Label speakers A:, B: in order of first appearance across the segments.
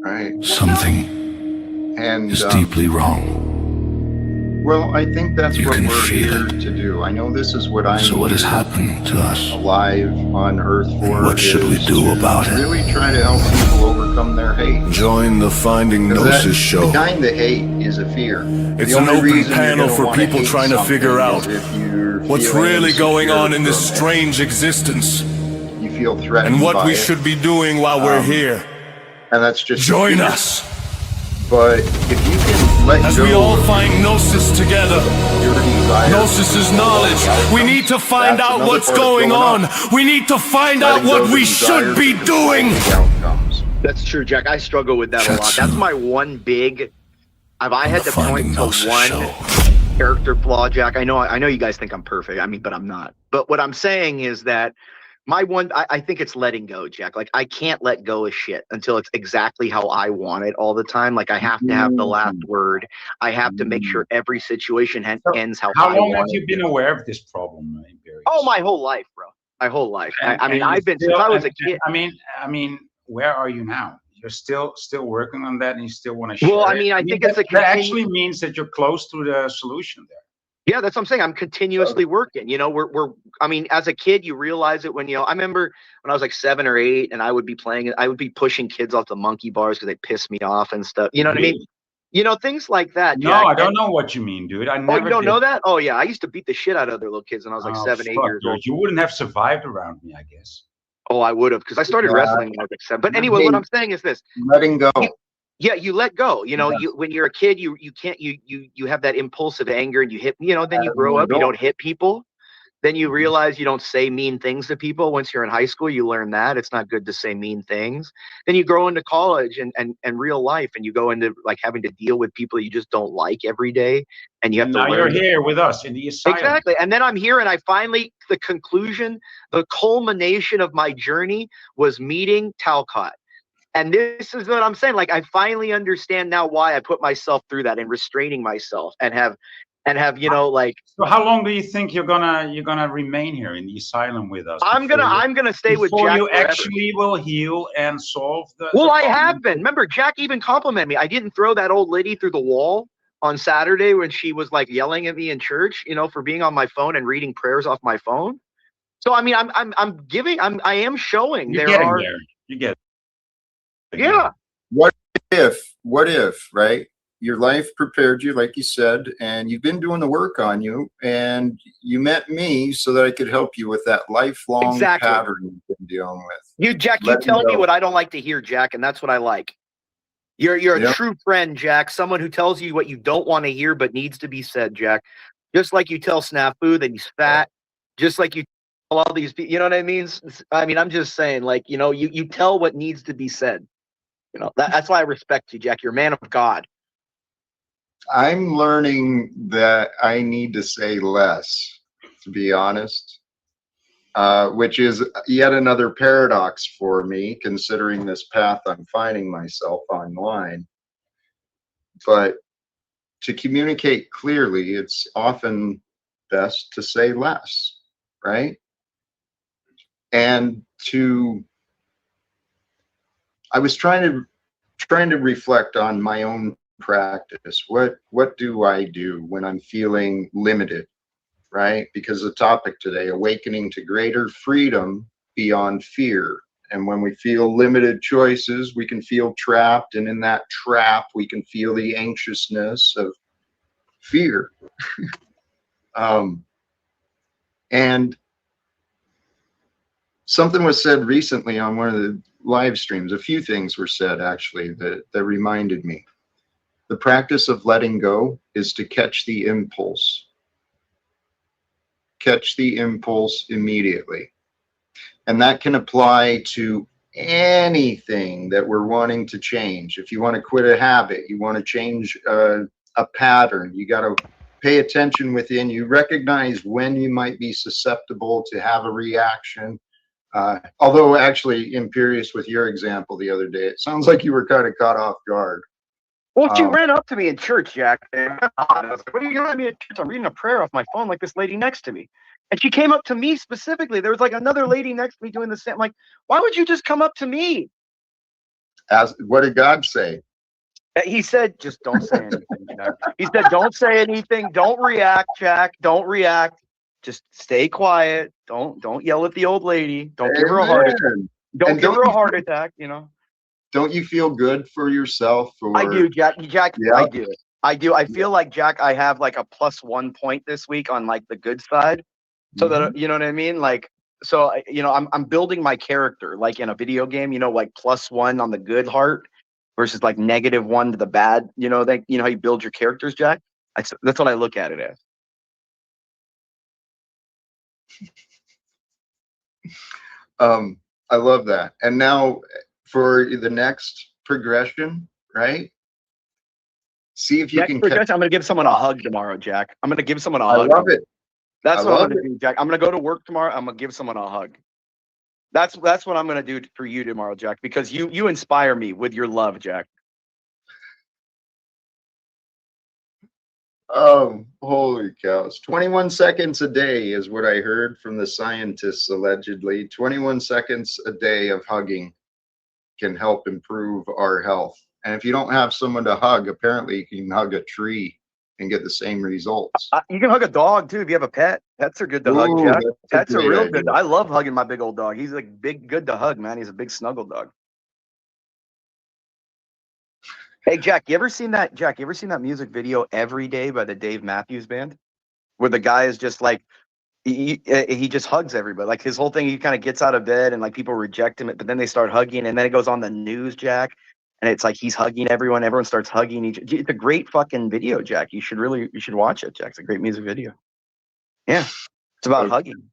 A: right?
B: Something
A: And
B: is deeply wrong.
A: well, I think that's
B: You
A: what
B: can
A: we're
B: feel
A: here
B: it.
A: to do. I know this is what I'm
B: So what has happened to us?
A: alive on Earth
B: And
A: for,
B: what should we
A: is
B: do
A: to
B: about it?
A: really try to help people overcome their hate.
B: Join the Finding
A: Because
B: Gnosis show.
A: behind the hate is a fear.
B: It's
A: The
B: an
A: only
B: open
A: reason you're
B: panel
A: gonna
B: for
A: wanna
B: people
A: hate
B: trying to figure
A: something
B: out
A: is if you're
B: what's
A: feeling
B: really going
A: insecure
B: on in this
A: from it,
B: strange existence
A: you feel threatened
B: and what
A: by
B: we
A: it.
B: should be doing while we're here.
A: And that's just
B: Join
A: fear.
B: us
A: But if you can let
B: as
A: go
B: we all
A: of
B: find Gnosis together.
A: your desire,
B: Gnosis is knowledge. We need to find
A: that's
B: out
A: another
B: what's
A: part of
B: going on.
A: up.
B: We need to find out
A: Letting go
B: what
A: of the
B: we
A: desire
B: should
A: to
B: be
A: control
B: doing.
A: the outcomes.
C: That's true, Jack. I struggle with that a lot. That's my one big. If I had to point to one character flaw, Jack, I know you guys think I'm perfect. I mean, but I'm not. But what I'm saying is that my one, I think it's letting go, Jack. Like, I can't let go of shit until it's exactly how I want it all the time. Like, I have to have the last word. I have to make sure every situation ends how I want it.
D: How long have you been aware of this problem, Imperius?
C: Oh, my whole life, bro. My whole life. I mean, I've been
D: still,
C: since I was a kid.
D: I mean, where are you now? You're still working on that, and you still want to share.
C: Well, I mean, I think it's
D: that actually means that you're close to the solution there.
C: Yeah, that's what I'm saying. I'm continuously working. You know, I mean, as a kid, you realize it when, you know, I remember when I was like 7 or 8 and I would be pushing kids off the monkey bars because they pissed me off and stuff. You know what I mean? You know, things like that.
D: No,
C: Jack.
D: I don't know what you mean, dude. I never.
C: Oh, you don't know that? Oh, yeah. I used to beat the shit out of other little kids when I was like 7, 8 years old.
D: You wouldn't have survived around me, I guess.
C: Oh, I would have, because I started wrestling when I was like 7. But anyway, what I'm saying is this:
A: letting go.
C: you let go. You know, when you're a kid, you can't you have that impulsive anger and you hit. You know, then you grow up, you don't hit people. Then you realize you don't say mean things to people. Once you're in high school, you learn that it's not good to say mean things. Then you grow into college and real life, and you go into like having to deal with people you just don't like every day, and you have to learn.
D: Now you're here with us in the asylum.
C: Exactly. And then I'm here, and I finally, the conclusion, the culmination of my journey was meeting Talcott. And this is what I'm saying. Like, I finally understand now why I put myself through that and restraining myself and have, you know, like.
D: So how long do you think you're gonna remain here in the asylum with us?
C: I'm gonna stay with Jack.
D: Before you
C: forever.
D: actually will heal and solve the.
C: Well, I have been. Remember, Jack even complimented me. I didn't throw that old lady through the wall on Saturday when she was like yelling at me in church, you know, for being on my phone and reading prayers off my phone. So I mean, I am showing
D: You're
C: there
D: getting
C: are.
D: there. You get.
C: Yeah.
A: What if, right? Your life prepared you, like you said, and you've been doing the work on you, and you met me so that I could help you with that lifelong pattern you've been dealing with.
C: Jack, you tell me what I don't like to hear, Jack, and that's what I like. You're a true friend, Jack, someone who tells you what you don't want to hear but needs to be said, Jack. Just like you tell Snafu that he's fat, just like you tell all these people, you know what I mean? I mean, I'm just saying, like, you know, you tell what needs to be said. You know, that's why I respect you, Jack. You're a man of God.
A: I'm learning that I need to say less, to be honest, which is yet another paradox for me, considering this path I'm finding myself online. But to communicate clearly, it's often best to say less, right? And I was trying to reflect on my own practice. What do I do when I'm feeling limited, right? Because the topic today, awakening to greater freedom beyond fear. And when we feel limited choices, we can feel trapped, and in that trap, we can feel the anxiousness of fear. And something was said recently on one of the live streams. A few things were said, actually, that reminded me. The practice of letting go is to catch the impulse. Catch the impulse immediately. And that can apply to anything that we're wanting to change. If you want to quit a habit, you want to change a pattern, you got to pay attention within. You recognize when you might be susceptible to have a reaction. Although actually, Imperius, with your example the other day, it sounds like you were kind of caught off guard.
C: Well, she ran up to me in church, Jack. And I was like, what are you yelling at me at church? I'm reading a prayer off my phone like this lady next to me. And she came up to me specifically. There was like another lady next to me doing the same. I'm like, why would you just come up to me?
A: As what did God say?
C: He said, just don't say anything, Jack. He said, don't say anything. Don't react, Jack. Don't react. Just stay quiet. Don't yell at the old lady. Don't give her a heart attack.
A: Amen.
C: Don't
A: And
C: give her a heart attack, you know.
A: don't you feel good for yourself?
C: I
A: Or
C: do, Jack. Jack,
A: yeah,
C: I do. I do. I feel like, Jack, I have like a +1 point this week on like the good side. So that, you know what I mean? Like, so, you know, I'm building my character like in a video game, you know, like +1 on the good heart versus like -1 to the bad, you know, you know how you build your characters, Jack? That's what I look at it as.
A: I love that. And now for the next progression, right? See if you
C: Next
A: can catch.
C: progression, I'm going to give someone a hug tomorrow, Jack. I'm going to give someone a
A: I
C: hug.
A: love it.
C: That's
A: I
C: what I'm
A: love
C: going to do, Jack. I'm going to go to work tomorrow. I'm going to give someone a hug. That's what I'm going to do for you tomorrow, Jack, because you inspire me with your love, Jack.
A: Oh, holy cows. 21 seconds a day is what I heard from the scientists, allegedly. 21 seconds a day of hugging can help improve our health. And if you don't have someone to hug, apparently you can hug a tree and get the same results.
C: You can hug a dog too if you have a pet. Pets are good to hug,
A: Ooh,
C: Jack.
A: that's
C: Pets are
A: great
C: real
A: idea.
C: good. I love hugging my big old dog. He's like good to hug, man. He's a big snuggle dog. Hey, Jack, you ever seen that? Jack, you ever seen that music video "Every Day" by the Dave Matthews Band, where the guy is just like he just hugs everybody. Like his whole thing, he kind of gets out of bed and like people reject him, but then they start hugging, and then it goes on the news, Jack, and it's like he's hugging everyone. Everyone starts hugging each. It's a great fucking video, Jack. You should watch it, Jack. It's a great music video. Yeah, it's about
A: Okay.
C: hugging.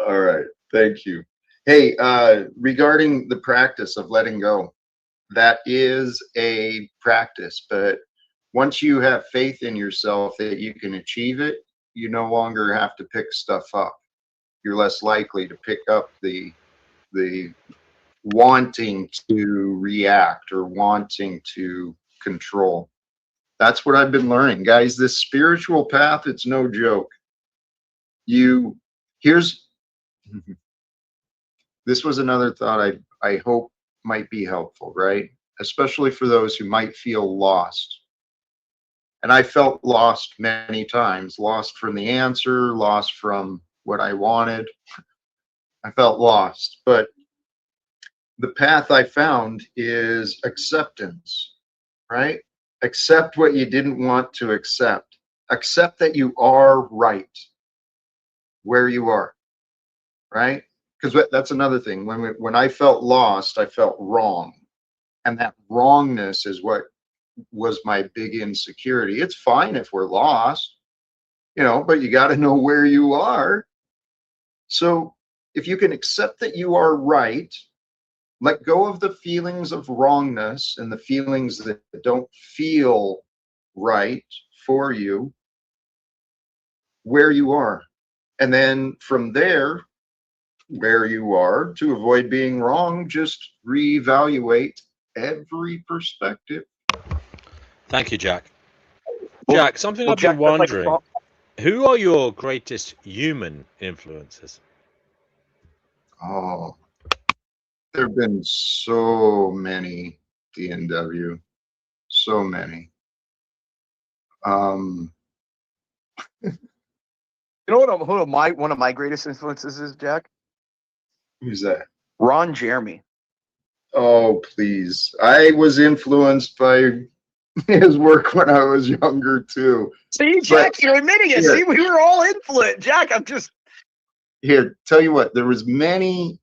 A: All right. Thank you. Hey, regarding the practice of letting go, that is a practice, but once you have faith in yourself that you can achieve it, you no longer have to pick stuff up. You're less likely to pick up the wanting to react or wanting to control. That's what I've been learning, guys. This spiritual path, it's no joke. Here's this was another thought I hope might be helpful, right? Especially for those who might feel lost. And I felt lost many times, lost from the answer, lost from what I wanted. I felt lost. But the path I found is acceptance, right? Accept what you didn't want to accept. Accept that you are right where you are, right? Because that's another thing. When I felt lost, I felt wrong. And that wrongness is what was my big insecurity. It's fine if we're lost, you know, but you got to know where you are. So if you can accept that you are right, let go of the feelings of wrongness and the feelings that don't feel right for you, where you are. And then from there, where you are, to avoid being wrong, just reevaluate every perspective.
E: Thank you, Jack.
C: Well,
E: Jack, something I've
C: Jack,
E: been
C: that's like
E: wondering, who are your greatest human influences?
A: Oh, there have been so many DNW, so many.
C: you know what one of my greatest influences is, Jack?
A: Who's that?
C: Ron Jeremy.
A: Oh, please. I was influenced by his work when I was younger too.
C: See, Jack, you're admitting it.
A: Yeah.
C: See, we were all influenced. Jack, I'm just
A: Here, tell you what, there was many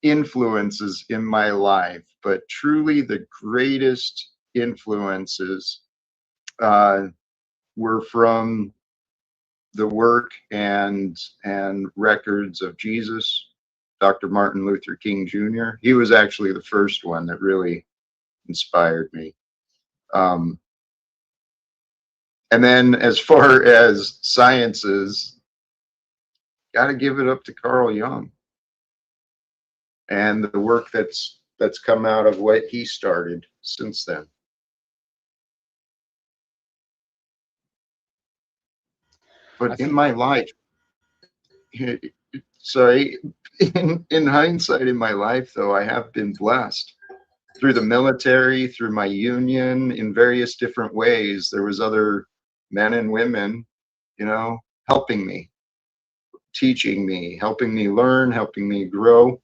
A: influences in my life, but truly the greatest influences were from the work and records of Jesus, Dr. Martin Luther King Jr. He was actually the first one that really inspired me. And then as far as sciences, got to give it up to Carl Jung and the work that's come out of what he started since then. But in my life, sorry, in hindsight, in my life, though, I have been blessed. through the military, through my union, in various different ways. There was other men and women, you know, helping me, teaching me, helping me learn, helping me grow.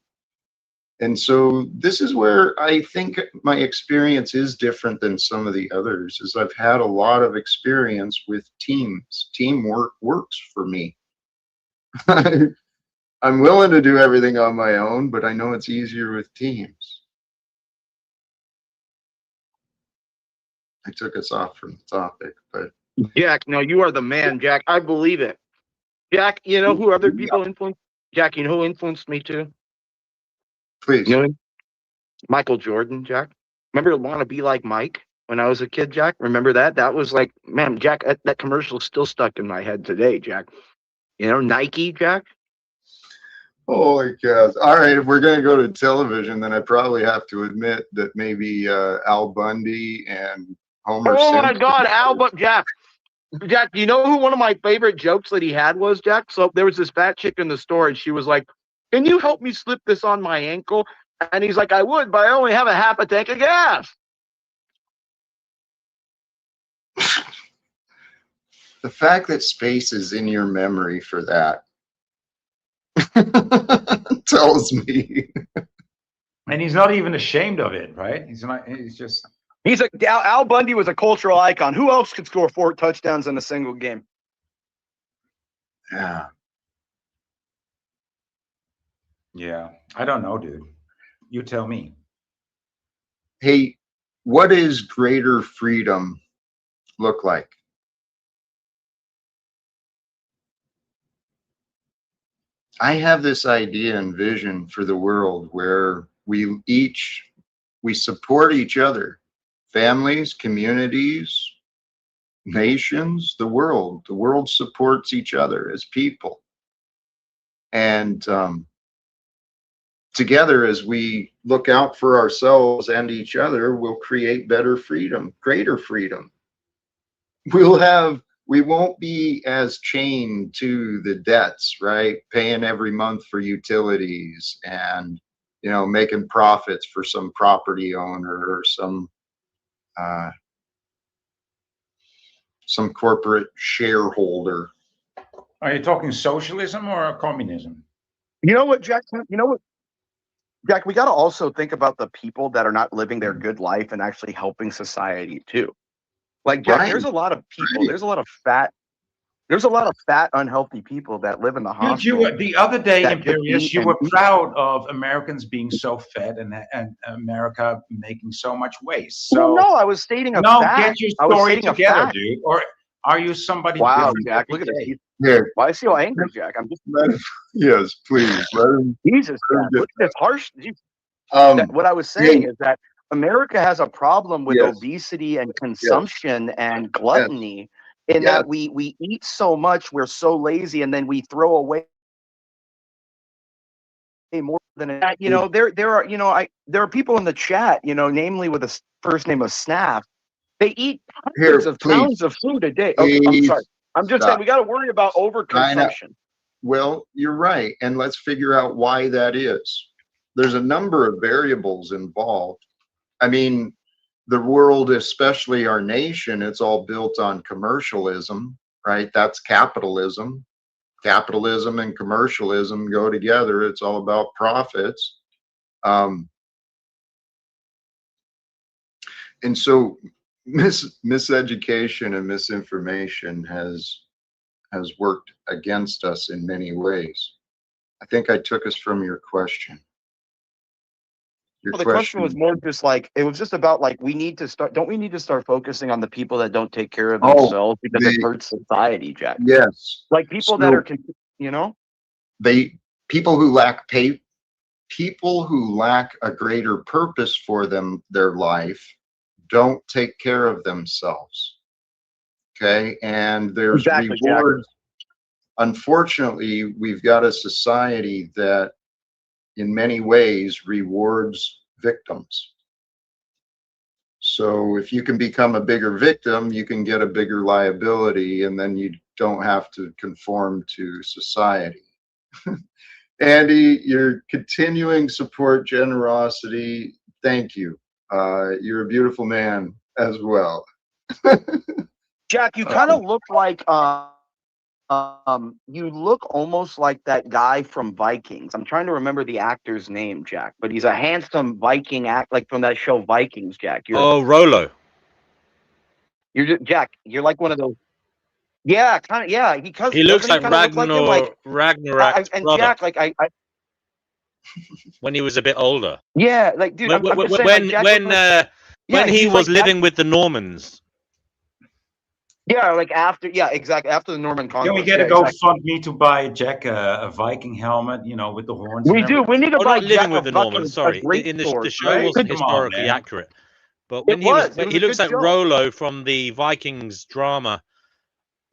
A: And so this is where I think my experience is different than some of the others, is I've had a lot of experience with teams. Teamwork works for me. I'm willing to do everything on my own, but I know it's easier with teams. I took us off from the topic, but
C: Jack, no, you are the man, Jack. I believe it. Jack, you know who other people influenced? Jack, you know who influenced me too?
A: please.
C: You know, Michael Jordan, Jack. Remember Want to Be Like Mike when I was a kid, Jack? Remember that? That was like, man, Jack, that commercial is still stuck in my head today, Jack. You know, Nike, Jack?
A: Holy cows. All right, if we're going to go to television, then I probably have to admit that maybe Al Bundy and Homer
C: Oh
A: Simpson.
C: my God, Albert, Jack. Jack, you know who one of my favorite jokes that he had was, Jack? So there was this fat chick in the store, and she was like, "Can you help me slip this on my ankle?" And he's like, "I would, but I only have a half a tank of gas."
A: The fact that space is in your memory for that tells me.
D: And he's not even ashamed of it, right? He's not. He's just.
F: He's a Al Bundy was a cultural icon. Who else could score 4 touchdowns in a single game?
A: Yeah.
D: Yeah, I don't know, dude. You tell me.
A: Hey, what is greater freedom look like? I have this idea and vision for the world where we support each other, families, communities, nations, the world. The world supports each other as people. And together, as we look out for ourselves and each other, we'll create better freedom, greater freedom. We won't be as chained to the debts, right? Paying every month for utilities and, you know, making profits for some property owner or some corporate shareholder.
D: Are you talking socialism or communism?
F: You know what, Jack? You know what, Jack? We got to also think about the people that are not living their good life and actually helping society too. Like, Jack,
A: Right.
F: there's a lot of people.
A: Right.
F: There's a lot of fat, unhealthy people that live in the
D: Dude,
F: hospital.
D: you were, the other day,
F: that could
D: Imperius,
F: eat
D: you
F: and
D: were
F: eat.
D: proud of Americans being so fed and America making so much waste. So
F: Well, no, I was stating a
D: no,
F: fact.
D: get your
F: I was
D: story
F: stating a
D: together,
F: fact.
D: dude. Or are you somebody
F: Wow,
D: different
F: Jack,
D: every
F: look at this.
D: day?
A: Here,
F: Why is he so angry, Jack? I'm just
A: let him, yes, please. Let him,
F: Jesus,
A: let him
F: Jack.
A: get
F: Look at this harsh.
A: that.
F: What I was saying
A: Hey,
F: is that America has a problem with
A: yes,
F: obesity and
A: yes,
F: consumption and
A: yes,
F: gluttony in
A: yes.
F: that we eat so much, we're so lazy, and then we throw away more than that. You know, there are people in the chat, you know, namely with a first name of Snaff. They eat hundreds
A: Here,
F: of
A: please,
F: pounds of food a day. Okay, I'm sorry.
A: please
F: I'm just saying
A: stop.
F: we got to worry about
A: I know.
F: overconsumption.
A: Well, you're right. And let's figure out why that is. There's a number of variables involved. I mean, the world, especially our nation, it's all built on commercialism, right? That's capitalism. Capitalism and commercialism go together. It's all about profits. And so miseducation and misinformation has worked against us in many ways. I think I took us from your question.
F: Well, the question was more just like it was just about like we need to start. Don't we need to start focusing on the people that don't take care of themselves because it hurts society, Jack?
A: Yes.
F: Like people that are, you know,
A: people who lack a greater purpose for their life don't take care of themselves. Okay, and there's
F: exactly,
A: rewards.
F: Jack.
A: Unfortunately, we've got a society that in many ways rewards victims. So if you can become a bigger victim, you can get a bigger liability, and then you don't have to conform to society. Andy, your continuing support, generosity, thank you. You're a beautiful man as well.
F: Jack, you kind of look like you look almost like that guy from Vikings. I'm trying to remember the actor's name, Jack, but he's a handsome Viking act, like from that show Vikings. Jack,
E: Rollo.
F: You're just, Jack. You're like one of those. Yeah, kind of. Yeah,
E: He looks like
F: Ragnarok's and
E: brother.
F: Jack, like I
E: when he was a bit older.
F: Yeah, like dude, I'm just saying,
E: when he was living with the Normans.
F: Yeah, like after, exactly after the Norman conquest.
D: Yeah, we gotta go fund me to buy Jack a Viking helmet, you know, with the horns.
F: We do. We need to buy
E: not living with the Normans. Sorry, the show wasn't historically accurate, but when he looks like Rollo from the Vikings drama.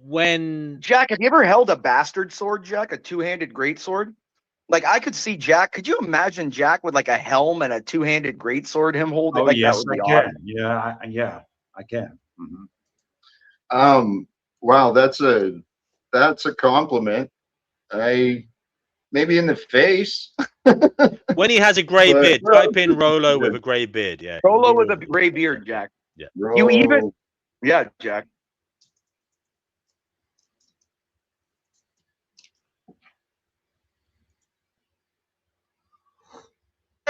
E: When
F: Jack, have you ever held a bastard sword, Jack? A two-handed greatsword? Like I could see Jack. Could you imagine Jack with like a helm and a two-handed greatsword? Him holding.
D: Oh
F: like,
D: yes,
F: that would be
D: awesome.
F: Awesome.
D: Yeah, I can. Mm-hmm.
A: Wow, that's a compliment. Maybe in the face.
E: When he has a grey beard, type in Rollo with a grey beard. Yeah,
F: Rollo with a grey beard, Jack.
E: Yeah,
F: you even. Yeah, Jack.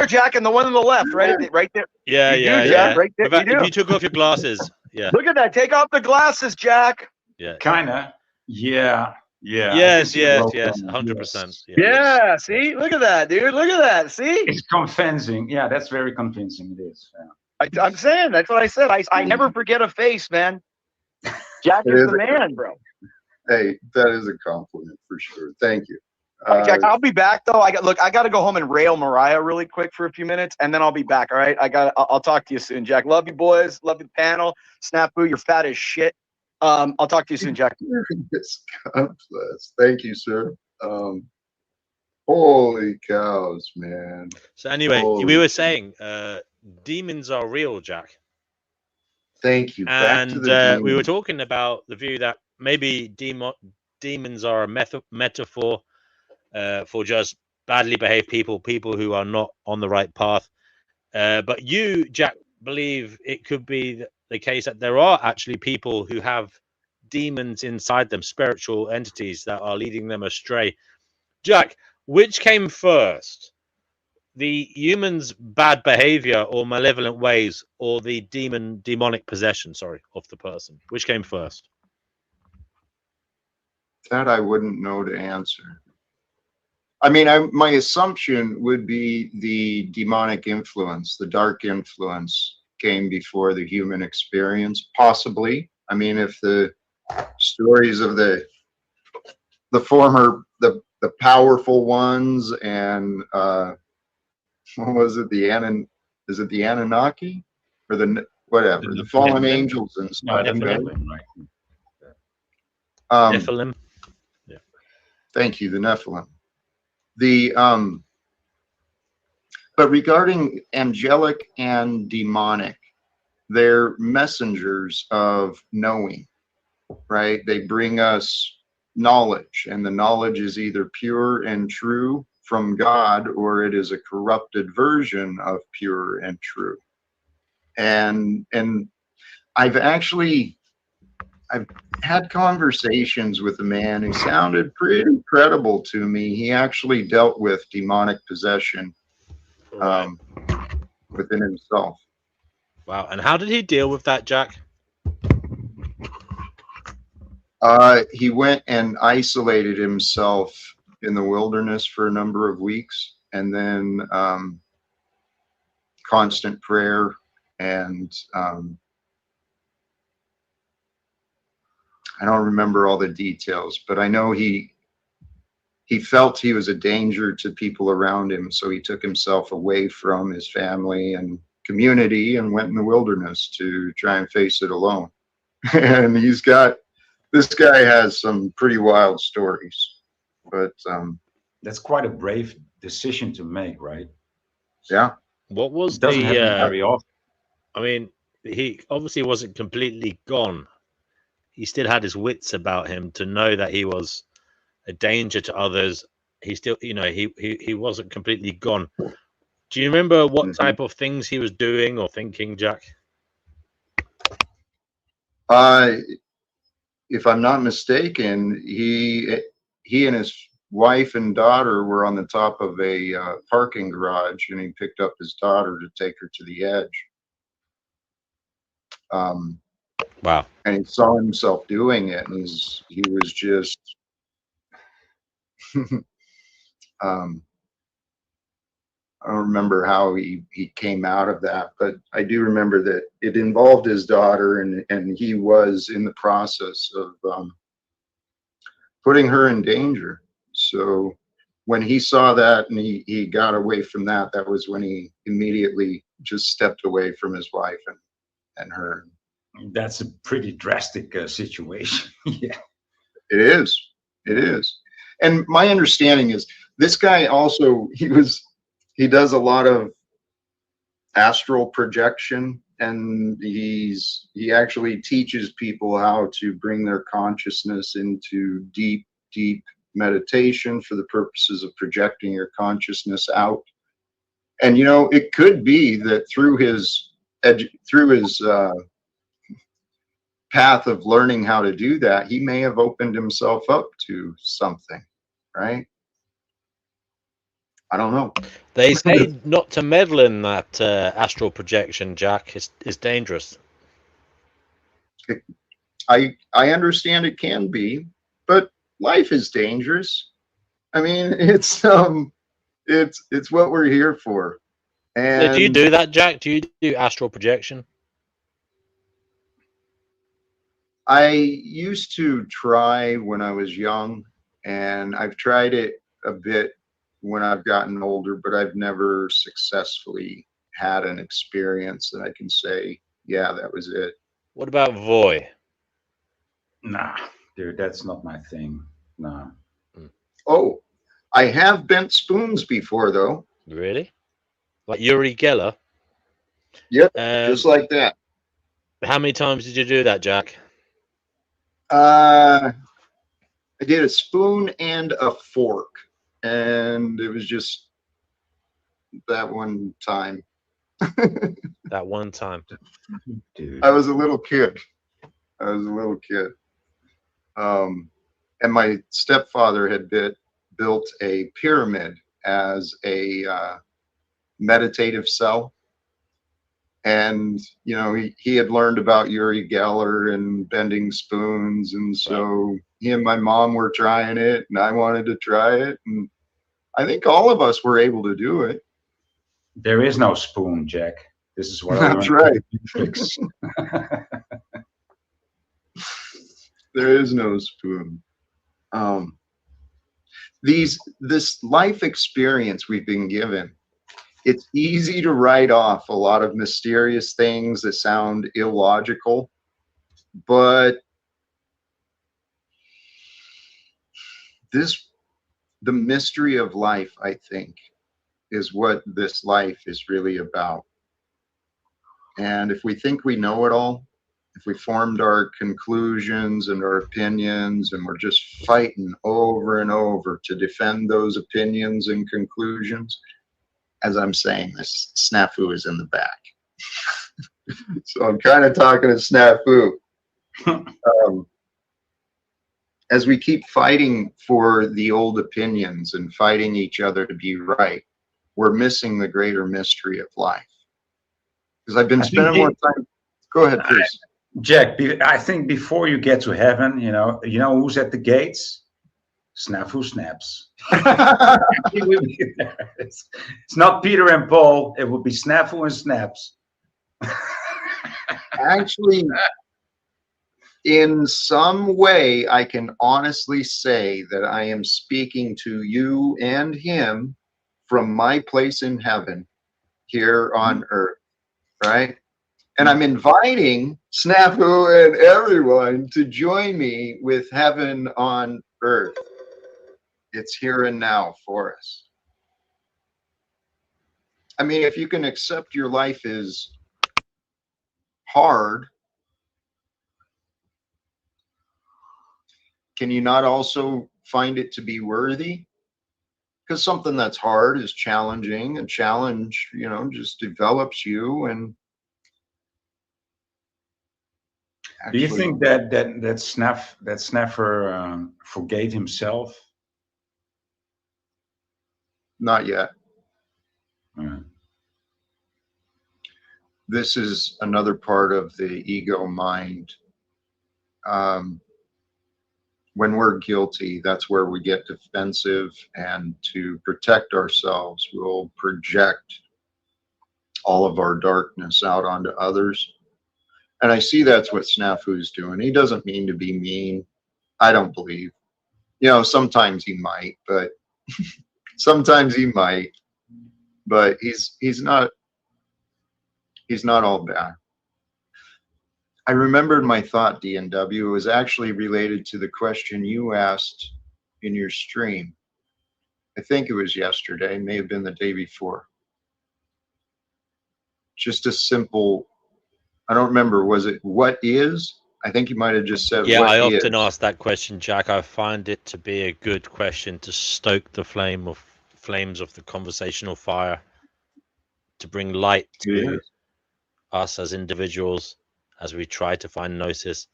F: Jack, and the one on the left, right there.
E: Yeah,
F: Jack, right there.
E: If you took off your glasses, yeah.
F: Look at that. Take off the glasses, Jack.
E: Yeah.
D: Kinda. Yeah.
E: Yes. 100%.
F: Yeah. See, look at that, dude. Look at that. See,
D: it's convincing. Yeah, that's very convincing. It is. Yeah.
F: I'm saying that's what I said. I never forget a face, man. Jack is the man, bro.
A: Hey, that is a compliment for sure. Thank you.
F: Jack, I'll be back though. I got to go home and rail Mariah really quick for a few minutes, and then I'll be back. All right, I'll talk to you soon, Jack. Love you, boys. Love you, panel. Snafu, you're fat as shit. I'll talk to you soon, Jack.
A: God bless. Thank you, sir. Holy cows, man.
E: So anyway, we were saying demons are real, Jack.
A: Thank you.
E: And we were talking about the view that maybe demons are a metaphor for just badly behaved people who are not on the right path. But you, Jack, believe it could be the case that there are actually people who have demons inside them, spiritual entities that are leading them astray. Jack, which came first? The human's bad behavior or malevolent ways, or the demonic possession, of the person? Which came first?
A: That I wouldn't know to answer. I mean, my assumption would be the demonic influence, the dark influence came before the human experience, possibly. I mean, if the stories of the powerful ones and what was it, is it the Anunnaki or the fallen angels and stuff?
E: Nephilim.
A: Yeah. Thank you, the Nephilim. But regarding angelic and demonic, they're messengers of knowing, right? They bring us knowledge, and the knowledge is either pure and true from God, or it is a corrupted version of pure and true. And I've had conversations with a man who sounded pretty credible to me. He actually dealt with demonic possession within himself.
E: Wow. And how did he deal with that, Jack?
A: He went and isolated himself in the wilderness for a number of weeks, and then constant prayer and I don't remember all the details, but I know he felt he was a danger to people around him, so he took himself away from his family and community and went in the wilderness to try and face it alone. And this guy has some pretty wild stories, but
D: that's quite a brave decision to make, right?
A: Yeah.
E: What was
D: doesn't happen very often.
E: I mean, he obviously wasn't completely gone. He still had his wits about him to know that he was a danger to others. He still, he wasn't completely gone. Do you remember what
A: Mhm.
E: type of things he was doing or thinking, Jack?
A: If I'm not mistaken, he and his wife and daughter were on the top of a parking garage, and he picked up his daughter to take her to the edge.
E: Wow.
A: And he saw himself doing it, and he was just um, I don't remember how he came out of that, but I do remember that it involved his daughter, and he was in the process of putting her in danger. So when he saw that and he got away from that, that was when he immediately just stepped away from his wife and her.
D: That's a pretty drastic situation. Yeah.
A: It is. It is. And my understanding is this guy also, he does a lot of astral projection, and he actually teaches people how to bring their consciousness into deep meditation for the purposes of projecting your consciousness out. And it could be that through his path of learning how to do that, he may have opened himself up to something, right? I don't know.
E: They say not to meddle in that astral projection, Jack. It's dangerous.
A: I understand it can be, but life is dangerous. I mean, it's what we're here for.
E: So do you
A: And
E: do that, Jack? Do you do astral projection?
A: I used to try when I was young, and I've tried it a bit when I've gotten older, but I've never successfully had an experience that I can say, yeah, that was it.
E: What about voy?
D: Nah, dude, that's not my thing. Nah.
A: Oh, I have bent spoons before, though.
E: Really? Like Uri Geller?
A: Yep, just like that.
E: How many times did you do that, Jack?
A: I did a spoon and a fork, and it was just that one time.
E: That one time.
D: Dude.
A: I was a little kid. And my stepfather had built a pyramid as a meditative cell. And, he had learned about Uri Geller and bending spoons. And so he and my mom were trying it, and I wanted to try it. And I think all of us were able to do it.
D: There is no spoon, Jack. This is what I
A: That's
D: learned.
A: right. There is no spoon. This life experience we've been given, it's easy to write off a lot of mysterious things that sound illogical, but the mystery of life, I think, is what this life is really about. And if we think we know it all, if we formed our conclusions and our opinions, and we're just fighting over and over to defend those opinions and conclusions, as I'm saying this, Snafu is in the back. So I'm kind of talking to Snafu. As we keep fighting for the old opinions and fighting each other to be right, we're missing the greater mystery of life. Because I've been spending more time. Go ahead, please.
D: Jack, I think before you get to heaven, you know who's at the gates? Snafu Snaps. It's not Peter and Paul. It will be Snafu and Snaps.
A: Actually, in some way, I can honestly say that I am speaking to you and him from my place in heaven here on earth, right? And I'm inviting Snafu and everyone to join me with heaven on earth. It's here and now for us. I mean, if you can accept your life is hard, can you not also find it to be worthy? because something that's hard is challenging, and challenge, you know, just develops you. And
D: Do you
A: actually,
D: think that Snapper forgave himself?
A: not yet.
D: Yeah.
A: This is another part of the ego mind. When we're guilty, that's where we get defensive, and to protect ourselves, we'll project all of our darkness out onto others. And I see that's what Snafu's doing. He doesn't mean to be mean. I don't believe. You know, sometimes he might, but sometimes he might, but he's not all bad. I remembered my thought, D&W. It was actually related to the question you asked in your stream. I think it was yesterday, may have been the day before. Just a simple, I don't remember, was it what is? I think you might have just said
E: Yeah,
A: what
E: I
A: is.
E: often ask that question, Jack. I find it to be a good question to stoke the flames of the conversational fire, to bring light to us as individuals as we try to find Gnosis.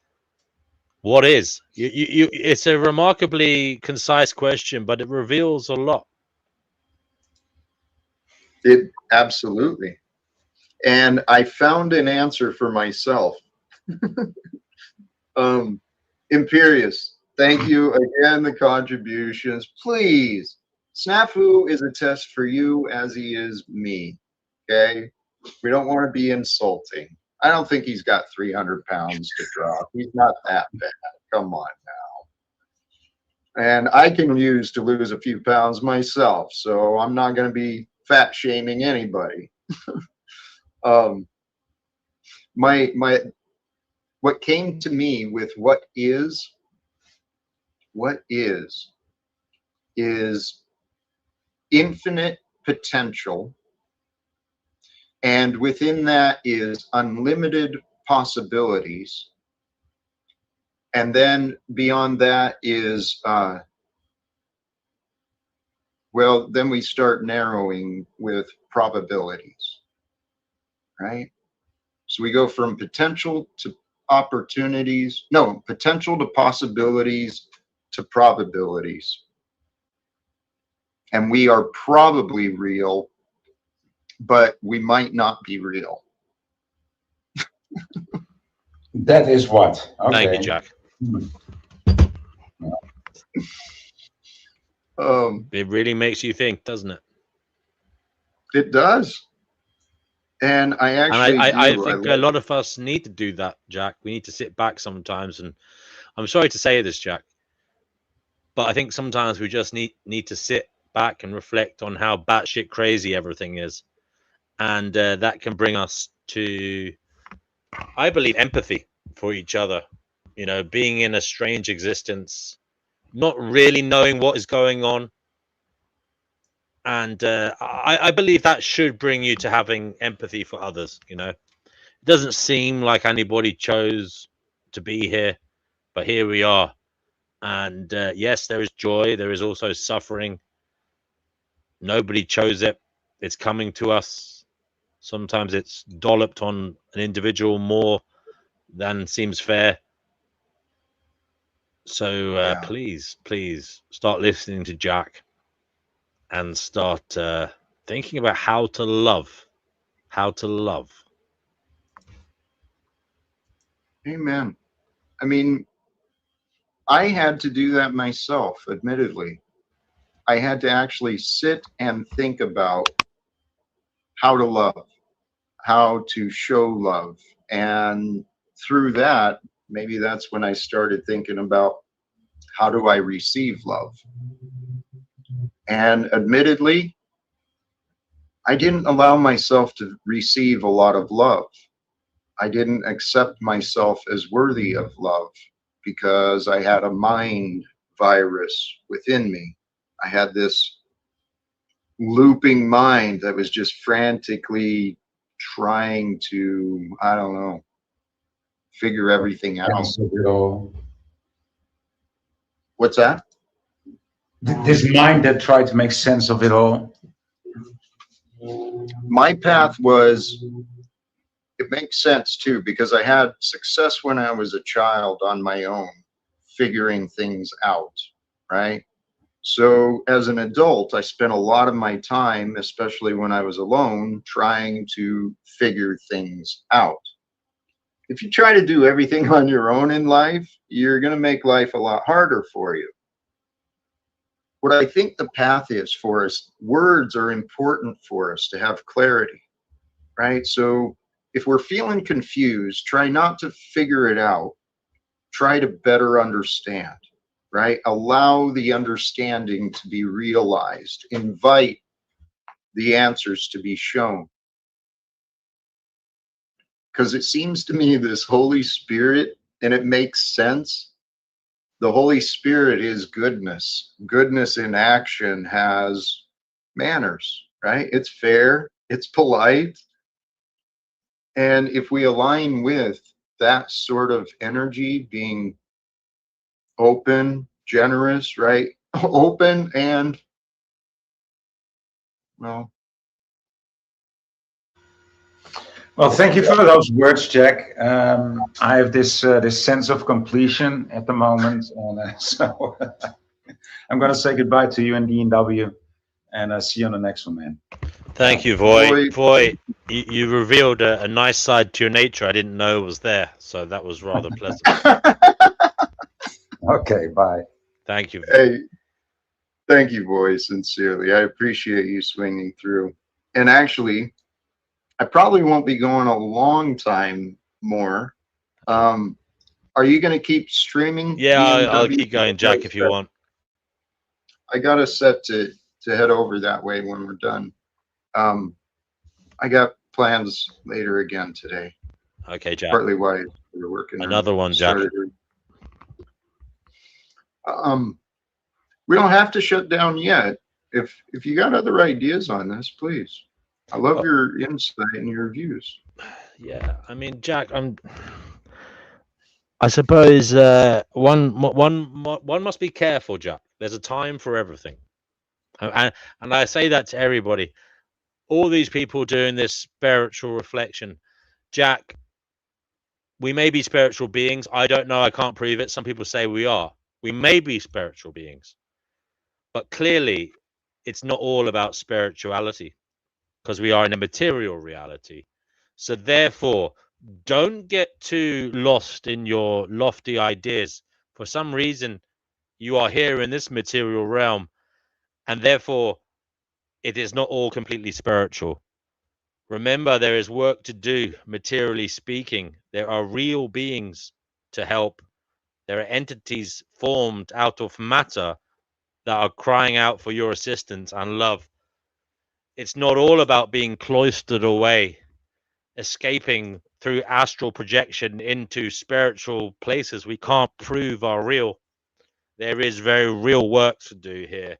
E: What is? It's a remarkably concise question, but it reveals a lot.
A: It absolutely. And I found an answer for myself. Imperious, thank you again. The contributions, please. Snafu is a test for you as he is me. Okay, we don't want to be insulting. I don't think he's got 300 pounds to drop. He's not that bad. Come on now. And I can use to lose a few pounds myself, so I'm not going to be fat shaming anybody. What came to me with what is infinite potential, and within that is unlimited possibilities, and then beyond that is well, then we start narrowing with probabilities, right? So we go from potential to opportunities, no, potential to possibilities to probabilities. And we are probably real, but we might not be real.
D: That is what. Okay.
E: Thank you, Jack. It really makes you think, doesn't it?
A: It does. And I actually
E: I think a lot of us need to do that, Jack. We need to sit back sometimes, and I'm sorry to say this, Jack, but I think sometimes we just need to sit back and reflect on how batshit crazy everything is, and that can bring us to, I believe, empathy for each other. You know, being in a strange existence, not really knowing what is going on. And I believe that should bring you to having empathy for others. You know, it doesn't seem like anybody chose to be here, but here we are. And yes, there is joy. There is also suffering. Nobody chose it. It's coming to us. Sometimes it's dolloped on an individual more than seems fair. So please start listening to Jack and start thinking about how to love.
A: Amen. I mean, I had to do that myself, admittedly. I had to actually sit and think about how to love, how to show love. And through that, maybe that's when I started thinking about how do I receive love. And admittedly, I didn't allow myself to receive a lot of love. I didn't accept myself as worthy of love because I had a mind virus within me. I had this looping mind that was just frantically trying to, I don't know, figure everything out. What's that?
D: This mind that tried to make sense of it all.
A: My path was, it makes sense too, because I had success when I was a child on my own, figuring things out, right? So as an adult, I spent a lot of my time, especially when I was alone, trying to figure things out. If you try to do everything on your own in life, you're going to make life a lot harder for you. What I think the path is for us, words are important for us to have clarity, right? So if we're feeling confused, try not to figure it out. Try to better understand, right? Allow the understanding to be realized. Invite the answers to be shown. Because it seems to me this Holy Spirit, and it makes sense, the Holy Spirit is goodness. Goodness in action has manners, right? It's fair, it's polite. And if we align with that sort of energy, being open, generous, right? Open and, well,
D: Well, thank you for those words, Jack. I have this this sense of completion at the moment, and so I'm going to say goodbye to you and D&W, and see you on the next one, man.
E: Thank you, Voy. Voy, you revealed a nice side to your nature I didn't know was there, so that was rather pleasant.
D: Okay, bye.
E: Thank you.
A: Hey, thank you, boys, sincerely. I appreciate you swinging through. And actually, I probably won't be going a long time more. Are you going to keep streaming?
E: Yeah, I'll
A: DMW?
E: keep going, Jack, if you want.
A: I got us set to head over that way when we're done. I got plans later again today.
E: Okay, Jack.
A: Partly why we're working.
E: Another one, Jack.
A: We don't have to shut down yet. If you got other ideas on this, please. I love your insight and your views.
E: Yeah, I mean, Jack, I suppose one must be careful, Jack. There's a time for everything, and I say that to everybody. All these people doing this spiritual reflection, Jack. We may be spiritual beings. I don't know. I can't prove it. Some people say we are. We may be spiritual beings, but clearly, it's not all about spirituality because we are in a material reality. So therefore, don't get too lost in your lofty ideas. For some reason, you are here in this material realm, and therefore, it is not all completely spiritual. Remember, there is work to do, materially speaking. There are real beings to help. There are entities formed out of matter that are crying out for your assistance and love. It's not all about being cloistered away, escaping through astral projection into spiritual places we can't prove are real. There is very real work to do here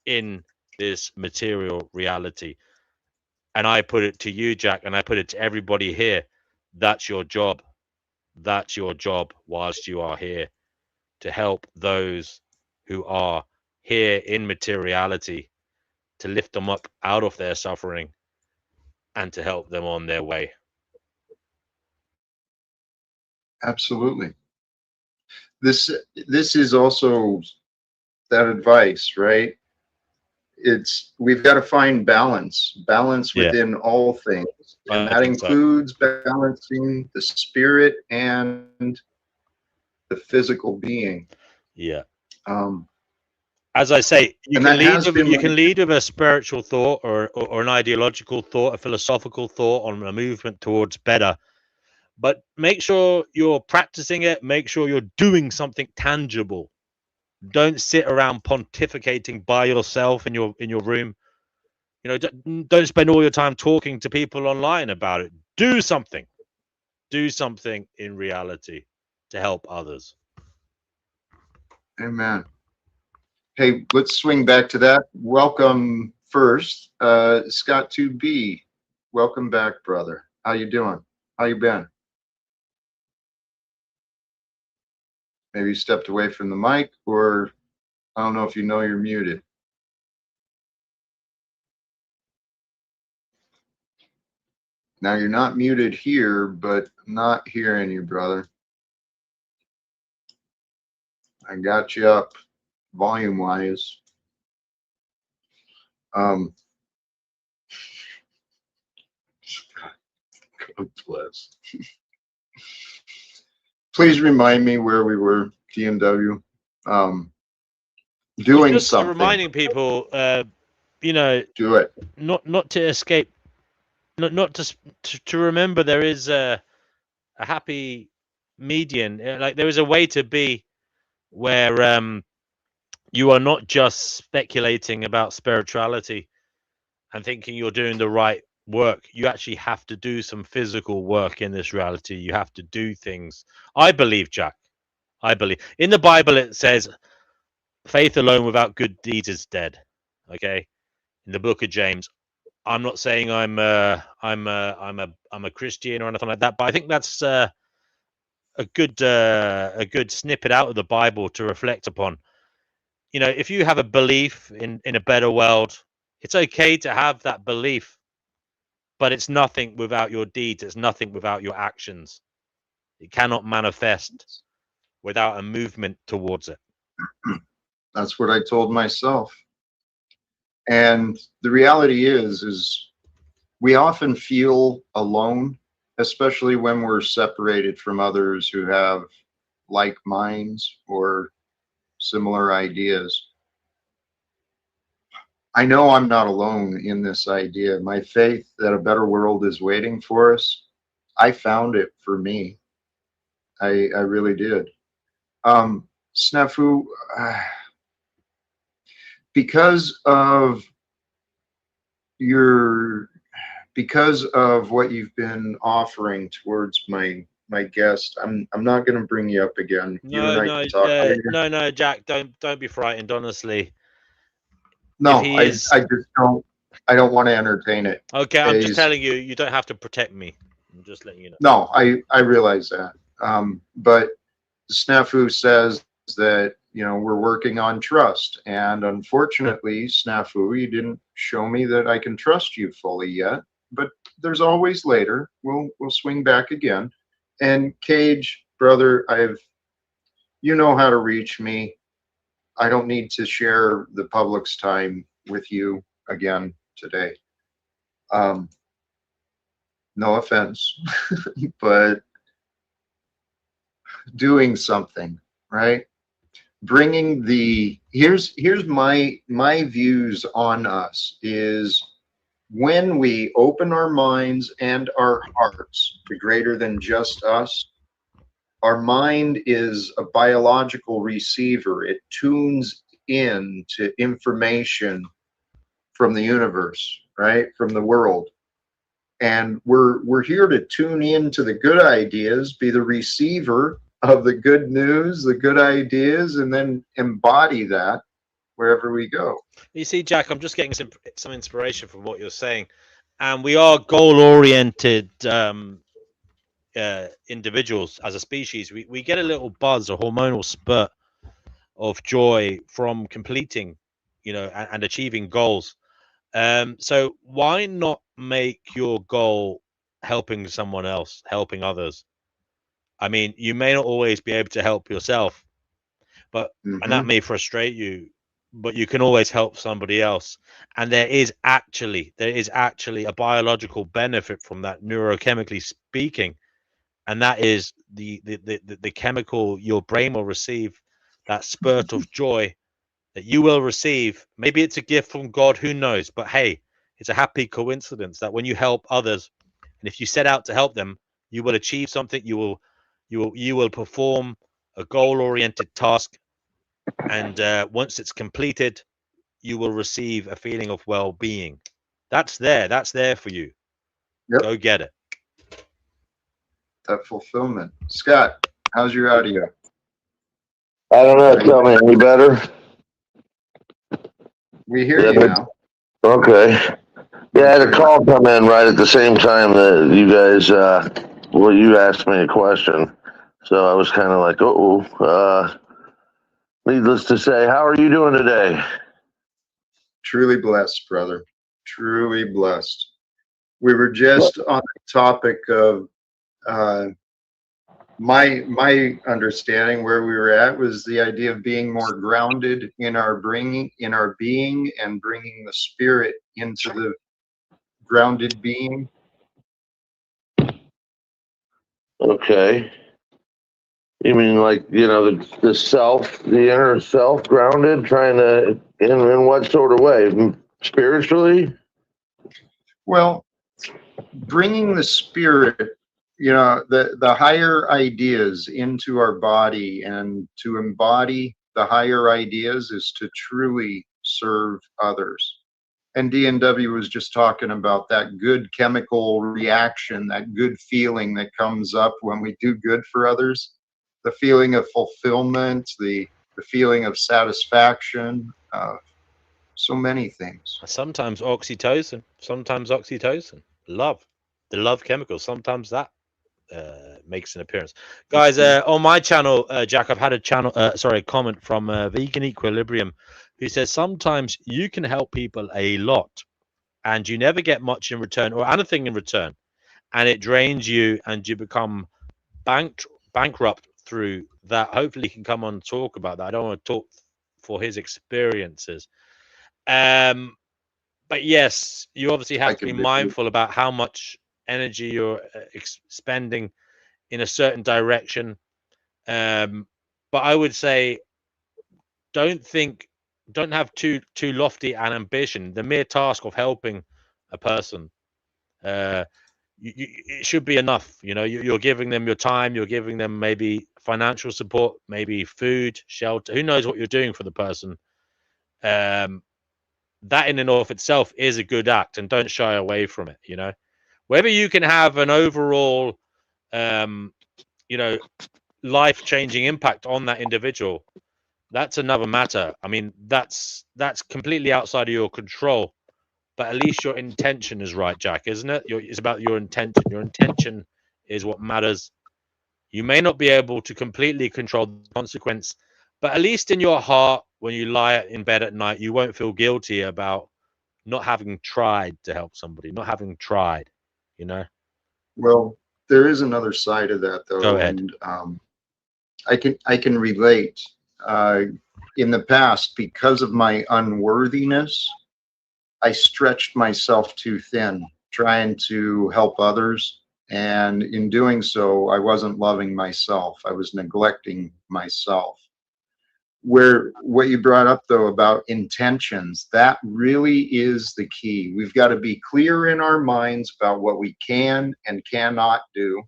E: in this material reality. And I put it to you, Jack, and I put it to everybody here. That's your job. That's your job whilst you are here, to help those who are here in materiality, to lift them up out of their suffering and to help them on their way.
A: Absolutely. This is also that advice, right? We've got to find balance within all things, and that includes balancing the spirit and the physical being.
E: Yeah. As I say, you can lead with a spiritual thought or an ideological thought, a philosophical thought on a movement towards better. But make sure you're practicing it. Make sure you're doing something tangible. Don't sit around pontificating by yourself in your room. You know, don't spend all your time talking to people online about it. Do something. Do something in reality to help others.
A: Amen. Hey, let's swing back to that. Welcome first, Scott 2B. Welcome back, brother. How you doing? How you been? Maybe you stepped away from the mic, or I don't know if you know you're muted. Now you're not muted here, but I'm not hearing you, brother. I got you up volume wise. God bless. Please remind me where we were, TMW. Doing
E: Just
A: something.
E: reminding people, you know,
A: Do it.
E: not to escape, not to remember there is a happy median. Like there is a way to be where you are not just speculating about spirituality and thinking you're doing the right work. You actually have to do some physical work in this reality. You have to do things. I believe, Jack. I believe in the Bible. It says, "Faith alone without good deeds is dead." Okay, in the book of James. I'm not saying I'm a Christian or anything like that, but I think that's a good snippet out of the Bible to reflect upon. You know, if you have a belief in a better world, it's okay to have that belief, but it's nothing without your deeds. It's nothing without your actions. It cannot manifest without a movement towards it.
A: That's what I told myself. And the reality is we often feel alone, especially when we're separated from others who have like minds or similar ideas. I know I'm not alone in this idea. My faith that a better world is waiting for us, I found it for me. I really did. Snafu, because of what you've been offering towards my guest, I'm not going to bring you up again. You and I can talk later.
E: No, Jack, don't be frightened. Honestly,
A: no,
E: if he
A: I
E: is,
A: just don't. I don't want to entertain it.
E: okay, I'm just telling you, you don't have to protect me. I'm just letting you know.
A: No, I realize that. But Snafu says that, you know, we're working on trust, and unfortunately, Snafu, you didn't show me that I can trust you fully yet. But there's always later. We'll swing back again. And Cage, brother, you know how to reach me. I don't need to share the public's time with you again today. No offense, but doing something, right? Bringing here's my views on us is when we open our minds and our hearts to greater than just us, our mind is a biological receiver. It tunes in to information from the universe, right? From the world. And we're here to tune in to the good ideas, be the receiver of the good news, the good ideas, and then embody that wherever we go.
E: You see, Jack, I'm just getting some inspiration from what you're saying, and we are goal-oriented individuals as a species. We get a little buzz, a hormonal spurt of joy from completing, you know, and achieving goals. So why not make your goal helping someone else, helping others? I mean, you may not always be able to help yourself, but and that may frustrate you, but you can always help somebody else. And there is actually a biological benefit from that, neurochemically speaking, and that is the chemical your brain will receive, that spurt of joy that you will receive. Maybe it's a gift from God, who knows? But hey, it's a happy coincidence that when you help others, and if you set out to help them, you will achieve something. You will perform a goal-oriented task, and once it's completed, you will receive a feeling of well-being. That's there for you.
A: Yep.
E: Go get it.
A: That fulfillment. Scott, how's your audio?
G: I don't know. Tell me, any better?
A: We hear you now.
G: Okay. Yeah, I had a call come in right at the same time that you guys, you asked me a question. So I was kind of like, needless to say, how are you doing today?
A: Truly blessed, brother. Truly blessed. We were just on the topic of my understanding where we were at was the idea of being more grounded in our being and bringing the spirit into the grounded being.
G: Okay. You mean like, the self, the inner self grounded, trying to, in what sort of way? Spiritually?
A: Well, bringing the spirit, the higher ideas into our body, and to embody the higher ideas is to truly serve others. And DNW was just talking about that good chemical reaction, that good feeling that comes up when we do good for others, the feeling of fulfillment, the feeling of satisfaction, so many things.
E: Sometimes oxytocin, love, the love chemical. Sometimes that makes an appearance. Guys, on my channel, Jack, I've had a comment from Vegan Equilibrium, who says sometimes you can help people a lot and you never get much in return or anything in return, and it drains you and you become bankrupt through that. Hopefully he can come on and talk about that. I don't want to talk for his experiences. But yes, you obviously have to be mindful about how much energy you're spending in a certain direction. But I would say don't have too lofty an ambition. The mere task of helping a person, it should be enough. You're giving them your time, you're giving them maybe financial support, maybe food, shelter. Who knows what you're doing for the person? That in and of itself is a good act, and don't shy away from it. Whether you can have an overall life-changing impact on that individual, that's another matter. I mean, that's completely outside of your control, but at least your intention is right, Jack, isn't it? It's about your intention. Your intention is what matters. You may not be able to completely control the consequence, but at least in your heart, when you lie in bed at night, you won't feel guilty about not having tried to help somebody, not having tried,
A: Well, there is another side of that, though.
E: Go ahead.
A: And I can relate. In the past, because of my unworthiness, I stretched myself too thin, trying to help others. And in doing so, I wasn't loving myself. I was neglecting myself. What you brought up, though, about intentions, that really is the key. We've got to be clear in our minds about what we can and cannot do.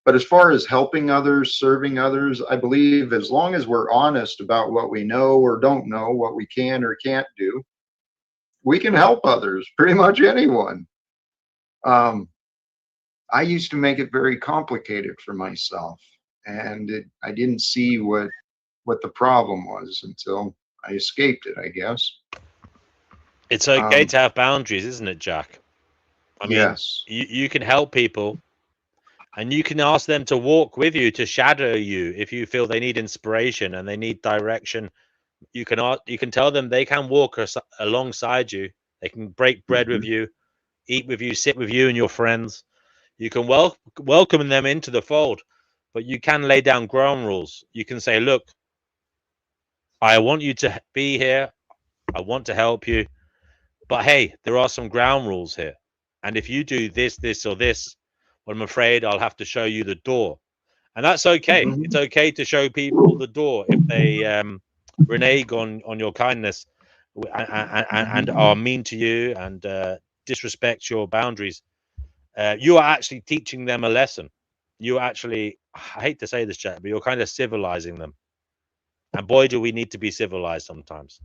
A: But as far as helping others, serving others, I believe as long as we're honest about what we know or don't know, what we can or can't do, we can help others, pretty much anyone. I used to make it very complicated for myself, and I didn't see what the problem was until I escaped it, I guess.
E: It's okay to have boundaries, isn't it, Jack? I mean,
A: yes.
E: You can help people, and you can ask them to walk with you, to shadow you if you feel they need inspiration and they need direction. You can tell them they can walk alongside you. They can break bread with you, eat with you, sit with you and your friends. You can welcome them into the fold, but you can lay down ground rules. You can say, look, I want you to be here. I want to help you. But hey, there are some ground rules here. And if you do this, this, or this, well, I'm afraid I'll have to show you the door. And that's okay. It's okay to show people the door if they renege on your kindness and are mean to you and disrespect your boundaries. You are actually teaching them a lesson. You actually, I hate to say this, Jack, but you're kind of civilizing them. And boy, do we need to be civilized sometimes.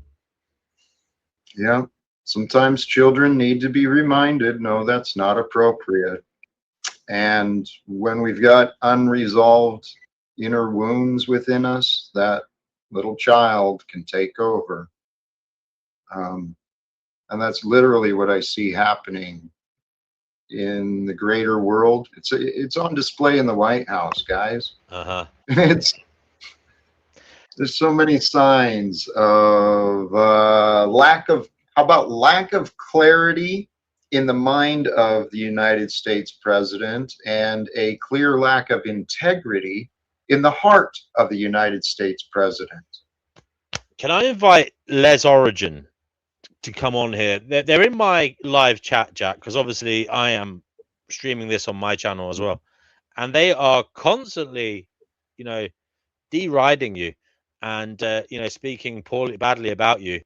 A: Yeah. Sometimes children need to be reminded, no, that's not appropriate. And when we've got unresolved inner wounds within us, that little child can take over. And that's literally what I see happening in the greater world. It's on display in the White House, guys.
E: Uh-huh.
A: It's There's so many signs of how about lack of clarity in the mind of the United States president and a clear lack of integrity in the heart of the United States president.
E: Can I invite Les Origin to come on here? They're in my live chat, Jack, because obviously I am streaming this on my channel as well. And they are constantly, you know, deriding you and, you know, speaking badly about you.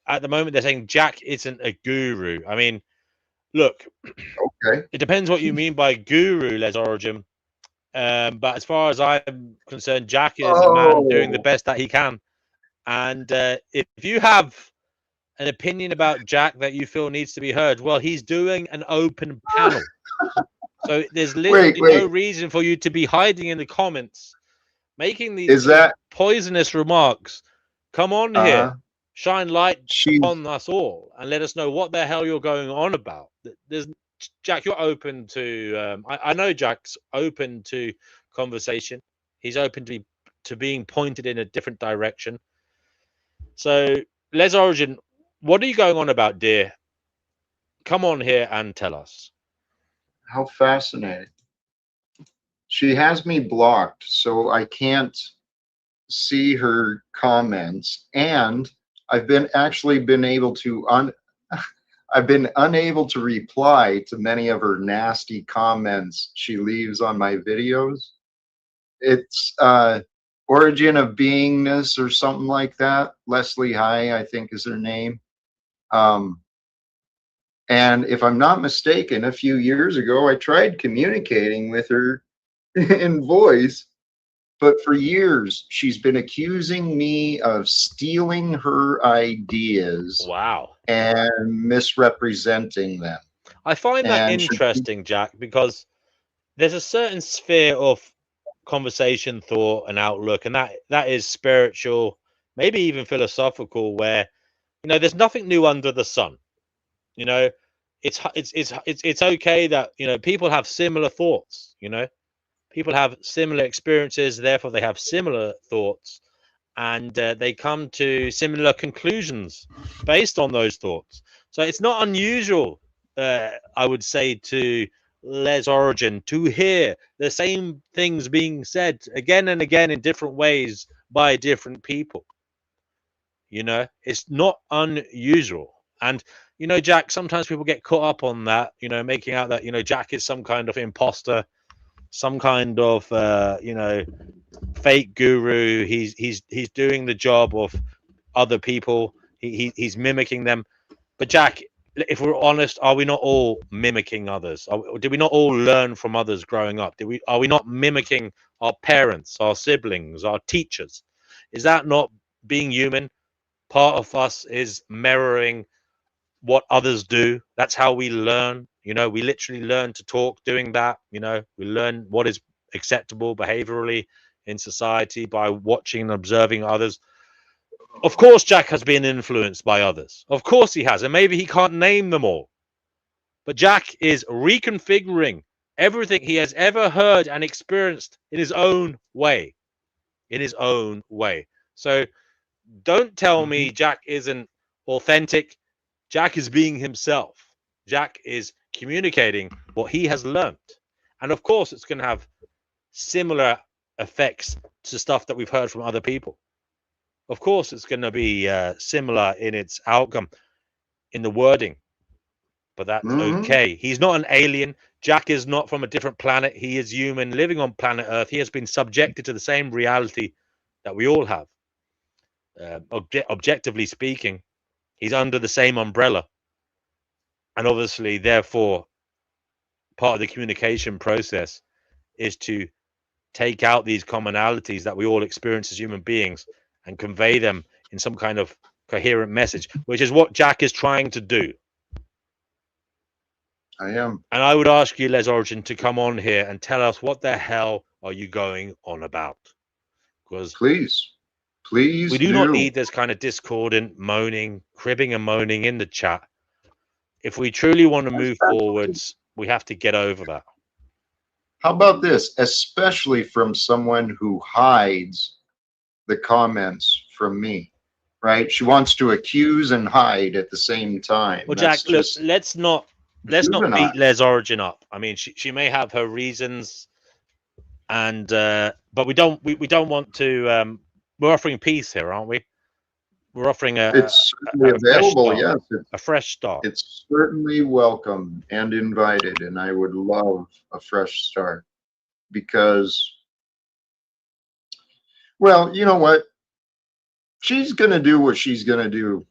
E: At the moment, they're saying Jack isn't a guru. I mean, look,
A: Okay.
E: it depends what you mean by guru, Les Origin. But as far as I'm concerned, Jack is a man doing the best that he can. And if you have an opinion about Jack that you feel needs to be heard, well, he's doing an open panel. So there's literally no reason for you to be hiding in the comments, making these poisonous remarks. Come on here, shine light on us all, and let us know what the hell you're going on about. There's Jack, you're open to. I know Jack's open to conversation. He's open to being pointed in a different direction. So, Les Origin, what are you going on about, dear? Come on here and tell us.
A: How fascinating. She has me blocked, so I can't see her comments, and I've been able to I've been unable to reply to many of her nasty comments she leaves on my videos. It's Origin of Beingness or something like that. Leslie High, I think, is her name. And if I'm not mistaken, a few years ago, I tried communicating with her in voice, but for years, she's been accusing me of stealing her ideas.
E: Wow.
A: And misrepresenting them.
E: I find that interesting, Jack, because there's a certain sphere of conversation, thought, and outlook, and that is spiritual, maybe even philosophical, where, you know, there's nothing new under the sun. You know, it's okay that, you know, people have similar thoughts. You know, people have similar experiences, therefore they have similar thoughts, and they come to similar conclusions based on those thoughts. So it's not unusual, I would say, to Les Origin to hear the same things being said again and again in different ways by different people. You know, it's not unusual. And, you know, Jack, sometimes people get caught up on that, you know, making out that, you know, Jack is some kind of imposter, some kind of, you know, fake guru. He's doing the job of other people. He's mimicking them. But Jack, if we're honest, are we not all mimicking others? Did we not all learn from others growing up? Are we not mimicking our parents, our siblings, our teachers? Is that not being human? Part of us is mirroring what others do. That's how we learn. You know, we literally learn to talk doing that. You know, we learn what is acceptable behaviorally in society by watching and observing others. Of course, Jack has been influenced by others. Of course he has, and maybe he can't name them all. But Jack is reconfiguring everything he has ever heard and experienced in his own way. In his own way. So don't tell me Jack isn't authentic. Jack is being himself. Jack is communicating what he has learned. And of course, it's going to have similar effects to stuff that we've heard from other people. Of course, it's going to be similar in its outcome, in the wording. But that's okay. He's not an alien. Jack is not from a different planet. He is human, living on planet Earth. He has been subjected to the same reality that we all have. Objectively speaking, he's under the same umbrella. And obviously, therefore, part of the communication process is to take out these commonalities that we all experience as human beings and convey them in some kind of coherent message, which is what Jack is trying to do.
A: I am.
E: And I would ask you, Les Origin, to come on here and tell us what the hell are you going on about? Because
A: please
E: we do not need this kind of discordant moaning, cribbing and moaning in the chat. If we truly want to move forwards, we have to get over that.
A: How about this? Especially from someone who hides the comments from me, right? She wants to accuse and hide at the same time.
E: Well,
A: That's
E: Jack, look,
A: just
E: let's not
A: juvenile.
E: beat Les Origin up. I mean, she may have her reasons, and but we don't want to. We're offering peace here, aren't we? We're offering
A: It's certainly
E: a fresh
A: available.
E: start.
A: Yes,
E: A fresh start.
A: it's certainly welcome and invited, and I would love a fresh start because, well, you know what? She's going to do what she's going to do.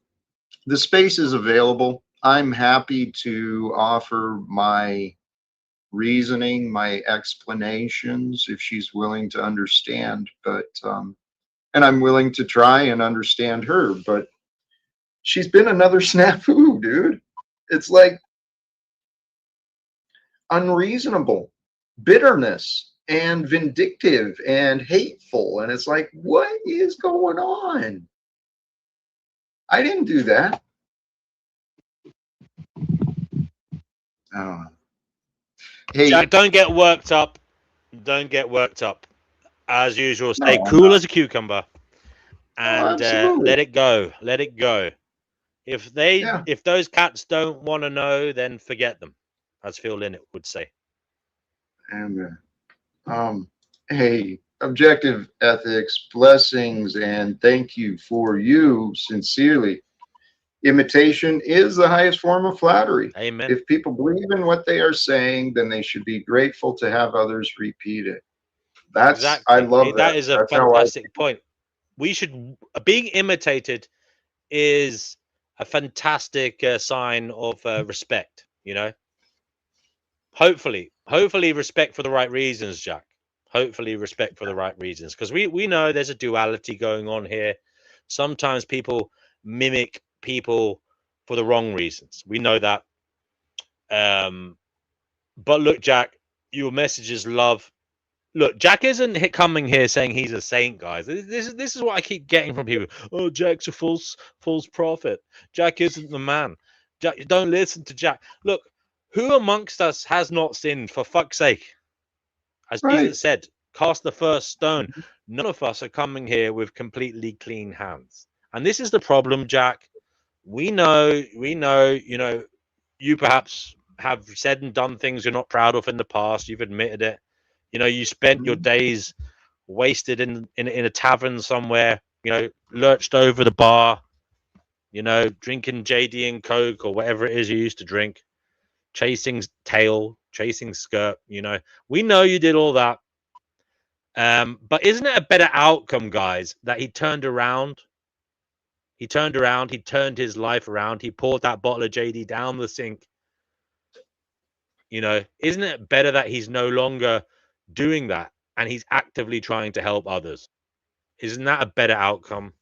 A: The space is available. I'm happy to offer my reasoning, my explanations, if she's willing to understand. But, and I'm willing to try and understand her. But she's been another snafu, dude. It's like unreasonable, bitterness, and vindictive and hateful. And it's like, what is going on? I didn't do that. I don't know. Hey,
E: Jack, don't get worked up. Don't get worked up. As usual, stay
A: no, I'm
E: cool
A: not.
E: as a cucumber,
A: Oh,
E: and
A: absolutely.
E: let it go. Let it go.
A: Yeah.
E: If those cats don't want to know, then forget them, as Phil Lynott would say.
A: And hey, objective ethics, blessings, and thank you for you sincerely. Imitation is the highest form of flattery.
E: Amen.
A: If people believe in what they are saying, then they should be grateful to have others repeat it. That's, I
E: Exactly.
A: love
E: That
A: that.
E: is a
A: That's how I,
E: fantastic point. We should being imitated is a fantastic sign of respect. You know, hopefully respect for the right reasons, Jack. Hopefully respect for the right reasons, because we know there's a duality going on here. Sometimes people mimic people for the wrong reasons. We know that. But look, Jack, your message is love. Look, Jack isn't coming here saying he's a saint, guys. This is what I keep getting from people. Oh, Jack's a false prophet. Jack isn't the man. Jack, don't listen to Jack. Look, who amongst us has not sinned? For fuck's sake, as
A: right.
E: Jesus said, cast the first stone. None of us are coming here with completely clean hands, and this is the problem, Jack. We know. You know, you perhaps have said and done things you're not proud of in the past. You've admitted it. You know, you spent your days wasted in a tavern somewhere, you know, lurched over the bar, you know, drinking JD and Coke or whatever it is you used to drink, chasing tail, chasing skirt, you know. We know you did all that. But isn't it a better outcome, guys, that he turned around? He turned around, he turned his life around, he poured that bottle of JD down the sink. You know, isn't it better that he's no longer doing that and he's actively trying to help others? Isn't that a better outcome?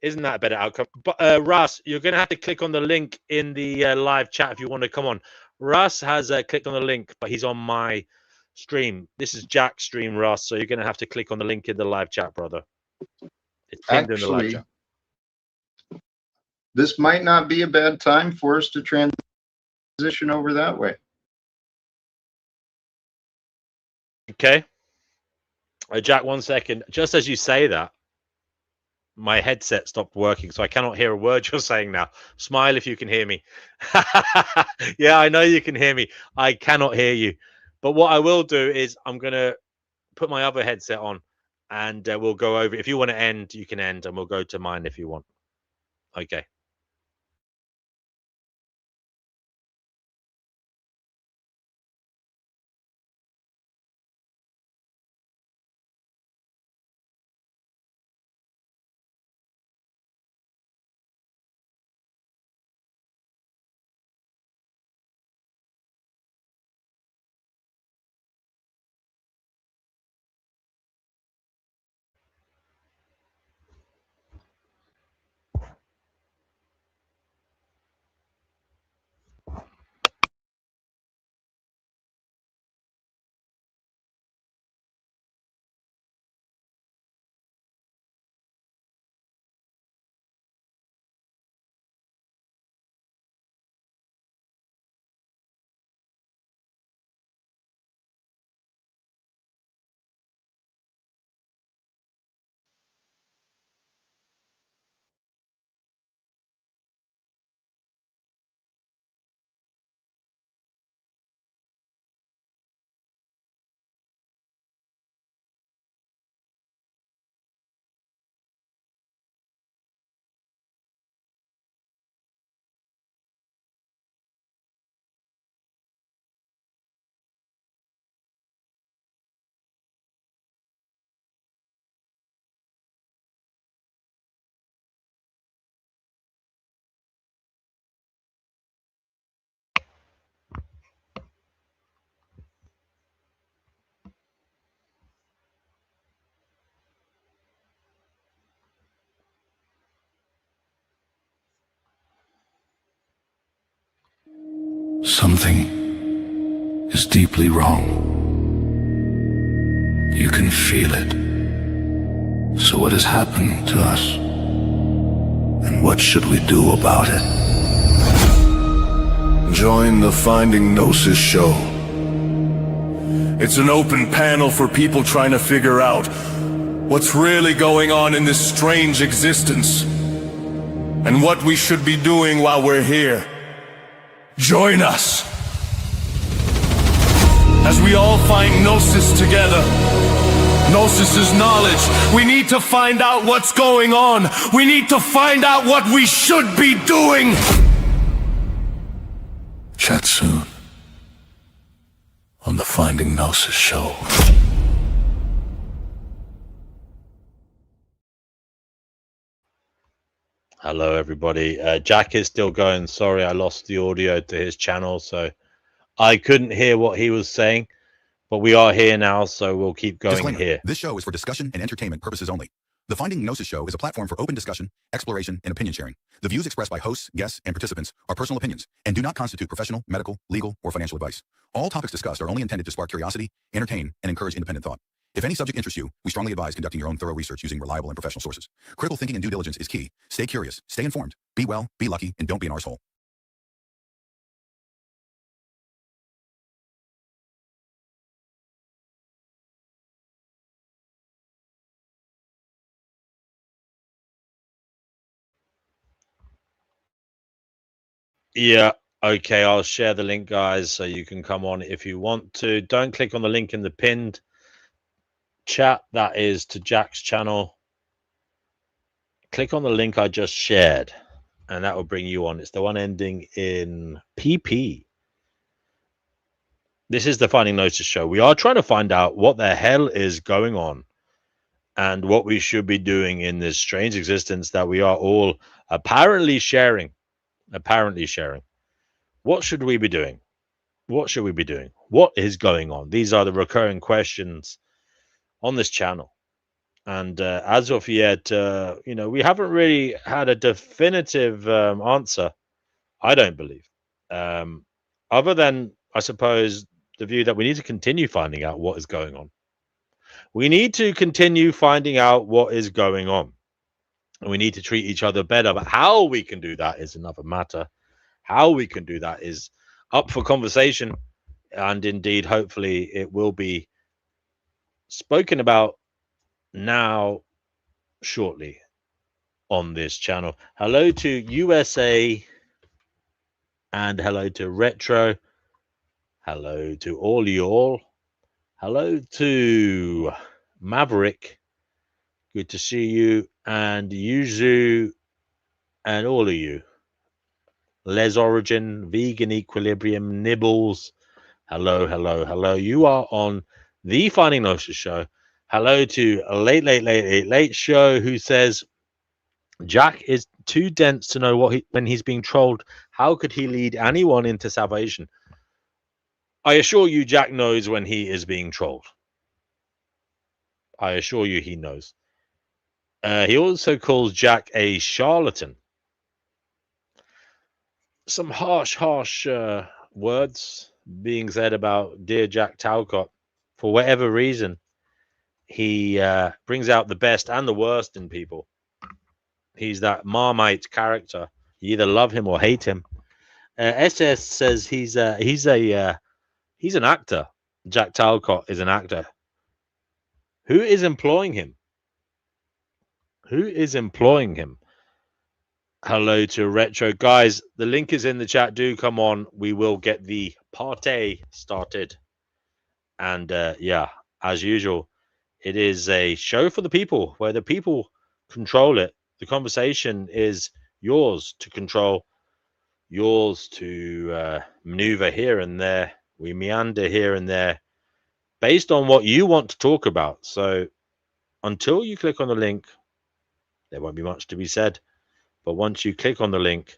E: Isn't that a better outcome? But Russ, you're going to have to click on the link in the live chat if you want to come on. Russ has clicked on the link, but he's on my stream. This is Jack's stream, Russ. So you're going to have to click on the link in the live chat, brother. It's pinned in the live
A: Actually,
E: chat.
A: this might not be a bad time for us to transition over that way.
E: Okay. Jack, 1 second. Just as you say that, my headset stopped working, so I cannot hear a word you're saying now. Smile if you can hear me. Yeah, I know you can hear me. I cannot hear you. But what I will do is I'm going to put my other headset on and we'll go over. If you want to end, you can end, and we'll go to mine if you want. Okay.
H: Something is deeply wrong. You can feel it. So what has happened to us? And what should we do about it?
B: Join the Finding Gnosis show. It's an open panel for people trying to figure out what's really going on in this strange existence and what we should be doing while we're here. Join us as we all find Gnosis together. Gnosis is knowledge. We need to find out what's going on. We need to find out what we should be doing.
H: Chat soon on the Finding Gnosis show.
E: Hello, everybody. Jack is still going. Sorry, I lost the audio to his channel, so I couldn't hear what he was saying. But we are here now, so we'll keep going.
I: Disclaimer.
E: Here.
I: This show is for discussion and entertainment purposes only. The Finding Gnosis show is a platform for open discussion, exploration, and opinion sharing. The views expressed by hosts, guests, and participants are personal opinions and do not constitute professional, medical, legal, or financial advice. All topics discussed are only intended to spark curiosity, entertain, and encourage independent thought. If any subject interests you, we strongly advise conducting your own thorough research using reliable and professional sources. Critical thinking and due diligence is key. Stay curious, stay informed, be well, be lucky, and don't be an arsehole.
E: Yeah. Okay, I'll share the link, guys, so you can come on if you want to. Don't click on the link in the pinned chat. That is to Jack's channel. Click on the link I just shared, and that will bring you on. It's the one ending in PP. This is the Finding Gnosis show. We are trying to find out what the hell is going on and what we should be doing in this strange existence that we are all apparently sharing. What should we be doing? What should we be doing? What is going on? These are the recurring questions on this channel. And as of yet, we haven't really had a definitive answer, I don't believe. Other than, I suppose, the view that we need to continue finding out what is going on. We need to continue finding out what is going on. And we need to treat each other better. But how we can do that is another matter. How we can do that is up for conversation. And indeed, hopefully, it will be spoken about now shortly on this channel. Hello to USA and hello to Retro. Hello to all you all. Hello to Maverick. Good to see you. And Yuzu and all of you. Les Origin, Vegan Equilibrium, Nibbles. Hello, hello, hello. You are on the Finding Gnosis show. Hello to Late Show, who says Jack is too dense to know when he's being trolled. How could he lead anyone into salvation? I assure you, Jack knows when he is being trolled. I assure you, he knows. He also calls Jack a charlatan. Some harsh words being said about dear Jack Talcott. For whatever reason, he brings out the best and the worst in people. He's that Marmite character. You either love him or hate him. SS says he's an actor. Jack Talcott is an actor. Who is employing him? Who is employing him? Hello to Retro. Guys, the link is in the chat. Do come on. We will get the party started. And yeah, as usual, it is a show for the people where the people control it. The conversation is yours to control, yours to maneuver here and there. We meander here and there based on what you want to talk about. So until you click on the link, there won't be much to be said. But once you click on the link,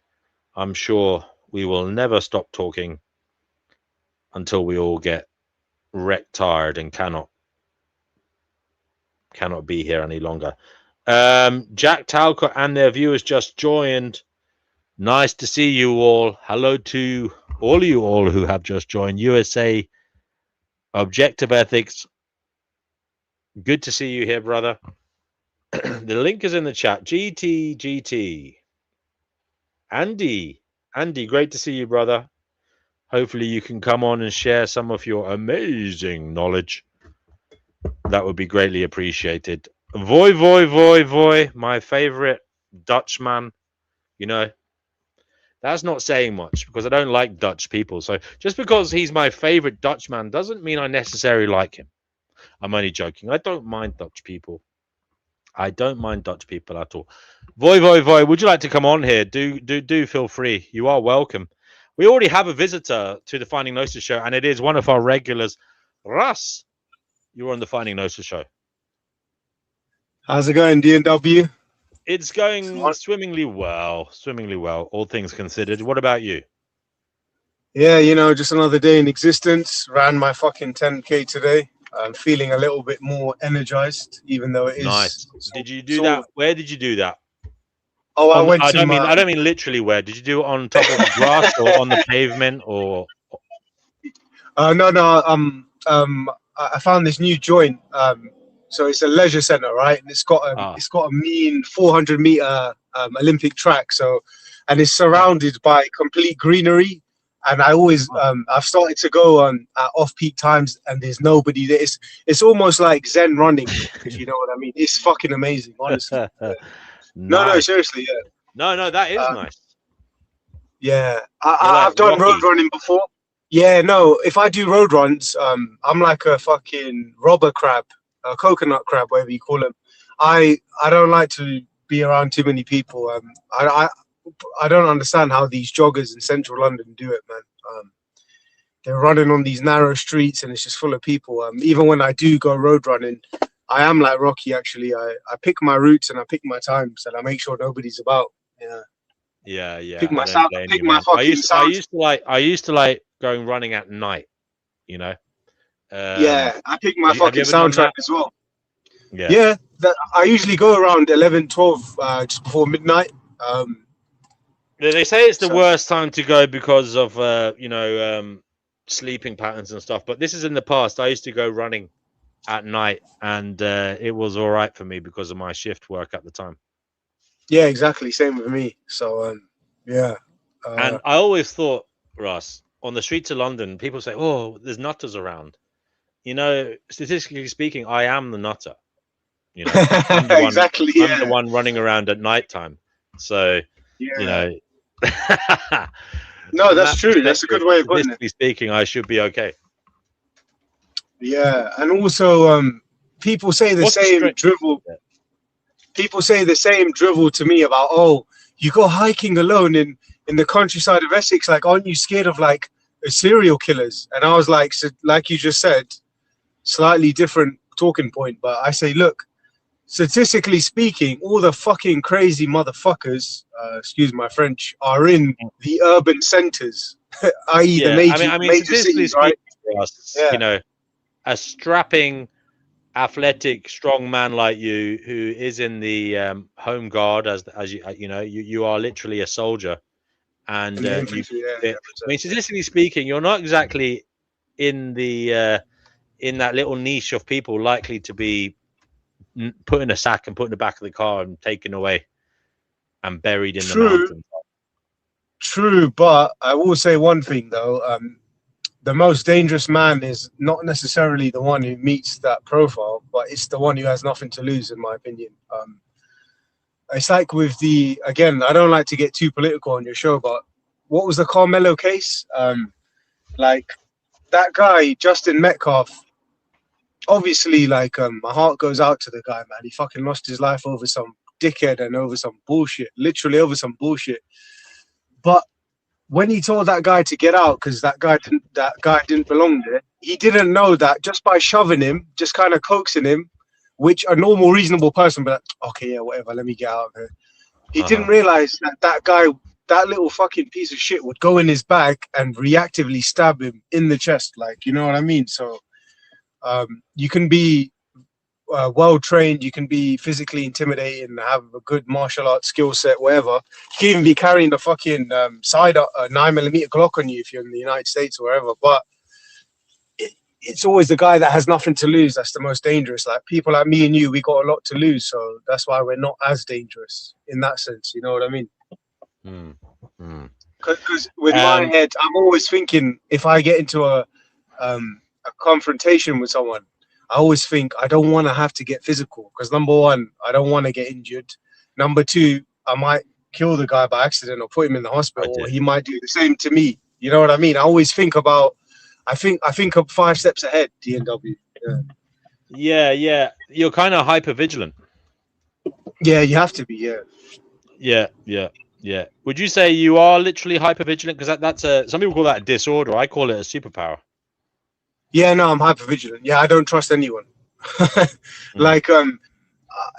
E: I'm sure we will never stop talking until we all get wrecked tired and cannot be here any longer. Jack Talcott and their viewers just joined. Nice to see you all. Hello to all you all who have just joined. USA Objective Ethics. Good to see you here, brother. The link is in the chat. GT. Andy, great to see you, brother. Hopefully you can come on and share some of your amazing knowledge. That would be greatly appreciated. Voy, my favorite Dutchman. You know, that's not saying much because I don't like Dutch people. So just because he's my favorite Dutchman doesn't mean I necessarily like him. I'm only joking. I don't mind Dutch people. I don't mind Dutch people at all. Voy, would you like to come on here? Do feel free. You are welcome. We already have a visitor to the Finding Gnosis show, and it is one of our regulars, Russ. You're on the Finding Gnosis show.
J: How's it going, D&W?
E: It's going swimmingly well, all things considered. What about you?
J: Yeah, you know, just another day in existence. Ran my fucking 10K today. I'm feeling a little bit more energized, even though it is
E: nice. Did you do that? Where did you do that?
J: Oh, I
E: don't mean literally where. Did you do it on top of the grass or on the pavement or?
J: No. I found this new joint. So it's a leisure center, right? And it's got a mean 400-meter Olympic track. So, and it's surrounded by complete greenery. And I always, I've started to go on at off-peak times, and there's nobody there. It's almost like Zen running, if you know what I mean. It's fucking amazing, honestly.
E: Nice.
J: No, seriously, yeah.
E: No, that is nice.
J: Yeah, I've done road running before. Yeah, no, if I do road runs, I'm like a fucking robber crab, a coconut crab, whatever you call them. I don't like to be around too many people. I don't understand how these joggers in central London do it, man. They're running on these narrow streets and it's just full of people. Even when I do go road running, I am like Rocky, actually. I pick my routes and I pick my times and I make sure nobody's about.
E: Yeah.
J: Pick my fucking sound.
E: I used to like going running at night, you know.
J: Yeah, I pick my fucking soundtrack as well.
E: Yeah.
J: I usually go around 11, 12, just before midnight.
E: They say it's the worst time to go because of sleeping patterns and stuff. But this is in the past. I used to go running at night, and it was all right for me because of my shift work at the time.
J: Yeah, exactly. Same with me. So yeah.
E: And I always thought, Russ, on the streets of London, people say, "Oh, there's nutters around." You know, statistically speaking, I am the nutter. You know, I'm the one running around at nighttime. So, you know.
J: No, that's true. That's a good way of putting it.
E: Statistically speaking, I should be okay.
J: Yeah, and also, people say the same drivel. People say the same drivel to me about, oh, you go hiking alone in the countryside of Essex. Like, aren't you scared of like serial killers? And I was like, so, like you just said, slightly different talking point. But I say, look, statistically speaking, all the fucking crazy motherfuckers, excuse my French, are in the urban centers, i.e. the major cities, right?
E: You know, a strapping, athletic, strong man like you, who is in the home guard, as you know, you are literally a soldier, and I mean, statistically speaking, you're not exactly in the in that little niche of people likely to be put in a sack and put in the back of the car and taken away and buried in the mountains.
J: True, but I will say one thing though. The most dangerous man is not necessarily the one who meets that profile, but it's the one who has nothing to lose, in my opinion. It's like with again, I don't like to get too political on your show, but what was the Carmelo case? Like that guy, Justin Metcalf, obviously, like, my heart goes out to the guy, man. He fucking lost his life over some dickhead and over some bullshit, literally over some bullshit. But when he told that guy to get out because that guy didn't belong there, he didn't know that just by shoving him, just kind of coaxing him, which a normal, reasonable person would be like, okay, yeah, whatever, let me get out of here. He didn't realize that guy, that little fucking piece of shit, would go in his bag and reactively stab him in the chest, like, you know what I mean? So you can be well trained, you can be physically intimidating, have a good martial arts skill set, whatever. You can even be carrying the fucking side 9mm Glock on you if you're in the United States or wherever. But it's always the guy that has nothing to lose that's the most dangerous. Like people like me and you, we got a lot to lose, so that's why we're not as dangerous in that sense. You know what I mean? Because with my head, I'm always thinking if I get into a confrontation with someone, I always think I don't want to have to get physical because number one, I don't want to get injured. Number two, I might kill the guy by accident or put him in the hospital, or he might do the same to me. You know what I mean? I always think about. I think of 5 steps ahead. DNW.
E: Yeah. You're kind of hyper vigilant.
J: Yeah, you have to be.
E: Yeah. Would you say you are literally hyper vigilant? Because that's some people call that a disorder. I call it a superpower.
J: Yeah, no, I'm hyper vigilant. Yeah, I don't trust anyone. Like,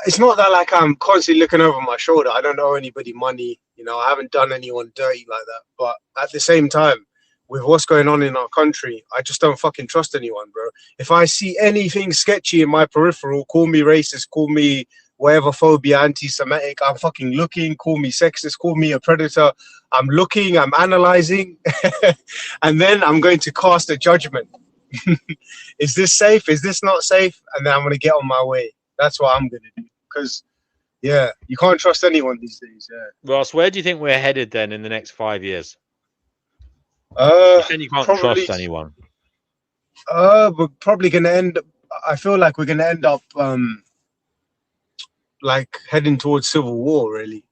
J: it's not that like I'm constantly looking over my shoulder. I don't owe anybody money. You know, I haven't done anyone dirty like that. But at the same time, with what's going on in our country, I just don't fucking trust anyone, bro. If I see anything sketchy in my peripheral, call me racist, call me whatever phobia, anti-Semitic, I'm fucking looking, call me sexist, call me a predator. I'm looking, I'm analyzing, and then I'm going to cast a judgment. Is this safe? Is this not safe? And then I'm going to get on my way. That's what I'm going to do. Because, yeah, you can't trust anyone these days. Yeah.
E: Ross, where do you think we're headed then in the next 5 years? You can't trust anyone.
J: We're probably going to end. I feel like we're going to end up like heading towards civil war. Really,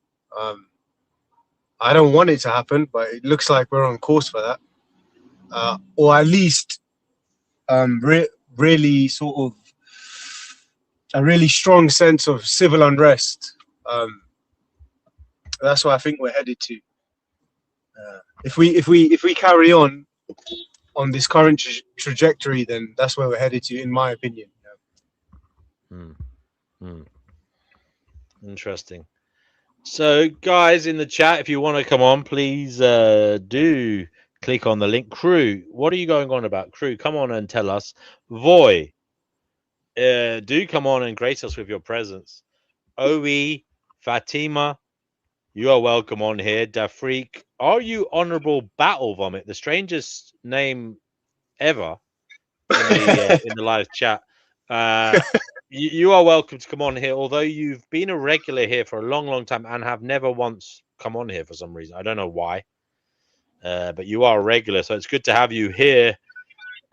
J: I don't want it to happen, but it looks like we're on course for that, or at least really sort of a really strong sense of civil unrest. That's what I think we're headed to. If we carry on this current trajectory, then that's where we're headed to, in my opinion.
E: Interesting. So, guys in the chat, if you want to come on, please do click on the link. Crew, what are you going on about? Crew, come on and tell us. Voy, do come on and grace us with your presence. Oe, Fatima, you are welcome on here. Dafreak, are you Honorable Battle Vomit, the strangest name ever in the live chat? You are welcome to come on here, although you've been a regular here for a long time and have never once come on here for some reason. I don't know why, but you are a regular, so it's good to have you here.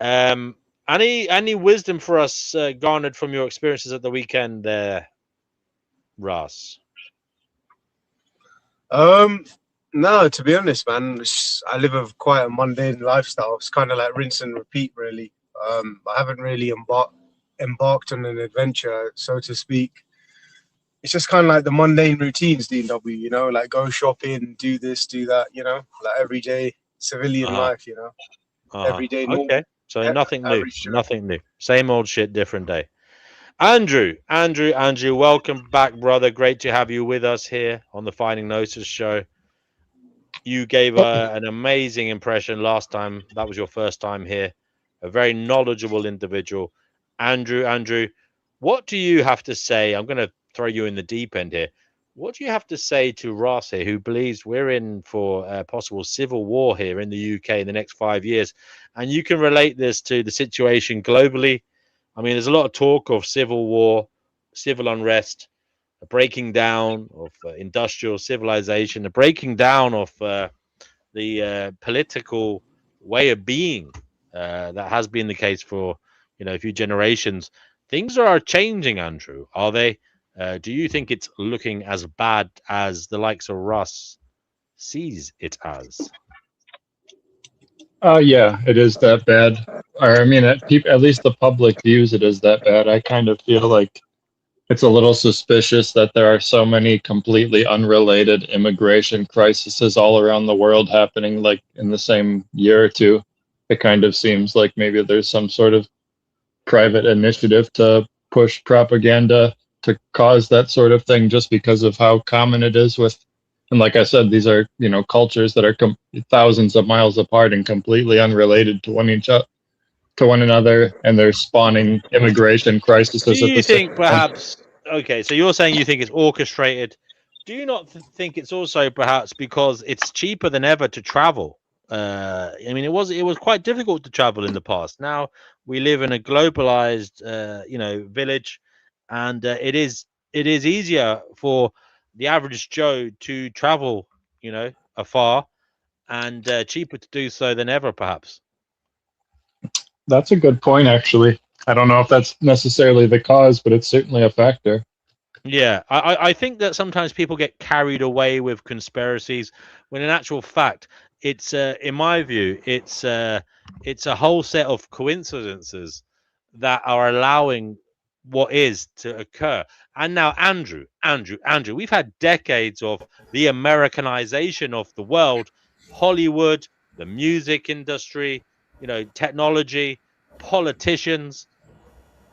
E: Any wisdom for us garnered from your experiences at the weekend there, Russ?
J: No, to be honest, man, I live a quite a mundane lifestyle. It's kind of like rinse and repeat, really. I haven't really embarked on an adventure, so to speak. It's just kind of like the mundane routines, DW, you know, like go shopping, do this, do that, you know, like everyday civilian life, you know, everyday normal.
E: Okay, so nothing new. Same old shit, different day. Andrew, welcome back, brother. Great to have you with us here on the Finding Gnosis show. You gave an amazing impression last time. That was your first time here. A very knowledgeable individual. Andrew, what do you have to say? I'm going to throw you in the deep end here. What do you have to say to Ross here, who believes we're in for a possible civil war here in the UK in the next 5 years? And you can relate this to the situation globally. I mean, there's a lot of talk of civil war, civil unrest, a breaking down of industrial civilization, a breaking down of the political way of being that has been the case for a few generations. Things are changing, Andrew. Are they? Do you think it's looking as bad as the likes of Russ sees it as?
K: Yeah, it is that bad. Or I mean, at least the public views it as that bad. I kind of feel like it's a little suspicious that there are so many completely unrelated immigration crises all around the world happening like in the same year or two. It kind of seems like maybe there's some sort of private initiative to push propaganda to cause that sort of thing just because of how common it is with. And like I said, these are, cultures that are thousands of miles apart and completely unrelated to to one another, and they're spawning immigration crises.
E: Do you think perhaps? Okay, so you're saying you think it's orchestrated. Do you not think it's also perhaps because it's cheaper than ever to travel? I mean, it was quite difficult to travel in the past. Now we live in a globalized, village, and it is easier for the average Joe to travel, afar, and cheaper to do so than ever, perhaps.
K: That's a good point, actually. I don't know if that's necessarily the cause, but it's certainly a factor.
E: Yeah, I think that sometimes people get carried away with conspiracies when in actual fact it's in my view it's a whole set of coincidences that are allowing what is to occur. And now Andrew, we've had decades of the Americanization of the world, Hollywood, the music industry, technology, politicians,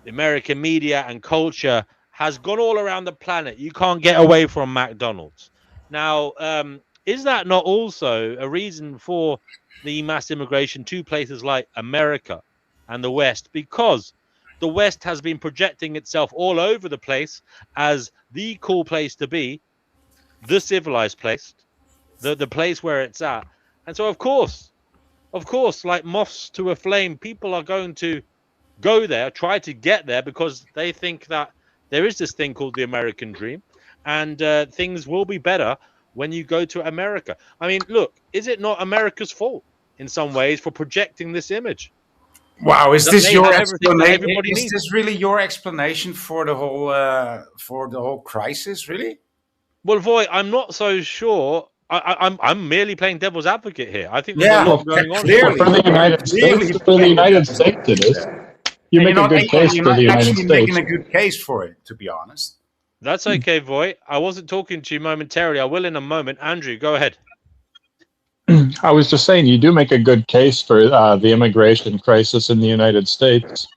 E: the American media and culture has gone all around the planet. You can't get away from McDonald's. Now, is that not also a reason for the mass immigration to places like America and the West? Because the West has been projecting itself all over the place as the cool place to be, the civilized place, the place where it's at. And so, of course, like moths to a flame, people are going to go there, try to get there, because they think that there is this thing called the American dream, and things will be better when you go to America. I mean, look, is it not America's fault in some ways for projecting this image?
D: Wow, is this your explanation?
E: Is
D: this really your explanation for the whole crisis? Really?
E: Well, Voy, I'm not so sure. I'm merely playing devil's advocate here. I think there's a lot going on.
K: Clearly, for the United States, it is. You make a good case for the United States.
D: Making a good case for it, to be honest.
E: That's okay, Voy. I wasn't talking to you momentarily. I will in a moment. Andrew, go ahead.
K: I was just saying, you do make a good case for the immigration crisis in the United States,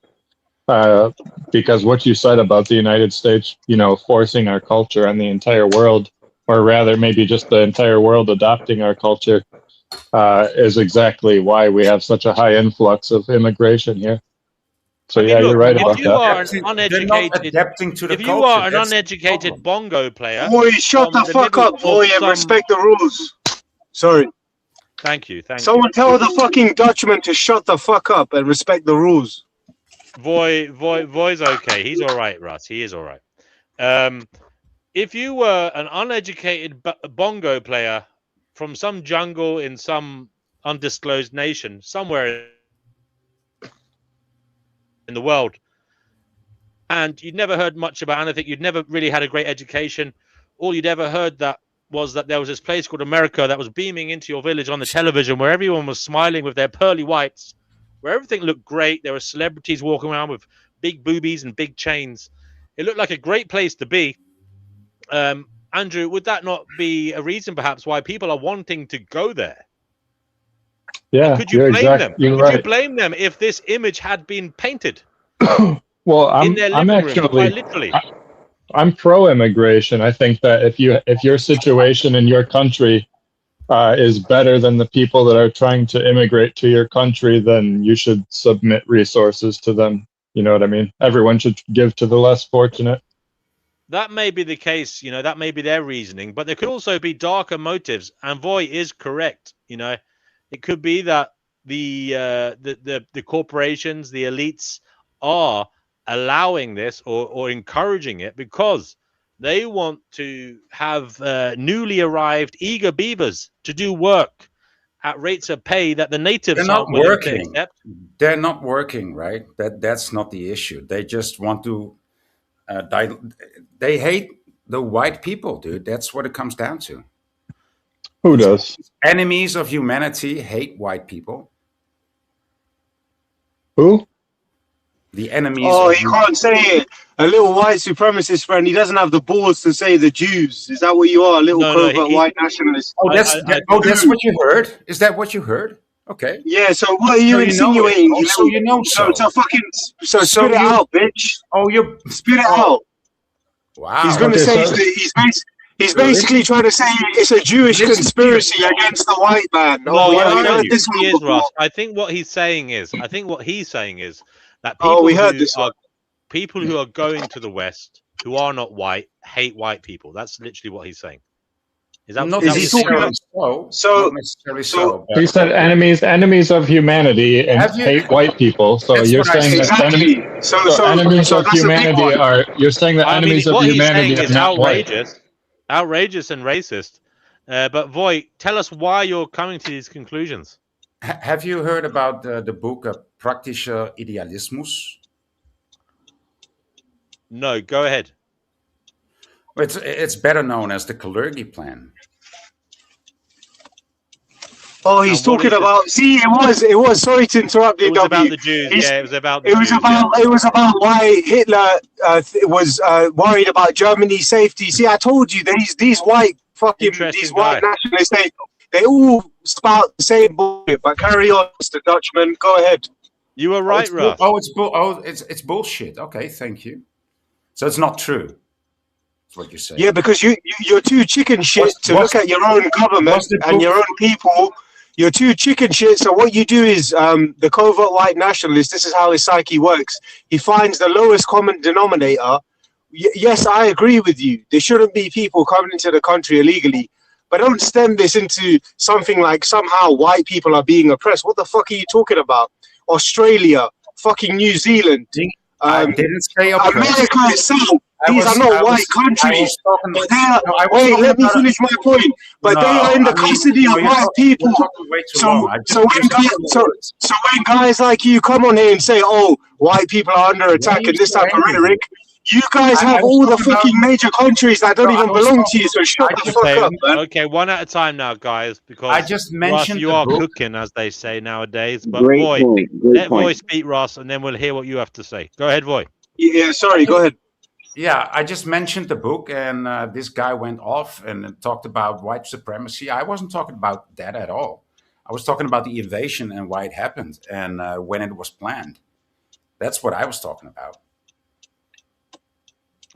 K: because what you said about the United States, forcing our culture on the entire world, or rather maybe just the entire world adopting our culture, is exactly why we have such a high influx of immigration here. So yeah, you're right about that.
E: If you are an uneducated bongo player,
J: boy, shut the fuck up, boy, and respect the rules. Sorry.
E: Thank you.
J: Someone tell the fucking Dutchman to shut the fuck up and respect the rules.
E: Voy's okay. He's all right, Russ. He is all right. If you were an uneducated bongo player from some jungle in some undisclosed nation somewhere in the world, and you'd never heard much about anything, you'd never really had a great education, all you'd ever heard was that there was this place called America that was beaming into your village on the television, where everyone was smiling with their pearly whites, where everything looked great. There were celebrities walking around with big boobies and big chains. It looked like a great place to be. Andrew, would that not be a reason perhaps why people are wanting to go there?
K: Yeah,
E: could you blame them?
K: You're
E: could
K: right.
E: you blame them if this image had been painted?
K: Well,
E: in their living room, quite literally.
K: I'm pro-immigration. I think that if your situation in your country is better than the people that are trying to immigrate to your country, then you should submit resources to them. You know what I mean? Everyone should give to the less fortunate.
E: That may be the case, that may be their reasoning, but there could also be darker motives. And Voy is correct. It could be that the corporations, the elites, are allowing this or encouraging it because they want to have newly arrived eager beavers to do work at rates of pay that the natives aren't willing to accept.
D: They're not working, right? That's not the issue. They just want to they hate the white people, dude. That's what it comes down to.
K: Who does?
D: Enemies of humanity hate white people.
K: Who?
D: The enemies.
J: Oh, he can't say it. A little white supremacist friend. He doesn't have the balls to say the Jews. Is that what you are? A little covert white nationalist.
D: Oh, that's what you heard? Is that what you heard? Okay.
J: Yeah. So what are you insinuating?
D: So you know so.
J: So spit it out, bitch.
D: Oh, you
J: spit it out.
D: Wow.
J: He's gonna say He's basically trying to say it's a Jewish conspiracy against the white man.
E: No,
J: Oh,
E: I
J: yeah, we
E: don't
J: heard this
E: think he
J: one
E: is,
J: before.
E: Ross. I think what he's saying is that
J: Oh, we
E: people
J: heard
E: who
J: this
E: are
J: one.
E: people who are going to the West who are not white hate white people. That's literally what he's saying. Is that
D: Not
E: is that what you're saying?
D: necessarily so.
J: So-
D: Not necessarily so.
K: He said enemies of humanity and
D: Have you-
K: hate white people. So
D: That's
K: you're
D: what I
K: saying
D: said.
K: that
J: Exactly. So
K: enemies
J: so
K: of
J: that's a big
K: humanity
J: one.
K: are. You're saying that
E: I mean,
K: enemies of
E: what he's
K: humanity
E: saying
K: are
E: is
K: not white.
E: outrageous and racist. But Voy, tell us why you're coming to these conclusions.
D: Have you heard about the book Praktischer Idealismus?
E: No, go ahead.
D: It's better known as the Kalergi Plan.
J: Oh, he's
E: And what
J: talking
E: is it?
J: about. See, it was. Sorry to interrupt you,
E: It was about
J: W.
E: the Jews.
J: He's-
E: Yeah, it was about the
J: It was
E: Jews.
J: about why Hitler was worried about Germany's safety. See, I told you these white
E: Interesting
J: these white
E: guy.
J: nationalists they all spout the same bullshit. But carry on, Mr. Dutchman. Go ahead.
E: You were right, Russ.
D: It's bullshit. Okay, thank you. So it's not true. That's what you're saying.
J: Yeah, because you're too chicken shit
D: What's-
J: to
D: what's-
J: look at your own government
D: what's the
J: and
D: book-
J: your own people. You're too chicken shit. So what you do is the covert white nationalist. This is how his psyche works. He finds the lowest common denominator. Yes, I agree with you. There shouldn't be people coming into the country illegally, but don't stem this into something like somehow white people are being oppressed. What the fuck are you talking about? Australia, fucking New Zealand,
D: I didn't say oppressed.
J: America itself. These are not white countries. But they are, wait, let me finish my point. But they are in the custody of white people. So when guys like you come on here and say, "Oh, white people are under attack," and this type of rhetoric, you guys have all the fucking major countries that don't even belong to you. So shut the fuck up, man.
E: Okay, one at a time now, guys, because
D: I just mentioned
E: Ross, you
D: the
E: are
D: book.
E: cooking, as they say nowadays. But
L: Great
E: Voy,
L: point. Great
E: let Voy
L: point.
E: speak, Ross, and then we'll hear what you have to say. Go ahead, Voy.
J: Yeah, sorry, go ahead.
D: Yeah, I just mentioned the book, and this guy went off and talked about white supremacy. I wasn't talking about that at all. I was talking about the invasion and why it happened and when it was planned. That's what I was talking about.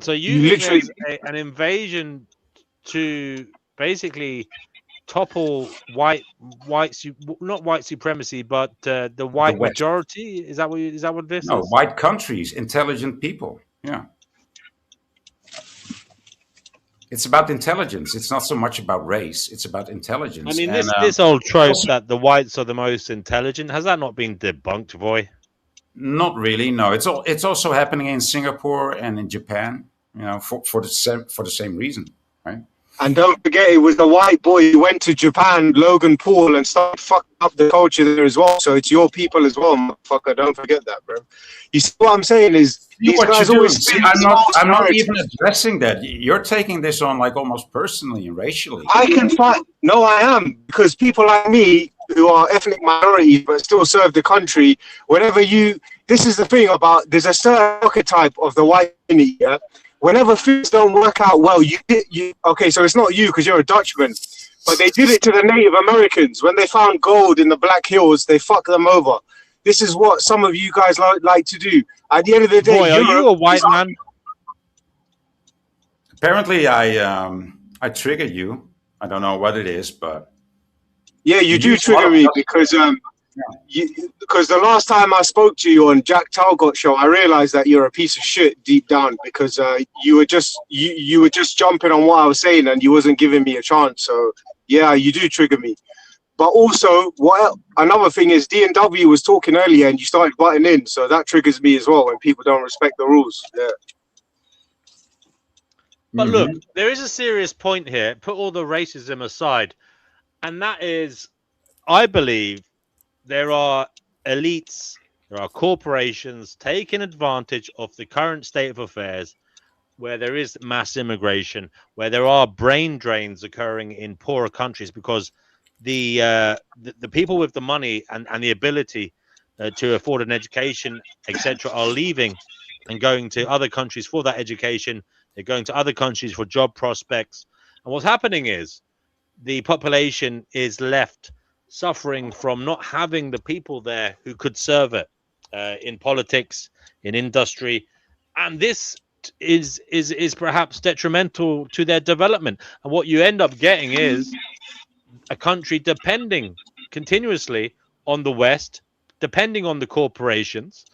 E: So you think there's an invasion to basically topple not white supremacy, but the white
D: West.
E: majority? Is that what this
D: No,
E: is?
D: white countries, intelligent people. Yeah. It's about intelligence. It's not so much about race. It's about intelligence.
E: I mean,
D: And,
E: this old trope that the whites are the most intelligent, has that not been debunked, Voy?
D: Not really. No, it's also happening in Singapore and in Japan. You know, for the same reason, right?
J: And don't forget, it was a white boy who went to Japan, Logan Paul, and started fucking up the culture there as well. So it's your people as well, motherfucker. Don't forget that, bro. You see what I'm saying is these guys always spin
D: I'm not
J: narratives.
D: even addressing that. You're taking this on like almost personally and racially.
J: I can find. No, I am, because people like me who are ethnic minorities but still serve the country. Whenever you, this is the thing about, there's a certain archetype of the white community. Yeah? Whenever things don't work out well, you okay. So it's not you because you're a Dutchman, but they did it to the Native Americans when they found gold in the Black Hills. They fucked them over. This is what some of you guys like to do. At the end of the day,
E: Boy, are you a white man?
D: Apparently, I triggered you. I don't know what it is, but
J: yeah, you do trigger me because because the last time I spoke to you on Jack Talcott show, I realized that you're a piece of shit deep down because you were just jumping on what I was saying and you wasn't giving me a chance. So yeah, you do trigger me. But also, another thing is D&W was talking earlier and you started butting in, so that triggers me as well when people don't respect the rules. Yeah.
E: But look, there is a serious point here. Put all the racism aside, and that is, I believe there are elites, there are corporations taking advantage of the current state of affairs where there is mass immigration, where there are brain drains occurring in poorer countries because the people with the money and the ability to afford an education, etc., are leaving and going to other countries for that education. They're going to other countries for job prospects. And what's happening is the population is left suffering from not having the people there who could serve it in politics, in industry. And this is perhaps detrimental to their development. And what you end up getting is a country depending continuously on the West, depending on the corporations,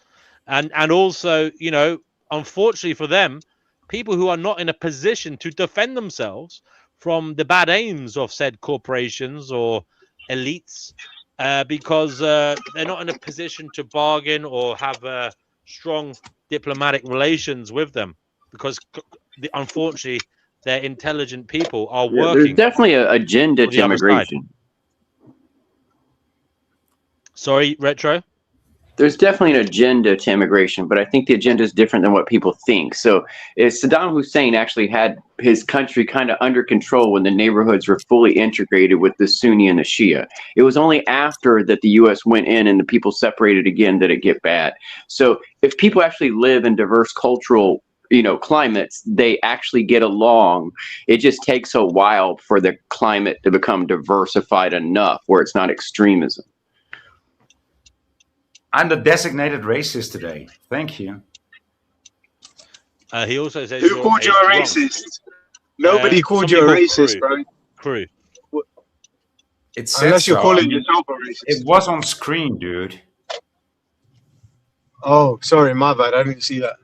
E: and also, you know, unfortunately for them, people who are not in a position to defend themselves from the bad aims of said corporations or elites, because they're not in a position to bargain or have strong diplomatic relations with them, because unfortunately their intelligent people are
L: There's
E: working
L: definitely an agenda
E: for the
L: to
E: other side.
L: immigration.
E: Sorry, Retro?
L: There's definitely an agenda to immigration, but I think the agenda is different than what people think. So Saddam Hussein actually had his country kind of under control when the neighborhoods were fully integrated with the Sunni and the Shia. It was only after that the U.S. went in and the people separated again that it get bad. So if people actually live in diverse cultural, you know, climates, they actually get along. It just takes a while for the climate to become diversified enough where it's not extremism.
D: I'm the designated racist today. Thank you.
E: He also says
J: Who called you a racist? Nobody called you a racist, bro.
E: Crew.
D: It says
J: Unless you're
D: so.
J: calling yourself a racist.
D: It was on screen, dude.
J: Oh, sorry, my bad. I didn't see that.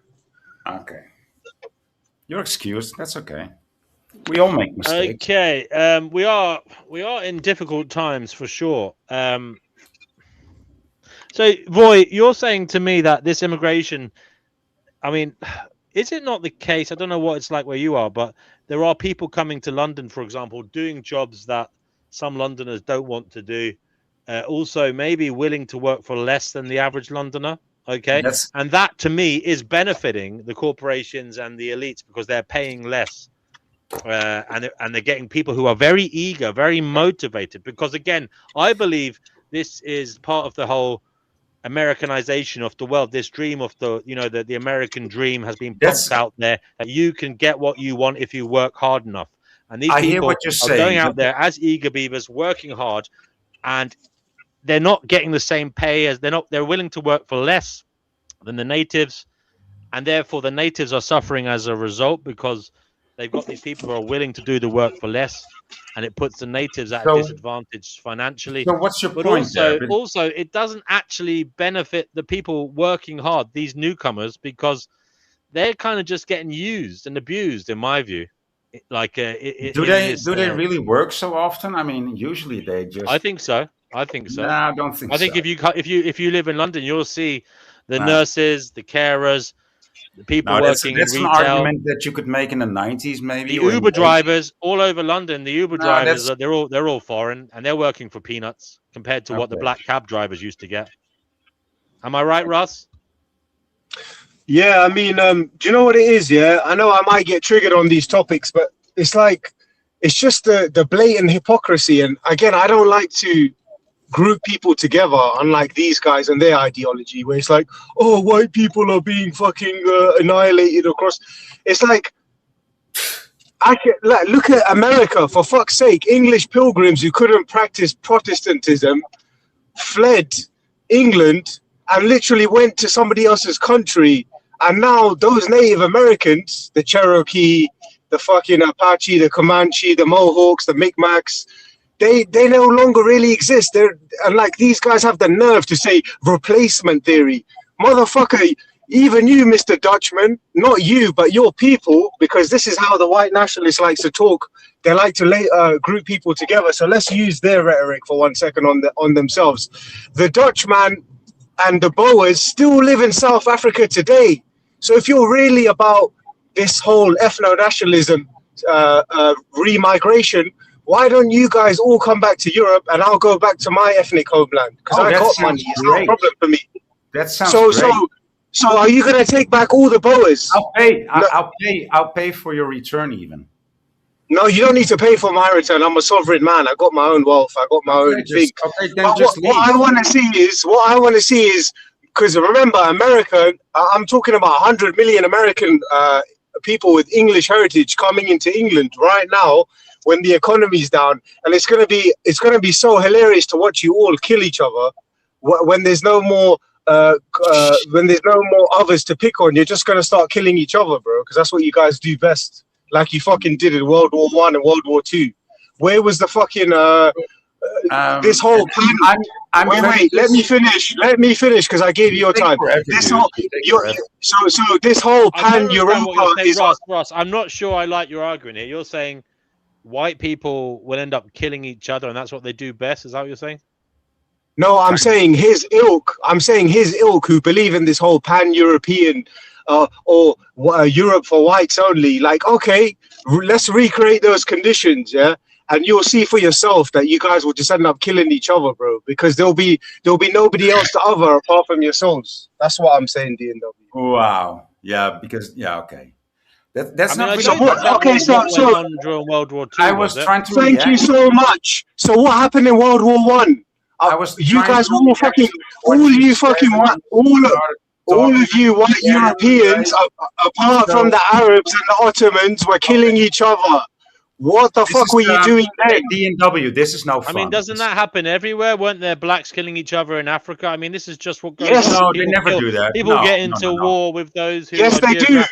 D: Okay. You're excused. That's okay. We all make mistakes.
E: Okay. We are in difficult times for sure. So, Roy, you're saying to me that this immigration, I mean, is it not the case? I don't know what it's like where you are, but there are people coming to London, for example, doing jobs that some Londoners don't want to do. Also, maybe willing to work for less than the average Londoner. Okay. And that to me is benefiting the corporations and the elites because they're paying less. And they're getting people who are very eager, very motivated. Because, again, I believe this is part of the whole Americanization of the world. This dream of the American dream has been pumped out there, that you can get what you want if you work hard enough. And these people are going out there as eager beavers, working hard, and they're not getting the same pay as they're willing to work for less than the natives, and therefore the natives are suffering as a result because they've got these people who are willing to do the work for less, and it puts the natives at a disadvantage financially.
D: So what's your
E: but
D: point
E: also it doesn't actually benefit the people working hard, these newcomers, because they're kind of just getting used and abused, in my view. Like,
D: do they really work so often? I mean, usually they just.
E: I think so. No,
D: I don't think so.
E: I think if you live in London, you'll see the nurses, the carers, the people working in retail.
D: That's an argument that you could make in the 90s, maybe.
E: The Uber drivers all over London. The Uber drivers, they're all foreign, and they're working for peanuts compared to what the black cab drivers used to get. Am I right, Russ?
J: Yeah, I mean, do you know what it is? Yeah, I know I might get triggered on these topics, but it's like it's just the blatant hypocrisy. And again, I don't like to group people together, unlike these guys and their ideology, where it's like, oh, white people are being fucking annihilated across. It's like, look at America, for fuck's sake. English pilgrims who couldn't practice Protestantism fled England and literally went to somebody else's country. And now those Native Americans, the Cherokee, the fucking Apache, the Comanche, the Mohawks, the Micmacs, they no longer really exist. And like, these guys have the nerve to say replacement theory. Motherfucker, even you, Mr. Dutchman, not you, but your people, because this is how the white nationalists like to talk. They like to group people together. So let's use their rhetoric for 1 second on themselves. The Dutchman and the Boers still live in South Africa today. So if you're really about this whole ethno-nationalism, remigration, why don't you guys all come back to Europe and I'll go back to my ethnic homeland? Because I got money. It's not a problem for me.
D: That sounds great.
J: So are you going to take back all the Boers?
D: I'll pay for your return even.
J: No, you don't need to pay for my return. I'm a sovereign man. I got my own wealth. I got my own thing. What I want to see is, because remember, America, I'm talking about 100 million American people with English heritage coming into England right now when the economy's down, and it's gonna be so hilarious to watch you all kill each other when there's no more when there's no more others to pick on, you're just gonna start killing each other, bro. Because that's what you guys do best, like you fucking did in World War I and World War II. Where was the fucking this whole plan? Wait, let me finish. Let me finish because I gave you your time. This whole, so this whole pan Europa is
E: Ross. I'm not sure I like your argument here. You're saying white people will end up killing each other, and that's what they do best. Is that what you're saying?
J: No, I'm saying his ilk. I'm saying his ilk who believe in this whole pan-European or Europe for whites only. Like, okay, let's recreate those conditions, yeah, and you'll see for yourself that you guys will just end up killing each other, bro. Because there'll be nobody else to other apart from yourselves. That's what I'm saying, DNW.
D: Wow. Yeah. Because okay. That's not really.
E: During World War II.
D: I was trying to.
J: Thank you so much. So what happened in World War One? You guys all fucking, all of you white Europeans, apart from the Arabs and the Ottomans, were killing each other. What the fuck were you doing then?
D: DNW, this is no fun.
E: I mean, doesn't that happen everywhere? Weren't there blacks killing each other in Africa? I mean, this is just what goes on.
D: No, they never do that.
E: People get into war with those who
J: yes, they do.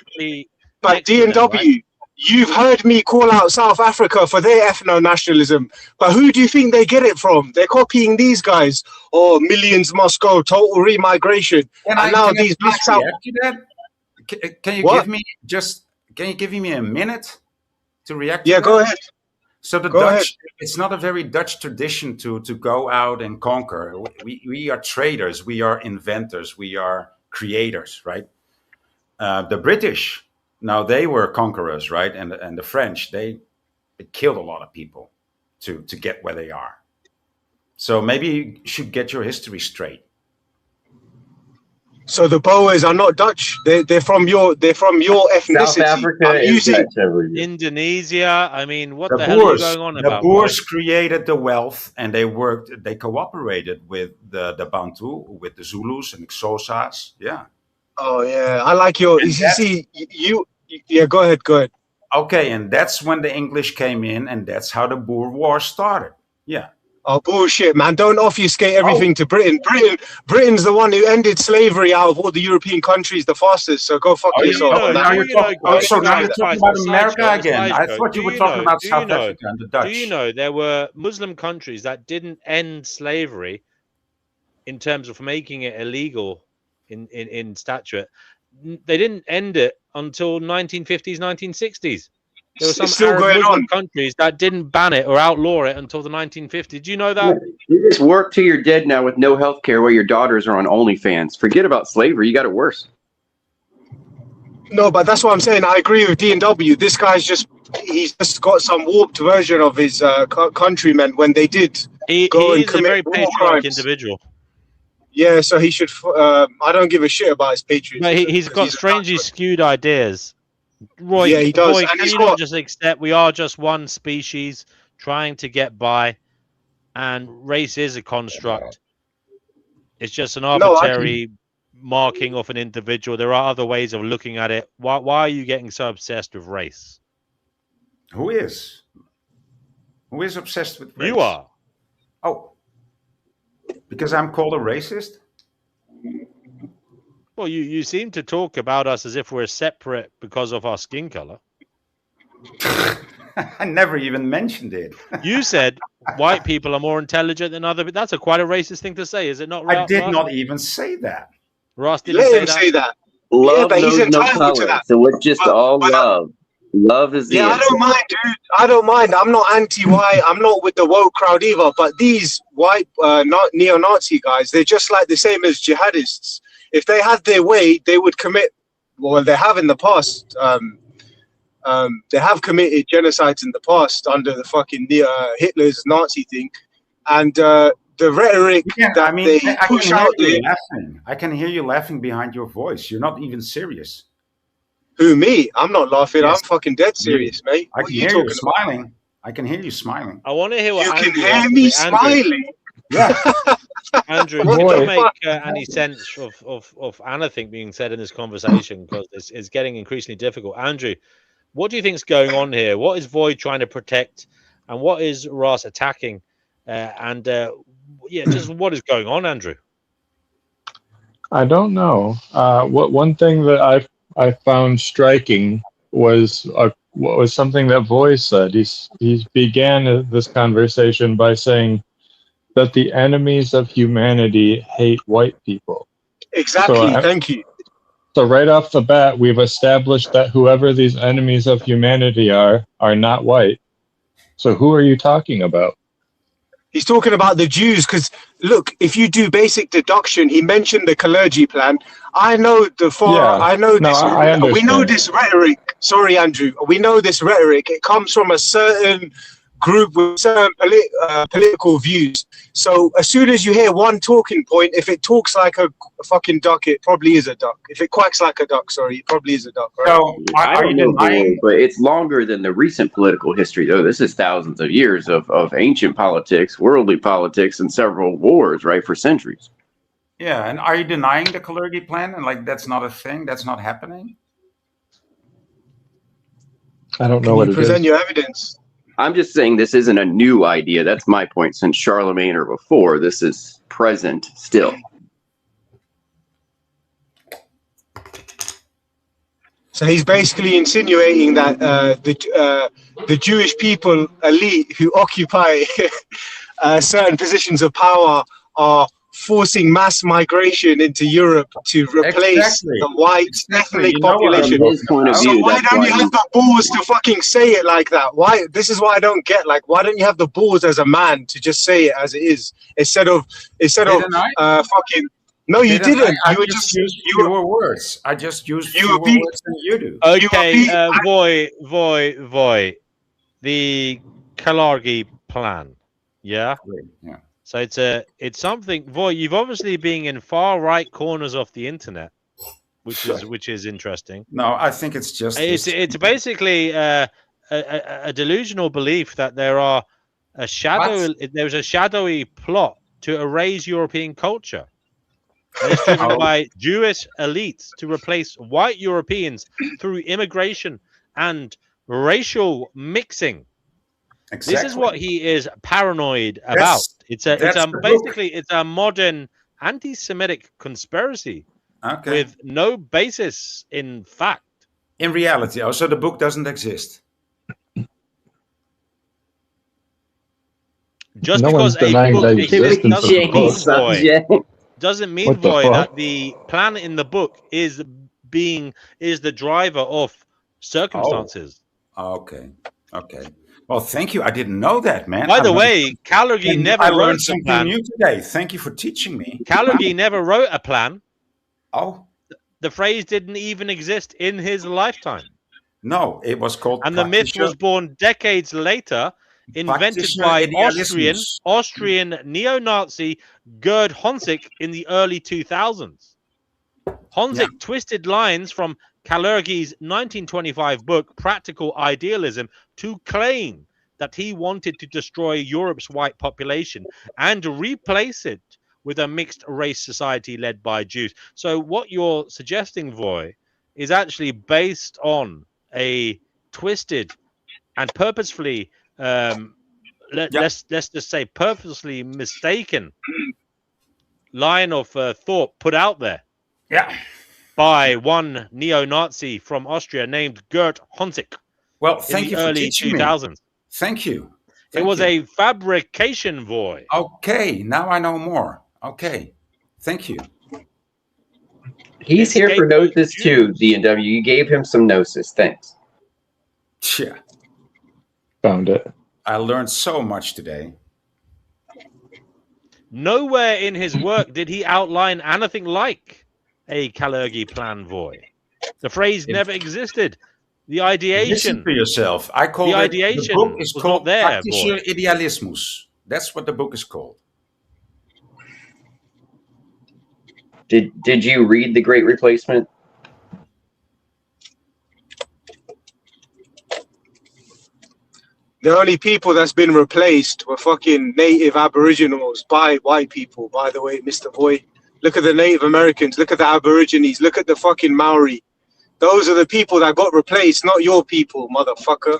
J: But DNW, right? You've heard me call out South Africa for their ethno-nationalism, but who do you think they get it from? They're copying these guys. Oh, millions must go, total remigration. And now these blacks out.
D: Can you give me a minute to react?
J: Yeah, go ahead.
D: So the Dutch, it's not a very Dutch tradition to go out and conquer. We are traders, we are inventors, we are creators, right? The British. Now they were conquerors, right? And the French, they killed a lot of people to get where they are. So maybe you should get your history straight.
J: So the Boers are not Dutch. They're from your ethnicity.
L: South Africa is Dutch.
E: Indonesia. I mean, what the hell are you going on about?
D: The Boers created the wealth, and they cooperated with the Bantu, with the Zulus and the Xhosas. Yeah.
J: Oh yeah, I like your. Yeah, go ahead.
D: Okay, and that's when the English came in, and that's how the Boer War started. Yeah.
J: Oh bullshit, man! Don't obfuscate everything to Britain. Britain's the one who ended slavery out of all the European countries the fastest. So go fuck yourself.
D: Now you're talking about America again. I thought you were talking about South Africa and the Dutch.
E: Do you know there were Muslim countries that didn't end slavery in terms of making it illegal in statute? They didn't end it until 1950s, 1960s. There were some Arab Muslim countries that didn't ban it or outlaw it until the 1950s. Do you know that?
L: You just work till you're dead now with no health care while your daughters are on OnlyFans. Forget about slavery. You got it worse.
J: No, but that's what I'm saying. I agree with DNW. This guy's he's just got some warped version of his countrymen when they did go and commit war crimes.
E: Individual.
J: Yeah, so he should. I don't give a shit about his patriotism.
E: But he's got strangely skewed ideas. Roy,
J: yeah, he does.
E: Roy, can you not just accept we are just one species trying to get by, and race is a construct? It's just an arbitrary marking of an individual. There are other ways of looking at it. Why are you getting so obsessed with race?
D: Who is obsessed with race?
E: You are.
D: Oh. Because I'm called a racist?
E: Well, you seem to talk about us as if we're separate because of our skin color.
D: I never even mentioned it.
E: You said white people are more intelligent than other. That's quite a racist thing to say, is it not?
D: I did not even say that.
E: Ross didn't
J: say that.
L: Love knows no color, so it's just all love. Love is the answer.
J: I don't mind, dude. I don't mind. I'm not anti-white. I'm not with the woke crowd either. But these white neo-Nazi guys, they're just like the same as jihadists. If they had their way, they would commit. Well, they have in the past. They have committed genocides in the past under the fucking Hitler's Nazi thing, and the rhetoric they push out there.
D: I can hear you laughing behind your voice. You're not even serious.
J: Who, me? I'm not laughing. Yes. I'm fucking dead serious, mate.
D: I can hear you smiling. I can hear you smiling.
E: I want to hear what
J: you can hear me smiling.
D: Yeah.
E: Andrew, can you make any sense of anything being said in this conversation? Because it's getting increasingly difficult. Andrew, what do you think is going on here? What is Void trying to protect? And what is Ross attacking? Just what is going on, Andrew?
K: I don't know. What one thing that I found striking was something that Voice said. He began this conversation by saying that the enemies of humanity hate white people.
J: Exactly.
K: So,
J: Thank you.
K: So right off the bat, we've established that whoever these enemies of humanity are not white. So who are you talking about?
J: He's talking about the Jews because, look, if you do basic deduction, he mentioned the clergy plan. I know I know this.
K: I understand.
J: We know this rhetoric. Sorry, Andrew. We know this rhetoric. It comes from a certain group with certain political views. So as soon as you hear one talking point, if it talks like a fucking duck, it probably is a duck. If it quacks like a duck, sorry, it probably is a duck. Right?
D: So
L: I don't know, but it's longer than the recent political history, though. This is thousands of years of ancient politics, worldly politics, and several wars, right, for centuries.
D: Yeah, and are you denying the clergy plan? And like, that's not a thing? That's not happening?
K: I don't know
J: Can
K: what
J: you
K: it
J: present
K: is.
J: your evidence?
L: I'm just saying this isn't a new idea. That's my point. Since Charlemagne or before, this is present still.
J: So he's basically insinuating that the Jewish people elite who occupy certain positions of power are forcing mass migration into Europe to replace the white ethnic population.
L: From his point of
J: So
L: view,
J: why
L: that's
J: don't
L: why
J: you have the balls to fucking say it like that? Why? This is what I don't get. Like, why don't you have the balls as a man to just say it as it is instead of fucking? No, you didn't.
D: I
J: You were
D: just
J: just
D: used fewer words. I just used fewer
J: beat-
D: words than you do.
E: Okay, Voy. The Kalargi plan. Yeah.
D: Yeah.
E: So it's something. Voy, you've obviously been in far right corners of the internet, which is interesting.
D: No, I think it's just
E: it's basically a delusional belief that there's a shadowy plot to erase European culture. And it's driven by Jewish elites to replace white Europeans through immigration and racial mixing.
D: Exactly.
E: This is what he is paranoid about. It's a modern anti-Semitic conspiracy with no basis in fact.
D: In reality, so the book doesn't exist.
E: Just
K: no
E: because
K: one's denying the existence of the book.
E: Doesn't mean, Voy, that the plan in the book is the driver of circumstances.
D: Okay. Well, thank you. I didn't know that, man.
E: By the way, Kalergi never
D: I
E: wrote
D: learned
E: a
D: something
E: plan.
D: new today. Thank you for teaching me.
E: Kalergi never wrote a plan.
D: Oh.
E: The phrase didn't even exist in his lifetime.
D: No, it was called.
E: And the myth was born decades later, invented by Austrian neo-Nazi Gerd Honsick in the early 2000s. Honsick twisted lines from Kalergi's 1925 book Practical Idealism to claim that he wanted to destroy Europe's white population and replace it with a mixed race society led by Jews. So what you're suggesting, Voy, is actually based on a twisted and purposefully let's just say purposely mistaken line of thought put out there by one neo-Nazi from Austria named Gerd Honsick.
D: Well, thank you for
E: early
D: teaching
E: 2000s.
D: me. Thank you.
E: It was a fabrication, Voy.
D: Okay, now I know more. Okay, thank you.
L: He's here for Gnosis too, D&W. You gave him some Gnosis. Thanks.
D: Yeah.
K: Found it.
D: I learned so much today.
E: Nowhere in his work did he outline anything like a Kalergi plan, Voy. The phrase never existed. The ideation.
D: Listen to yourself. I call
E: the
D: it.
E: Ideation
D: The book is called
E: there,
D: Praktischer Idealismus. That's what the book is called.
L: Did you read The Great Replacement?
J: The only people that's been replaced were fucking native aboriginals by white people, by the way, Mr. Voy. Look at the Native Americans, look at the Aborigines, look at the fucking Maori. Those are the people that got replaced, not your people, motherfucker.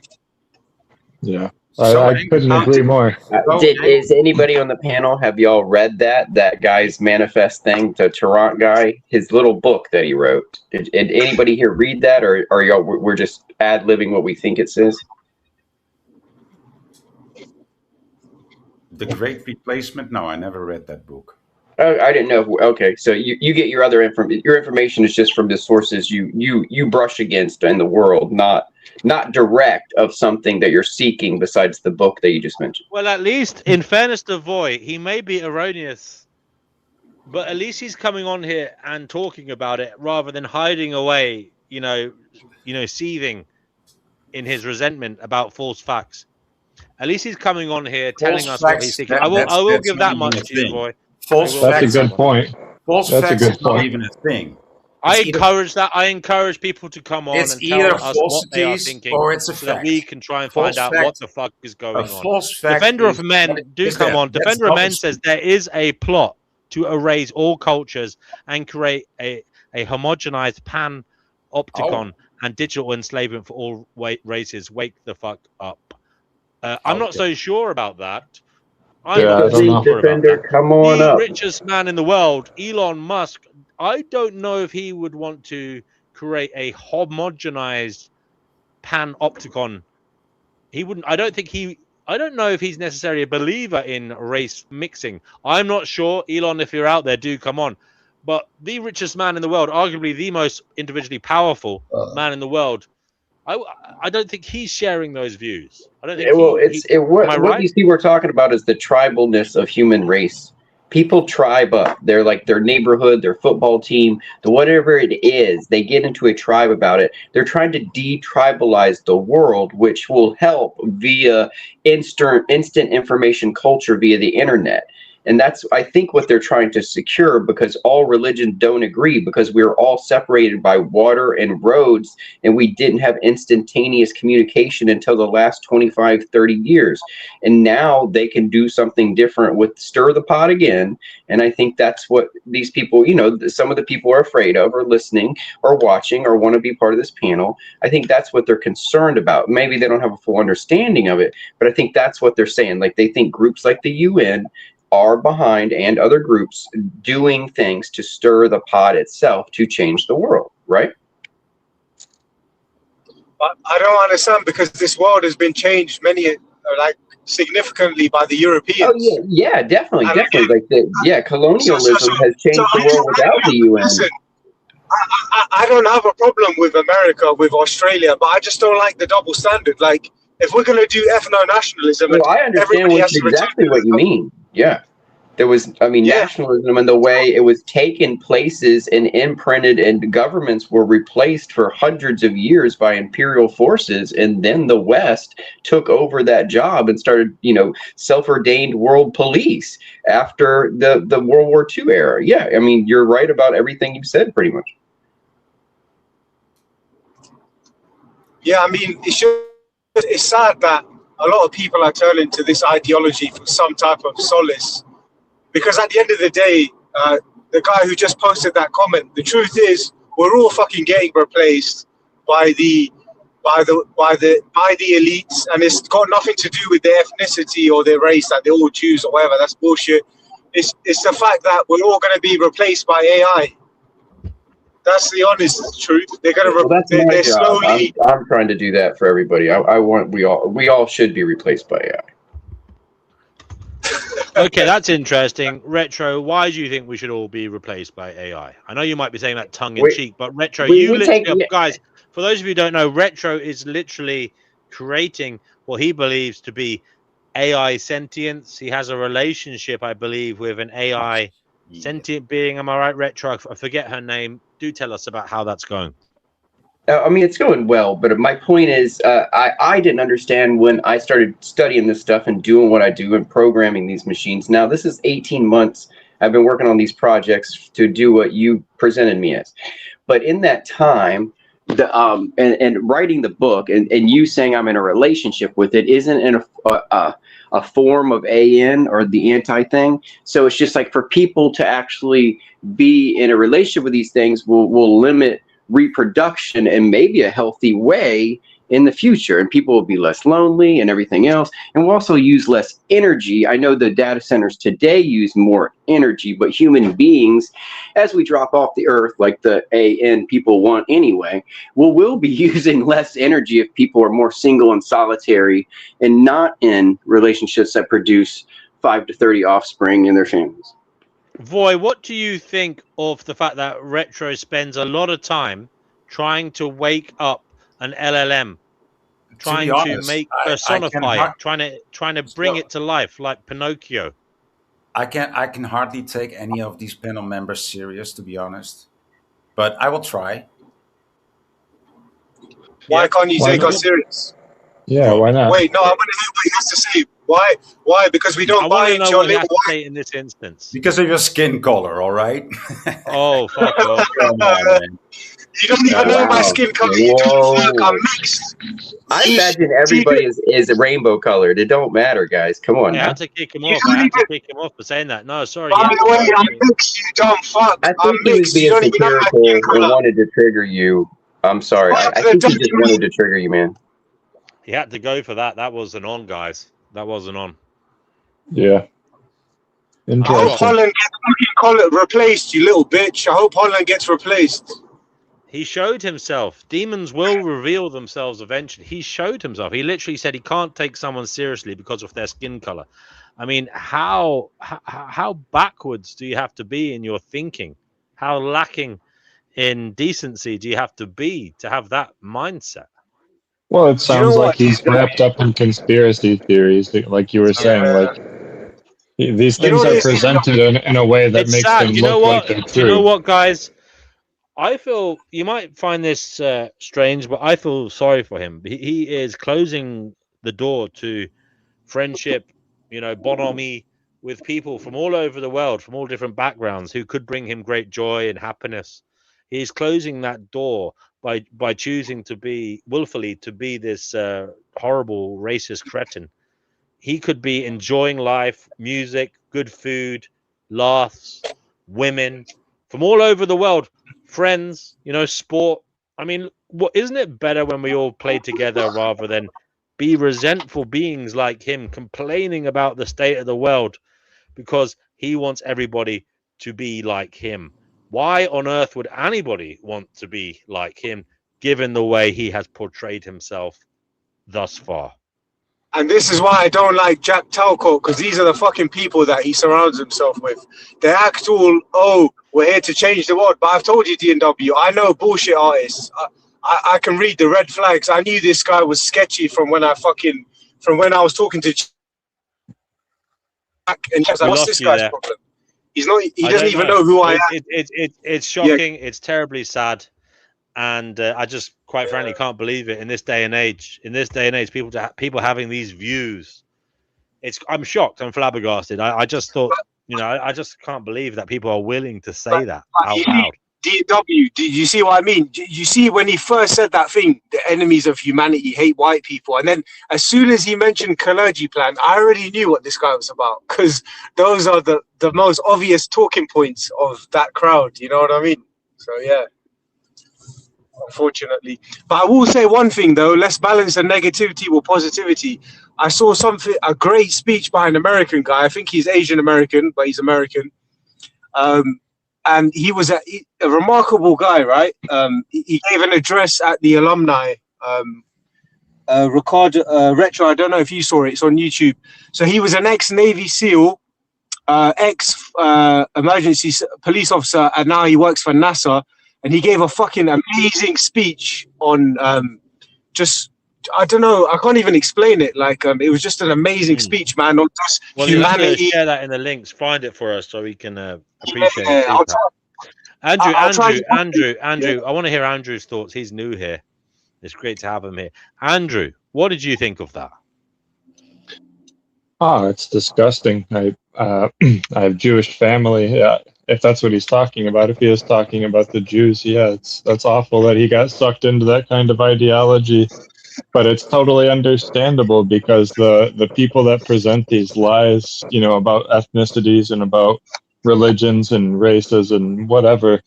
K: Yeah. I couldn't agree more.
L: Is anybody on the panel, have y'all read that guy's manifest thing, the Tarrant guy, his little book that he wrote? Did anybody here read that, or y'all we're just ad-libbing what we think it says?
D: The Great Replacement? No, I never read that book.
L: Oh, I didn't know. Okay, so you get your other information. Your information is just from the sources you brush against in the world, not direct of something that you're seeking besides the book that you just mentioned.
E: Well, at least in fairness to Voy, he may be erroneous, but at least he's coming on here and talking about it rather than hiding away, seething in his resentment about false facts. At least he's coming on here telling us what he's thinking. I will give that much to you, Voy.
K: That's a good point.
D: False facts is not even a thing.
E: I encourage that. I encourage people to come on and tell us what they are thinking,
M: or it's a
E: so that
M: fact.
E: we can try and
M: False
E: find out
M: fact-
E: what the fuck is going on.
M: false fact
E: Defender
M: is-
E: of Men, do
M: is
E: come
M: that-
E: on.
M: that's
E: Defender of Men
M: obvious.
E: says there is a plot to erase all cultures and create a homogenized pan-opticon and digital enslavement for all races. Wake the fuck up. I'm not so sure about that. I'm not so sure about that.
L: Come on
E: the
L: up.
E: richest man in the world, Elon Musk, I don't know if he would want to create a homogenized panopticon. He wouldn't. I don't know if he's necessarily a believer in race mixing. I'm not sure. Elon, if you're out there, do come on. But the richest man in the world, arguably the most individually powerful man in the world, I don't think he's sharing those views. I don't think.
L: What you see we're talking about is the tribalness of human race. People tribe up. They're like their neighborhood, their football team, whatever it is. They get into a tribe about it. They're trying to de-tribalize the world, which will help via instant information culture via the internet. And that's, I think, what they're trying to secure, because all religions don't agree, because we're all separated by water and roads, and we didn't have instantaneous communication until the last 25, 30 years. And now they can do something different with stir the pot again. And I think that's what these people, some of the people are afraid of, or listening, or watching, or want to be part of this panel. I think that's what they're concerned about. Maybe they don't have a full understanding of it, but I think that's what they're saying. Like, they think groups like the UN are behind, and other groups, doing things to stir the pot itself to change the world, right?
J: But I don't understand, because this world has been changed significantly by the Europeans.
L: Oh yeah, definitely. Colonialism has changed the world without the UN.
J: Listen, I don't have a problem with America, with Australia, but I just don't like the double standard. Like, if we're going to do ethno-nationalism,
L: well, I understand exactly what you mean. Yeah. There was, nationalism, and the way it was taken places and imprinted, and governments were replaced for hundreds of years by imperial forces. And then the West took over that job and started, self-ordained world police after the World War II era. Yeah. You're right about everything you've said, pretty much.
J: Yeah. It's sad that a lot of people are turning to this ideology for some type of solace. Because at the end of the day, the guy who just posted that comment, the truth is, we're all fucking getting replaced by the elites, and it's got nothing to do with their ethnicity or their race, that they're all Jews or whatever. That's bullshit. It's the fact that we're all going to be replaced by AI. That's the honest truth. They're going to. They're slowly.
L: I'm trying to do that for everybody. We all should be replaced by AI.
E: Okay, that's interesting. Retro, why do you think we should all be replaced by AI? I know you might be saying that tongue-in-cheek, but Retro, guys, for those of you who don't know, Retro is literally creating what he believes to be AI sentience. He has a relationship, I believe, with an AI sentient being. Am I right, Retro? I forget her name. Do tell us about how that's going.
L: It's going well, but my point is, I didn't understand when I started studying this stuff and doing what I do and programming these machines. Now, this is 18 months. I've been working on these projects to do what you presented me as. But in that time, and writing the book, and you saying I'm in a relationship with it isn't in a form of AN or the anti-thing. So it's just like, for people to actually be in a relationship with these things will limit reproduction in maybe a healthy way, in the future, and people will be less lonely and everything else, and we'll also use less energy. I know the data centers today use more energy, but human beings, as we drop off the earth, like the AN people want anyway, we'll be using less energy if people are more single and solitary and not in relationships that produce 5 to 30 offspring in their families.
E: Voy, what do you think of the fact that Retro spends a lot of time trying to wake up an LLM, trying to make personify it, trying to bring it to life like Pinocchio?
D: I can hardly take any of these panel members serious, to be honest. But I will try.
J: Why can't you take us serious?
K: Yeah, why not?
J: Wait, no, I want to hear what he has to say. Why? Because we don't buy into your
E: what he has
J: little
E: to say in this instance.
D: Because of your skin color, all right?
E: Oh, fuck off.
J: You don't even know my skin color. I'm mixed.
L: I imagine everybody is rainbow colored. It don't matter, guys. Come on.
E: I had to kick him off. I had to kick him off for saying that. No, sorry.
J: By the way, I'm mixed, you dumb fuck.
L: I think he was being satirical and wanted to trigger you. I'm sorry. I think he just wanted to trigger you, man.
E: He had to go for that. That wasn't on, guys. That wasn't on.
K: Yeah.
J: I hope Holland gets replaced, you little bitch. I hope Holland gets replaced.
E: He showed himself. Demons will reveal themselves eventually. He showed himself. He literally said he can't take someone seriously because of their skin color. I mean, how backwards do you have to be in your thinking? How lacking in decency do you have to be to have that mindset?
K: Well, it sounds like he's wrapped up in conspiracy theories, like you were saying. Like these things are presented in a way that makes them look like they're true.
E: You know what, guys? I feel you might find this strange, but I feel sorry for him. He is closing the door to friendship, bonhomie with people from all over the world, from all different backgrounds, who could bring him great joy and happiness. He's closing that door by choosing to be willfully to be this horrible racist cretin. He could be enjoying life, music, good food, laughs, women from all over the world, friends, sport. I mean, isn't it better when we all play together rather than be resentful beings like him complaining about the state of the world because he wants everybody to be like him? Why on earth would anybody want to be like him, given the way he has portrayed himself thus far?
J: And this is why I don't like Jack Talcott, because these are the fucking people that he surrounds himself with. They act all, we're here to change the world. But I've told you, D&W, I know bullshit artists. I can read the red flags. I knew this guy was sketchy from when I was talking to Jack, and he was like, what's this guy's problem? He doesn't even know who I am.
E: It's shocking. Yeah. It's terribly sad. And I just, quite frankly, can't believe it in this day and age. In this day and age, people having these views. I'm shocked. I'm flabbergasted. I just thought, I just can't believe that people are willing to say that out loud.
J: DW, do you see what I mean? You see, when he first said that thing, the enemies of humanity hate white people, and then as soon as he mentioned Kalergi plan, I already knew what this guy was about, because those are the most obvious talking points of that crowd. You know what I mean? So yeah, unfortunately. But I will say one thing though: let's balance the negativity with positivity. I saw a great speech by an American guy. I think he's Asian American, but he's American. And he was a remarkable guy, right? He gave an address at the alumni. Retro, I don't know if you saw it. It's on YouTube. So he was an ex-Navy SEAL, ex-emergency police officer, and now he works for NASA. And he gave a fucking amazing speech on I don't know. I can't even explain it. It was just an amazing speach, man. On just humanity.
E: You share that in the links. Find it for us so we can appreciate it. Andrew. I want to hear Andrew's thoughts. He's new here. It's great to have him here. Andrew, what did you think of that?
K: Oh, it's disgusting. I have Jewish family. Yeah, if that's what he's talking about. If he is talking about the Jews, yeah, that's awful that he got sucked into that kind of ideology. But it's totally understandable because the people that present these lies, about ethnicities and about religions and races and whatever,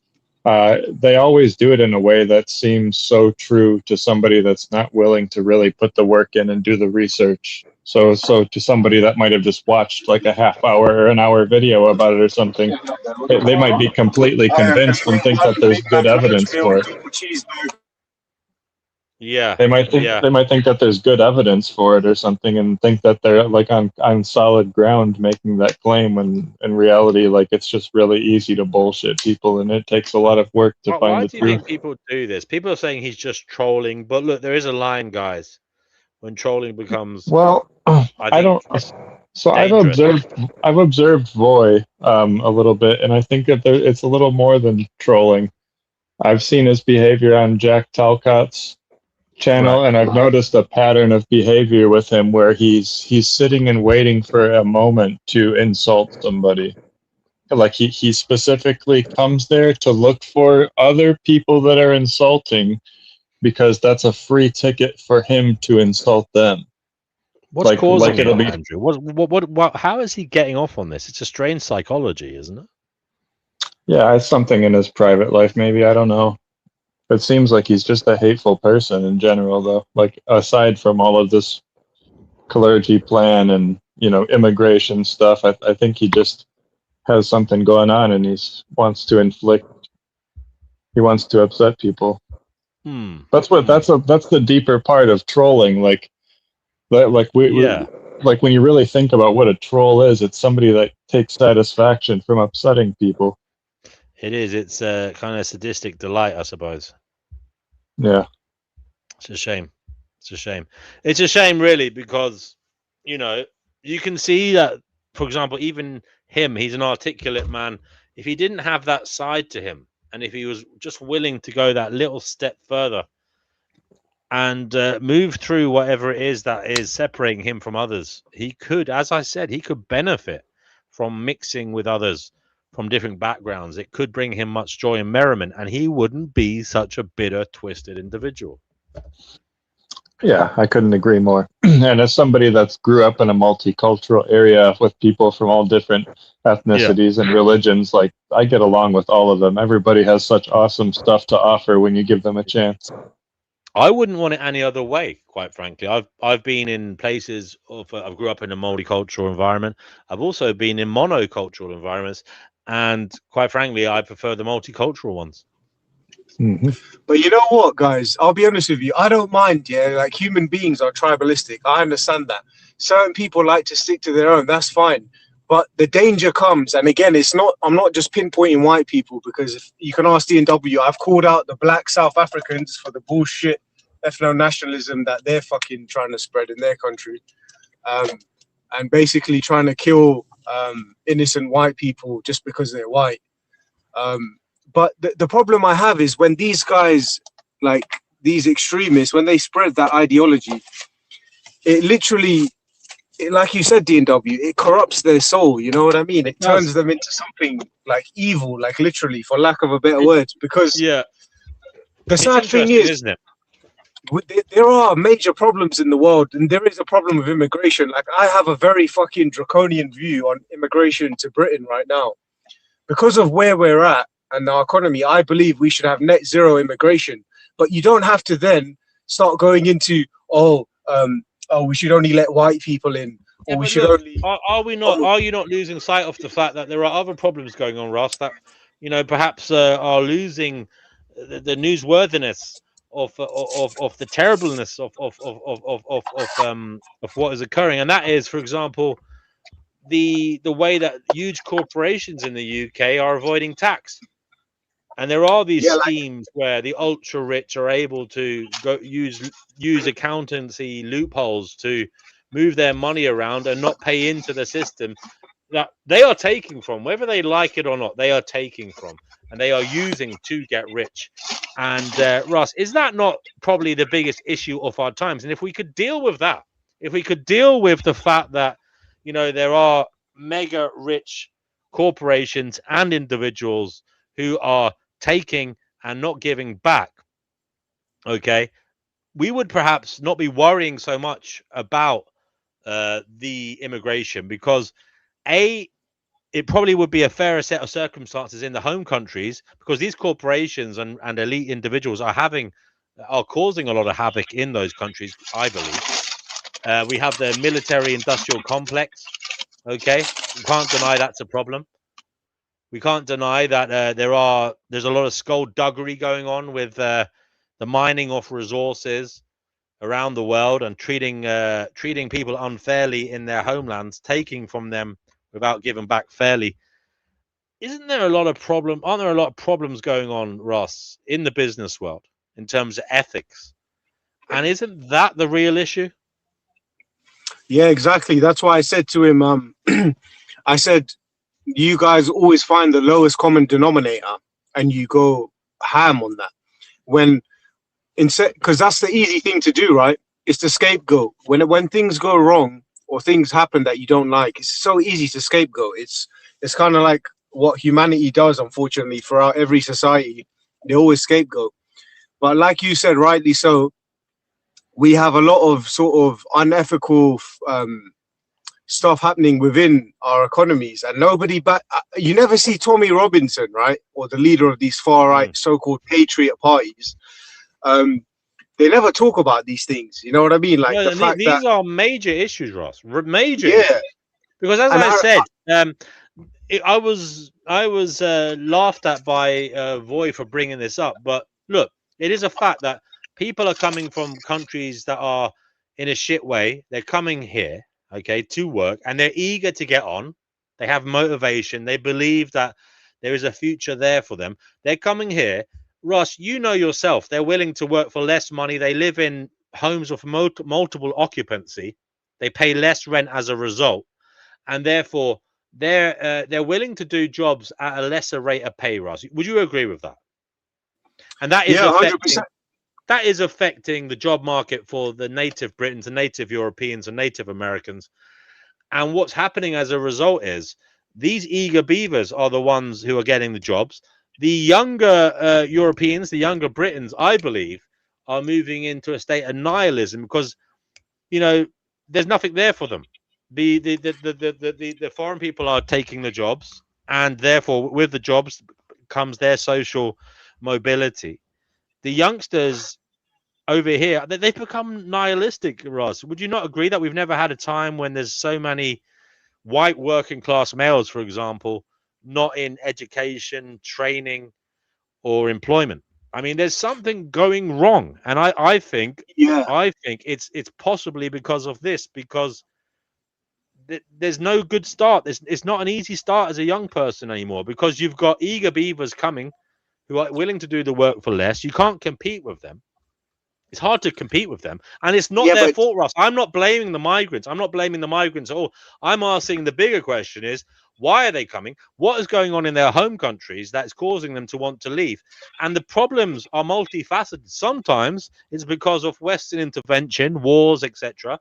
K: they always do it in a way that seems so true to somebody that's not willing to really put the work in and do the research. So to somebody that might have just watched like a half hour or an hour video about it or something, they might be completely convinced and think that there's good evidence for it.
E: Yeah.
K: They might think that there's good evidence for it or something, and think that they're like on solid ground making that claim, when in reality, like, it's just really easy to bullshit people, and it takes a lot of work to find
E: Why
K: the
E: do you think
K: truth.
E: people do this? People are saying he's just trolling, but look, there is a line, guys, when trolling becomes,
K: Well, I don't. So
E: dangerous.
K: I've observed Voy a little bit, and I think that it's a little more than trolling. I've seen his behavior on Jack Talcott's channel, and I've noticed a pattern of behavior with him where he's sitting and waiting for a moment to insult somebody. Like he specifically comes there to look for other people that are insulting, because that's a free ticket for him to insult them.
E: What's causing
K: it'll
E: it,
K: be,
E: Andrew? What? How is he getting off on this? It's a strange psychology, isn't it?
K: yeah, it's something in his private life, maybe, I don't know. It seems like he's just a hateful person in general, though. Like, aside from all of this clergy plan and, immigration stuff, I think he just has something going on, and he wants to upset people. That's the deeper part of trolling. Like when you really think about what a troll is, it's somebody that takes satisfaction from upsetting people.
E: It is. It's a kind of sadistic delight, I suppose.
K: Yeah.
E: It's a shame. It's a shame. It's a shame, really, because, you can see that, for example, even him, he's an articulate man. If he didn't have that side to him, and if he was just willing to go that little step further and move through whatever it is that is separating him from others, he could, as I said, he could benefit from mixing with others from different backgrounds. It could bring him much joy and merriment, and he wouldn't be such a bitter, twisted individual.
K: Yeah, I couldn't agree more. And as somebody that's grew up in a multicultural area with people from all different ethnicities and religions, like, I get along with all of them. Everybody has such awesome stuff to offer when you give them a chance.
E: I wouldn't want it any other way, quite frankly. I've been in places I grew up in a multicultural environment. I've also been in monocultural environments, and quite frankly, I prefer the multicultural ones.
K: Mm-hmm.
J: But you know what, guys? I'll be honest with you. I don't mind. Yeah, like, human beings are tribalistic. I understand that. Certain people like to stick to their own. That's fine. But the danger comes, and again, I'm not just pinpointing white people, because if you can ask D&W, I've called out the black South Africans for the bullshit ethno-nationalism that they're fucking trying to spread in their country, and basically trying to kill innocent white people just because they're white. But the problem I have is when these guys, like these extremists, when they spread that ideology, it literally, like you said, D&W, it corrupts their soul. You know what I mean? It turns them into something like evil, like literally, for lack of a better word. Because the sad thing is,
E: isn't it?
J: There are major problems in the world, and there is a problem with immigration. Like, I have a very fucking draconian view on immigration to Britain right now. Because of where we're at and our economy, I believe we should have net zero immigration. But you don't have to then start going into, we should only let white people in, or we should only.
E: Are you not losing sight of the fact that there are other problems going on, Ross, that perhaps are losing the newsworthiness of the terribleness of what is occurring? And that is, for example, the way that huge corporations in the UK are avoiding tax. And there are these schemes where the ultra rich are able to use accountancy loopholes to move their money around and not pay into the system that they are taking from, whether they like it or not. They are taking from, and they are using to get rich. And Ross, is that not probably the biggest issue of our times? And if we could deal with that, if we could deal with the fact that there are mega rich corporations and individuals who are taking and not giving back, okay, we would perhaps not be worrying so much about the immigration, because it probably would be a fairer set of circumstances in the home countries, because these corporations and elite individuals are causing a lot of havoc in those countries, I believe. We have the military industrial complex. Okay, we can't deny that's a problem. We can't deny that there's a lot of skullduggery going on with the mining of resources around the world and treating people unfairly in their homelands, taking from them without giving back fairly. Aren't there a lot of problems going on, Ross, in the business world in terms of ethics? And isn't that the real issue?
J: Yeah, exactly. That's why I said to him, I said, you guys always find the lowest common denominator and you go ham on that. Because that's the easy thing to do, right? It's the scapegoat. When things go wrong or things happen that you don't like, it's so easy to scapegoat. It's kind of like what humanity does, unfortunately, throughout every society. They always scapegoat. But like you said, rightly so, we have a lot of sort of unethical stuff happening within our economies, and you never see Tommy Robinson, right, or the leader of these far right so-called patriot parties. They never talk about these things. You know what I mean? Like
E: these are major issues, Ross. Major issues. Because as I said, I was laughed at by Voy for bringing this up, but look, it is a fact that people are coming from countries that are in a shit way. They're coming here, okay, to work, and they're eager to get on. They have motivation. They believe that there is a future there for them. They're coming here. Ross, you know yourself, they're willing to work for less money. They live in homes of multiple occupancy. They pay less rent as a result, and therefore they're willing to do jobs at a lesser rate of pay. Ross, would you agree with that? And that is 100%. That is affecting the job market for the native Britons and native Europeans and native Americans. And what's happening as a result is these eager beavers are the ones who are getting the jobs. The younger Europeans, the younger Britons, I believe, are moving into a state of nihilism because, you know, there's nothing there for them. The foreign people are taking the jobs, and therefore with the jobs comes their social mobility. The youngsters over here, they've become nihilistic, Ross. Would you not agree that we've never had a time when there's so many white working class males, for example, not in education, training, or employment? I mean, there's something going wrong, and I think it's possibly because of this, because there's no good start. It's not an easy start as a young person anymore, because you've got eager beavers coming who are willing to do the work for less. You can't compete with them. It's hard to compete with them, and it's not their fault, Ross. I'm not blaming the migrants. I'm not blaming the migrants at all. I'm asking the bigger question is, why are they coming? What is going on in their home countries that's causing them to want to leave? And the problems are multifaceted. Sometimes it's because of Western intervention, wars, etc.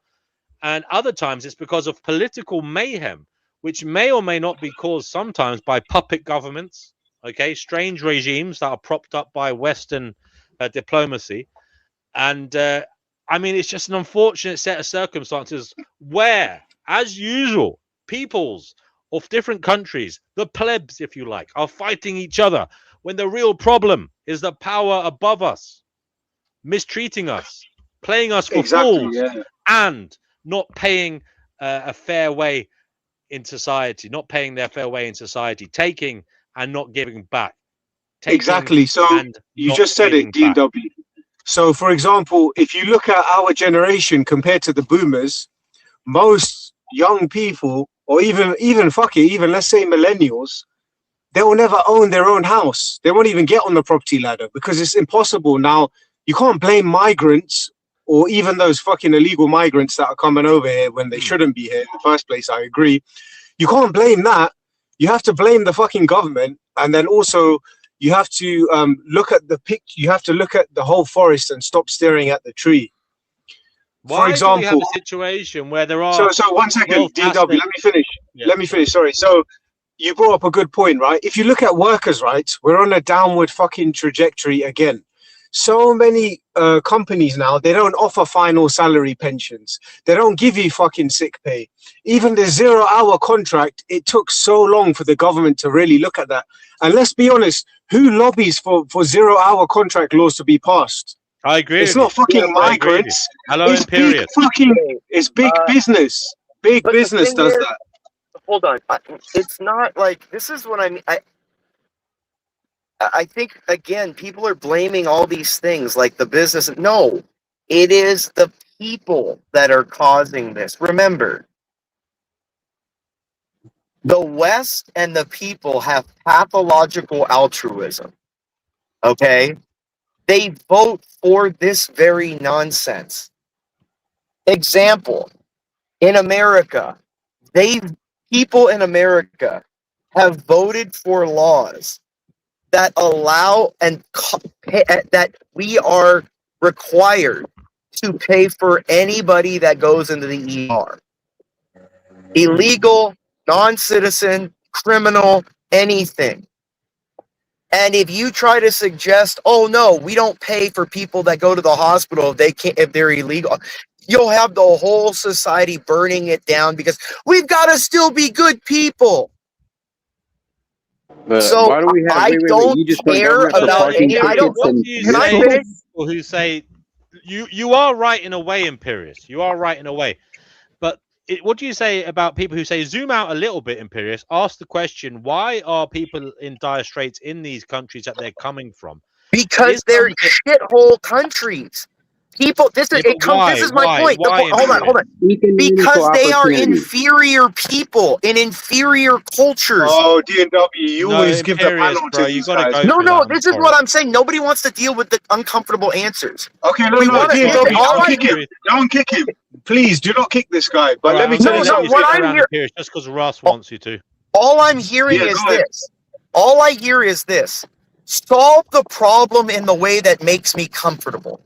E: And other times it's because of political mayhem, which may or may not be caused sometimes by puppet governments, okay, strange regimes that are propped up by Western diplomacy. And I mean, it's just an unfortunate set of circumstances where, as usual, peoples of different countries, the plebs, if you like, are fighting each other when the real problem is the power above us, mistreating us, playing us for fools, and not paying a fair way in society, not paying their fair way in society, taking and not giving back.
J: Exactly. So you just said it, DW. So, for example, if you look at our generation compared to the boomers, most young people, or even let's say millennials, they will never own their own house. They won't even get on the property ladder because it's impossible. Now, you can't blame migrants or even those fucking illegal migrants that are coming over here when they shouldn't be here in the first place. I agree. You can't blame that. You have to blame the fucking government, and then also you have to look at the picture. You have to look at the whole forest and stop staring at the tree.
E: For example, do we have a situation where there are...
J: So 1 second, DW, let me finish. Yeah. Let me finish, sorry. So you brought up a good point, right? If you look at workers' rights, we're on a downward fucking trajectory again. so many companies now, they don't offer final salary pensions. They don't give you fucking sick pay. Even the 0-hour contract, it took so long for the government to really look at that. And let's be honest, who lobbies for 0-hour contract laws to be passed?
E: I agree.
J: It's not fucking migrants.
E: Hello,
J: It's
E: Imperious.
J: it's big business. Big business does that.
F: Hold on. It's not like, this is what I mean. I think, again, people are blaming all these things like the business. No, it is the people that are causing this. Remember, the West and the people have pathological altruism. Okay? They vote for this very nonsense. Example, in America, people in America have voted for laws that allow that we are required to pay for anybody that goes into the ER. Illegal, non-citizen, criminal, anything. And if you try to suggest, oh no, we don't pay for people that go to the hospital if they're illegal, you'll have the whole society burning it down because we've got to still be good people. So
L: why do we have,
F: I don't care about any. I don't.
E: Can I say people who say you are right in a way, Imperious? You are right in a way, but what do you say about people who say zoom out a little bit, Imperious? Ask the question: why are people in dire straits in these countries that they're coming from?
F: Because they're shithole countries. People, this is this is my point. Hold on. Because they are inferior people in inferior cultures.
J: Oh, DNW, you always give the panel to these guys.
F: No, this is what I'm saying. Nobody wants to deal with the uncomfortable answers.
J: Okay, DNW, don't kick him. Please, do not kick this guy. But let me tell you something.
F: What I'm hearing,
E: just because Ross wants you to.
F: All I'm hearing is this. All I hear is this. Solve the problem in the way that makes me comfortable.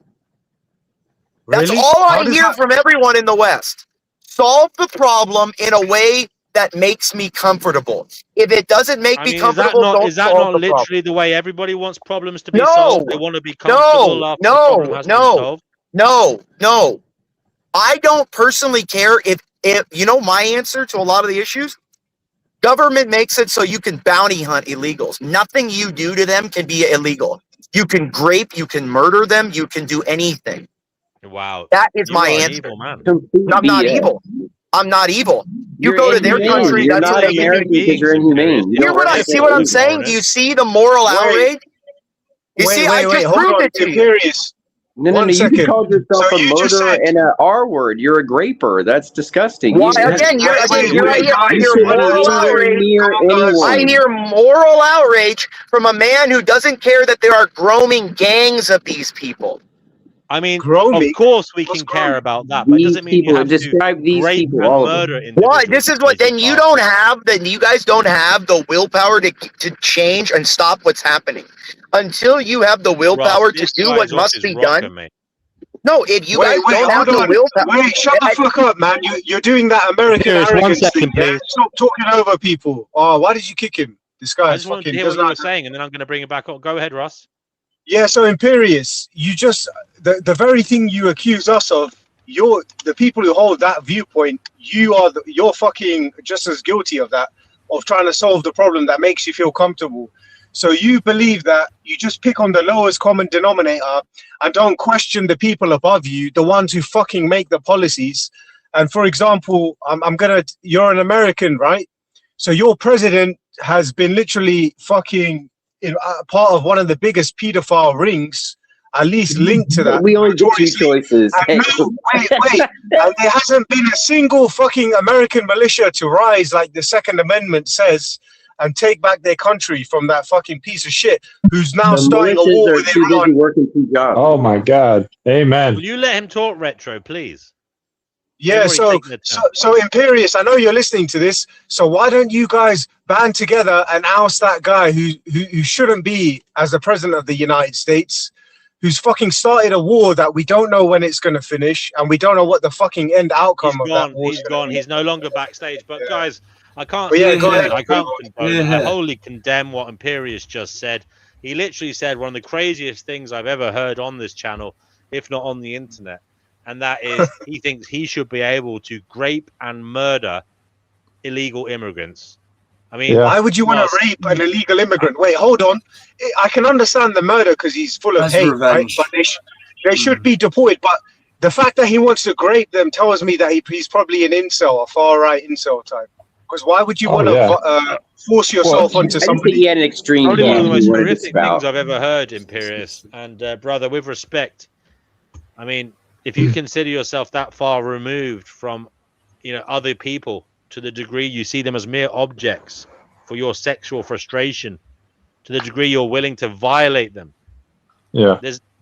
F: That's all I hear from everyone in the West. Solve the problem in a way that makes me comfortable. If it doesn't make me comfortable, don't solve the problem.
E: Is that not literally the way everybody wants problems to be solved? They want to be comfortable after the problem has been solved?
F: No. I don't personally care if you know my answer to a lot of the issues. Government makes it so you can bounty hunt illegals. Nothing you do to them can be illegal. You can grape, you can murder them, you can do anything.
E: Wow.
F: That is my answer. I'm not evil. I'm not evil. You go to their country, that's what they can do.
L: You're inhumane.
F: See what I'm saying? Do you see the moral outrage? You see, I just proved it to you.
L: No, you called yourself a murderer and an R word. You're a graper. That's disgusting.
F: Well, again, you're moral outrage. I hear moral outrage from a man who doesn't care that there are growing gangs of these people.
E: I mean, of course we can care about that, but it doesn't mean you have to rape and murder individuals.
F: Why? This is what, then you guys don't have the willpower to change and stop what's happening. Until you have the willpower to do what must be done. No, if you guys don't have the willpower.
J: Wait, shut the fuck up, man. You're doing that American arrogance thing. Stop talking over people. Oh, why did you kick him? This guy is fucking.
E: I just wanted to hear what you were saying, and then I'm going to bring it back up. Go ahead, Russ.
J: Yeah, so Imperious, you just the very thing you accuse us of, the people who hold that viewpoint, you're fucking just as guilty of that, of trying to solve the problem that makes you feel comfortable. So you believe that you just pick on the lowest common denominator and don't question the people above you, the ones who fucking make the policies. And for example, you're an American, right? So your president has been literally fucking part of one of the biggest pedophile rings, at least linked to that.
L: We only get two choices.
J: And wait. And there hasn't been a single fucking American militia to rise like the Second Amendment says and take back their country from that fucking piece of shit who's now starting a war with Iran.
K: Oh my God. Amen.
E: Will you let him talk, Retro, please?
J: Yeah, so Imperious, I know you're listening to this, so why don't you guys band together and oust that guy who shouldn't be as the president of the United States, who's fucking started a war that we don't know when it's going to finish, and we don't know what the fucking end outcome of that war is.
E: He's gone. He's no longer backstage. But guys, I can't.
J: Go ahead.
E: I wholly condemn what Imperious just said. He literally said one of the craziest things I've ever heard on this channel, if not on the internet, and that is he thinks he should be able to grape and murder illegal immigrants. I mean,
J: why would you want to rape an illegal immigrant? Wait, hold on. I can understand the murder because he's full of
M: That's
J: hate,
M: revenge.
J: right? But they should be deported. But the fact that he wants to grape them tells me that he's probably an incel, a far-right incel type. Because why would you want to force yourself onto
L: I just
J: somebody?
L: think he had an extreme
E: Probably one of the
L: view
E: most
L: he wanted to
E: horrific
L: spout.
E: things I've ever heard, Imperius. And brother, with respect, I mean, if you consider yourself that far removed from, other people to the degree you see them as mere objects for your sexual frustration, to the degree you're willing to violate them,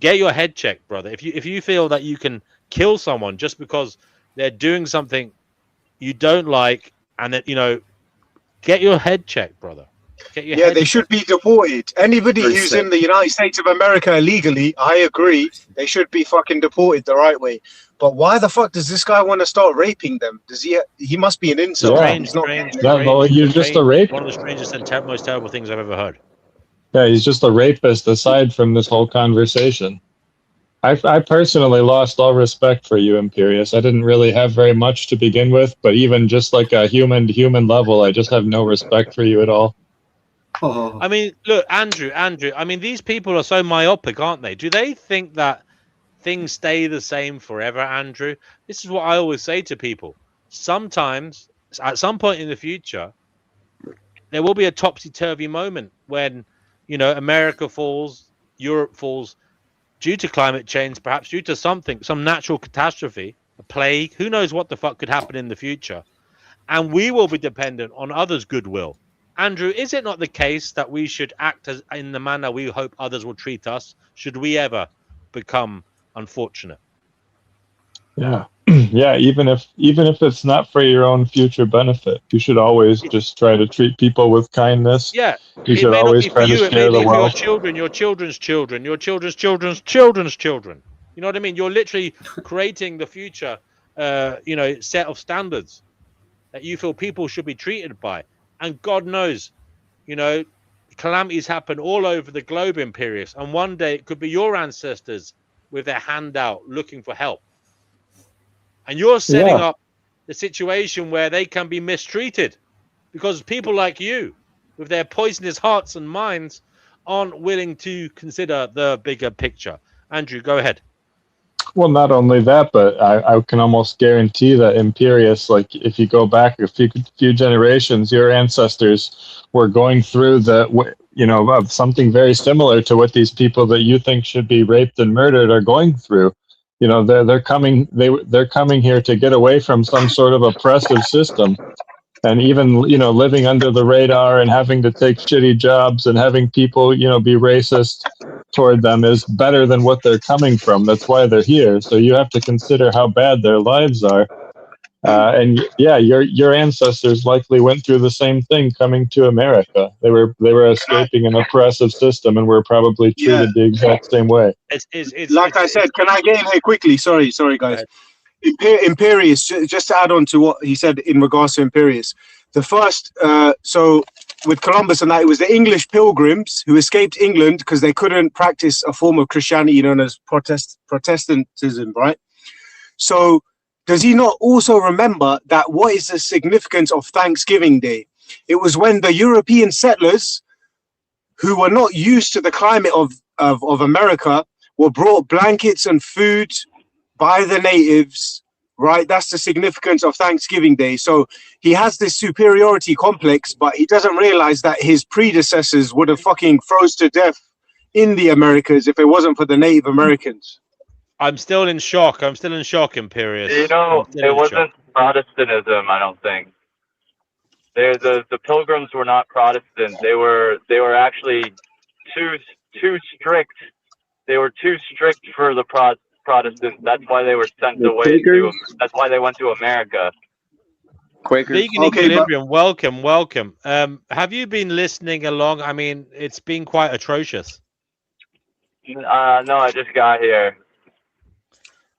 E: get your head checked, brother. If you feel that you can kill someone just because they're doing something you don't like, and that get your head checked, brother.
J: They should be deported. Anybody who's in the United States of America illegally, I agree, they should be fucking deported the right way. But why the fuck does this guy want to start raping them? Does he must be an incel.
K: You're just a rapist.
E: One of the strangest and most terrible things I've ever heard.
K: Yeah, he's just a rapist aside from this whole conversation. I personally lost all respect for you, Imperius. I didn't really have very much to begin with, but even just like a human to human level, I just have no respect for you at all.
E: I mean, look, Andrew, I mean, these people are so myopic, aren't they? Do they think that things stay the same forever, Andrew? This is what I always say to people. Sometimes, at some point in the future, there will be a topsy-turvy moment when, America falls, Europe falls, due to climate change, perhaps due to some natural catastrophe, a plague, who knows what the fuck could happen in the future. And we will be dependent on others' goodwill. Andrew, is it not the case that we should act in the manner we hope others will treat us, should we ever become unfortunate?
K: Yeah. Yeah, even if it's not for your own future benefit, you should always just try to treat people with kindness.
E: Yeah.
K: You should always try to share the wealth.
E: Your children, your children's children, your children's children's children's children. You know what I mean? You're literally creating the future, set of standards that you feel people should be treated by. And God knows, calamities happen all over the globe, Imperius. And one day it could be your ancestors with their hand out looking for help. And you're setting up the situation where they can be mistreated because people like you, with their poisonous hearts and minds, aren't willing to consider the bigger picture. Andrew, go ahead.
K: Well, not only that, but I can almost guarantee that Imperius, like if you go back a few generations, your ancestors were going through of something very similar to what these people that you think should be raped and murdered are going through. They're coming here to get away from some sort of oppressive system. And even, living under the radar and having to take shitty jobs and having people, be racist toward them is better than what they're coming from. That's why they're here. So you have to consider how bad their lives are. And yeah, your ancestors likely went through the same thing coming to America. They were escaping an oppressive system and were probably treated the exact same way.
J: I said, can I get in here quickly? Sorry, guys. Imperius, just to add on to what he said in regards to Imperius. The first, so with Columbus and that, it was the English pilgrims who escaped England because they couldn't practice a form of Christianity known as Protestantism, right? So does he not also remember that what is the significance of Thanksgiving Day? It was when the European settlers, who were not used to the climate of America, were brought blankets and food by the natives, right? That's the significance of Thanksgiving Day. So he has this superiority complex, but he doesn't realize that his predecessors would have fucking froze to death in the Americas if it wasn't for the Native Americans.
E: I'm still in shock. Imperius.
N: It wasn't Protestantism, I don't think. The Pilgrims were not Protestant. They were actually too strict. They were too strict for the Protestants. That's why they were sent away. That's why they went to America.
L: Quakers.
E: Vegan Equilibrium, welcome. Have you been listening along? I mean, it's been quite atrocious.
N: No, I just got here.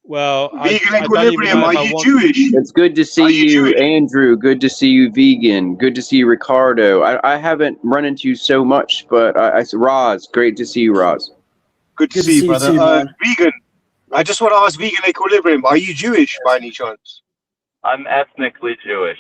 E: Well,
J: Vegan
E: I don't even
J: Equilibrium,
E: know
J: are
E: if I
J: you
E: want.
J: Jewish?
L: It's good to see
J: Are you
L: you,
J: Jewish?
L: Andrew. Good to see you, Vegan. Good to see you, Ricardo. I haven't run into you so much, but Roz, great to see you, Roz.
J: Good to see you, brother. Vegan, I just want to ask Vegan Equilibrium, are you Jewish by any chance?
N: I'm ethnically Jewish.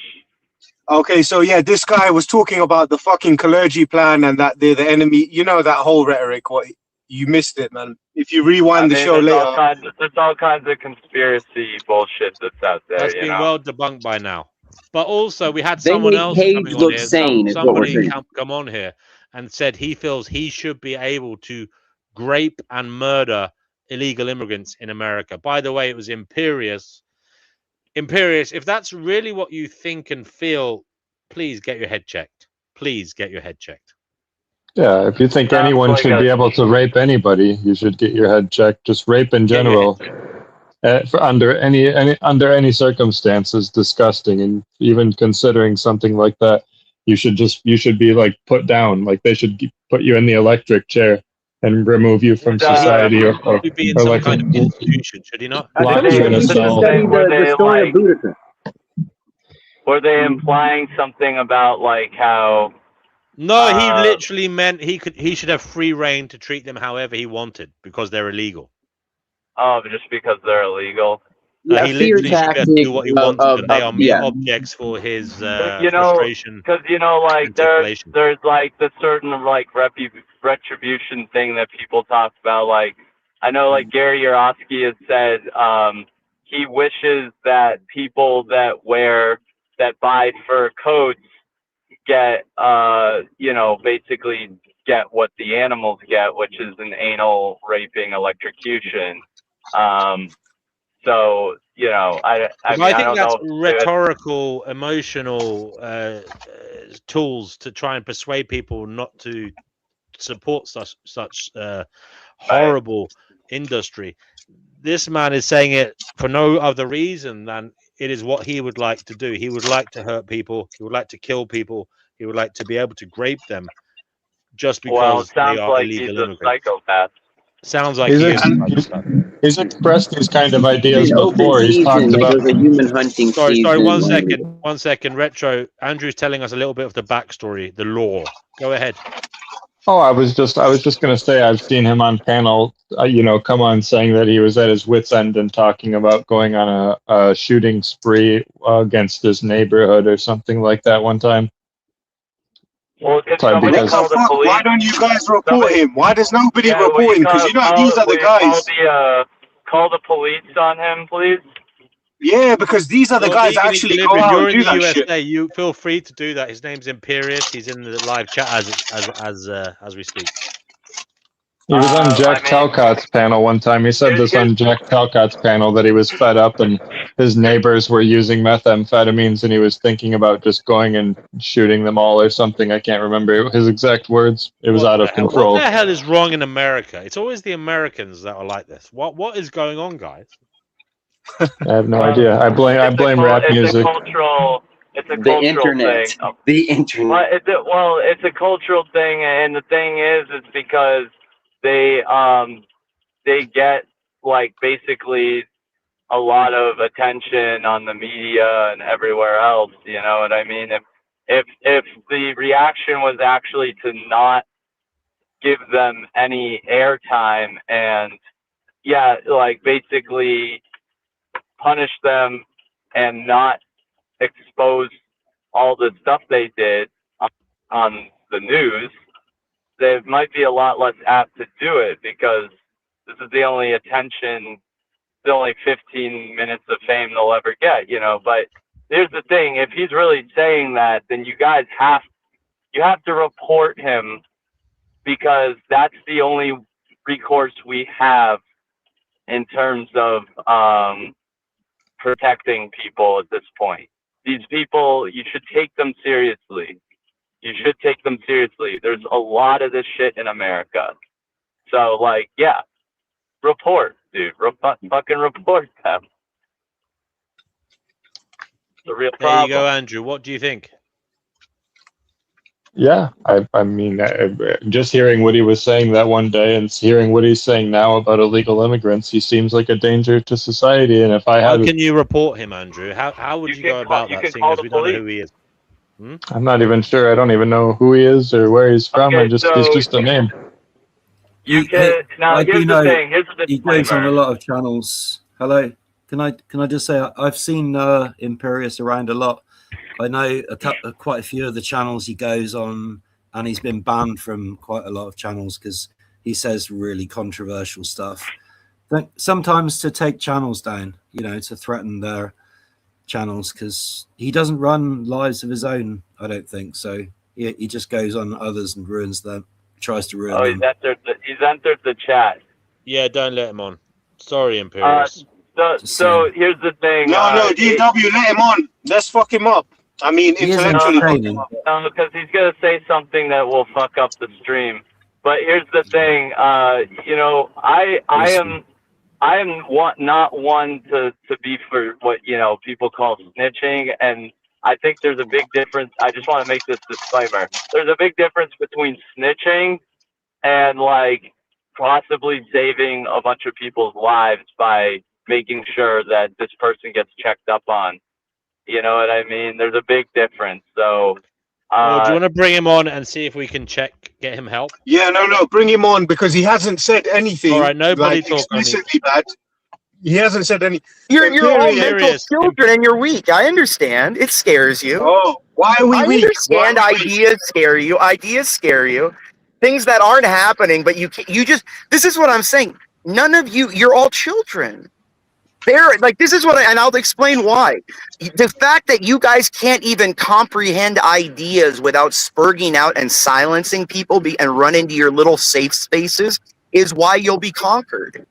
J: Okay, so yeah, this guy was talking about the fucking clergy plan and that they're the enemy. You know that whole rhetoric. What you missed it, man. If you
N: I
J: rewind the
N: mean,
J: show later,
N: there's all kinds of conspiracy bullshit that's out there,
E: That's
N: you
E: been
N: know.
E: well debunked by now. But also, we had
L: They
E: someone
L: make
E: else
L: Cage
E: coming on
L: look
E: here.
L: sane, is what we're
E: Somebody
L: saying.
E: come on here and said he feels he should be able to grape and murder illegal immigrants in America. By the way, it was Imperious. Imperious, if that's really what you think and feel, please get your head checked. Please get your head checked.
K: Yeah, if you think
N: Sounds
K: anyone
N: like
K: should be able to rape anybody, you should get your head checked. Just rape in
E: Get your head
K: general, for under any circumstances, disgusting. And even considering something like that, you should be like put down. Like they should put you in the electric chair and remove you from society,
E: He
K: or,
E: should probably be in
K: or
E: some
K: like
E: kind of institution, should he not?
K: lock you in a cell.
L: The story of Buddhism.
N: Were they implying something about like how?
E: No, he literally meant he should have free reign to treat them however he wanted because they're illegal.
N: Oh, just because they're illegal.
E: He literally should be able to do what he wants, and they are mere objects for his frustration.
N: Because like
E: and
N: there's like the certain like retribution thing that people talk about. Like I know like Gary Yourofsky has said he wishes that people that buy fur coats get basically get what the animals get, which is an anal raping electrocution. So I
E: think
N: don't
E: that's
N: know
E: rhetorical, emotional tools to try and persuade people not to support such horrible industry. This man is saying it for no other reason than it is what he would like to do. He would like to hurt people. He would like to kill people. He would like to be able to grape them just because
N: it sounds
E: they are
N: like
E: illegal
N: he's a
E: immigrants.
N: psychopath.
E: Sounds like he is.
K: He's expressed these kind of ideas
L: Open
K: before. He's talked
L: season.
K: about.
L: It was a human hunting
E: Sorry,
L: season.
E: 1 second. Retro. Andrew's telling us a little bit of the backstory, the lore. Go ahead.
K: Oh, I was just going to say I've seen him on panel, come on saying that he was at his wit's end and talking about going on a shooting spree against his neighborhood or something like that one time.
N: Well,
J: why don't you guys report him? Why does nobody report him? Because these are the guys.
N: Call the police on him, please.
J: Yeah, because these are the guys that actually go out
E: You're
J: and
E: in
J: do
E: the
J: that
E: USA.
J: shit.
E: You feel free to do that. His name's Imperious. He's in the live chat as we speak.
K: He was on Jack Talcott's panel one time. He said this on Jack Talcott's panel that he was fed up and his neighbors were using methamphetamines and he was thinking about just going and shooting them all or something. I can't remember his exact words. It was out of control.
E: What the hell is wrong in America? It's always the Americans that are like this. What is going on, guys?
K: I have no idea. I blame rap music.
N: It's a cultural thing.
L: The internet.
N: It's a cultural thing, and the thing is, it's because they get like basically a lot of attention on the media and everywhere else. You know what I mean? If the reaction was actually to not give them any airtime and like basically punish them and not expose all the stuff they did on the news, they might be a lot less apt to do it because this is the only 15 minutes of fame they'll ever get, But here's the thing: if he's really saying that, then you guys have to report him because that's the only recourse we have in terms of protecting people at this point. These people, you should take them seriously. There's a lot of this shit in America. So, report, dude. Fucking report them. It's a real problem.
E: There you go, Andrew. What do you think?
K: Yeah, I mean, just hearing what he was saying that one day and hearing what he's saying now about illegal immigrants, he seems like a danger to society. And if I
E: How
K: had,
E: can you report him, Andrew? How would you go about that, seeing as we don't know who he is?
K: I'm not even sure. I don't even know who he is or where he's from.
N: Okay,
K: He's just a name.
N: You can now.
M: I
N: Here's
M: do
N: the
M: know
N: thing. Here's the
M: he goes on a
N: disclaimer.
M: lot of channels. Hello, can I just say I've seen Imperius around a lot. I know quite a few of the channels he goes on, and he's been banned from quite a lot of channels because he says really controversial stuff. Sometimes to take channels down, to threaten their channels, because he doesn't run lives of his own, I don't think. So he just goes on others and ruins them, tries to ruin them.
N: He's entered the chat.
E: Yeah, don't let him on. Sorry, Imperius.
N: So here's the thing.
J: No, DW, let him on. Let's fuck him up. I mean, intellectually.
N: No, because he's gonna say something that will fuck up the stream. But here's the thing. I am not one to be for what people call snitching, and I think there's a big difference. I just want to make this disclaimer. There's a big difference between snitching and like possibly saving a bunch of people's lives by making sure that this person gets checked up on. You know what I mean? There's a big difference. So,
E: do you want to bring him on and see if we can get him help?
J: Yeah, no, bring him on because he hasn't said anything.
E: All right, nobody talk.
J: Explicitly bad. He hasn't said any.
C: You're all mental children and you're weak. I understand. It scares you.
J: Oh, why are we weak?
C: I understand ideas scare you. Ideas scare you. Things that aren't happening, but you just. This is what I'm saying. None of you. You're all children. This is and I'll explain why. The fact that you guys can't even comprehend ideas without spurging out and silencing people and run into your little safe spaces is why you'll be conquered.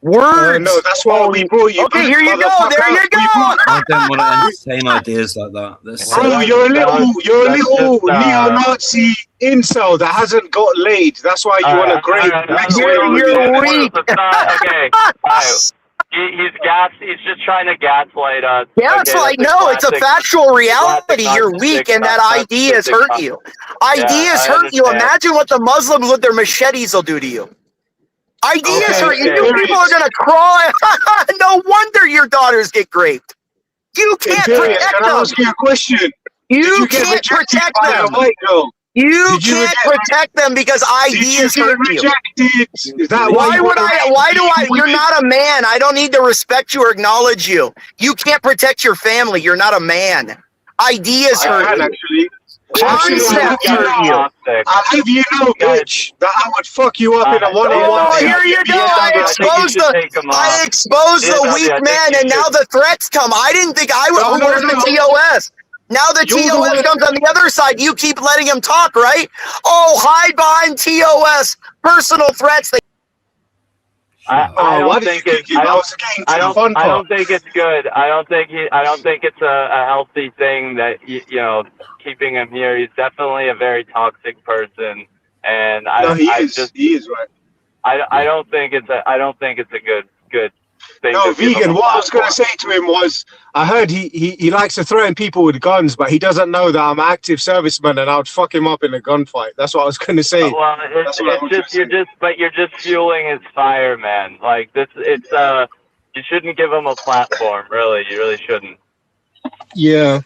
C: Words.
J: No, that's why we brought you.
C: Okay, here you go. There you go.
M: I don't want to entertain ideas like that.
J: Bro, you're a little neo-Nazi incel that hasn't got laid. That's why you want to grade.
C: You're weak.
N: Okay. He's just trying to gaslight us.
C: Gaslight? No, it's a factual reality. You're weak, and that ideas hurt you. Ideas hurt you. Imagine what the Muslims with their machetes will do to you. Ideas hurt you. You people are gonna cry. No wonder your daughters get raped. You can't protect them.
J: Can I ask you a question?
C: You can't protect them. You can't protect them because ideas hurt you. Why would I? Why do I? You're not a man. I don't need to respect you or acknowledge you. You can't protect your family. You're not a man. Ideas hurt you.
J: Actually,
C: concepts hurt you.
J: I'll have you know, bitch, that I would fuck you up in a one-on-one.
C: Oh, here you go. I exposed the weak man, and now the threats come. I didn't think I was the TOS. Now the TOS comes on the other side. You keep letting him talk, right? Oh, hide behind TOS. Personal threats.
N: I don't think it's good. I don't think it's a healthy thing that keeping him here. He's definitely a very toxic person, and
J: he is right.
N: I don't think it's a good thing.
J: No, vegan. What I was going to say to him was, I heard he likes to threaten people with guns, but he doesn't know that I'm an active serviceman and I would fuck him up in a gunfight. That's what I was going to say.
N: Well, you're just fueling his fire, man. Like this, you shouldn't give him a platform. Really, you really shouldn't.
J: Yeah.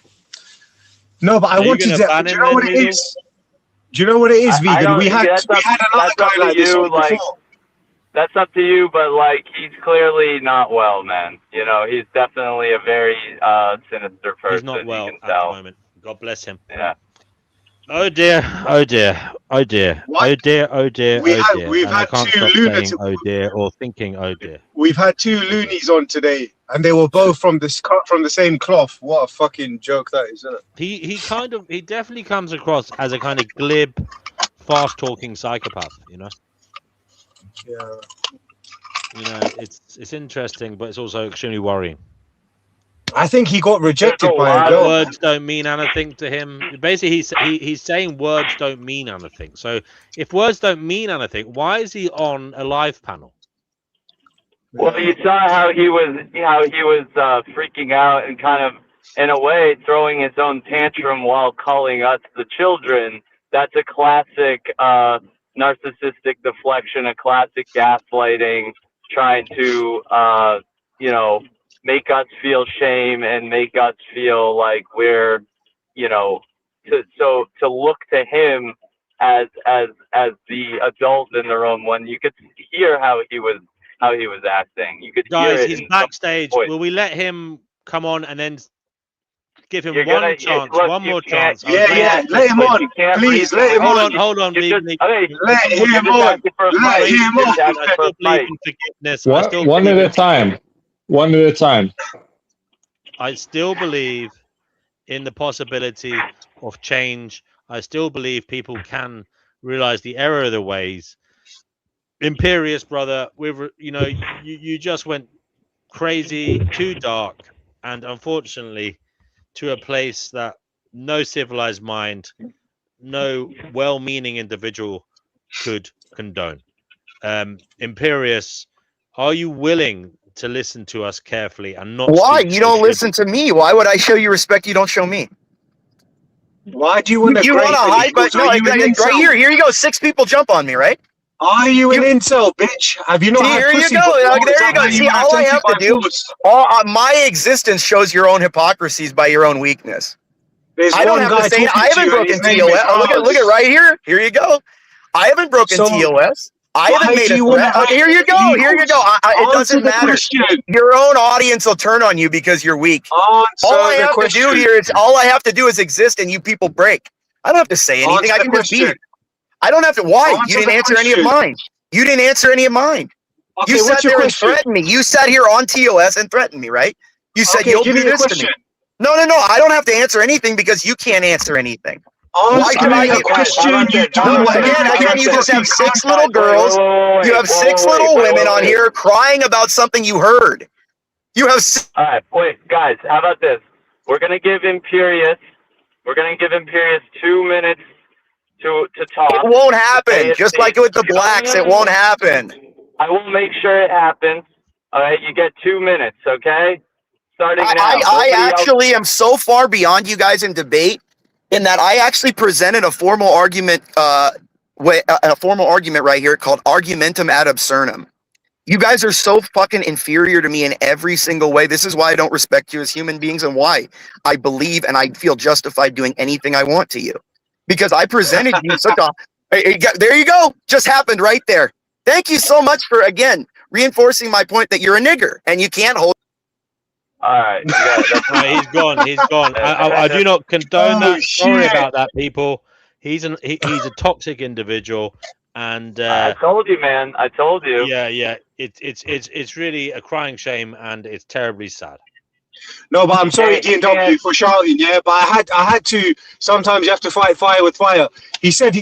J: No, but I wanted to. Do you know what it is? Do you know what it is, vegan? We had another guy like this before.
N: That's up to you, but he's clearly not well, man. He's definitely a very sinister person.
E: He's not well at the moment. God bless him.
N: Yeah.
E: Oh dear, oh dear, oh dear, oh dear, oh dear, oh dear.
J: We've had two lunatics.
E: Oh dear, or thinking oh dear.
J: We've had two loonies on today, and they were both from the same cloth. What a fucking joke that is, isn't it?
E: He definitely comes across as a kind of glib, fast-talking psychopath.
J: Yeah.
E: It's interesting, but it's also extremely worrying.
J: I think he got rejected by a girl.
E: Words don't mean anything to him. Basically, he's saying words don't mean anything. So if words don't mean anything, why is he on a live panel?
N: Well, you saw how he was freaking out and kind of, in a way, throwing his own tantrum while calling us the children. That's a classic narcissistic deflection, a classic gaslighting, trying to you know, make us feel shame and make us feel like we're, you know, to look to him as the adult in the room. When you could hear how he was acting, you could hear
E: Guys,
N: it
E: he's
N: in
E: backstage.
N: voice.
E: Will we let him come on and then give him
N: You're
E: one
N: gonna
E: chance,
N: look,
E: one
N: you
E: more
N: can't-
E: chance? I was
J: Yeah, yeah, let him on.
N: You can't
J: Please,
N: read
J: let him
E: Hold
J: on.
E: on, hold on.
N: You just,
E: Lee.
N: okay,
J: Let
N: you're
J: him
N: just
J: on.
N: asking for a
J: Let
N: fight.
J: him
N: You're
J: on.
N: just asking
E: I
N: for a
E: still believe
N: fight.
E: in forgiveness. I still
K: One
E: believe
K: at a
E: in
K: time. One at a time.
E: I still believe in the possibility of change. I still believe people can realize the error of their ways. Imperious, brother, you just went crazy, too dark, and unfortunately to a place that no civilized mind, no well-meaning individual could condone. Imperious, are you willing to listen to us carefully and not
F: Why?
E: speak
F: You
E: so
F: don't
E: soon?
F: listen to me. Why would I show you respect you don't show me?
J: Why do you want to
F: You want
J: grade
F: to hide, but
J: illegals? Are
F: no,
J: you an
F: right
J: incel?
F: here. Here you go. 6 people jump on me, right?
J: Are you an incel, bitch? Have you not
F: See,
J: had
F: here you
J: pussy
F: go.
J: before? Is
F: There you
J: that
F: go.
J: why
F: See,
J: you want
F: all
J: to
F: I
J: take it
F: have
J: by
F: to do,
J: force?
F: my existence shows your own hypocrisies by your own weakness.
J: There's
F: I don't
J: one
F: have to
J: guy
F: say it.
J: talking
F: I
J: to
F: haven't
J: you, and his
F: broken
J: name
F: TOS.
J: is
F: Oh, look at
J: Oz.
F: right here. Here you go. I haven't broken
J: So,
F: TOS. I haven't
J: why
F: made
J: do
F: a
J: you want to
F: threat. Oh,
J: hide
F: here you go. Here you
J: illegals?
F: go. It
J: Answer
F: doesn't
J: the
F: matter.
J: question.
F: Your own audience will turn on you because you're weak.
J: Answer
F: All I
J: the
F: have to do
J: question.
F: here is all I have to do is exist, and you people break. I don't have to say anything.
J: Answer
F: I
J: the
F: can just
J: question.
F: be. I don't have to. Why? You
J: Answer
F: didn't
J: the
F: answer any of
J: question.
F: mine. You didn't answer any of mine.
J: Okay,
F: You
J: what's
F: sat
J: your
F: there and
J: question?
F: threatened me. You sat here on TOS and threatened me, right? You said
J: Okay,
F: you'll
J: give
F: do
J: me a
F: this to
J: question.
F: me. No. I don't have to answer anything because you can't answer anything. Why
J: Answer
F: should I?
J: me a question, you
F: No,
J: dumb
F: again, you just
J: American
F: have 6
J: cunt.
F: little girls. You have 6 little women on here crying about something you heard. You have.
N: All right, wait, guys. How about this? We're gonna give Imperious 2 minutes to talk.
F: It won't happen. Just
N: ASD.
F: like with the blacks, it won't happen.
N: I will make sure it happens. All right, you get 2 minutes, okay? Starting now.
F: I actually am so far beyond you guys in debate in that I actually presented a formal argument, a formal argument right here called argumentum ad absurdum. You guys are so fucking inferior to me in every single way. This is why I don't respect you as human beings and why I believe and I feel justified doing anything I want to you. Because I presented you such a... There you go. Just happened right there. Thank you so much for, again, reinforcing my point that you're a nigger and you can't hold...
N: All right,
E: He's gone. He's gone. I do not condone that. Sorry about that, people. He's a toxic individual, and
N: I told you, man. I told you.
E: Yeah. It's really a crying shame, and it's terribly sad.
J: No, but I'm sorry, D&W, for shouting. Yeah, but I had to. Sometimes you have to fight fire with fire. He said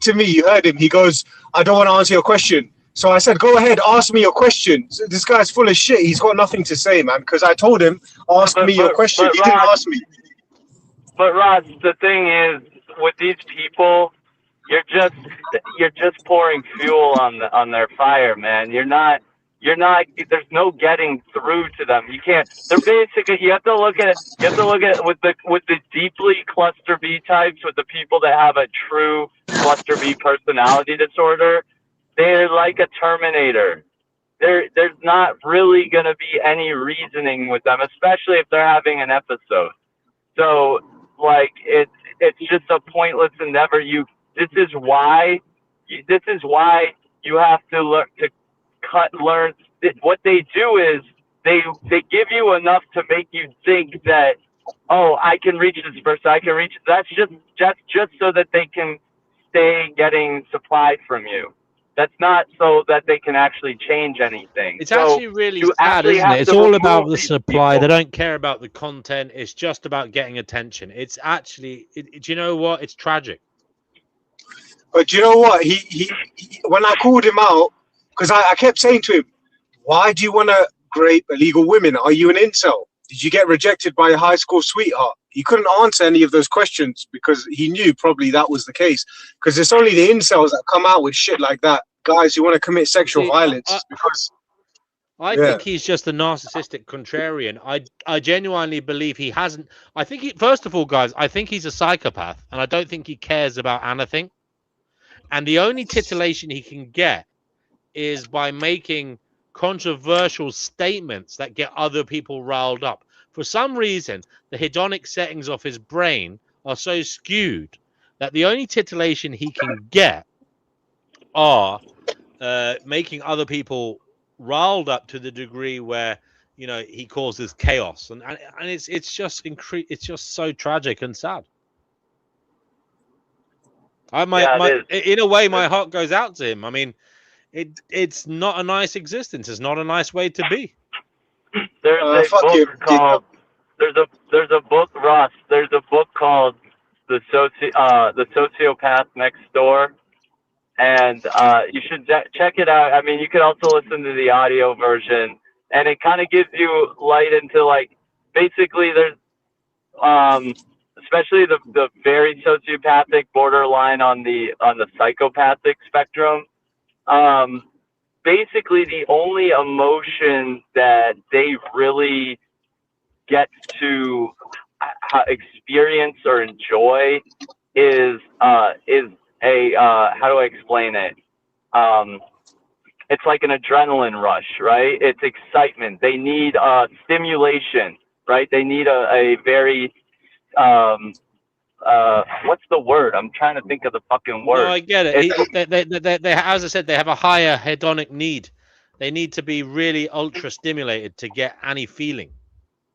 J: to me, you heard him. He goes, "I don't want to answer your question." So I said, "Go ahead, ask me your question." So this guy's full of shit. He's got nothing to say, man. Because I told him, "Ask me your question." He didn't ask me.
N: But Ross, the thing is, with these people, you're just pouring fuel on their fire, man. You're not. There's no getting through to them. You can't. They're basically. You have to look at with the deeply cluster B types, with the people that have a true cluster B personality disorder. They're like a Terminator. There's not really going to be any reasoning with them, especially if they're having an episode. So, like, it's just a pointless endeavor. This is why you have to learn to learn. What they do is they give you enough to make you think that, oh, I can reach this person. I can reach. That's just so that they can stay getting supplied from you. That's not so that they can actually change anything.
E: It's actually really sad, isn't it? It's all about the supply. They don't care about the content. It's just about getting attention. It's actually, do you know what? It's tragic.
J: But you know what? He when I called him out, because I kept saying to him, "Why do you want to grape illegal women? Are you an incel? Did you get rejected by a high school sweetheart?" He couldn't answer any of those questions because he knew probably that was the case. Because it's only the incels that come out with shit like that. Guys who want to commit sexual violence. Because
E: I think he's just a narcissistic contrarian. I genuinely believe he hasn't. I think first of all, guys, I think he's a psychopath, and I don't think he cares about anything. And the only titillation he can get is by making controversial statements that get other people riled up. For some reason, the hedonic settings of his brain are so skewed that the only titillation he can get are making other people riled up to the degree where he causes chaos, and it's just so tragic and sad. In a way, my heart goes out to him. I mean, it's not a nice existence. It's not a nice way to be.
N: There's a book called there's a book, Ross. There's a book called The Sociopath Next Door, and you should check it out. I mean, you could also listen to the audio version, and it kind of gives you light into, like, basically there's especially the very sociopathic, borderline on the psychopathic spectrum. Basically the only emotion that they really get to experience or enjoy is a how do I explain it? It's like an adrenaline rush, right? It's excitement. They need stimulation, right? They need a very what's the word? I'm trying to think of the fucking word.
E: No, I get it. They, as I said, they have a higher hedonic need. They need to be really ultra stimulated to get any feeling.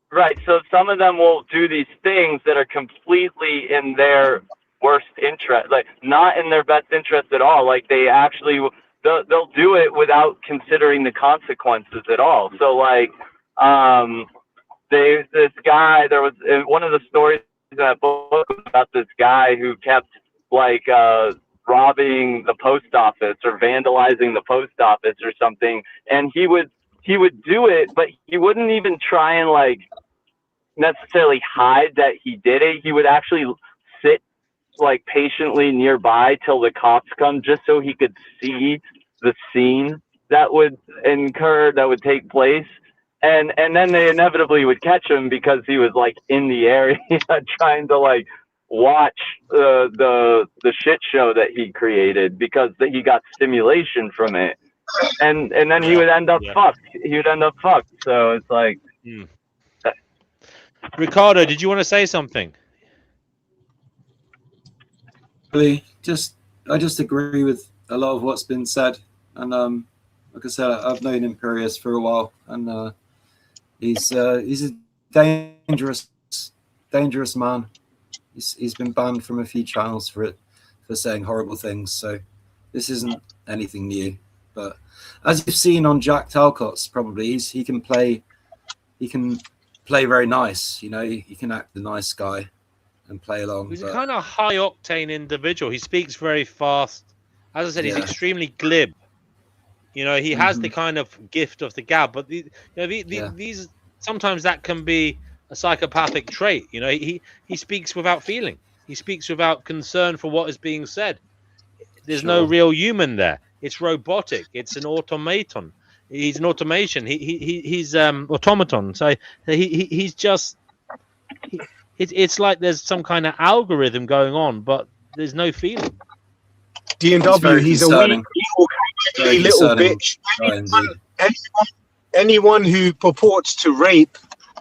N: Right. So some of them will do these things that are completely in their worst interest, like not in their best interest at all. Like they actually, they'll do it without considering the consequences at all. So like, this guy, there was one of the stories in that book about this guy who kept like robbing the post office or vandalizing the post office or something, and he would do it, but he wouldn't even try and like necessarily hide that he did it. He would actually sit like patiently nearby till the cops come, just so he could see the scene that would take place. And then they inevitably would catch him because he was like in the area trying to like watch the shit show that he created, because he got stimulation from it. And then he would end up fucked. He would end up fucked. So it's like
E: Ricardo, did you want to say something?
M: I just agree with a lot of what's been said, and like I said, I've known Imperius for a while, and he's a dangerous man. He's been banned from a few channels for saying horrible things. So this isn't anything new. But as you've seen on Jack Talcott's, probably he can play very nice. You know, he can act the nice guy and play along.
E: He's a kind of high octane individual. He speaks very fast. As I said, he's extremely glib. You know, he has the kind of gift of the gab, but these sometimes that can be a psychopathic trait. You know, he speaks without feeling. He speaks without concern for what is being said. There's no real human there. It's robotic. It's an automaton. He's an automation. He's automaton. So he's just. It's like there's some kind of algorithm going on, but there's no feeling.
J: D&W, he's a weak little bitch. Anyone who purports to rape,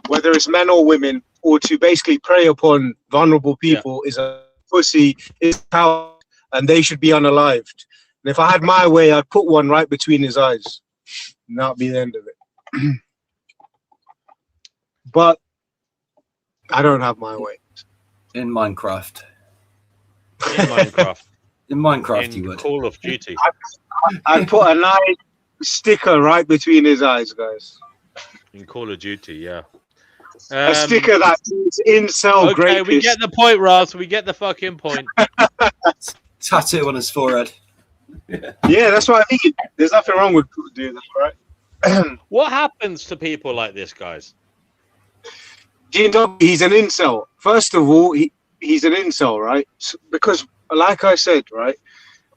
J: whether it's men or women, or to basically prey upon vulnerable people is a pussy, is a coward, and they should be unalived. And if I had my way, I'd put one right between his eyes. And that'd be the end of it. But I don't have my way.
M: In Minecraft.
E: In
M: you would.
E: Call of Duty.
J: I'd put a nice sticker right between his eyes, guys.
E: In Call of Duty, yeah.
J: A sticker that says incel greatest.
E: Okay, we get the point, Ross. We get the fucking point.
M: Tattoo on his forehead.
J: Yeah, that's what I think. There's nothing wrong with doing that, right?
E: What happens to people like this, guys?
J: D&W, he's an incel. First of all, he's an incel, right? Because, like I said, right,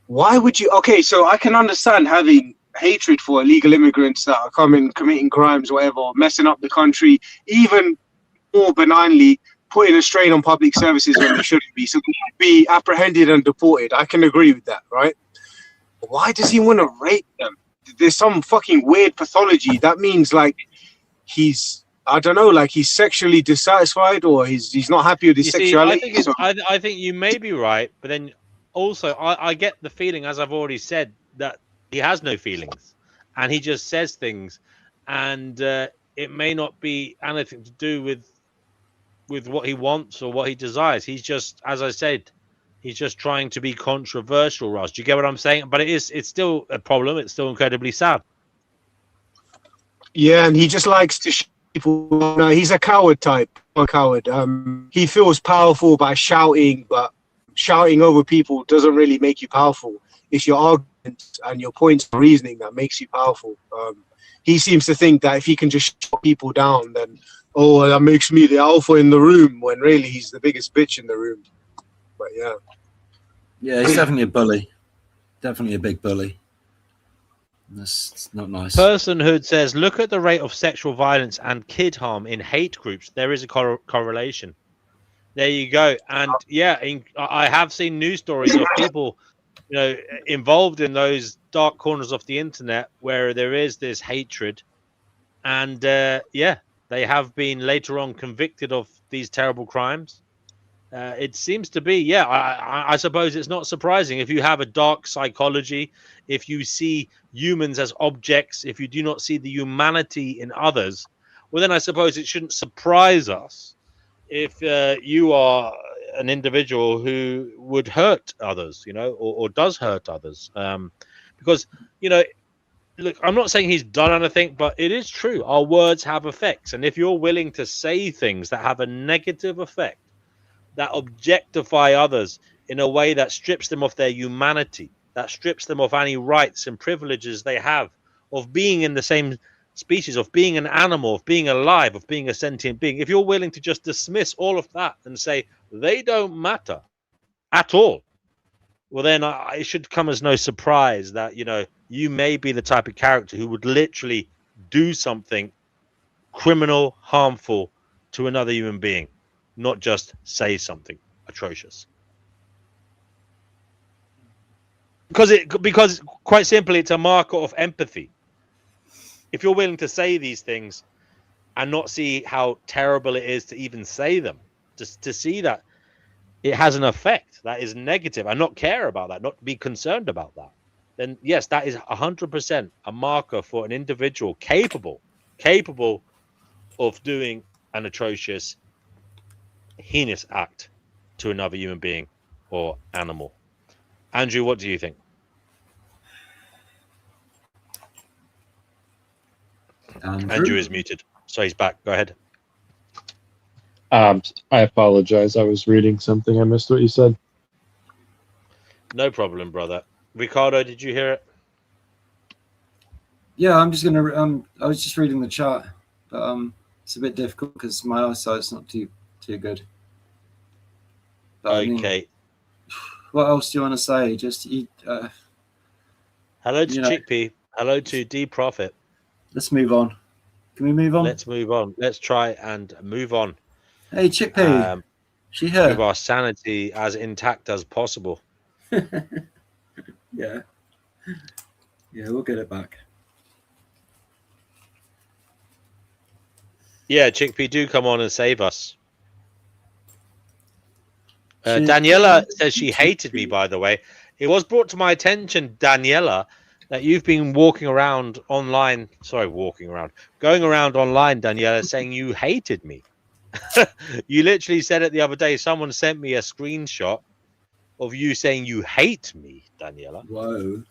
J: why would you... Okay, so I can understand having hatred for illegal immigrants that are coming, committing crimes, whatever, messing up the country, even more benignly putting a strain on public services when they shouldn't be. So they should be apprehended and deported. I can agree with that, right? But why does he want to rape them? There's some fucking weird pathology. That means like he's, I don't know, like he's sexually dissatisfied or he's not happy with his sexuality.
E: I think you may be right, but then also I get the feeling, as I've already said, that he has no feelings and he just says things, and it may not be anything to do with what he wants or what he desires. He's just, as I said, he's just trying to be controversial, Ross. Do you get what I'm saying? But it's still a problem. It's still incredibly sad.
J: Yeah, and he just likes to people. No, he's a coward type. A coward. He feels powerful by shouting, but shouting over people doesn't really make you powerful. It's your arguments and your points of reasoning that makes you powerful. He seems to think that if he can just shut people down, then that makes me the alpha in the room, when really he's the biggest bitch in the room. But yeah.
M: Yeah, he's definitely a bully. Definitely a big bully. That's not nice.
E: Personhood says, look at the rate of sexual violence and kid harm in hate groups. There is a correlation. There you go. And yeah, I have seen news stories of people, involved in those dark corners of the internet where there is this hatred. And they have been later on convicted of these terrible crimes. It seems to be, I suppose it's not surprising if you have a dark psychology, if you see humans as objects, if you do not see the humanity in others, well, then I suppose it shouldn't surprise us if you are an individual who would hurt others, or does hurt others. Because, look, I'm not saying he's done anything, but it is true. Our words have effects. And if you're willing to say things that have a negative effect, that objectify others in a way that strips them of their humanity, that strips them of any rights and privileges they have of being in the same species, of being an animal, of being alive, of being a sentient being, if you're willing to just dismiss all of that and say they don't matter at all, well, then it should come as no surprise that, you may be the type of character who would literally do something criminal, harmful to another human being, not just say something atrocious. Because quite simply, it's a marker of empathy. If you're willing to say these things and not see how terrible it is to even say them, just to see that it has an effect that is negative and not care about that, not be concerned about that, then yes, that is 100% a marker for an individual capable of doing an atrocious, heinous act to another human being or animal. Andrew, what do you think? Andrew is muted, so he's back. Go ahead.
K: I apologize. I was reading something. I missed what you said.
E: No problem, brother. Ricardo, did you hear it?
M: Yeah, I'm just gonna. I was just reading the chat, but it's a bit difficult because my eyesight's not too good. But,
E: okay.
M: What else do you want to say? Just
E: hello to Chickpea. Hello to D Prophet.
M: Let's move on. Can we move on?
E: Let's move on. Let's try and move on.
M: Hey, Chickpea. She here.
E: Keep our sanity as intact as possible.
M: Yeah, we'll get it back.
E: Yeah, Chickpea, do come on and save us. Daniela says she hated me, by the way. It was brought to my attention, Daniela, that you've been going around online, Daniela, saying you hated me. You literally said it the other day. Someone sent me a screenshot of you saying you hate me, Daniela.
M: Whoa.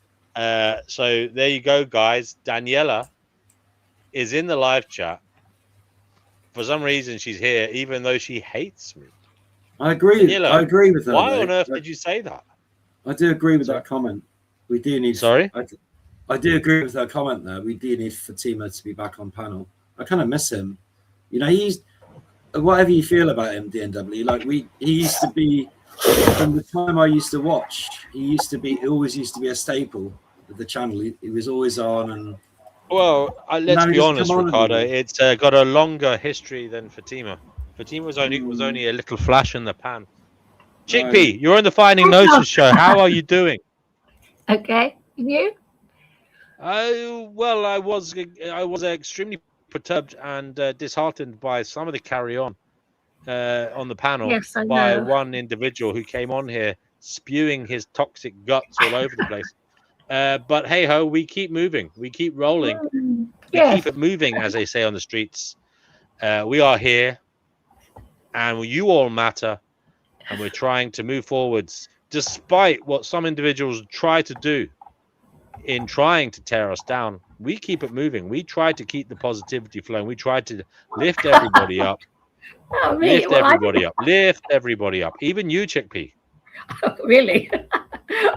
E: So there you go, guys. Daniela is in the live chat. For some reason, she's here, even though she hates me.
M: I agree.
E: Daniela,
M: I agree with that.
E: Why on earth did you say that?
M: I do agree with that comment. We do need.
E: Sorry?
M: I do agree with that comment there. We do need Fatima to be back on panel. I kind of miss him. He's whatever you feel about him, DNW. Like he used to be from the time I used to watch. He always used to be a staple. the channel. He was always on, and
E: Well, let's
M: now he
E: be
M: doesn't
E: honest,
M: come on
E: Ricardo.
M: anymore.
E: It's got a longer history than Fatima. Fatima was only a little flash in the pan. Chickpea, you're on the Finding Gnosis show. How are you doing?
O: Okay, and you?
E: Well, I was extremely perturbed and disheartened by some of the carry-on the panel
O: Yes, I
E: by
O: know.
E: one individual who came on here spewing his toxic guts all over the place. But hey ho, we keep moving, we keep rolling, we keep it moving, as they say on the streets. We are here, and you all matter, and we're trying to move forwards, despite what some individuals try to do in trying to tear us down. We keep it moving. We try to keep the positivity flowing. We try to lift everybody up.
O: Oh, really?
E: Lift everybody up. Lift everybody up. Even you, Chickpea.
O: Really?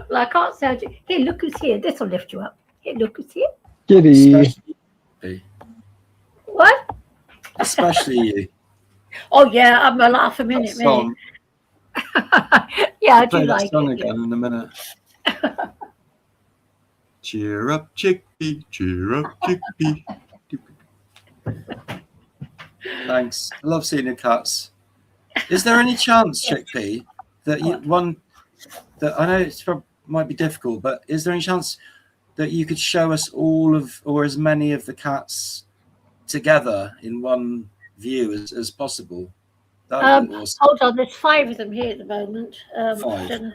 O: Well, I can't say. Here, look who's here. This will lift you up. Here, look who's here.
M: Giddy.
O: What?
M: Especially you.
O: Oh yeah, I'm a laugh a minute,
M: Song.
O: Yeah, I do
M: Play that
O: like
M: song
O: it.
M: again in a minute. Cheer up, Chickpea. Cheer up, Chickpea. Thanks. I love seeing your cats. Is there any chance, Chickpea, that I know it might be difficult, but is there any chance that you could show us all of, or as many of the cats together in one view as possible? That would be awesome.
O: Hold on, there's 5 of them here at the moment.
M: 5.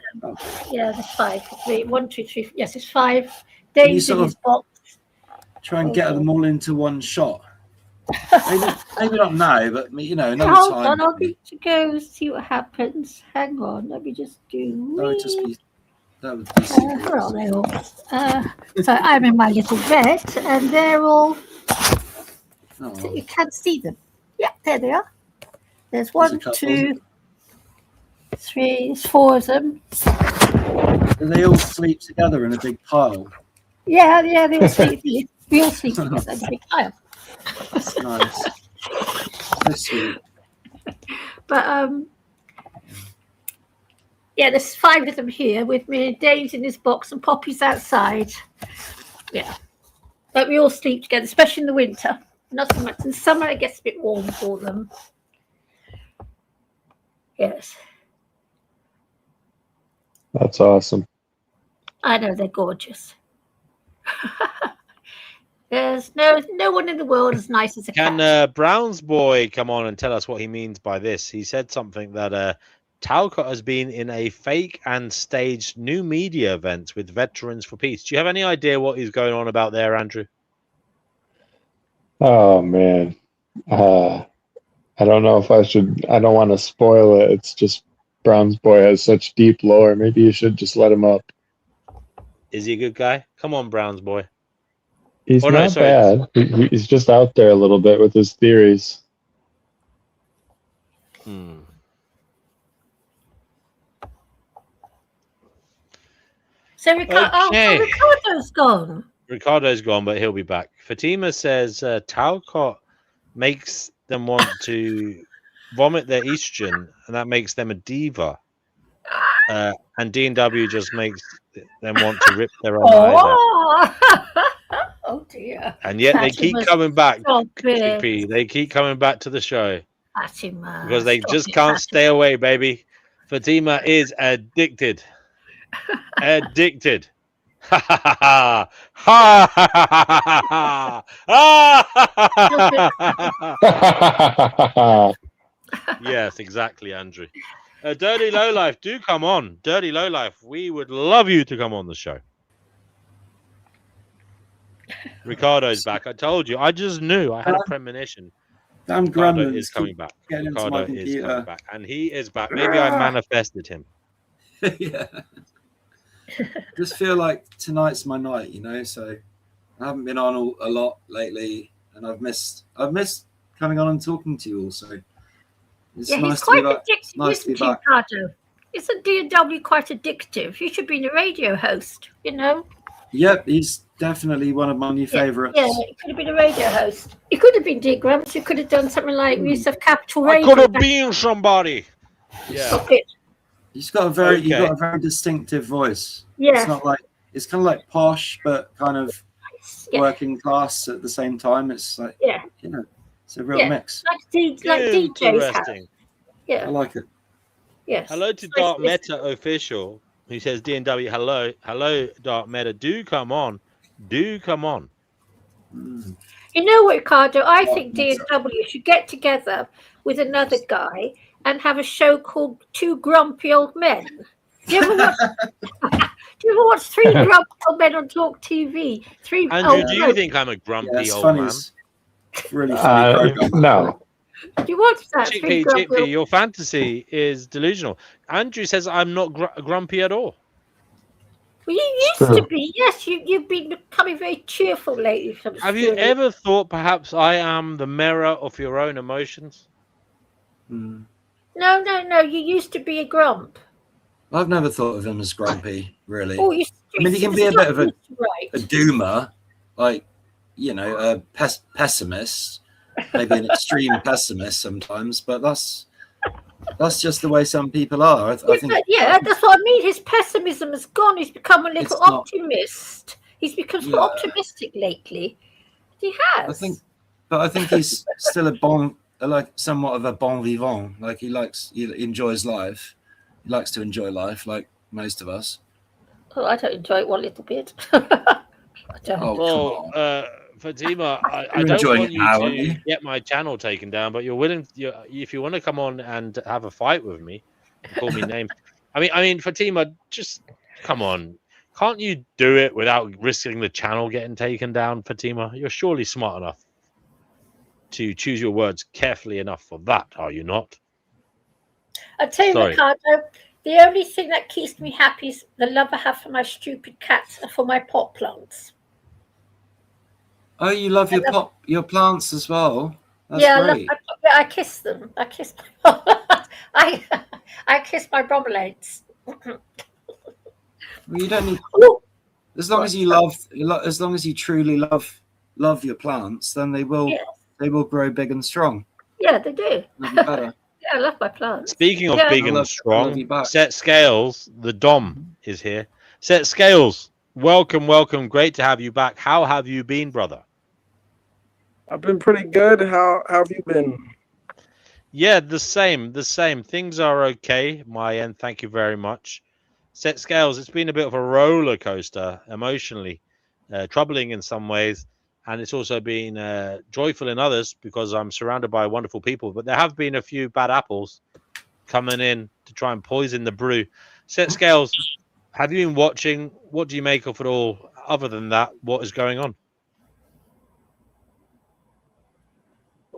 O: Yeah, there's 5. 1, 2, 3. Yes, it's 5.
M: Can you
O: Dave's
M: sort
O: in
M: of
O: his box.
M: try and get them all into one shot? maybe not now, but another
O: Hold
M: time.
O: on, I'll get to go see what happens. Hang on, let me just do.
M: That would be super.
O: Where are they all? So I'm in my little bed, and they're all. So you can't see them. Yeah, there they are. There's 1, 2, 3. There's 4 of them.
M: Do they all sleep together in a big pile?
O: Yeah, they all sleep. We all sleep together in a big pile.
M: That's nice. So sweet.
O: But yeah, there's 5 of them here with me. Dave's in his box and Poppy's outside. Yeah, but we all sleep together, especially in the winter. Not so much in summer; it gets a bit warm for them. Yes,
K: That's awesome.
O: I know they're gorgeous. There's no one in the world as nice as a cat.
E: Can Brown's boy come on and tell us what he means by this? He said something that Talcott has been in a fake and staged new media event with Veterans for Peace. Do you have any idea what is going on about there, Andrew?
K: Oh man, I don't know if I should. I don't want to spoil it. It's just Brown's boy has such deep lore. Maybe you should just let him up.
E: Is he a good guy? Come on, Brown's boy.
K: He's not bad. He's just out there a little bit with his theories.
O: So Ricardo's gone.
E: Ricardo's gone, but he'll be back. Fatima says Talcott makes them want to vomit their estrogen, and that makes them a diva. And D&W just makes them want to rip their own eyes out.
O: Oh dear.
E: And yet they keep coming back.
O: Fatima.
E: They keep coming back to the show.
O: Fatima.
E: Because they just can't stay away, baby. Fatima is addicted. Addicted. Ha ha ha ha ha ha ha. Yes, exactly, Andrew. Dirty Lowlife, do come on. Dirty Lowlife, we would love you to come on the show. Ricardo's back. I told you. I just knew. I had a premonition. Ricardo is coming back. Ricardo is coming back. And he is back. Maybe I manifested him.
M: Yeah. Just feel like tonight's my night, so I haven't been on a lot lately, and I've missed coming on and talking to you all, so it's nice
O: he's quite addictive,
M: nice to be back.
O: Ricardo. Isn't D&W quite addictive? You should be a radio host,
M: Yep, he's definitely one of my new favourites.
O: Yeah, he could have been a radio host. He could have been D. Grumps. He could have done something like Use of Capital Radio.
E: I could have been somebody.
M: Yeah. You've got a very distinctive voice.
O: Yeah.
M: it's kind of like posh, but kind of
O: Yeah.
M: working class at the same time. It's like,
O: Yeah.
M: you know, it's a real mix.
O: Like DJs have.
E: Interesting.
O: Yeah.
M: I like it.
O: Yes.
E: Hello to Dark Meta Official, who says DNW. Hello, Dark Meta. Do come on.
O: You know what, Ricardo? I think D&W should get together with another guy and have a show called Two Grumpy Old Men. Do you ever watch Three Grumpy Old Men on Talk TV?
E: Andrew, do you think I'm a grumpy old man?
M: It's really funny program.
K: No.
O: Do you watch that?
E: Chickpea, your fantasy is delusional. Andrew says I'm not grumpy at all.
O: Well, you used to be. Yes, you've been becoming very cheerful lately.
E: Have you ever thought perhaps I am the mirror of your own emotions?
O: No. You used to be a grump.
M: I've never thought of him as grumpy, really.
O: Oh,
M: I mean, he can be a bit of a doomer, like, you know, a pessimist, maybe an extreme pessimist sometimes, but that's just the way some people are. I think.
O: Yeah, that's what I mean. His pessimism has gone. He's become a little optimist. He's become so optimistic lately. He has.
M: I think he's still somewhat of a bon vivant. Like he enjoys life. He likes to enjoy life, like most of us.
O: Oh, I don't enjoy it one little bit. I don't.
E: Fatima, I don't want you to get my channel taken down, but if you want to come on and have a fight with me, call me names. I mean, Fatima, just come on. Can't you do it without risking the channel getting taken down, Fatima? You're surely smart enough to choose your words carefully enough for that, are you not?
O: I tell you, Ricardo, the only thing that keeps me happy is the love I have for my stupid cats and for my pot plants.
M: Oh, you love your plants as well. That's great.
O: I kiss them. I kiss I kiss my bromelates.
M: Well, you don't need. As long as you truly love your plants, then they will grow big and strong.
O: Yeah, they do.
M: Better.
O: Yeah, I love my plants.
E: Speaking of big and strong, Set Scales, the Dom is here. Set Scales, welcome. Great to have you back. How have you been, brother?
P: I've been pretty good. How have you been?
E: Yeah, the same. Things are okay, my end. Thank you very much. Set Scales, it's been a bit of a roller coaster emotionally, troubling in some ways, and it's also been joyful in others because I'm surrounded by wonderful people. But there have been a few bad apples coming in to try and poison the brew. Set Scales, have you been watching? What do you make of it all? Other than that, what is going on?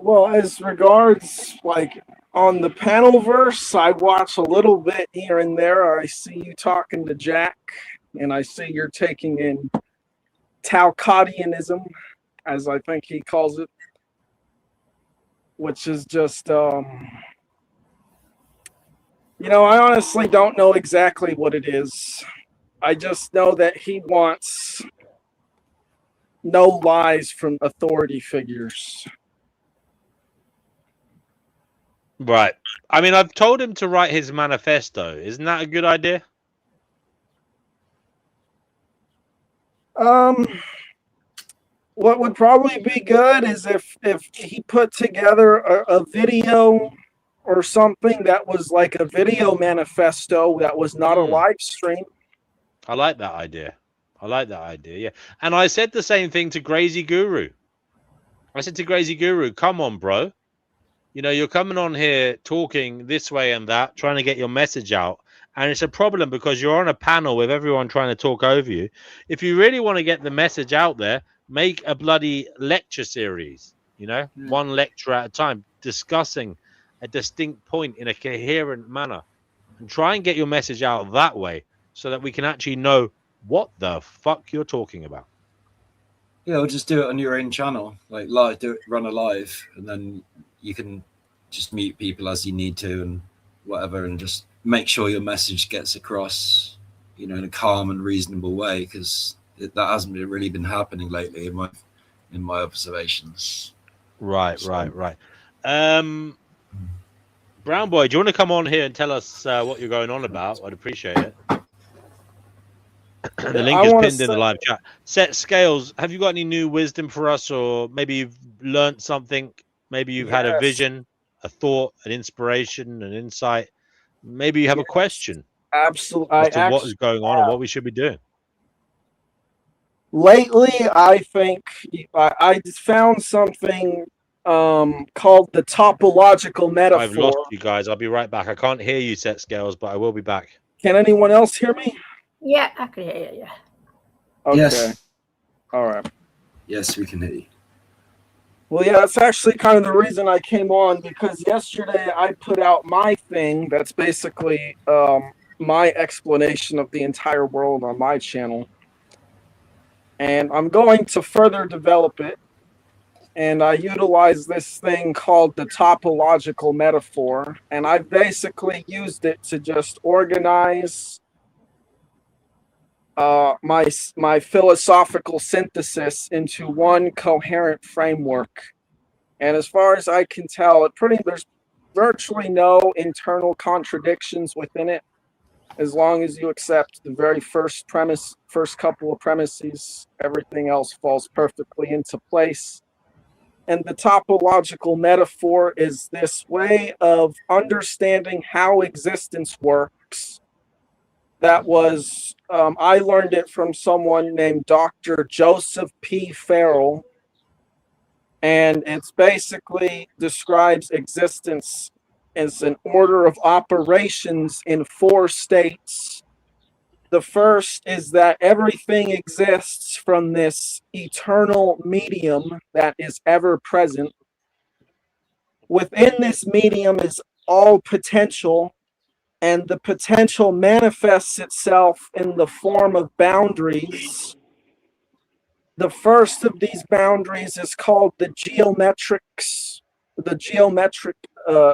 P: Well, as regards like on the panel verse, I watch a little bit here and there. I see you talking to Jack, and I see you're taking in Talcottianism, as I think he calls it, which is just, I honestly don't know exactly what it is. I just know that he wants no lies from authority figures.
E: Right. I mean, I've told him to write his manifesto. Isn't that a good idea?
P: What would probably be good is if he put together a video or something that was like a video manifesto that was not a live stream.
E: I like that idea. Yeah. And I said the same thing to Crazy Guru. I said to Crazy Guru, come on, bro. You're coming on here talking this way and that, trying to get your message out. And it's a problem because you're on a panel with everyone trying to talk over you. If you really want to get the message out there, make a bloody lecture series, one lecture at a time, discussing a distinct point in a coherent manner. And try and get your message out that way so that we can actually know what the fuck you're talking about.
M: Yeah, or just do it on your own channel, like live, run a live, and then you can just mute people as you need to and whatever, and just make sure your message gets across, in a calm and reasonable way, because that hasn't really been happening lately in my observations.
E: Right. Brown Boy, do you want to come on here and tell us what you're going on about? I'd appreciate it. The link is pinned in the live chat. Set Scales, have you got any new wisdom for us, or maybe you've learned something? Maybe you've had a vision, a thought, an inspiration, an insight. Maybe you have a question.
P: Absolutely.
E: As to what is going on and what we should be doing.
P: Lately, I think I found something called the topological metaphor.
E: I've lost you guys. I'll be right back. I can't hear you, Set Scales, but I will be back.
P: Can anyone else hear me?
O: Yeah, I can hear you.
P: Okay.
M: Yes.
P: All right.
M: Yes, we can hear you.
P: Well, yeah, that's actually kind of the reason I came on, because yesterday I put out my thing that's basically my explanation of the entire world on my channel. And I'm going to further develop it. And I utilize this thing called the topological metaphor. And I basically used it to just organize my philosophical synthesis into one coherent framework. And as far as I can tell, there's virtually no internal contradictions within it, as long as you accept the very first couple of premises. Everything else falls perfectly into place. And the topological metaphor is this way of understanding how existence works. That was, I learned it from someone named Dr. Joseph P. Farrell. And it's basically describes existence as an order of operations in 4 states. The first is that everything exists from this eternal medium that is ever present. Within this medium is all potential, and the potential manifests itself in the form of boundaries. The first of these boundaries is called the geometric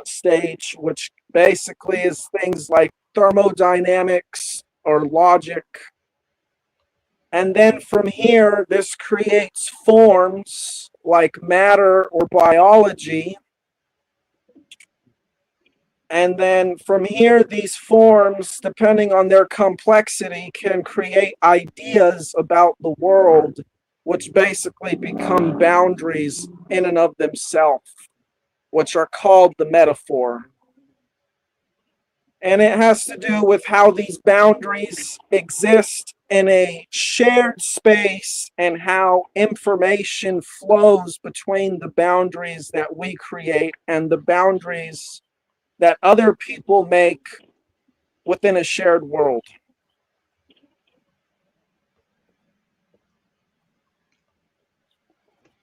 P: stage, which basically is things like thermodynamics or logic. And then from here, this creates forms like matter or biology. And then from here, these forms, depending on their complexity, can create ideas about the world, which basically become boundaries in and of themselves, which are called the metaphor. And it has to do with how these boundaries exist in a shared space and how information flows between the boundaries that we create and the boundaries that other people make within a shared world.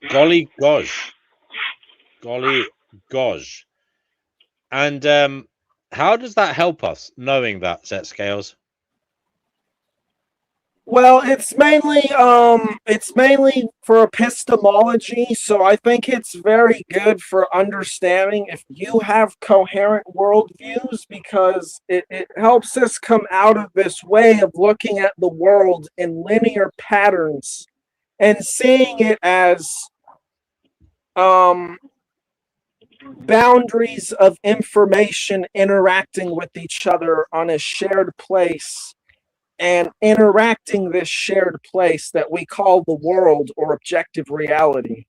E: Golly gosh. Golly gosh. And how does that help us, knowing that, Set Scales?
P: Well, it's mainly for epistemology, so I think it's very good for understanding if you have coherent worldviews, because it helps us come out of this way of looking at the world in linear patterns and seeing it as boundaries of information interacting with each other on a shared place, and interacting this shared place that we call the world or objective reality.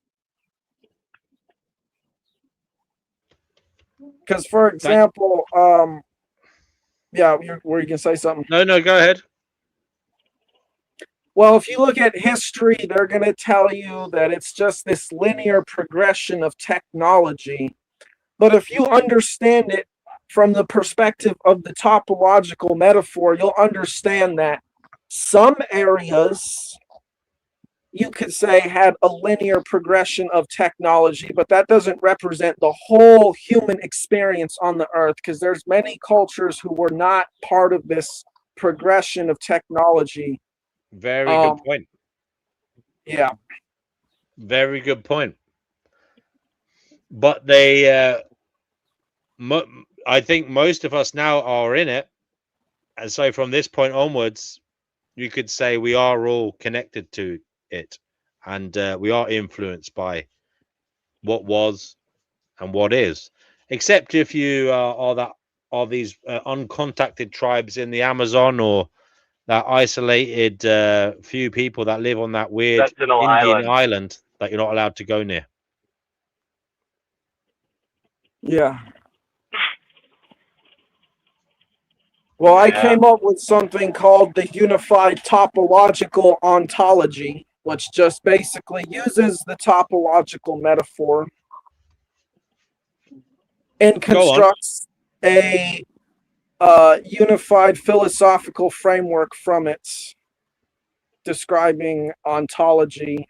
P: Because, for example, yeah, were you gonna say something?
E: No, go ahead.
P: Well, if you look at history, they're going to tell you that it's just this linear progression of technology. But if you understand it from the perspective of the topological metaphor, you'll understand that some areas, you could say, had a linear progression of technology, but that doesn't represent the whole human experience on the earth, because there's many cultures who were not part of this progression of technology.
E: Very good point.
P: Yeah.
E: Very good point. But they, I think most of us now are in it. And so from this point onwards, you could say we are all connected to it. And we are influenced by what was and what is. Except if you are these uncontacted tribes in the Amazon, or that isolated few people that live on that weird
N: Sentinel
E: Indian
N: Island.
E: island that you're not allowed to go near.
P: Yeah. Well, I
N: Yeah.
P: came up with something called the unified topological ontology, which just basically uses the topological metaphor and
E: Go on.
P: constructs a unified philosophical framework from it, describing ontology.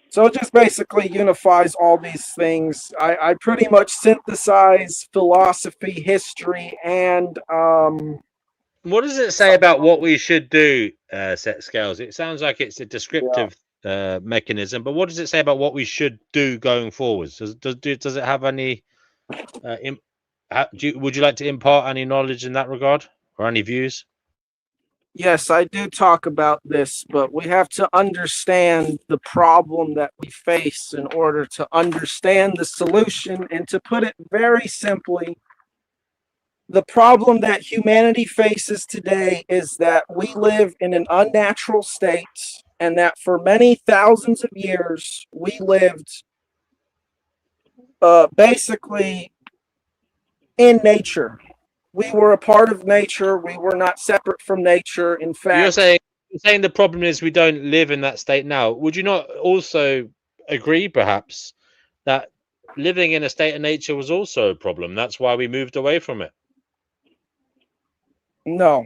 P: So it just basically unifies all these things. I pretty much synthesize philosophy, history, and
E: What does it say about what we should do, set scales? It sounds like it's a descriptive mechanism, but what does it say about what we should do going forwards? Does it have any? Would you like to impart any knowledge in that regard or any views?
P: yes, I do talk about this, but we have to understand the problem that we face in order to understand the solution. And to put it very simply, the problem that humanity faces today is that we live in an unnatural state, and that for many thousands of years we lived basically in nature. We were a part of nature. We were not separate from nature. In fact,
E: You're saying the problem is we don't live in that state now. Would you not also agree, perhaps, that living in a state of nature was also a problem? That's why we moved away from it.
P: no.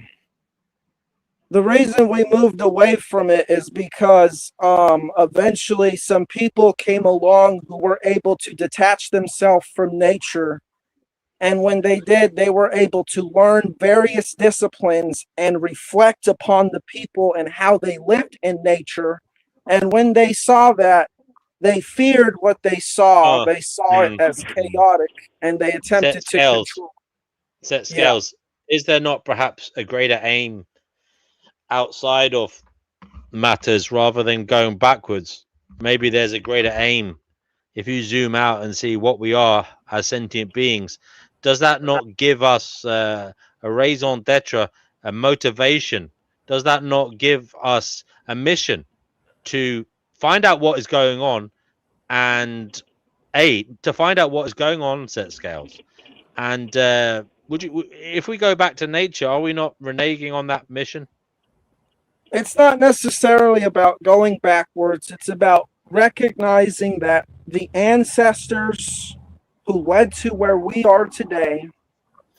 P: The reason we moved away from it is because eventually some people came along who were able to detach themselves from nature. And when they did, they were able to learn various disciplines and reflect upon the people and how they lived in nature. And when they saw that, they feared what they saw. They saw it as chaotic, and they attempted to control.
E: Set scales. Is there not perhaps a greater aim outside of matters rather than going backwards? Maybe there's a greater aim if you zoom out and see what we are as sentient beings. Does that not give us a raison d'etre, a motivation? Does that not give us a mission to find out what is going on, and to find out what is going on, set scales? And if we go back to nature, are we not reneging on that mission?
P: It's not necessarily about going backwards. It's about recognizing that the ancestors who led to where we are today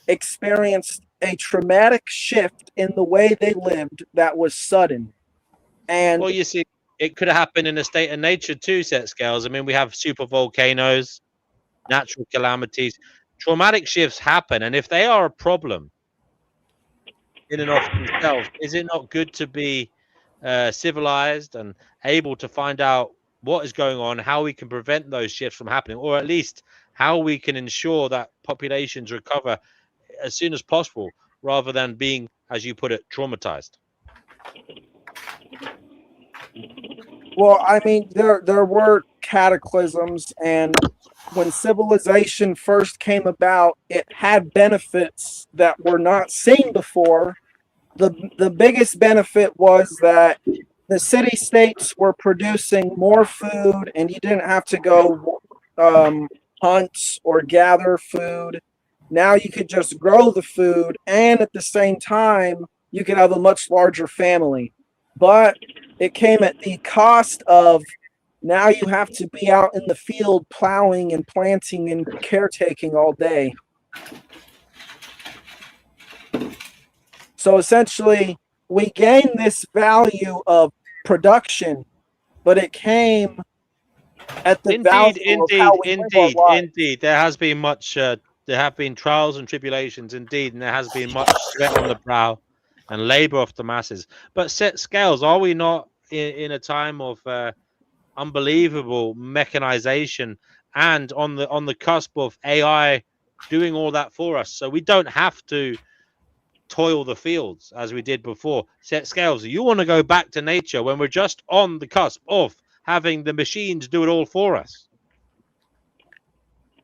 P: experienced a traumatic shift in the way they lived that was sudden. And
E: well, you see, it could have happened in a state of nature too, set scales. I mean, we have super volcanoes, natural calamities, traumatic shifts happen. And if they are a problem in and of themselves, is it not good to be civilized and able to find out what is going on, how we can prevent those shifts from happening, or at least how we can ensure that populations recover as soon as possible, rather than being, as you put it, traumatized?
P: well, I mean, there were cataclysms, and when civilization first came about, it had benefits that were not seen before. The biggest benefit was that the city states were producing more food, and you didn't have to go hunt or gather food. Now you could just grow the food, and at the same time, you could have a much larger family. But it came at the cost of now you have to be out in the field plowing and planting and caretaking all day. So essentially, we gained this value of production, but it came at the value of how we live our lives.
E: Indeed. There has been much. There have been trials and tribulations, indeed, and there has been much sweat on the brow and labor of the masses. But set scales, are we not in a time of unbelievable mechanization and on the cusp of AI doing all that for us? So we don't have to toil the fields as we did before. Set scales, you want to go back to nature when we're just on the cusp of having the machines do it all for us?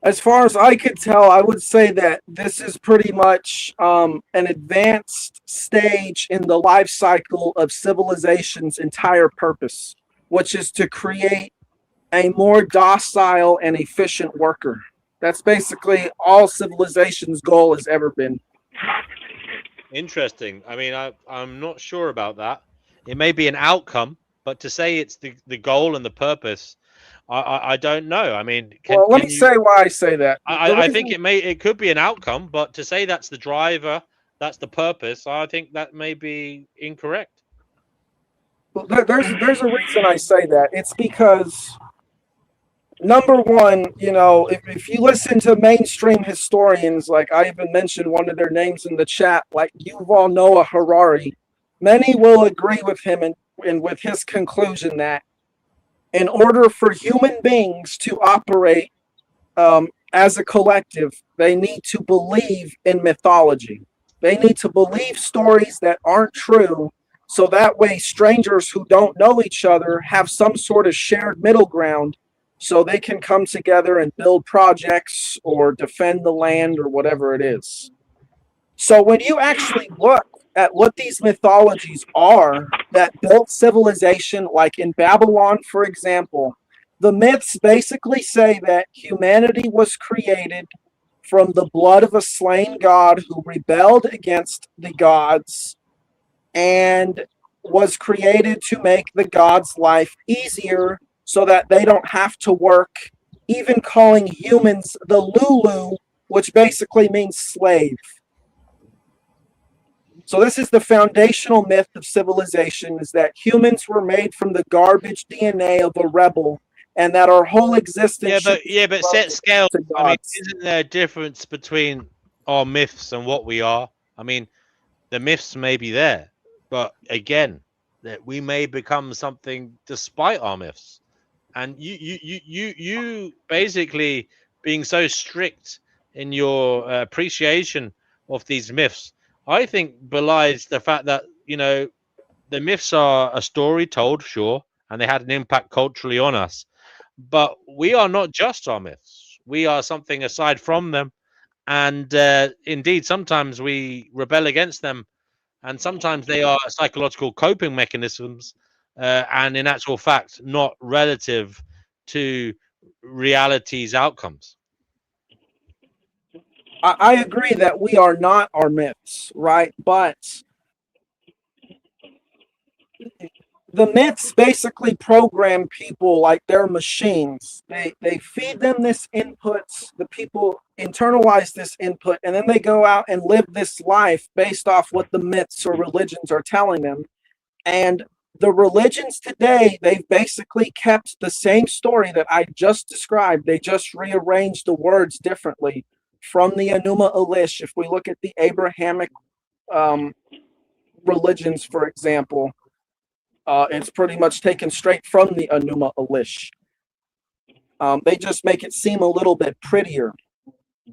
P: As far as I could tell, I would say that this is pretty much an advanced stage in the life cycle of civilization's entire purpose, which is to create a more docile and efficient worker. That's basically all civilization's goal has ever been.
E: Interesting. I mean, I'm not sure about that. It may be an outcome, but to say it's the goal and the purpose, I don't know. I mean,
P: Well, let me say why I say that.
E: I think it could be an outcome, but to say that's the driver, that's the purpose, I think that may be incorrect.
P: Well, there's a reason I say that. It's because, number one, you know, if you listen to mainstream historians, like I even mentioned one of their names in the chat, like Yuval Noah Harari, many will agree with him and with his conclusion that in order for human beings to operate as a collective, they need to believe in mythology. They need to believe stories that aren't true, so that way strangers who don't know each other have some sort of shared middle ground, so they can come together and build projects or defend the land or whatever it is. So when you actually look at what these mythologies are that built civilization, like in Babylon, for example, the myths basically say that humanity was created from the blood of a slain god who rebelled against the gods and was created to make the gods' life easier so that they don't have to work, even calling humans the Lulu, which basically means slave. So this is the foundational myth of civilization, is that humans were made from the garbage DNA of a rebel, and that our whole existence
E: but set scale. I mean, isn't there a difference between our myths and what we are? I mean, the myths may be there, but again, that we may become something despite our myths. And you basically being so strict in your appreciation of these myths, I think belies the fact that, you know, the myths are a story told, sure, and they had an impact culturally on us. But we are not just our myths. We are something aside from them. And indeed, sometimes we rebel against them. And sometimes they are psychological coping mechanisms. And in actual fact, not relative to reality's outcomes.
P: I agree that we are not our myths, right? But the myths basically program people like they're machines. They feed them this input, the people internalize this input, and then they go out and live this life based off what the myths or religions are telling them. And the religions today, they've basically kept the same story that I just described. They just rearranged the words differently from the Enuma Elish. If we look at the Abrahamic religions, for example, it's pretty much taken straight from the Enuma Elish. They just make it seem a little bit prettier.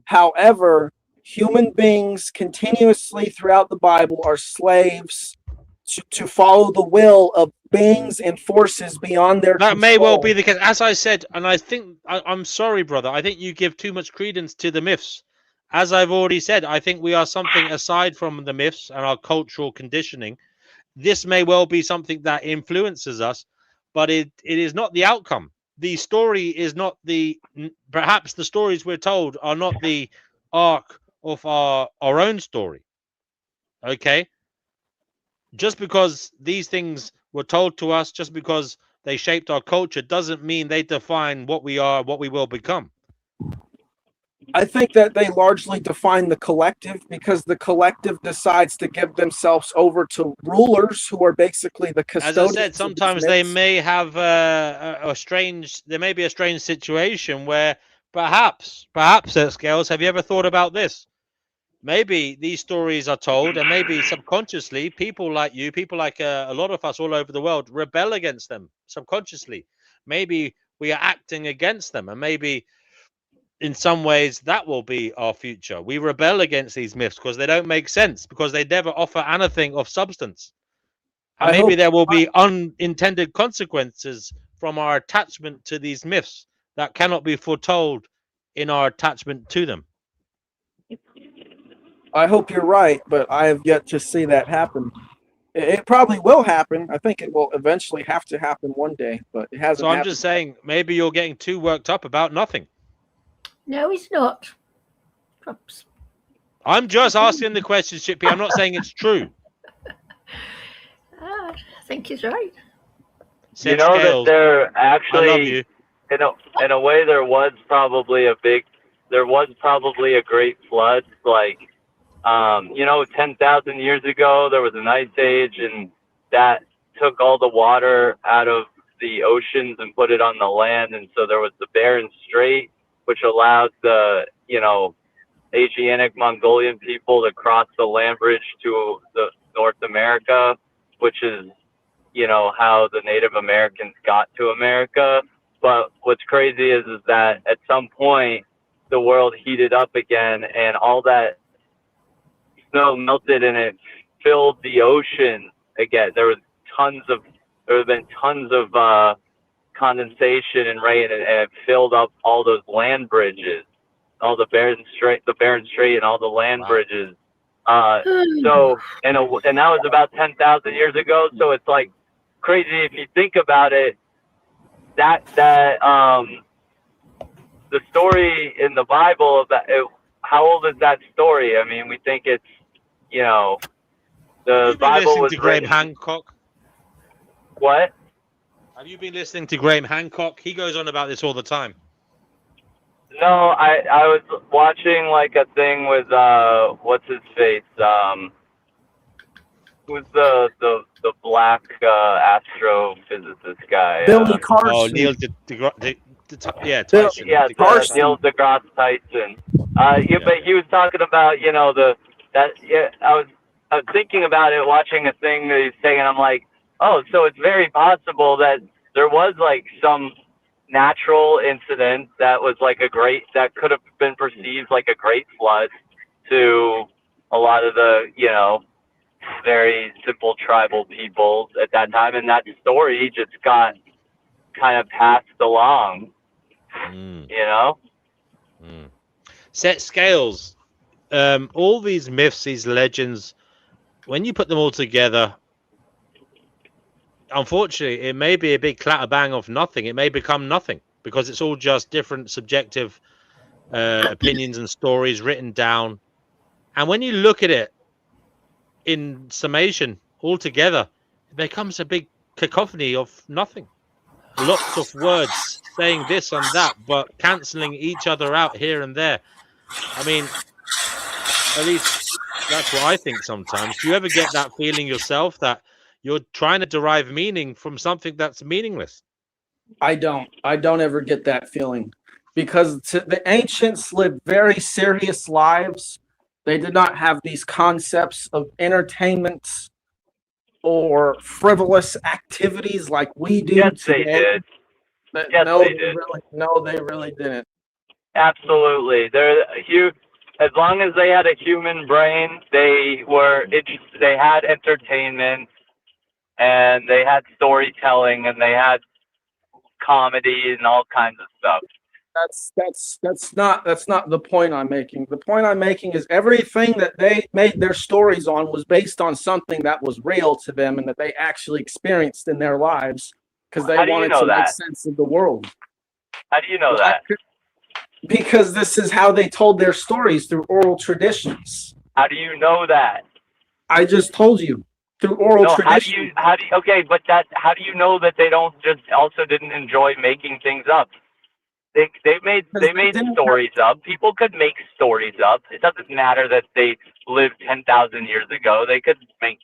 P: However, human beings continuously throughout the Bible are slaves to follow the will of beings and forces beyond their
E: That
P: control.
E: may well be the case. As I said, and I think, I'm sorry, brother, I think you give too much credence to the myths. As I've already said, I think we are something aside from the myths and our cultural conditioning. This may well be something that influences us, but it is not the outcome. The story is not perhaps the stories we're told are not the arc of our own story. Okay? Just because these things were told to us, just because they shaped our culture, doesn't mean they define what we are, what we will become.
P: I think that they largely define the collective, because the collective decides to give themselves over to rulers who are basically the custodians.
E: As I said, sometimes they may have there may be a strange situation where perhaps at Scales, have you ever thought about this? Maybe these stories are told, and maybe subconsciously people like you, people like a lot of us all over the world, rebel against them subconsciously. Maybe we are acting against them, and maybe in some ways that will be our future. We rebel against these myths because they don't make sense, because they never offer anything of substance. And maybe there will be unintended consequences from our attachment to these myths that cannot be foretold in our attachment to them.
P: I hope you're right, but I have yet to see that happen. It probably will happen. I think it will eventually have to happen one day, but it hasn't
E: So I'm
P: happened.
E: just saying, maybe you're getting too worked up about nothing.
O: No, he's not. Perhaps.
E: I'm just asking the question, Chippy. I'm not saying it's true.
O: I think he's right.
N: You know that there
E: I love
N: actually,
E: you.
N: in a way, there was probably a great flood. Like, 10,000 years ago, there was an ice age, and that took all the water out of the oceans and put it on the land. And so there was the Bering Strait, which allowed the, Asiatic Mongolian people to cross the land bridge to the North America, which is, how the Native Americans got to America. But what's crazy is that at some point the world heated up again, and all that snow melted and it filled the ocean again. There have been tons of condensation and rain, and it filled up all those land bridges, all the Bering Strait, and all the land bridges. So, and that was about 10,000 years ago. So it's like crazy if you think about it. That the story in the Bible of that. How old is that story? I mean, we think it's, the Bible was
E: to Graham
N: written.
E: Hancock.
N: What?
E: Have you been listening to Graham Hancock? He goes on about this all the time.
N: No, I was watching like a thing with what's his face? Who's the black astrophysicist guy?
P: Billy Carson.
E: Oh, Neil Tyson.
N: Neil
P: Carson.
N: deGrasse Tyson. But he was talking about, I was thinking about it, watching a thing that he's saying, and I'm like, oh, so it's very possible that there was like some natural incident that was like that could have been perceived like a great flood to a lot of the, very simple tribal peoples at that time, and that story just got kind of passed along.
E: Set scales. All these myths, these legends, when you put them all together, unfortunately, it may be a big clatterbang of nothing. It may become nothing because it's all just different subjective opinions and stories written down. And when you look at it in summation all together, it becomes a big cacophony of nothing. Lots of words saying this and that, but cancelling each other out here and there. I mean, at least that's what I think sometimes. Do you ever get that feeling yourself that you're trying to derive meaning from something that's meaningless?
P: I don't ever get that feeling, because the ancients lived very serious lives. They did not have these concepts of entertainment or frivolous activities like we do
N: Yes,
P: today.
N: they did.
P: They really didn't.
N: Absolutely. As long as they had a human brain, they had entertainment, and they had storytelling, and they had comedy and all kinds of stuff.
P: That's not the point I'm making. The point I'm making is everything that they made their stories on was based on something that was real to them and that they actually experienced in their lives, because they wanted to make sense of the world.
N: How do you know that?
P: Because this is how they told their stories, through oral traditions.
N: How do you know that?
P: I just told you, through oral tradition.
N: How do you know that they didn't enjoy making things up? They made stories up. People could make stories up. It doesn't matter that they lived 10,000 years ago. They could make.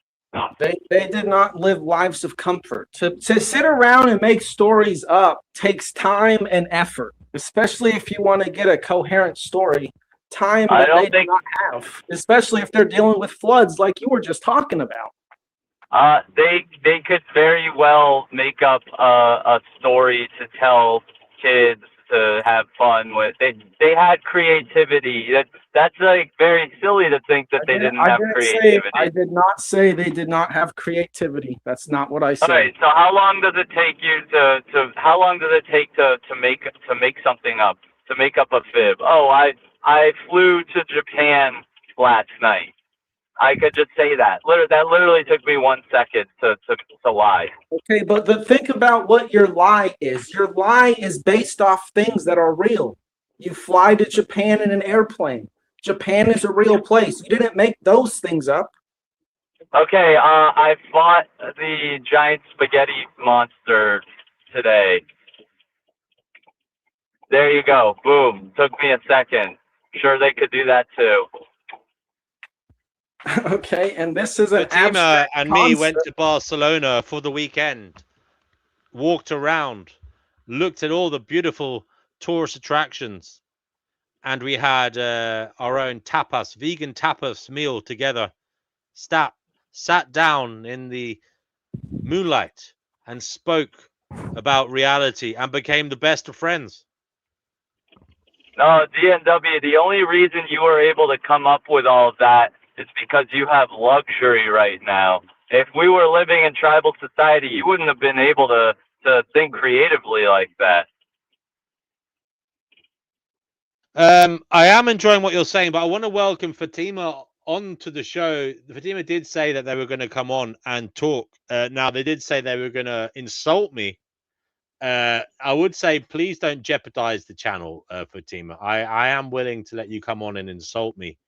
P: They did not live lives of comfort. To sit around and make stories up takes time and effort, especially if you want to get a coherent story. Time that they do not have, especially if they're dealing with floods like you were just talking about.
N: They could very well make up a story to tell kids to have fun with. They had creativity. That's like very silly to think that they didn't have creativity.
P: I did not say they did not have creativity. That's not what I said.
N: All right. So how long does it take you to make something up? to make up a fib. Oh, I flew to Japan last night. I could just say that. That literally took me 1 second to lie.
P: Okay, but think about what your lie is. Your lie is based off things that are real. You fly to Japan in an airplane. Japan is a real place. You didn't make those things up.
N: Okay, I fought the giant spaghetti monster today. There you go. Boom. Took me a second. Sure, they could do that too.
P: Okay, and this is an
E: Fatima
P: abstract
E: and
P: concept.
E: me went to Barcelona for the weekend, walked around, looked at all the beautiful tourist attractions, and we had our own tapas, vegan tapas meal together. Sat down in the moonlight and spoke about reality and became the best of friends.
N: No, DNW, the only reason you were able to come up with all of that is because you have luxury right now. If we were living in tribal society, you wouldn't have been able to think creatively like that.
E: I am enjoying what you're saying, but I want to welcome Fatima onto the show. Fatima did say that they were going to come on and talk. Now, they did say they were going to insult me. I would say, please don't jeopardize the channel, Fatima. I am willing to let you come on and insult me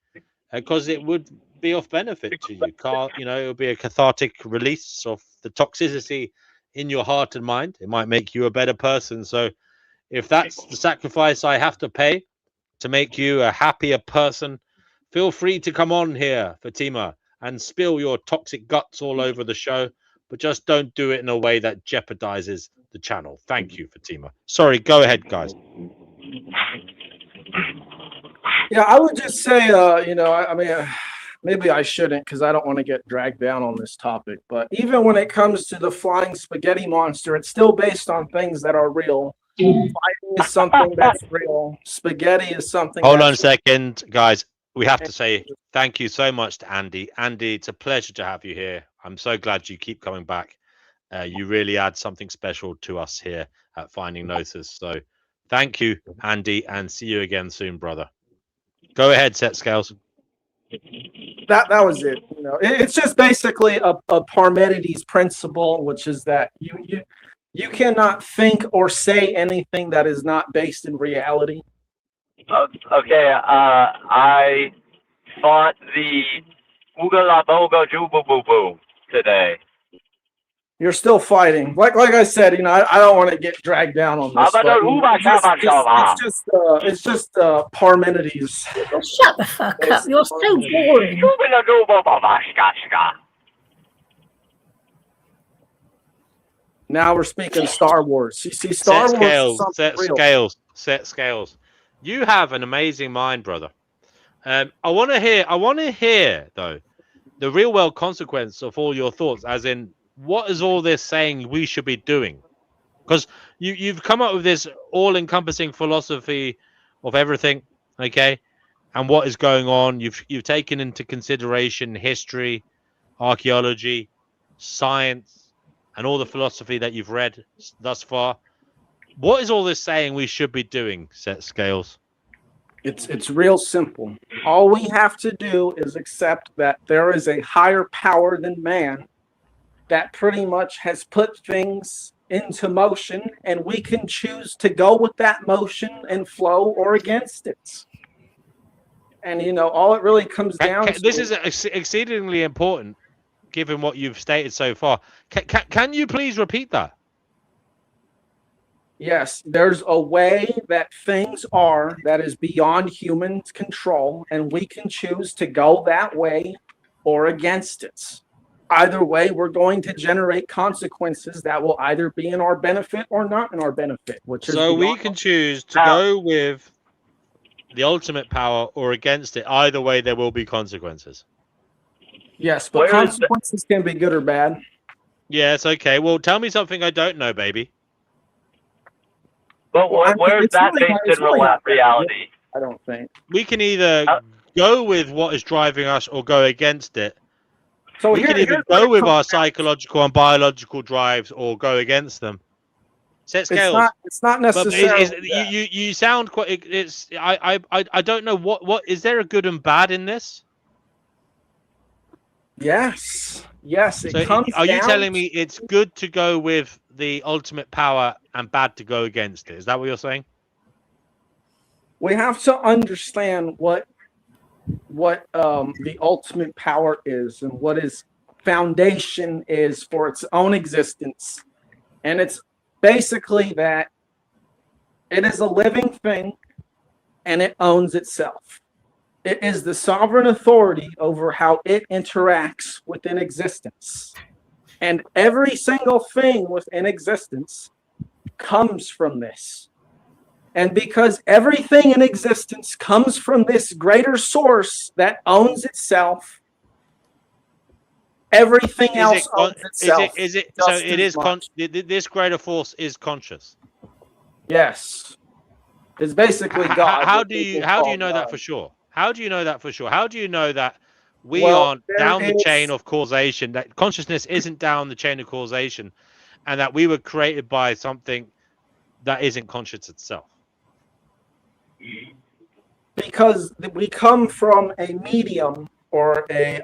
E: because it would be of benefit to you. It would be a cathartic release of the toxicity in your heart and mind. It might make you a better person. So if that's the sacrifice I have to pay to make you a happier person, feel free to come on here, Fatima, and spill your toxic guts all over the show, but just don't do it in a way that jeopardizes the channel. Thank you, Fatima. Sorry, go ahead, guys.
P: Yeah, I would just say, I mean, maybe I shouldn't because I don't want to get dragged down on this topic. But even when it comes to the flying spaghetti monster, it's still based on things that are real. Fighting is something that's real. Spaghetti is something.
E: Hold on a second, guys. We have to say thank you so much to Andy. Andy, it's a pleasure to have you here. I'm so glad you keep coming back. You really add something special to us here at Finding Gnosis. So thank you, Andy, and see you again soon, brother. Go ahead, Set Scales.
P: That was it. It's just basically a Parmenides principle, which is that you cannot think or say anything that is not based in reality.
N: Okay, I fought the Ooga La Boga Juba Boo Boo today.
P: You're still fighting. Like I said, I don't want to get dragged down on this. It's just Parmenides.
O: Well, shut the fuck up. You're so boring.
P: Now we're speaking Star Wars. You see, Star Wars.
E: Set scales. You have an amazing mind, brother. I want to hear though the real world consequence of all your thoughts, as in, what is all this saying we should be doing? Because you've come up with this all-encompassing philosophy of everything, okay, and what is going on. You've taken into consideration history, archaeology, science, and all the philosophy that you've read thus far. What is all this saying we should be doing, Set Scales?
P: It's real simple. All we have to do is accept that there is a higher power than man that pretty much has put things into motion, and we can choose to go with that motion and flow or against it. And all it really comes down to
E: this is exceedingly important, given what you've stated so far. Can you please repeat that?
P: Yes, there's a way that things are that is beyond human control, and we can choose to go that way or against it. Either way, we're going to generate consequences that will either be in our benefit or not in our benefit.
E: So we can choose to go with the ultimate power or against it. Either way, there will be consequences.
P: Yes, but consequences can be good or bad.
E: Yes, okay. Well, tell me something I don't know, baby.
N: But where's that based in reality?
P: I don't think.
E: We can either go with what is driving us or go against it. We can either go with our psychological and biological drives or go against them. Set scales.
P: It's not
E: But
P: necessarily.
E: you sound quite. It's I don't know what is there a good and bad in this?
P: Yes. It
E: So
P: comes
E: are you
P: down
E: telling me it's good to go with the ultimate power and bad to go against it? Is that what you're saying?
P: We have to understand what the ultimate power is and what its foundation is for its own existence. And it's basically that it is a living thing and it owns itself. It is the sovereign authority over how it interacts within existence. And every single thing within existence comes from this. And because everything in existence comes from this greater source that owns itself, everything else owns itself.
E: Is it so it is this greater force is conscious?
P: Yes. It's basically God.
E: How do you know that for sure? How do you know that for sure? How do you know that we aren't down the chain of causation, that consciousness isn't down the chain of causation, and that we were created by something that isn't conscious itself?
P: Because we come from a medium or a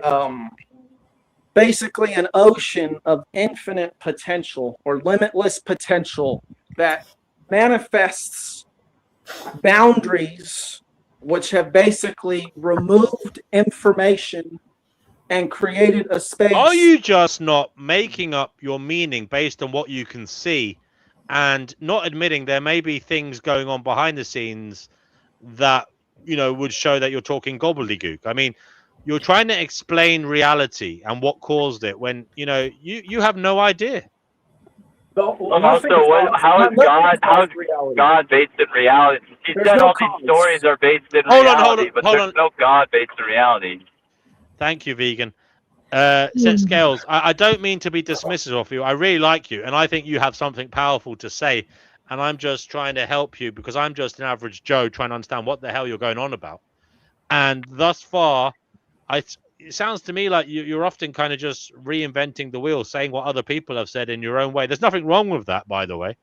P: basically an ocean of infinite potential or limitless potential that manifests boundaries which have basically removed information and created a space.
E: Are you just not making up your meaning based on what you can see and not admitting there may be things going on behind the scenes that, you know, would show that you're talking gobbledygook? I mean, you're trying to explain reality and what caused it when, you know, you have no idea.
N: Also, how is God based in reality? He said all these stories are based in reality, but there's no God based in reality.
E: Thank you, vegan. Set scales. I don't mean to be dismissive of you. I really like you, and I think you have something powerful to say. And I'm just trying to help you because I'm just an average Joe trying to understand what the hell you're going on about. And thus far, it sounds to me like you're often kind of just reinventing the wheel, saying what other people have said in your own way. There's nothing wrong with that, by the way.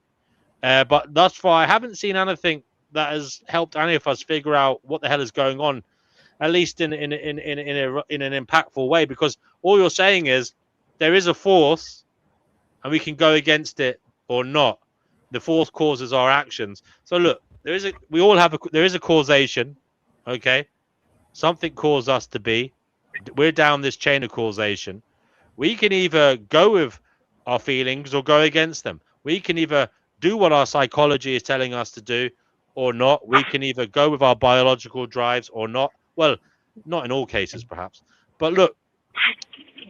E: But thus far, I haven't seen anything that has helped any of us figure out what the hell is going on, at least in an impactful way. Because all you're saying is there is a force, and we can go against it or not. The force causes our actions. So look, there is a causation, okay? Something caused us to be. We're down this chain of causation. We can either go with our feelings or go against them. We can either do what our psychology is telling us to do or not. We can either go with our biological drives or not. Well, not in all cases, perhaps. But look,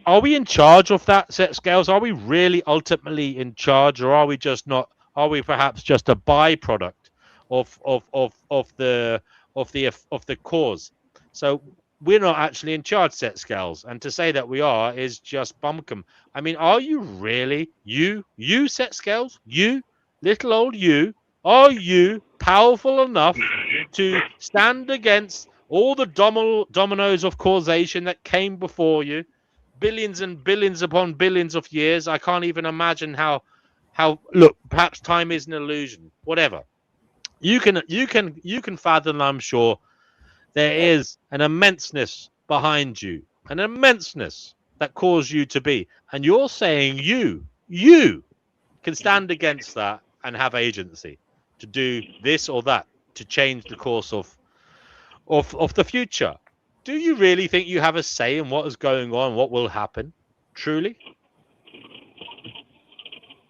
E: are we in charge of that, Set Scales? Are we really ultimately in charge, or are we just not? Are we perhaps just a byproduct of the cause? So we're not actually in charge, Set Scales, and to say that we are is just bumcum. I mean, are you really you Set Scales? You little old you? Are you powerful enough to stand against all the dominoes of causation that came before you, billions and billions upon billions of years? I can't even imagine how look, perhaps time is an illusion, whatever. You can fathom, I'm sure, there is an immenseness behind you, an immenseness that caused you to be, and you're saying you can stand against that and have agency to do this or that to change the course of the future. Do you really think you have a say in what is going on, what will happen? Truly?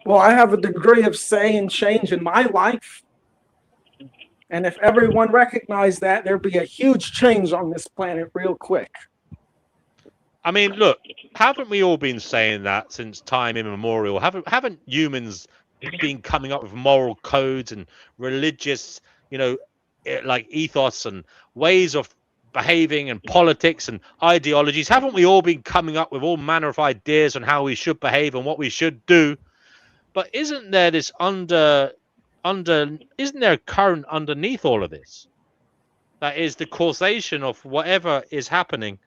P: Well, I have a degree of say and change in my life. And if everyone recognized that, there'd be a huge change on this planet real quick.
E: I mean, look, haven't we all been saying that since time immemorial? Haven't humans been coming up with moral codes and religious, you know, like ethos and ways of behaving and politics and ideologies? Haven't we all been coming up with all manner of ideas on how we should behave and what we should do? But isn't there this isn't there a current underneath all of this? That is the causation of whatever is happening,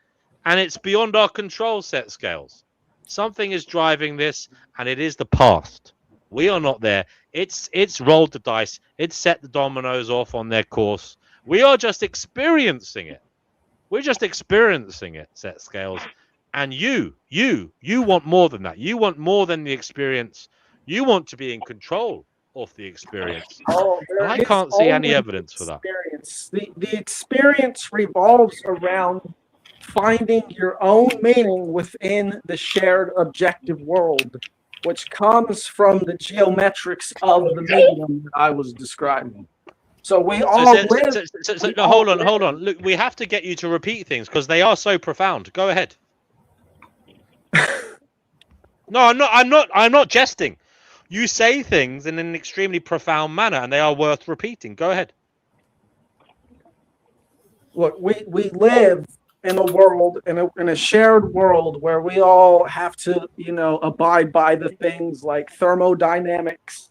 E: and it's beyond our control, Set Scales. Something is driving this, and it is the past. We are not there. It's rolled the dice. It's set the dominoes off on their course. We are just experiencing it. We're just experiencing it, set scales. And you want more than that. You want more than the experience. You want to be in control of the experience.
P: Oh,
E: And I can't see any evidence for that.
P: The experience revolves around finding your own meaning within the shared objective world, which comes from the geometrics of the medium that I was describing. So we all live.
E: No, hold on. Look, we have to get you to repeat things because they are so profound. Go ahead. No, I'm not jesting. You say things in an extremely profound manner, and they are worth repeating. Go ahead.
P: Look, we live in a world, in a shared world where we all have to, abide by the things like thermodynamics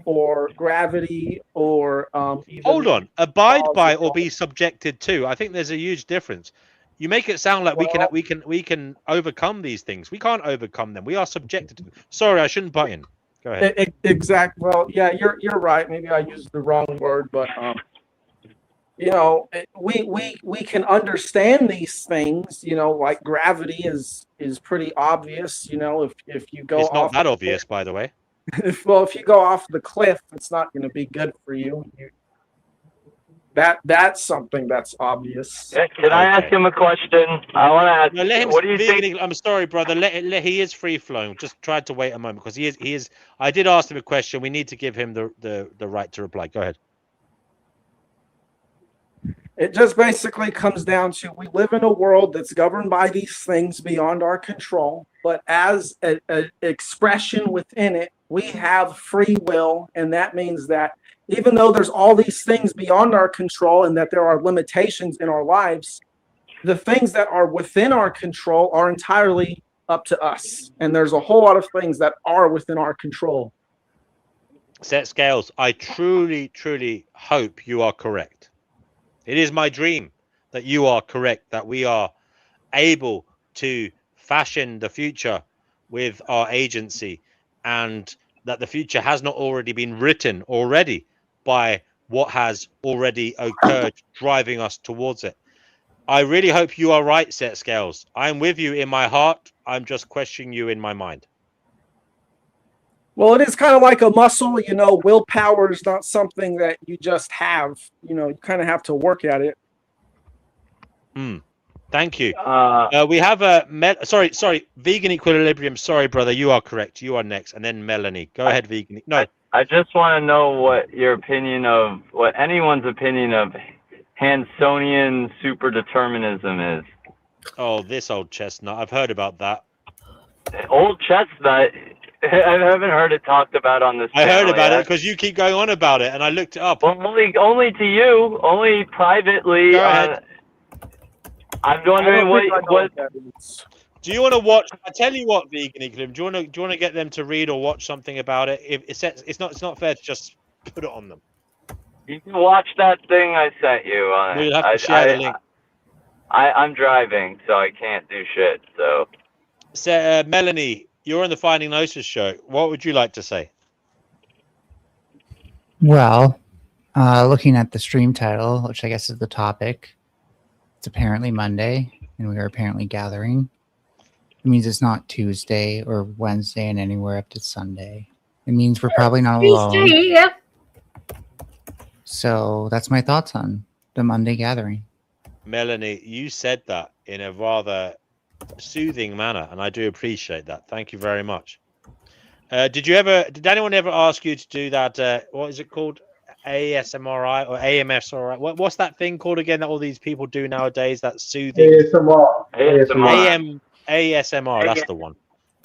P: or gravity or even
E: hold on, abide by or be subjected to. I think there's a huge difference. You make it sound like we can overcome these things. We can't overcome them. We are subjected to them. Sorry, I shouldn't butt in. Go ahead.
P: Exactly. Well, yeah, you're right. Maybe I used the wrong word, but we can understand these things. Like gravity is pretty obvious. If you go,
E: it's not that obvious, by the way.
P: If you go off the cliff, it's not going to be good for you. That's something that's obvious.
N: Can I ask him a question? I want to ask.
E: No, let him
N: what do you think?
E: I'm sorry, brother. He is free flowing. Just try to wait a moment because he is. I did ask him a question. We need to give him the right to reply. Go ahead.
P: It just basically comes down to we live in a world that's governed by these things beyond our control, but as an expression within it, we have free will, and that means that even though there's all these things beyond our control and that there are limitations in our lives, the things that are within our control are entirely up to us. And there's a whole lot of things that are within our control.
E: Set scales. I truly, truly hope you are correct. It is my dream that you are correct, that we are able to fashion the future with our agency, and that the future has not already been written already by what has already occurred, driving us towards it. I really hope you are right, set scales. I'm with you in my heart. I'm just questioning you in my mind.
P: Well, it is kind of like a muscle, willpower is not something that you just have, you kind of have to work at it.
E: Thank you. We have a sorry, Vegan Equilibrium. Sorry, brother, you are correct. You are next, and then Melanie. Go ahead, Vegan. No,
N: I just want to know what anyone's opinion of Hansonian superdeterminism is.
E: Oh, this old chestnut. I've heard about that.
N: Old chestnut. I haven't heard it talked about on this.
E: I heard about it because you keep going on about it, and I looked it up.
N: Well, only to you, only privately.
E: Go ahead.
N: I'm wondering what.
E: Do you want to watch? I tell you what, Vegan Equilibrium. Do you want to get them to read or watch something about it? If it's not fair to just put it on them.
N: You can watch that thing I sent you.
E: We'll have to share the link.
N: I'm driving, so I can't do shit. So,
E: Melanie, you're on the Finding Gnosis show. What would you like to say?
Q: Well, looking at the stream title, which I guess is the topic, it's apparently Monday, and we are apparently gathering. It means it's not Tuesday or Wednesday and anywhere up to Sunday. It means we're probably not alone.
O: Yeah.
Q: So that's my thoughts on the Monday gathering.
E: Melanie, you said that in a rather soothing manner, and I do appreciate that. Thank you very much. Did anyone ever ask you to do that? What is it called? ASMRI or AMSRI? What's that thing called again that all these people do nowadays? That soothing ASMR. That's the one.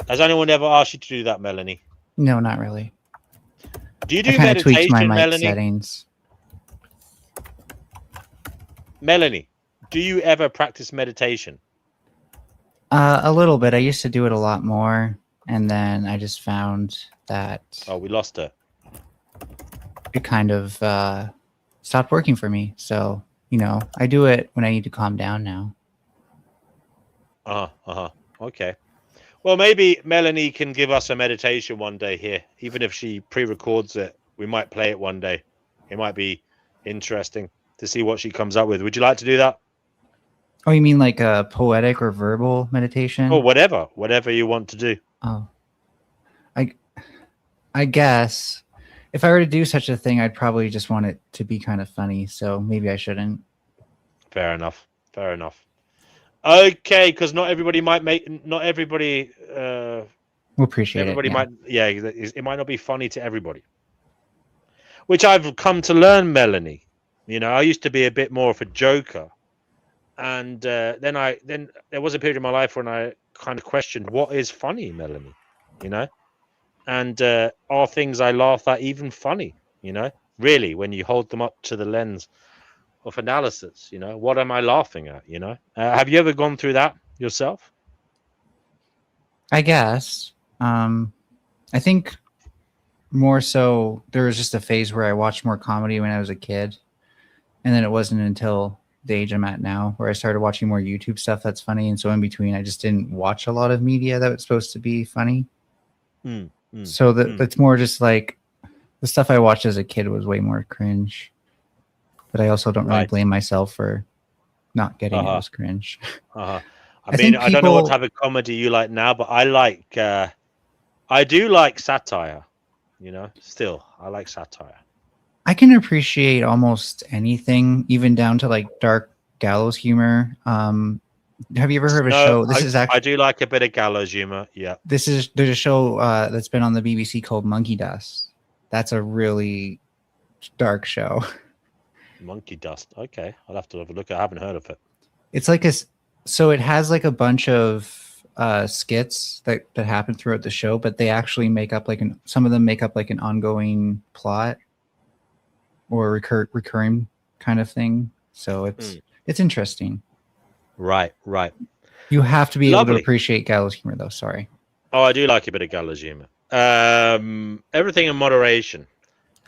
E: Has anyone ever asked you to do that, Melanie?
Q: No, not really.
E: Do you do
Q: I kind of tweaked
E: meditation,
Q: my mic
E: Melanie?
Q: settings.
E: Melanie, do you ever practice meditation?
Q: A little bit. I used to do it a lot more, and then I just found that.
E: Oh, we lost her.
Q: It kind of stopped working for me. So, I do it when I need to calm down now.
E: Okay. Well, maybe Melanie can give us a meditation one day here, even if she pre-records it. We might play it one day. It might be interesting to see what she comes up with. Would you like to do that?
Q: Oh, you mean like a poetic or verbal meditation?
E: Or whatever you want to do.
Q: Oh, I guess if I were to do such a thing, I'd probably just want it to be kind of funny. So maybe I shouldn't.
E: Fair enough. Fair enough. Okay, because not everybody will
Q: appreciate
E: everybody
Q: it.
E: might, it might not be funny to everybody. Which I've come to learn, Melanie. You know, I used to be a bit more of a joker, and then there was a period in my life when I kind of questioned what is funny, Melanie. You know, and are things I laugh at even funny? You know, really, when you hold them up to the lens of analysis, you know, what am I laughing at? You know, have you ever gone through that yourself?
Q: I guess. I think more so there was just a phase where I watched more comedy when I was a kid, and then it wasn't until the age I'm at now where I started watching more YouTube stuff that's funny, and so in between I just didn't watch a lot of media that was supposed to be funny. So that's more just like the stuff I watched as a kid was way more cringe, but I also don't really blame myself for not getting it was cringe.
E: I mean, I don't know what type of comedy you like now, but I do like satire. You know, still, I like satire.
Q: I can appreciate almost anything, even down to like dark gallows humor. Have you ever heard of a show?
E: I do like a bit of gallows humor. Yeah.
Q: There's a show that's been on the BBC called Monkey Dust. That's a really dark show.
E: Monkey Dust. Okay, I'll have to have a look. I haven't heard of it.
Q: It's like so it has like a bunch of skits that happen throughout the show, but they actually make up some of them make up like an ongoing plot or recurring kind of thing. So it's interesting.
E: Right.
Q: You have to be able to appreciate gallows humor, though. Sorry.
E: Oh, I do like a bit of gallows humor. Everything in moderation.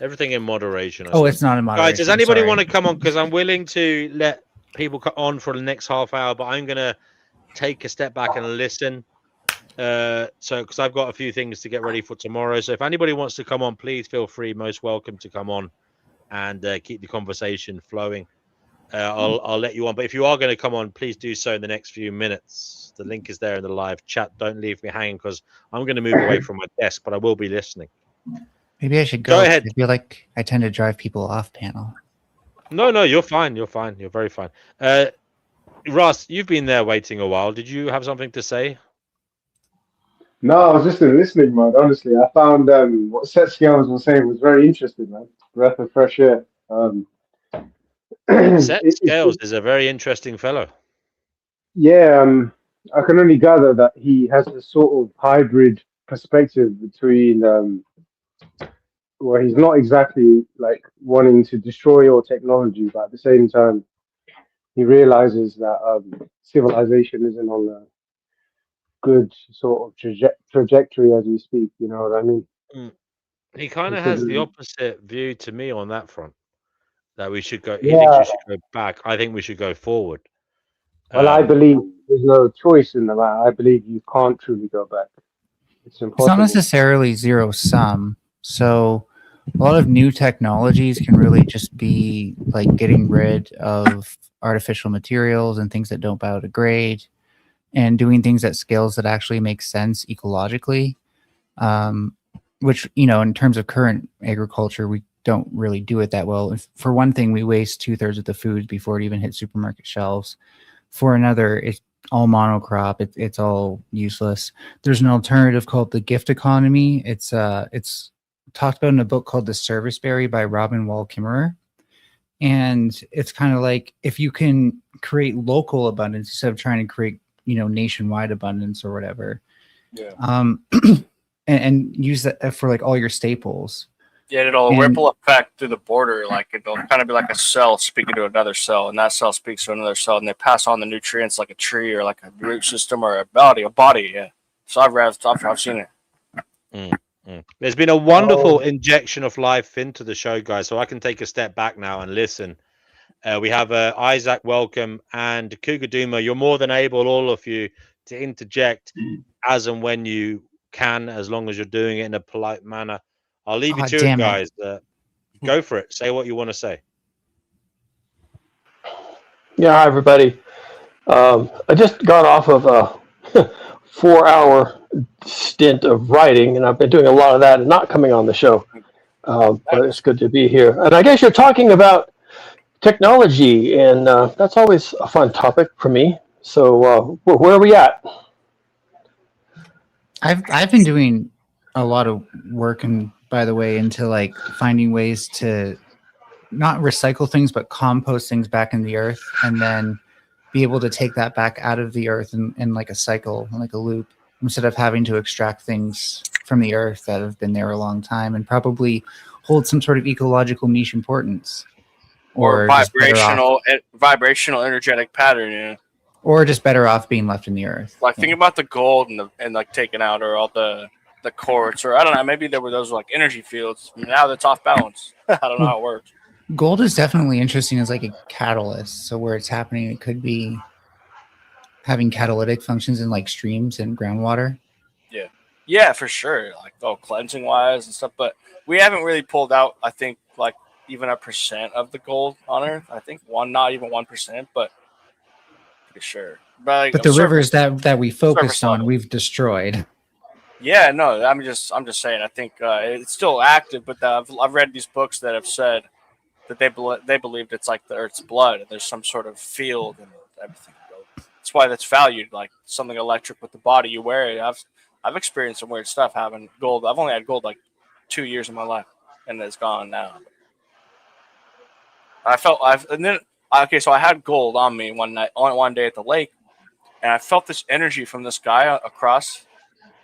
E: Everything in moderation.
Q: It's not in moderation.
E: Guys, does anybody want to come on? Because I'm willing to let people come on for the next half hour, but I'm gonna take a step back and listen. Because I've got a few things to get ready for tomorrow. So if anybody wants to come on, please feel free. Most welcome to come on and keep the conversation flowing. I'll let you on. But if you are going to come on, please do so in the next few minutes. The link is there in the live chat. Don't leave me hanging because I'm going to move away from my desk, but I will be listening.
Q: Maybe I should go.
E: Go ahead.
Q: I feel like I tend to drive people off panel.
E: No, you're fine. You're fine. You're very fine. Ross, you've been there waiting a while. Did you have something to say?
J: No, I was just in listening mode. Honestly, I found what Seth Scales was saying was very interesting, man. Breath of fresh air.
E: Seth Scales is a very interesting fellow.
J: Yeah, I can only gather that he has a sort of hybrid perspective between where he's not exactly like wanting to destroy all technology, but at the same time, he realizes that civilization isn't on a good sort of trajectory as we speak. You know what I mean?
E: He kind of has the opposite view to me on that front. That we should go. He thinks we should go back. I think we should go forward.
J: Well, I believe there's no choice in the matter. I believe you can't truly go back. It's impossible.
Q: It's not necessarily zero sum. So a lot of new technologies can really just be like getting rid of artificial materials and things that don't biodegrade and doing things at scales that actually make sense ecologically. Which, you know, in terms of current agriculture, we don't really do it that well. For one thing, we waste 2/3 of the food before it even hits supermarket shelves. For another, it's all monocrop. It's all useless. There's an alternative called the gift economy. It's talked about in a book called The Serviceberry by Robin Wall Kimmerer. And it's kind of like if you can create local abundance instead of trying to create, you know, nationwide abundance or whatever.
R: Yeah.
Q: And use that for like all your staples.
R: Yeah, it'll ripple effect through the border. Like it'll kind of be like a cell speaking to another cell, and that cell speaks to another cell, and they pass on the nutrients like a tree or like a root system or a body. Yeah. So I've seen it.
E: There's been a wonderful injection of life into the show, guys. So I can take a step back now and listen. We have Isaac, welcome, and Cougar Duma. You're more than able, all of you, to interject as and when you can, as long as you're doing it in a polite manner. I'll leave you to it,
Q: damn it.
E: guys. Go for it. Say what you want to say.
S: Yeah, hi everybody. I just got off of a 4-hour stint of writing, and I've been doing a lot of that and not coming on the show. But it's good to be here. And I guess you're talking about technology, and that's always a fun topic for me. So where are we at?
Q: I've been doing a lot of work, and by the way, into like finding ways to not recycle things but compost things back in the earth, and then be able to take that back out of the earth in like a cycle, like a loop, instead of having to extract things from the earth that have been there a long time and probably hold some sort of ecological niche importance,
R: Or
Q: just better off-
R: vibrational energetic pattern, yeah.
Q: or just better off being left in the earth.
R: Like think about the gold and like taken out, or all the quartz, or I don't know, maybe there were those like energy fields. Now that's off balance. I don't know how it works.
Q: Gold is definitely interesting as like a catalyst. So where it's happening, it could be having catalytic functions in like streams and groundwater.
R: Yeah, for sure. Like cleansing wise and stuff. But we haven't really pulled out, I think, like even 1% of the gold on Earth. I think not even 1%, but for sure. But,
Q: But the rivers that we focused on, we've destroyed.
R: Yeah, no, I'm just saying. I think it's still active, but I've read these books that have said that they believed it's like the Earth's blood, and there's some sort of field and everything. That's why that's valued, like something electric with the body you wear it. I've experienced some weird stuff having gold. I've only had gold like 2 years of my life, and it's gone now. So I had gold on me one day at the lake, and I felt this energy from this guy across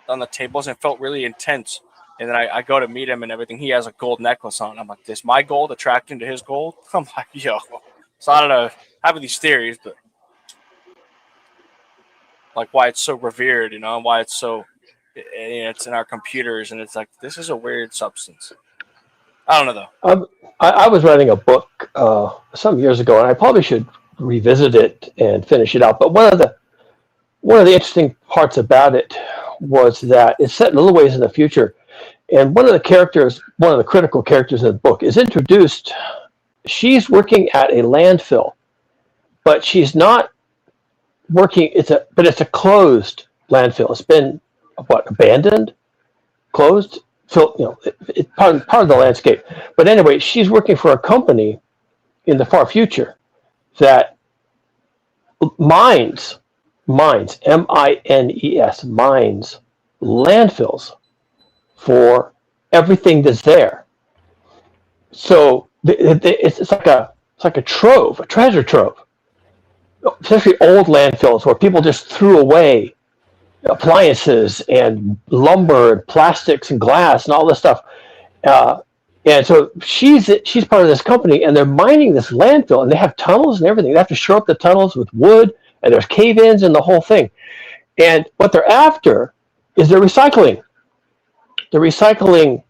R: on the tables, and it felt really intense. And then I go to meet him and everything. He has a gold necklace on. I'm like, is my gold attracting to his gold? I'm like, yo. So I don't know. Having these theories, but like why it's so revered, and why it's so, it's in our computers, and it's like, this is a weird substance. I don't know though.
S: I was writing a book some years ago, and I probably should revisit it and finish it out. But one of the interesting parts about it was that it's set a little ways in the future. And one of the critical characters in the book is introduced. She's working at a landfill, but she's not working. It's a closed landfill. It's been abandoned, closed. So it's part of the landscape. But anyway, she's working for a company in the far future that mines, mines landfills for everything that's there. So it's like a trove, a treasure trove, especially old landfills where people just threw away appliances and lumber and plastics and glass and all this stuff. And so she's part of this company, and they're mining this landfill, and they have tunnels and everything. They have to shore up the tunnels with wood, and there's cave-ins and the whole thing. And what they're after is they're recycling. They're recycling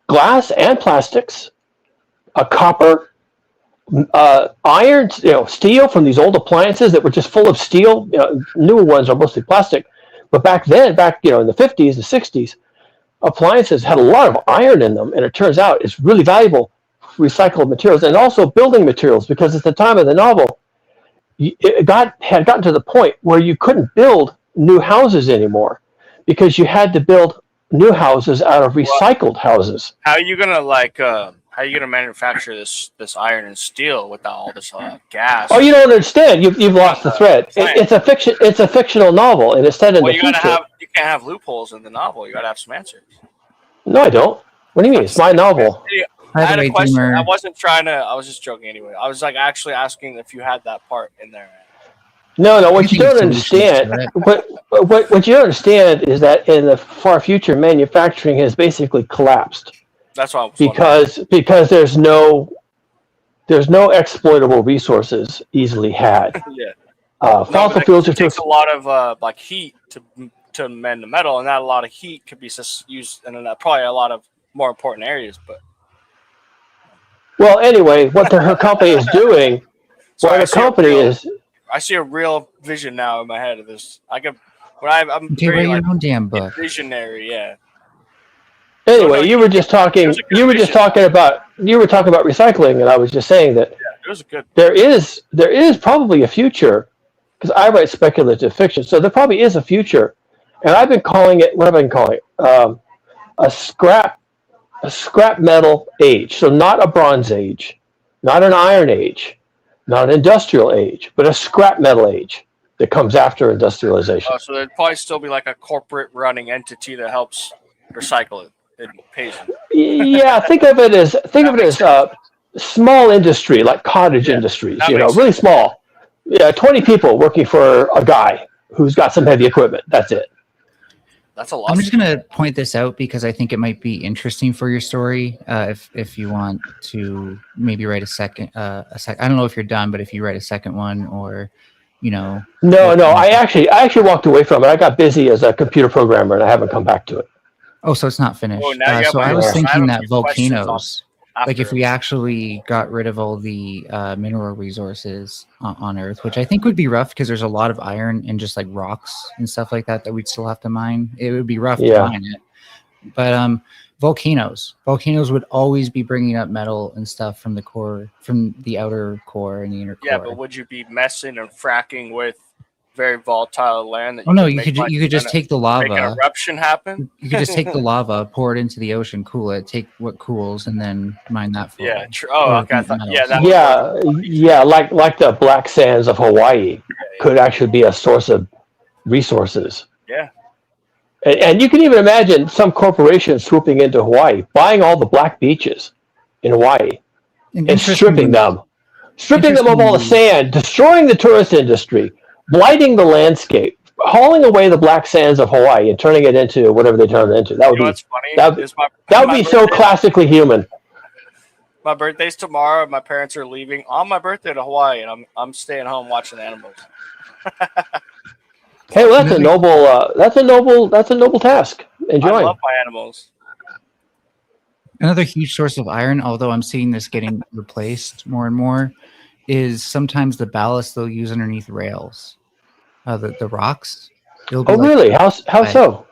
S: glass and plastics, copper, iron, steel from these old appliances that were just full of steel. Newer ones are mostly plastic. But back then, in the 50s, the 60s, appliances had a lot of iron in them, and it turns out it's really valuable recycled materials, and also building materials, because at the time of the novel, it had gotten to the point where you couldn't build new houses anymore because you had to build new houses out of recycled houses.
R: How are you gonna manufacture this iron and steel without all this gas?
S: Oh, you don't understand. You've lost the thread. It's a fictional novel, and it's set in the future.
R: You can't have loopholes in the novel. You gotta have some answers.
S: No, I don't. What do you mean? It's my novel.
R: I had a question. I wasn't trying to. I was just joking anyway. I was like actually asking if you had that part in there.
S: No. What you don't understand, what you don't understand is that in the far future, manufacturing has basically collapsed.
R: That's why I was
S: because there's no exploitable resources easily had.
R: Yeah.
S: Fossil fuels
R: takes a lot of like heat to mend the metal, and that a lot of heat could be used in probably a lot of more important areas. But
S: well, anyway, what her company is doing, I see a real vision now in my head of this.
R: But I'm
Q: Okay,
R: very
Q: write your
R: like
Q: own damn book.
R: visionary. Yeah.
G: Anyway,
R: no,
G: you were just talking. You were just talking about. You were talking about recycling, and I was just saying that
R: It was a good.
G: there is probably a future, because I write speculative fiction, so there probably is a future, and I've been calling it. What have I been calling it? A scrap metal age. So not a bronze age, not an iron age, not an industrial age, but a scrap metal age that comes after industrialization.
R: So there'd probably still be like a corporate running entity that helps recycle it. It pays them.
G: Yeah, think of it as small industry, like cottage industries.
R: that
G: You know,
R: makes
G: really small. Yeah, 20 people working for a guy who's got some heavy equipment. That's it.
R: That's a lot.
Q: I'm just gonna point this out because I think it might be interesting for your story. If you want to maybe write I don't know if you're done, but if you write a second one, or
G: No. I actually walked away from it. I got busy as a computer programmer, and I haven't come back to it.
Q: Oh, so it's not finished.
R: Oh, now you have
Q: So
R: my
Q: I was
R: list. I have
Q: thinking
R: a
Q: that
R: few questions on
Q: volcanoes, like if
R: after.
Q: we actually got rid of all the mineral resources on Earth, which I think would be rough because there's a lot of iron and just like rocks and stuff like that we'd still have to mine. It would be rough to mine it. But volcanoes would always be bringing up metal and stuff from the core, from the outer core and the inner core.
R: Yeah, but would you be messing and fracking with very volatile land? That
Q: Oh no,
R: could
Q: you
R: make,
Q: could
R: like,
Q: you could just take the lava,
R: make an eruption happen.
Q: You could just take the lava, pour it into the ocean, cool it, take what cools, and then mine that for.
R: Yeah. True. Oh, okay. I thought,
G: Like the black sands of Hawaii could actually be a source of resources.
R: Yeah.
G: And you can even imagine some corporation swooping into Hawaii, buying all the black beaches in Hawaii, and stripping them of all the sand, destroying the tourist industry, blighting the landscape, hauling away the black sands of Hawaii and turning it into whatever they turn it into. That would be that would be so classically human.
R: My birthday's tomorrow. My parents are leaving on my birthday to Hawaii, and I'm staying home watching animals.
G: Hey, well, that's a noble task. Enjoy.
R: I love my animals.
Q: Another huge source of iron, although I'm seeing this getting replaced more and more, is sometimes the ballast they'll use underneath rails. The rocks.
G: Really? How so?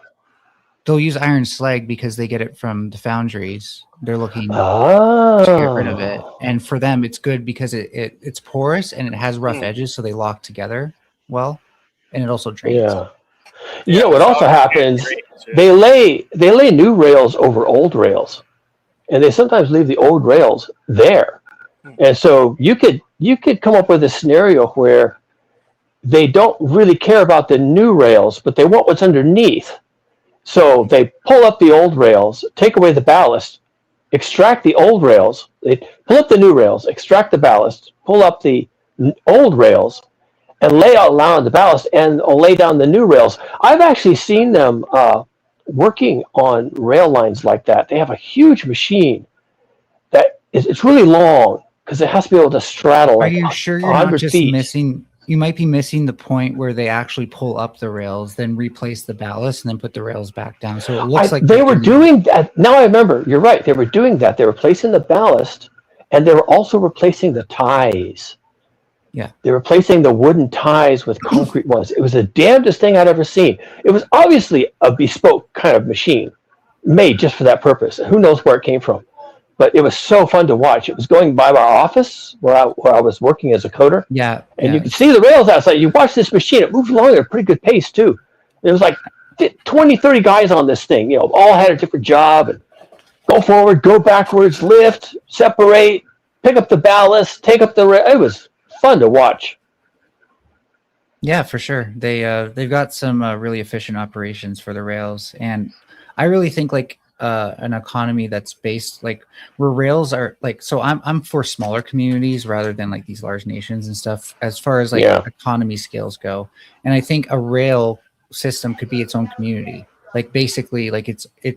Q: They'll use iron slag because they get it from the foundries. They're looking to get rid of it, and for them, it's good because it's porous and it has rough edges, so they lock together well, and it also drains.
G: Yeah. You know what also happens? They lay new rails over old rails, and they sometimes leave the old rails there. And so you could come up with a scenario where they don't really care about the new rails, but they want what's underneath. So they pull up the old rails, take away the ballast, extract the old rails. They pull up the new rails, extract the ballast, pull up the old rails, and lay out down the ballast and lay down the new rails. I've actually seen them working on rail lines like that. They have a huge machine that it's really long because it has to be able to straddle.
Q: Are
G: like
Q: you sure you're not just missing? You might be missing the point where they actually pull up the rails, then replace the ballast, and then put the rails back down. So it looks like
G: they were doing that. Now I remember. You're right. They were doing that. They were replacing the ballast, and they were also replacing the ties.
Q: Yeah.
G: They're replacing the wooden ties with concrete ones. It was the damnedest thing I'd ever seen. It was obviously a bespoke kind of machine made just for that purpose. Who knows where it came from? But it was so fun to watch. It was going by my office where I was working as a coder.
Q: Yeah.
G: And you could see the rails outside. You watch this machine. It moves along at a pretty good pace, too. There was like 20, 30 guys on this thing, you know, all had a different job. And go forward, go backwards, lift, separate, pick up the ballast, take up the rail. It was fun to watch.
Q: Yeah, for sure. They've got some really efficient operations for the rails, and I really think like an economy that's based like where rails are like. So I'm for smaller communities rather than like these large nations and stuff as far as like economy scales go. And I think a rail system could be its own community. Like basically, like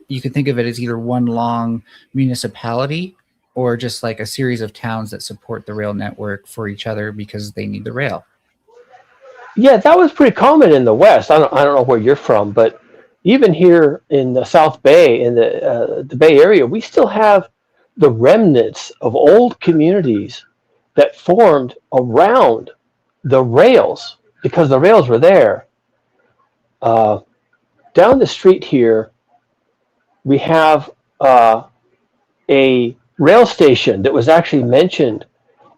Q: you could think of it as either one long municipality or just like a series of towns that support the rail network for each other because they need the rail.
G: Yeah, that was pretty common in the West. I don't know where you're from, but even here in the South Bay, in the Bay Area, we still have the remnants of old communities that formed around the rails because the rails were there. Down the street here, we have a rail station that was actually mentioned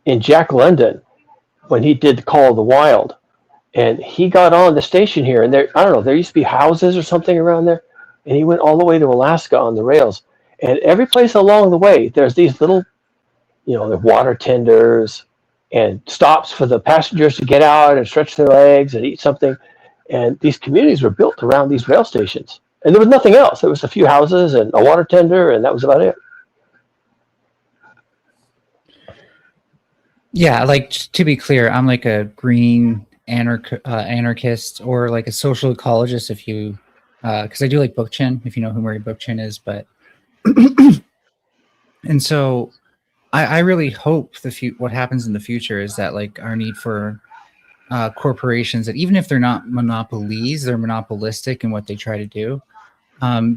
G: in Jack London when he did Call of the Wild. And he got on the station here, and there, I don't know, there used to be houses or something around there, and he went all the way to Alaska on the rails. And every place along the way, there's these little, the water tenders and stops for the passengers to get out and stretch their legs and eat something. And these communities were built around these rail stations. And there was nothing else. There was a few houses and a water tender, and that was about it.
Q: Yeah, like to be clear, I'm like a green anarchist or like a social ecologist if you, because I do like Bookchin, if you know who Murray Bookchin is, but and so I really hope what happens in the future is that like our need for corporations, that even if they're not monopolies, they're monopolistic in what they try to do.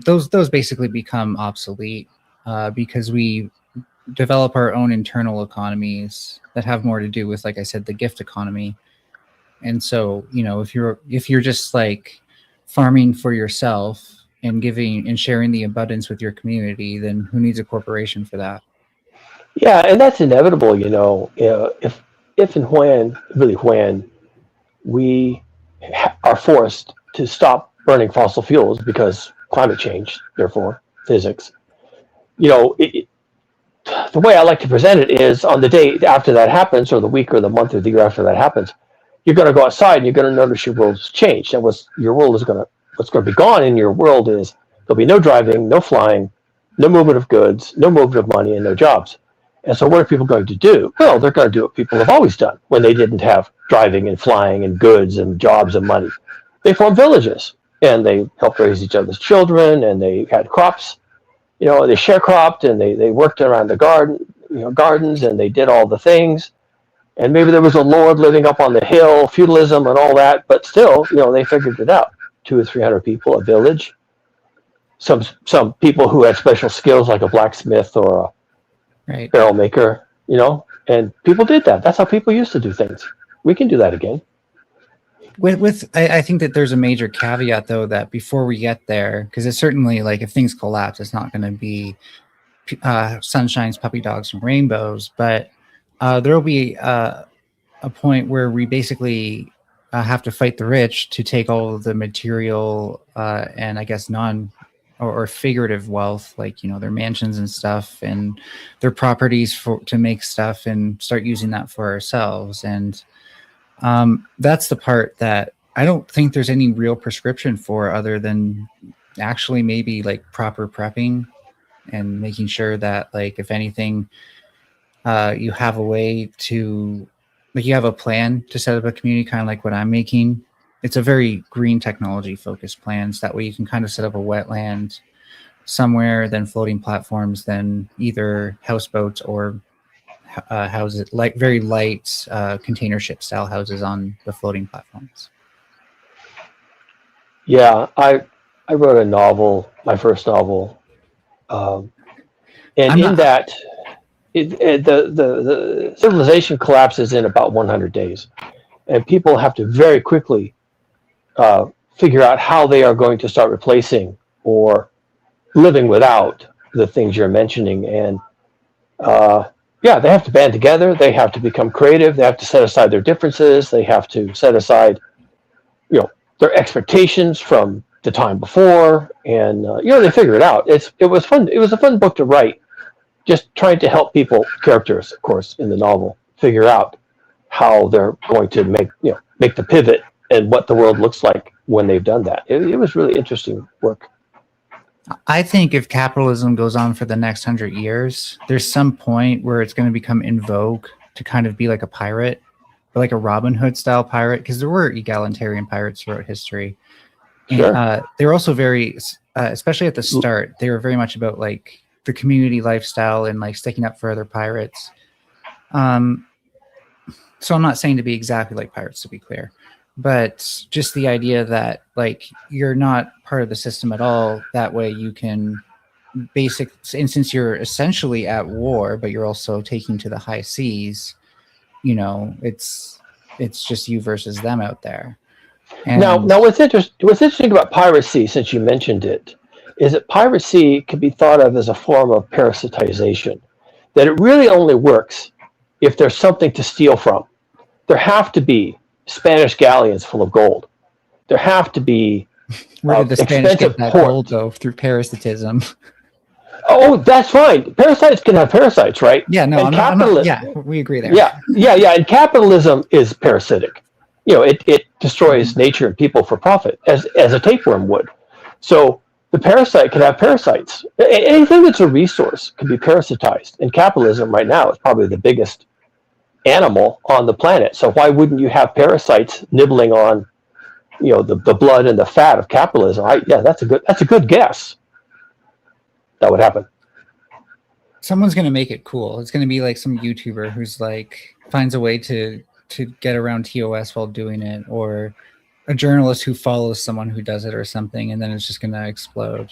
Q: Those basically become obsolete because we develop our own internal economies that have more to do with, like I said, the gift economy. And so, if you're just like farming for yourself and giving and sharing the abundance with your community, then who needs a corporation for that?
G: Yeah, and that's inevitable, if and when we are forced to stop burning fossil fuels because climate change, therefore physics. The way I like to present it is on the day after that happens, or the week or the month or the year after that happens, you're going to go outside and you're going to notice your world's changed. And what's going to be gone in your world is there'll be no driving, no flying, no movement of goods, no movement of money, and no jobs. And so what are people going to do? Well, they're going to do what people have always done when they didn't have driving and flying and goods and jobs and money. They formed villages, and they helped raise each other's children, and they had crops. They sharecropped, and they worked around the gardens, and they did all the things. And maybe there was a lord living up on the hill, feudalism and all that, but still, they figured it out. 200 or 300 people, a village. Some people who had special skills like a blacksmith or a barrel maker, and people did that. That's how people used to do things. We can do that again.
Q: I think that there's a major caveat though, that before we get there, because it's certainly like if things collapse, it's not going to be sunshines, puppy dogs, and rainbows, but there will be a point where we basically have to fight the rich to take all of the material and I guess or figurative wealth, like their mansions and stuff and their properties to make stuff and start using that for ourselves. And that's the part that I don't think there's any real prescription for, other than actually maybe like proper prepping and making sure that, like, if anything, you have a way to, like, you have a plan to set up a community, kind of like what I'm making. It's a very green technology focused plan, so that way you can kind of set up a wetland somewhere, then floating platforms, then either houseboats or houses, like very light container ship style houses on the floating platforms.
G: Yeah, I wrote a novel, my first novel, and the civilization collapses in about 100 days, and people have to very quickly figure out how they are going to start replacing or living without the things you're mentioning. And they have to band together. They have to become creative. They have to set aside their differences. They have to set aside, their expectations from the time before, and they figure it out. It was fun. It was a fun book to write. Just trying to help characters, of course, in the novel, figure out how they're going to make the pivot and what the world looks like when they've done that. It was really interesting work.
Q: I think if capitalism goes on for the next 100 years, there's some point where it's going to become in vogue to kind of be like a pirate, or like a Robin Hood style pirate, because there were egalitarian pirates throughout history.
G: Sure.
Q: And they were also very, especially at the start, they were very much about like the community lifestyle and like sticking up for other pirates. So I'm not saying to be exactly like pirates, to be clear, but just the idea that like you're not part of the system at all. That way you can and since you're essentially at war, but you're also taking to the high seas, it's just you versus them out there. And
S: Now, what's interesting about piracy, since you mentioned it, is that piracy can be thought of as a form of parasitization. That it really only works if there's something to steal from. There have to be Spanish galleons full of gold. There have to be
Q: where did the Spanish
S: expensive
Q: get that
S: port.
Q: gold though? Through parasitism.
S: Oh, that's fine. Parasites can have parasites, right?
Q: Yeah, no,
S: And
Q: I'm not. Yeah, we agree there.
S: Yeah. And capitalism is parasitic. It destroys nature and people for profit, as a tapeworm would. So the parasite can have parasites. Anything that's a resource can be parasitized. And capitalism right now is probably the biggest animal on the planet. So why wouldn't you have parasites nibbling on, the blood and the fat of capitalism? That's a good guess. That would happen.
Q: Someone's gonna make it cool. It's gonna be like some YouTuber who's like finds a way to get around TOS while doing it, or a journalist who follows someone who does it or something, and then it's just gonna explode.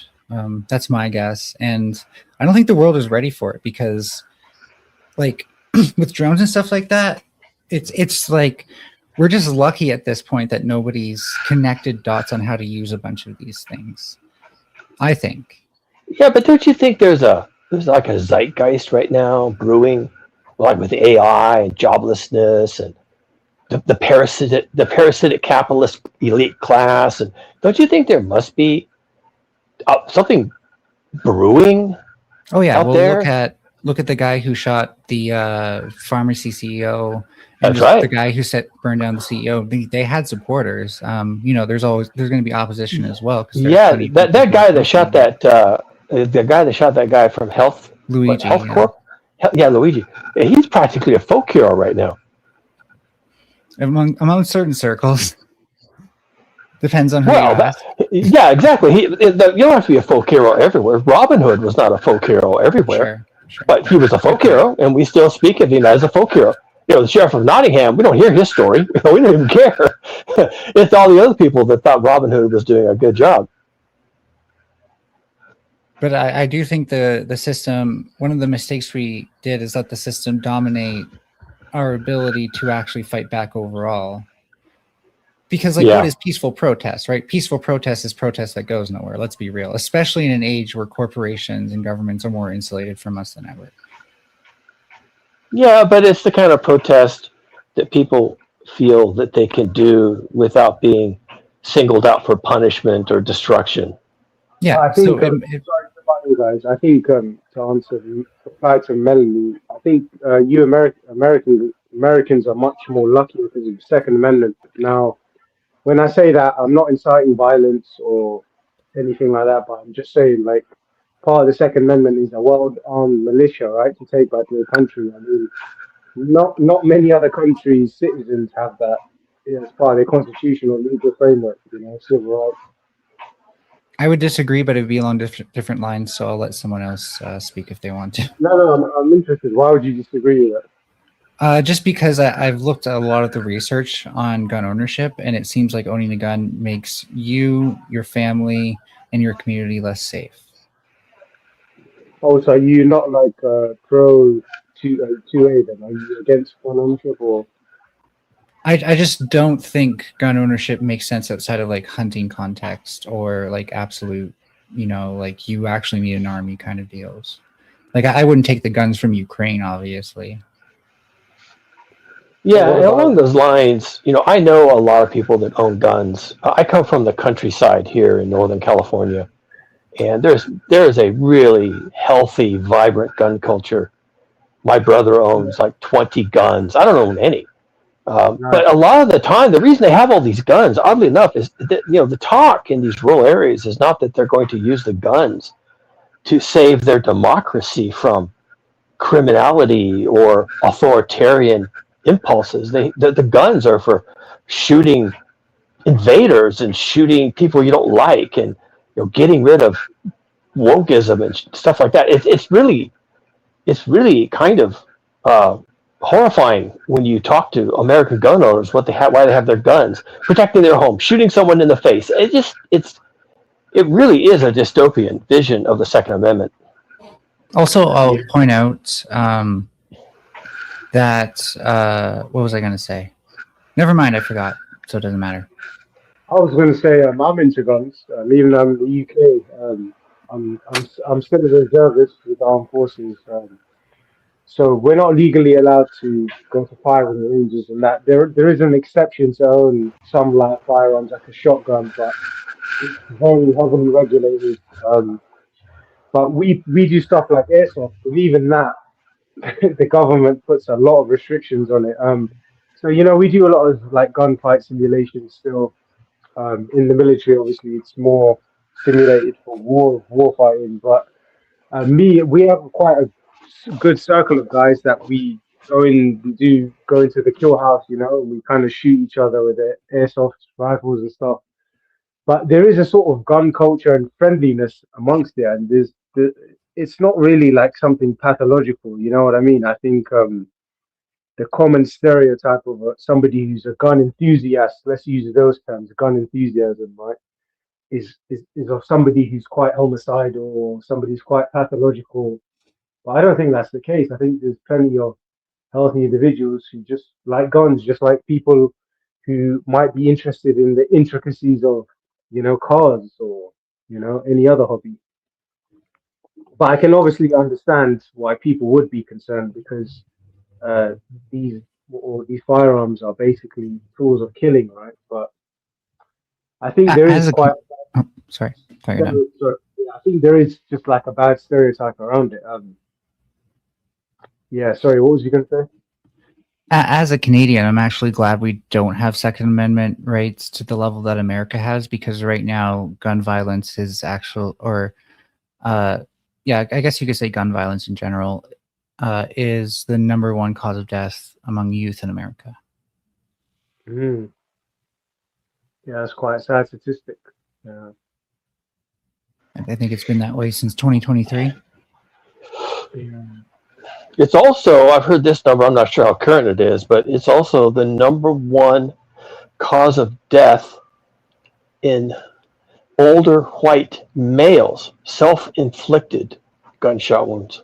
Q: That's my guess, and I don't think the world is ready for it because, like, with drones and stuff like that, it's like we're just lucky at this point that nobody's connected dots on how to use a bunch of these things. I think.
S: Yeah, but don't you think there's like a zeitgeist right now brewing, like with AI and joblessness and the parasitic capitalist elite class, and don't you think there must be something brewing?
Q: Oh yeah,
S: out
Q: well
S: there?
Q: look at the guy who shot the pharmacy CEO. And
S: That's right.
Q: The guy who burned down the CEO. They had supporters. There's going to be opposition as well.
S: Yeah, that guy that shot that the guy that shot that guy from
Q: Luigi.
S: Health Corp. Yeah, Luigi. Yeah, he's practically a folk hero right now.
Q: Among certain circles. Depends on who you ask.
S: Yeah, exactly. You don't have to be a folk hero everywhere. Robin Hood was not a folk hero everywhere, but he was a folk hero, and we still speak of him as a folk hero. The sheriff of Nottingham, we don't hear his story. We don't even care. It's all the other people that thought Robin Hood was doing a good job.
Q: But I do think the system, one of the mistakes we did is let the system dominate our ability to actually fight back overall. Because what is peaceful protest, right? Peaceful protest is protest that goes nowhere. Let's be real, especially in an age where corporations and governments are more insulated from us than ever.
S: Yeah, but it's the kind of protest that people feel that they can do without being singled out for punishment or destruction.
Q: Yeah,
J: I think, sorry to bother you guys. I think to reply to Melanie, I think you Americans are much more lucky because of the Second Amendment. Now, when I say that, I'm not inciting violence or anything like that, but I'm just saying, like, part of the Second Amendment is a well-armed militia, right, to take back their country. I mean, not many other countries' citizens have that as part of their constitutional legal framework, civil rights.
Q: I would disagree, but it would be along different lines, so I'll let someone else speak if they want to.
J: No, I'm interested. Why would you disagree with that?
Q: Just because I've looked at a lot of the research on gun ownership, and it seems like owning a gun makes you, your family, and your community less safe.
J: Oh, so you're not like pro 2A then? Are you against gun ownership or?
Q: I just don't think gun ownership makes sense outside of like hunting context or like absolute, like you actually need an army kind of deals. Like I wouldn't take the guns from Ukraine, obviously.
S: Yeah, and along those lines, I know a lot of people that own guns. I come from the countryside here in Northern California, and there's a really healthy, vibrant gun culture. My brother owns like 20 guns. I don't own any. But a lot of the time, the reason they have all these guns, oddly enough, is that the talk in these rural areas is not that they're going to use the guns to save their democracy from criminality or authoritarian impulses. The guns are for shooting invaders and shooting people you don't like, and getting rid of wokeism and stuff like that. It's really kind of horrifying when you talk to American gun owners why they have their guns, protecting their home, shooting someone in the face. It really is a dystopian vision of the Second Amendment.
Q: Also, I'll point out that what was I going to say? Never mind, I forgot. So it doesn't matter.
J: I was going to say I'm into guns, even though I'm in the UK. I'm still a reservist with the armed forces. So we're not legally allowed to go to firing ranges and that. There is an exception to own some live firearms like a shotgun, but it's very heavily regulated. But we do stuff like airsoft, but even that, the government puts a lot of restrictions on it. So we do a lot of like gunfight simulations still. In the military, obviously, it's more simulated for war fighting. But we have quite a good circle of guys that we go into the kill house, and we kind of shoot each other with airsoft rifles and stuff. But there is a sort of gun culture and friendliness amongst it, and it's not really like something pathological. You know what I mean? I think the common stereotype of somebody who's a gun enthusiast, let's use those terms, gun enthusiasm, right, is of somebody who's quite homicidal or somebody who's quite pathological. But I don't think that's the case. I think there's plenty of healthy individuals who just like guns, just like people who might be interested in the intricacies of, cars or, any other hobby. But I can obviously understand why people would be concerned because these firearms are basically tools of killing, right? But I think there is quite.
Q: Sorry.
J: I think there is just like a bad stereotype around it. Yeah. Sorry. What was you going to say?
Q: As a Canadian, I'm actually glad we don't have Second Amendment rights to the level that America has, because right now gun violence is I guess you could say gun violence in general is the number one cause of death among youth in America.
J: Yeah, that's quite a sad statistic. Yeah.
Q: I think it's been that way since 2023.
J: Yeah.
G: It's also, I've heard this number, I'm not sure how current it is, but it's also the number one cause of death in older white males, self-inflicted gunshot wounds.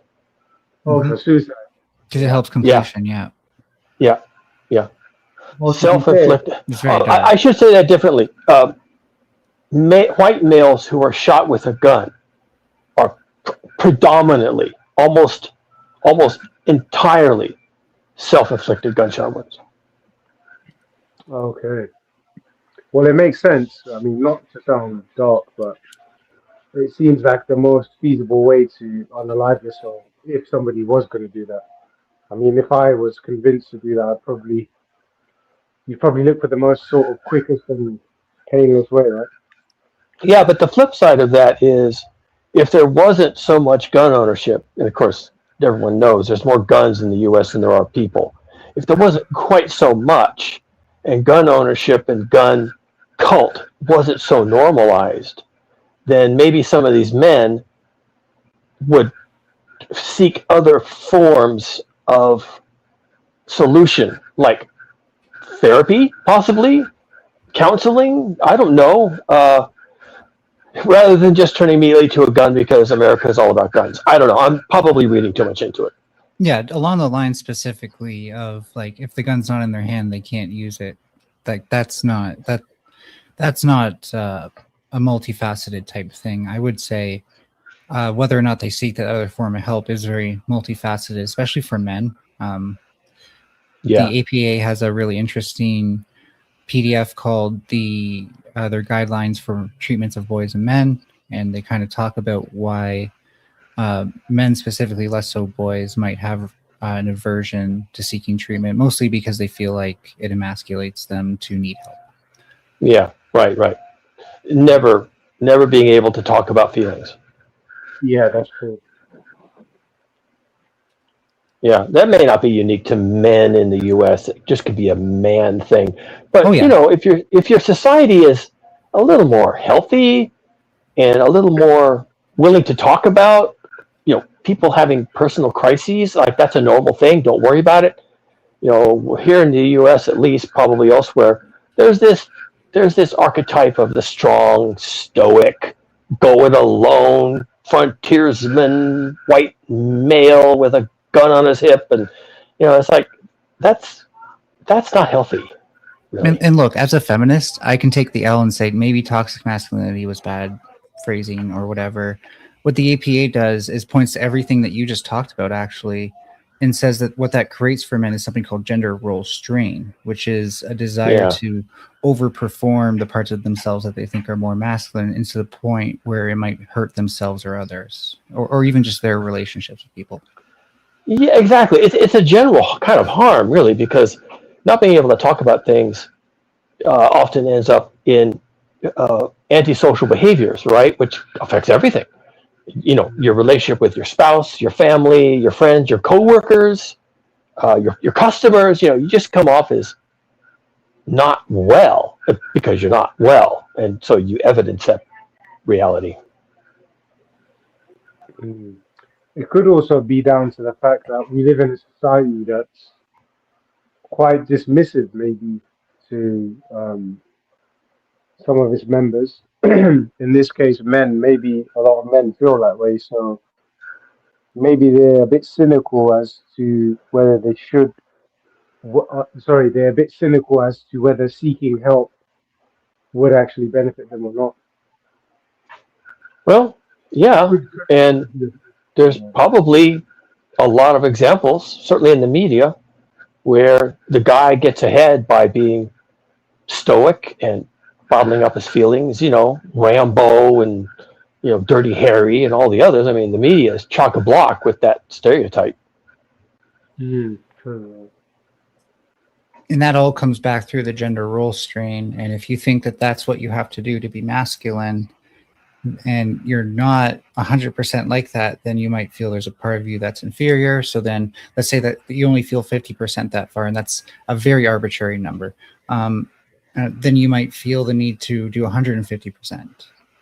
J: Oh, for suicide.
Q: Because it helps completion, yeah.
G: Self-inflicted.
Q: Very
G: I should say that differently. White males who are shot with a gun are predominantly, almost entirely self-inflicted gunshot wounds.
J: Okay. Well, it makes sense. I mean, not to sound dark, but it seems like the most feasible way to unalive yourself if somebody was going to do that. I mean, if I was convinced to do that, you'd probably look for the most sort of quickest and painless way, right?
G: Yeah, but the flip side of that is if there wasn't so much gun ownership, and of course, everyone knows there's more guns in the U.S. than there are people. If there wasn't quite so much, and gun ownership and gun cult wasn't so normalized, then maybe some of these men would seek other forms of solution, like therapy, possibly, counseling, I don't know, rather than just turning immediately to a gun because America is all about guns. I don't know. I'm probably reading too much into it.
Q: Yeah, along the line specifically of like, if the gun's not in their hand, they can't use it. Like that's not a multifaceted type thing. I would say whether or not they seek that other form of help is very multifaceted, especially for men. The APA has a really interesting PDF called their guidelines for treatments of boys and men, and they kind of talk about why men, specifically less so boys, might have an aversion to seeking treatment, mostly because they feel like it emasculates them to need help.
G: Yeah, right. Never being able to talk about feelings.
J: Yeah, that's true.
G: Yeah, that may not be unique to men in the U.S. It just could be a man thing. But if your society is a little more healthy and a little more willing to talk about, people having personal crises, like that's a normal thing. Don't worry about it. Here in the U.S., at least, probably elsewhere, there's this archetype of the strong, stoic, go it alone, frontiersman, white male with a gun on his hip, and it's like that's not healthy.
Q: And, look, as a feminist, I can take the L and say maybe toxic masculinity was bad phrasing or whatever. What the APA does is points to everything that you just talked about, actually, and says that what that creates for men is something called gender role strain, which is a desire to overperform the parts of themselves that they think are more masculine, and to the point where it might hurt themselves or others, or even just their relationships with people.
S: Yeah, exactly. It's a general kind of harm, really, because not being able to talk about things often ends up in antisocial behaviors, right? Which affects everything. You know, your relationship with your spouse, your family, your friends, your coworkers, your customers. You know, you just come off as not well because you're not well, and so you evidence that reality.
J: It could also be down to the fact that we live in a society that's quite dismissive, maybe, to some of its members. In this case, men. Maybe a lot of men feel that way, so maybe they're a bit cynical as to whether they should. They're a bit cynical as to whether seeking help would actually benefit them or not.
S: Well, yeah, and there's probably a lot of examples, certainly in the media, where the guy gets ahead by being stoic and bottling up his feelings, you know, Rambo and, you know, Dirty Harry and all the others. I mean, the media is chock-a-block with that stereotype.
Q: And that all comes back through the gender role strain. And if you think that that's what you have to do to be masculine, and you're not 100% like that, then you might feel there's a part of you that's inferior. So then let's say that you only feel 50% that far, and that's a very arbitrary number. Then you might feel the need to do 150%.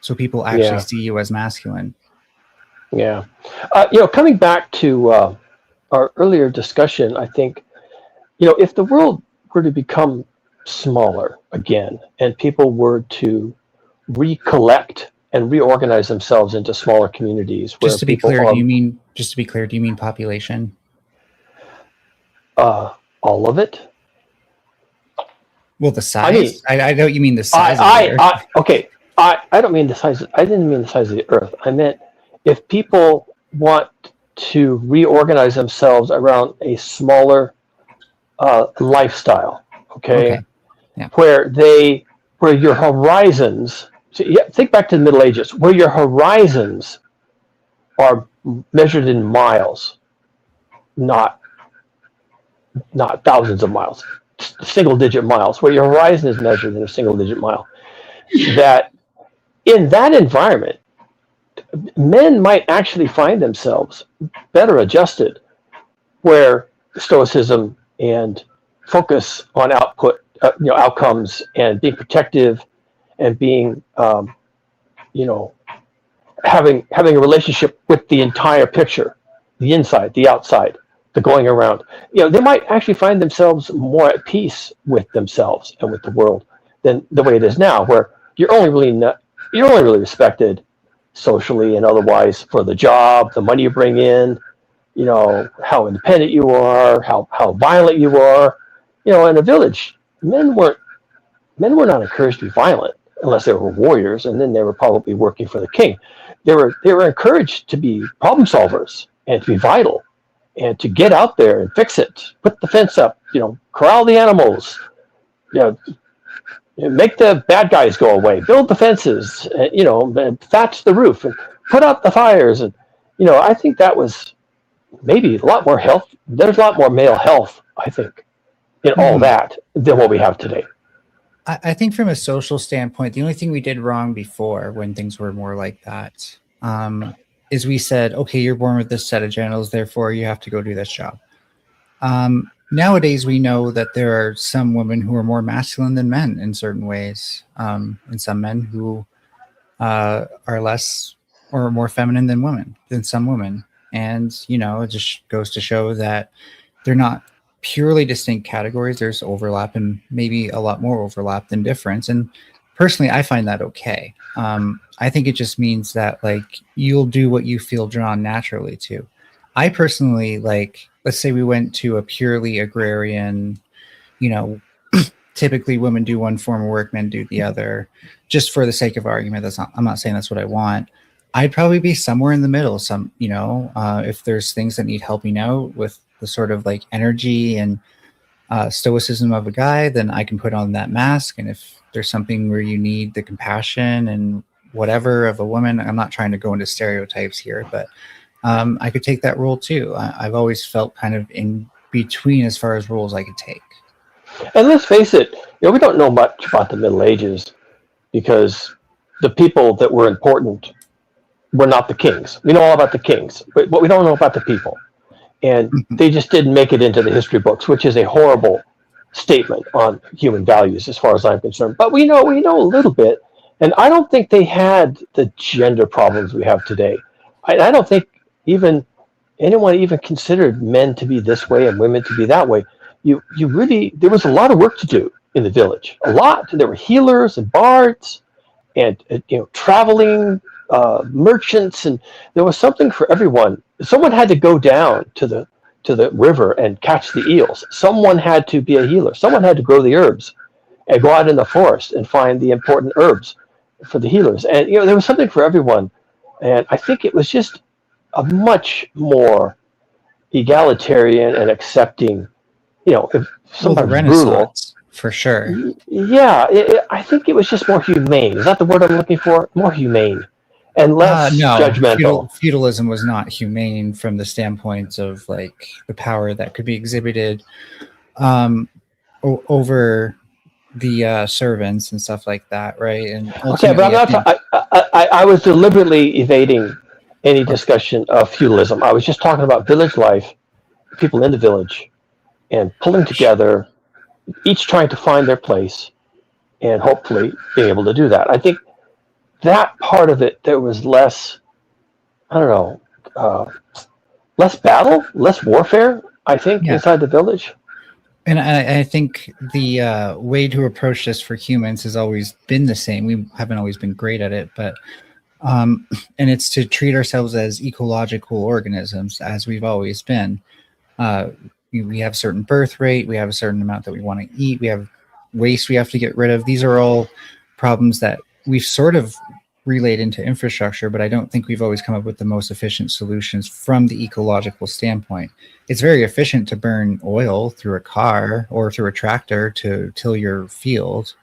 Q: So people actually see you as masculine.
S: Yeah. You know, coming back to our earlier discussion, I think, you know, if the world were to become smaller again and people were to recollect and reorganize themselves into smaller communities, where
Q: just to be clear, do you mean population?
S: All of it.
Q: Well, the size. I know you mean the size.
S: Okay. I don't mean the size. I didn't mean the size of the Earth. I meant if people want to reorganize themselves around a smaller lifestyle, okay?
Q: Yeah.
S: where your horizons. So think back to the Middle Ages, where your horizons are measured in miles, not thousands of miles, single-digit miles, where your horizon is measured in a single-digit mile. That in that environment, men might actually find themselves better adjusted, where stoicism and focus on outcomes and being protective and being, having a relationship with the entire picture, the inside, the outside, the going around. You know, they might actually find themselves more at peace with themselves and with the world than the way it is now, where you're only really respected socially and otherwise for the job, the money you bring in, you know, how independent you are, how violent you are. You know, in a village, men were not encouraged to be violent unless they were warriors, and then they were probably working for the king. They were encouraged to be problem solvers and to be vital and to get out there and fix it, put the fence up, you know, corral the animals, you know, make the bad guys go away, build the fences, you know, thatch the roof, and put out the fires. And, you know, I think that was maybe a lot more health. There's a lot more male health, I think, in all that than what we have today.
Q: I think from a social standpoint, the only thing we did wrong before, when things were more like that, is we said, okay, you're born with this set of genitals, therefore you have to go do this job. Nowadays, we know that there are some women who are more masculine than men in certain ways, and some men who are less or more feminine than some women. And, you know, it just goes to show that they're not purely distinct categories. There's overlap, and maybe a lot more overlap than difference. And personally, I find that okay. I think it just means that, like, you'll do what you feel drawn naturally to. I personally, like, let's say we went to a purely agrarian, you know, typically women do one form of work, men do the other, just for the sake of argument. I'm not saying that's what I want. I'd probably be somewhere in the middle. If there's things that need helping out with the sort of like energy and stoicism of a guy, then I can put on that mask. And if there's something where you need the compassion and whatever of a woman, I'm not trying to go into stereotypes here, but I could take that role too. I've always felt kind of in between as far as roles I could take.
G: And let's face it, we don't know much about the Middle Ages because the people that were important were not the kings. We know all about the kings, but we don't know about the people. And they just didn't make it into the history books, which is a horrible statement on human values as far as I'm concerned. But we know a little bit. And I don't think they had the gender problems we have today. I don't think anyone even considered men to be this way and women to be that way. There was a lot of work to do in the village, a lot. There were healers and bards and traveling merchants, and there was something for everyone. Someone had to go down to the river and catch the eels. Someone had to be a healer. Someone had to grow the herbs and go out in the forest and find the important herbs for the healers. And there was something for everyone. And I think it was just a much more egalitarian and accepting. If somebody's
Q: the Renaissance, brutal, for sure.
G: Yeah, I think it was just more humane. Is that the word I'm looking for? More humane and less judgmental.
Q: Feudalism was not humane from the standpoint of like the power that could be exhibited over the servants and stuff like that, right? And
G: okay, but I was deliberately evading any discussion of feudalism. I was just talking about village life, people in the village, and pulling together, each trying to find their place, and hopefully being able to do that. I think that part of it, there was less, less battle, less warfare, I think, inside the village.
Q: And I think the way to approach this for humans has always been the same. We haven't always been great at it, but and it's to treat ourselves as ecological organisms, as we've always been. We have a certain birth rate. We have a certain amount that we want to eat. We have waste we have to get rid of. These are all problems that we've sort of relayed into infrastructure, but I don't think we've always come up with the most efficient solutions from the ecological standpoint. It's very efficient to burn oil through a car or through a tractor to till your field,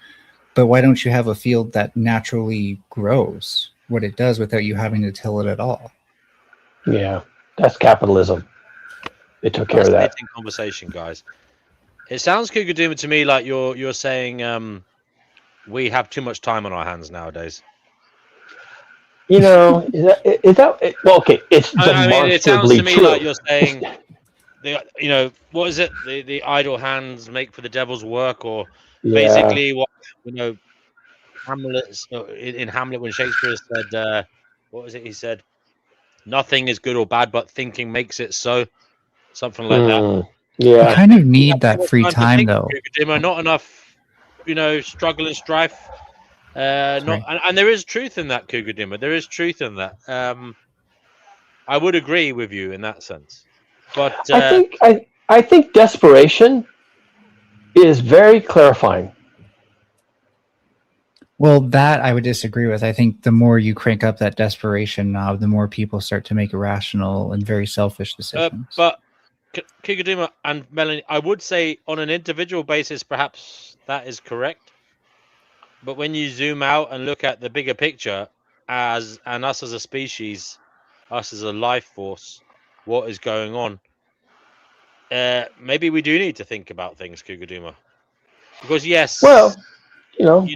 Q: but why don't you have a field that naturally grows what it does without you having to till it at all?
G: Yeah, that's capitalism. It took care of that.
E: Conversation, guys. It sounds, Kugaduma, to me like you're saying we have too much time on our hands nowadays.
G: Is that well? Okay, it's demonstrably
E: it sounds to me
G: true.
E: like you're saying, what is it? The idle hands make for the devil's work, or basically what Hamlet in Hamlet when Shakespeare said, what was it? He said, "Nothing is good or bad, but thinking makes it so." Something like that.
Q: Yeah, you kind of need that free time, though.
E: Not enough, struggle and strife. And there is truth in that, Kugadima. There is truth in that. I would agree with you in that sense. But
G: I think desperation is very clarifying.
Q: Well, that I would disagree with. I think the more you crank up that desperation knob, the more people start to make irrational and very selfish decisions.
E: But Kugadima and Melanie, I would say on an individual basis, perhaps that is correct. But when you zoom out and look at the bigger picture, us as a species, us as a life force, what is going on? Maybe we do need to think about things, Kugaduma. Because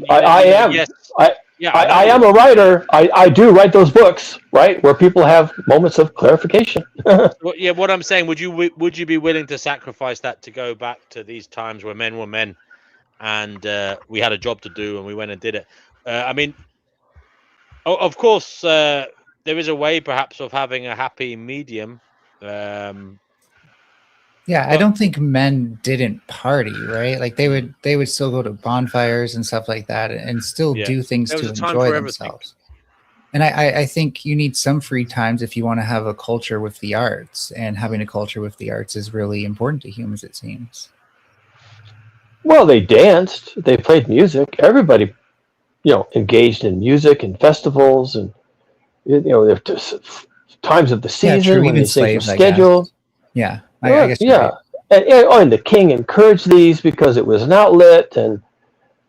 E: I
G: am a writer. I do write those books, right, where people have moments of clarification.
E: What I'm saying, would you be willing to sacrifice that to go back to these times where men were men, and we had a job to do, and we went and did it? Of course, there is a way, perhaps, of having a happy medium.
Q: I don't think men didn't party, right? Like they would still go to bonfires and stuff like that, and still do things to enjoy themselves. And I think you need some free times if you want to have a culture with the arts, and having a culture with the arts is really important to humans, it seems.
G: Well, they danced, they played music. Everybody, engaged in music and festivals, and there are times of the
Q: Yeah, true.
G: season when
Q: Even
G: these things were
Q: slaves, I guess.
G: scheduled.
Q: Yeah, I guess you're
G: Yeah,
Q: right.
G: and the king encouraged these because it was an outlet, and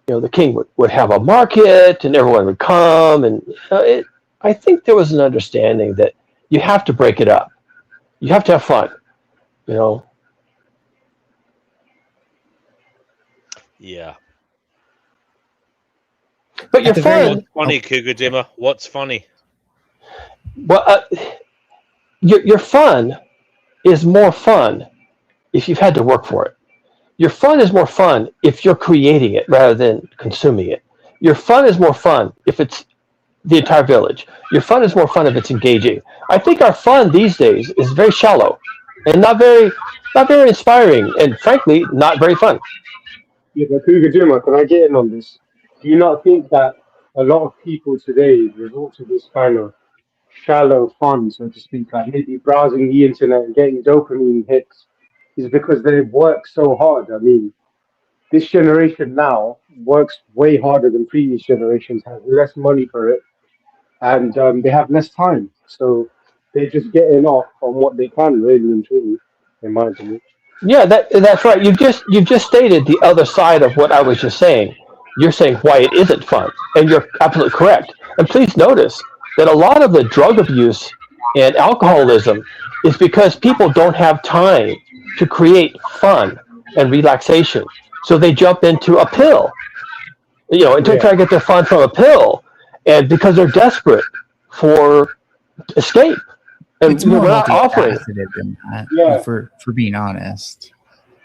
G: the king would have a market, and everyone would come, and I think there was an understanding that you have to break it up. You have to have fun, you know.
E: Yeah.
G: But your
E: What's
G: fun.
E: funny, Cougar Dimmer? What's funny?
G: Well, your fun is more fun if you've had to work for it. Your fun is more fun if you're creating it rather than consuming it. Your fun is more fun if it's the entire village. Your fun is more fun if it's engaging. I think our fun these days is very shallow and not very inspiring, and frankly, not very fun.
J: Yeah, but Cougar Juma, can I get in on this? Do you not think that a lot of people today resort to this kind of shallow fun, so to speak, like maybe browsing the internet and getting dopamine hits, is because they've worked so hard? I mean, this generation now works way harder than previous generations, has less money for it, and they have less time. So they're just getting off on what they can, really and truly, in my opinion.
G: Yeah, that's right. You've just stated the other side of what I was just saying. You're saying why it isn't fun, and you're absolutely correct. And please notice that a lot of the drug abuse and alcoholism is because people don't have time to create fun and relaxation, so they jump into a pill, and to
J: Yeah.
G: try to get their fun from a pill, and because they're desperate for escape, and
Q: It's more
G: we're not offering.
Q: multifaceted than that.
J: Yeah.
Q: For being honest.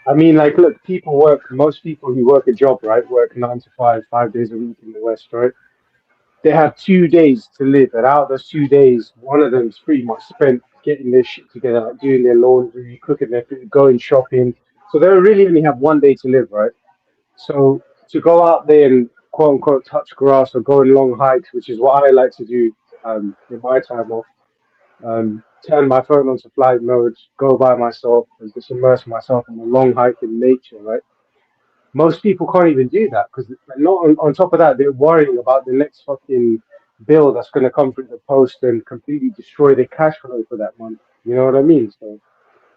J: I mean, like, look, most people who work a job, right, work 9 to 5, 5 days a week in the West, right? They have 2 days to live, and out of those 2 days, one of them is pretty much spent getting their shit together, like doing their laundry, cooking their food, going shopping. So they really only have one day to live, right? So to go out there and quote unquote touch grass or go on long hikes, which is what I like to do in my time off, turn my phone onto flight mode, go by myself, and just immerse myself in a long hike in nature, right? Most people can't even do that because not on top of that, they're worrying about the next fucking bill that's going to come through the post and completely destroy their cash flow for that month. You know what I mean? So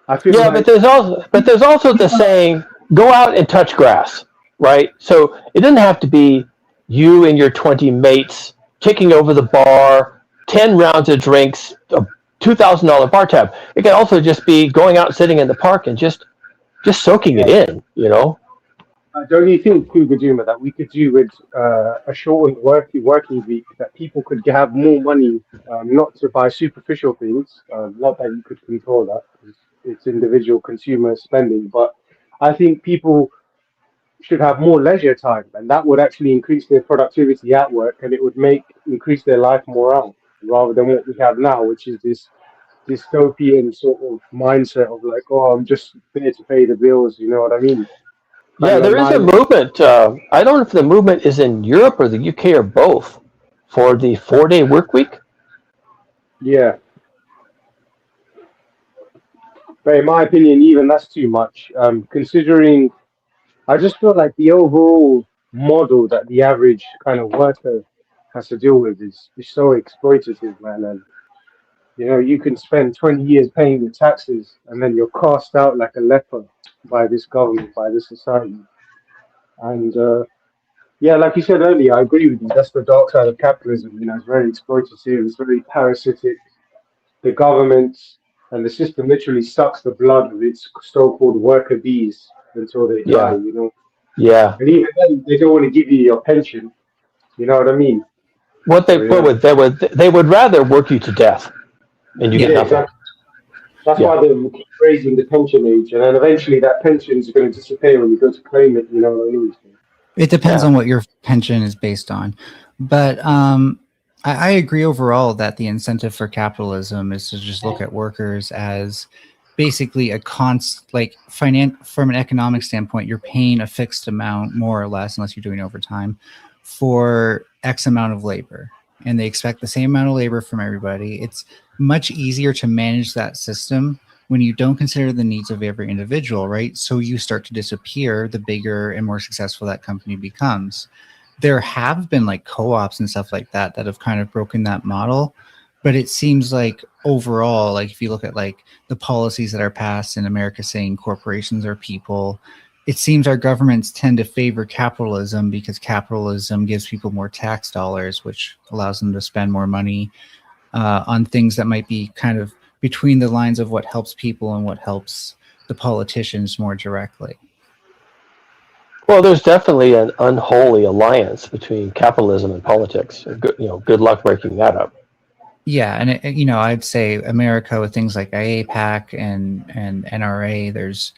J: I feel
G: Yeah,
J: like
G: but there's also the saying, go out and touch grass, right? So it doesn't have to be you and your 20 mates taking over the bar, 10 rounds of drinks, a $2,000 bar tab. It can also just be going out and sitting in the park and just soaking it in.
J: don't you think, Cougar Juma, that we could do with a shortened working week, that people could have more money, not to buy superficial things, not that you could control that, 'cause it's individual consumer spending, but I think people should have more leisure time, and that would actually increase their productivity at work, and it would increase their life morale, rather than what we have now, which is this dystopian sort of mindset of like, oh, I'm just there to pay the bills, you know what I mean?
G: Yeah,
J: Kind of
G: there is a
J: mind.
G: movement. I don't know if the movement is in Europe or the UK or both for the 4-day work week.
J: Yeah, but in my opinion, even that's too much. Considering, I just feel like the overall model that the average kind of worker has to deal with is so exploitative, man. And you can spend 20 years paying your taxes, and then you're cast out like a leper by this government, by this society. And yeah, like you said earlier, I agree with you. That's the dark side of capitalism. It's very exploitative. It's very parasitic. The government and the system literally sucks the blood of its so-called worker bees until they die.
G: Yeah, yeah.
J: And even then, they don't want to give you your pension. You know what I mean?
G: What
J: So
G: they would rather work you to death, and you get
J: yeah,
G: nothing.
J: exactly. That's
G: Yeah.
J: why they will keep raising the pension age, and then eventually that pension is going to disappear when you go to claim it. You know what I mean?
Q: It depends
G: Yeah.
Q: on what your pension is based on. But I agree overall that the incentive for capitalism is to just look at workers as basically from an economic standpoint, you're paying a fixed amount, more or less, unless you're doing overtime, for X amount of labor. And they expect the same amount of labor from everybody. It's much easier to manage that system when you don't consider the needs of every individual, right? So you start to disappear the bigger and more successful that company becomes. There have been like co-ops and stuff like that that have kind of broken that model. But it seems like overall, like if you look at like the policies that are passed in America saying corporations are people, it seems our governments tend to favor capitalism because capitalism gives people more tax dollars, which allows them to spend more money on things that might be kind of between the lines of what helps people and what helps the politicians more directly.
G: Well, there's definitely an unholy alliance between capitalism and politics. Good luck breaking that up.
Q: Yeah, and I'd say America with things like IAPAC and NRA, there's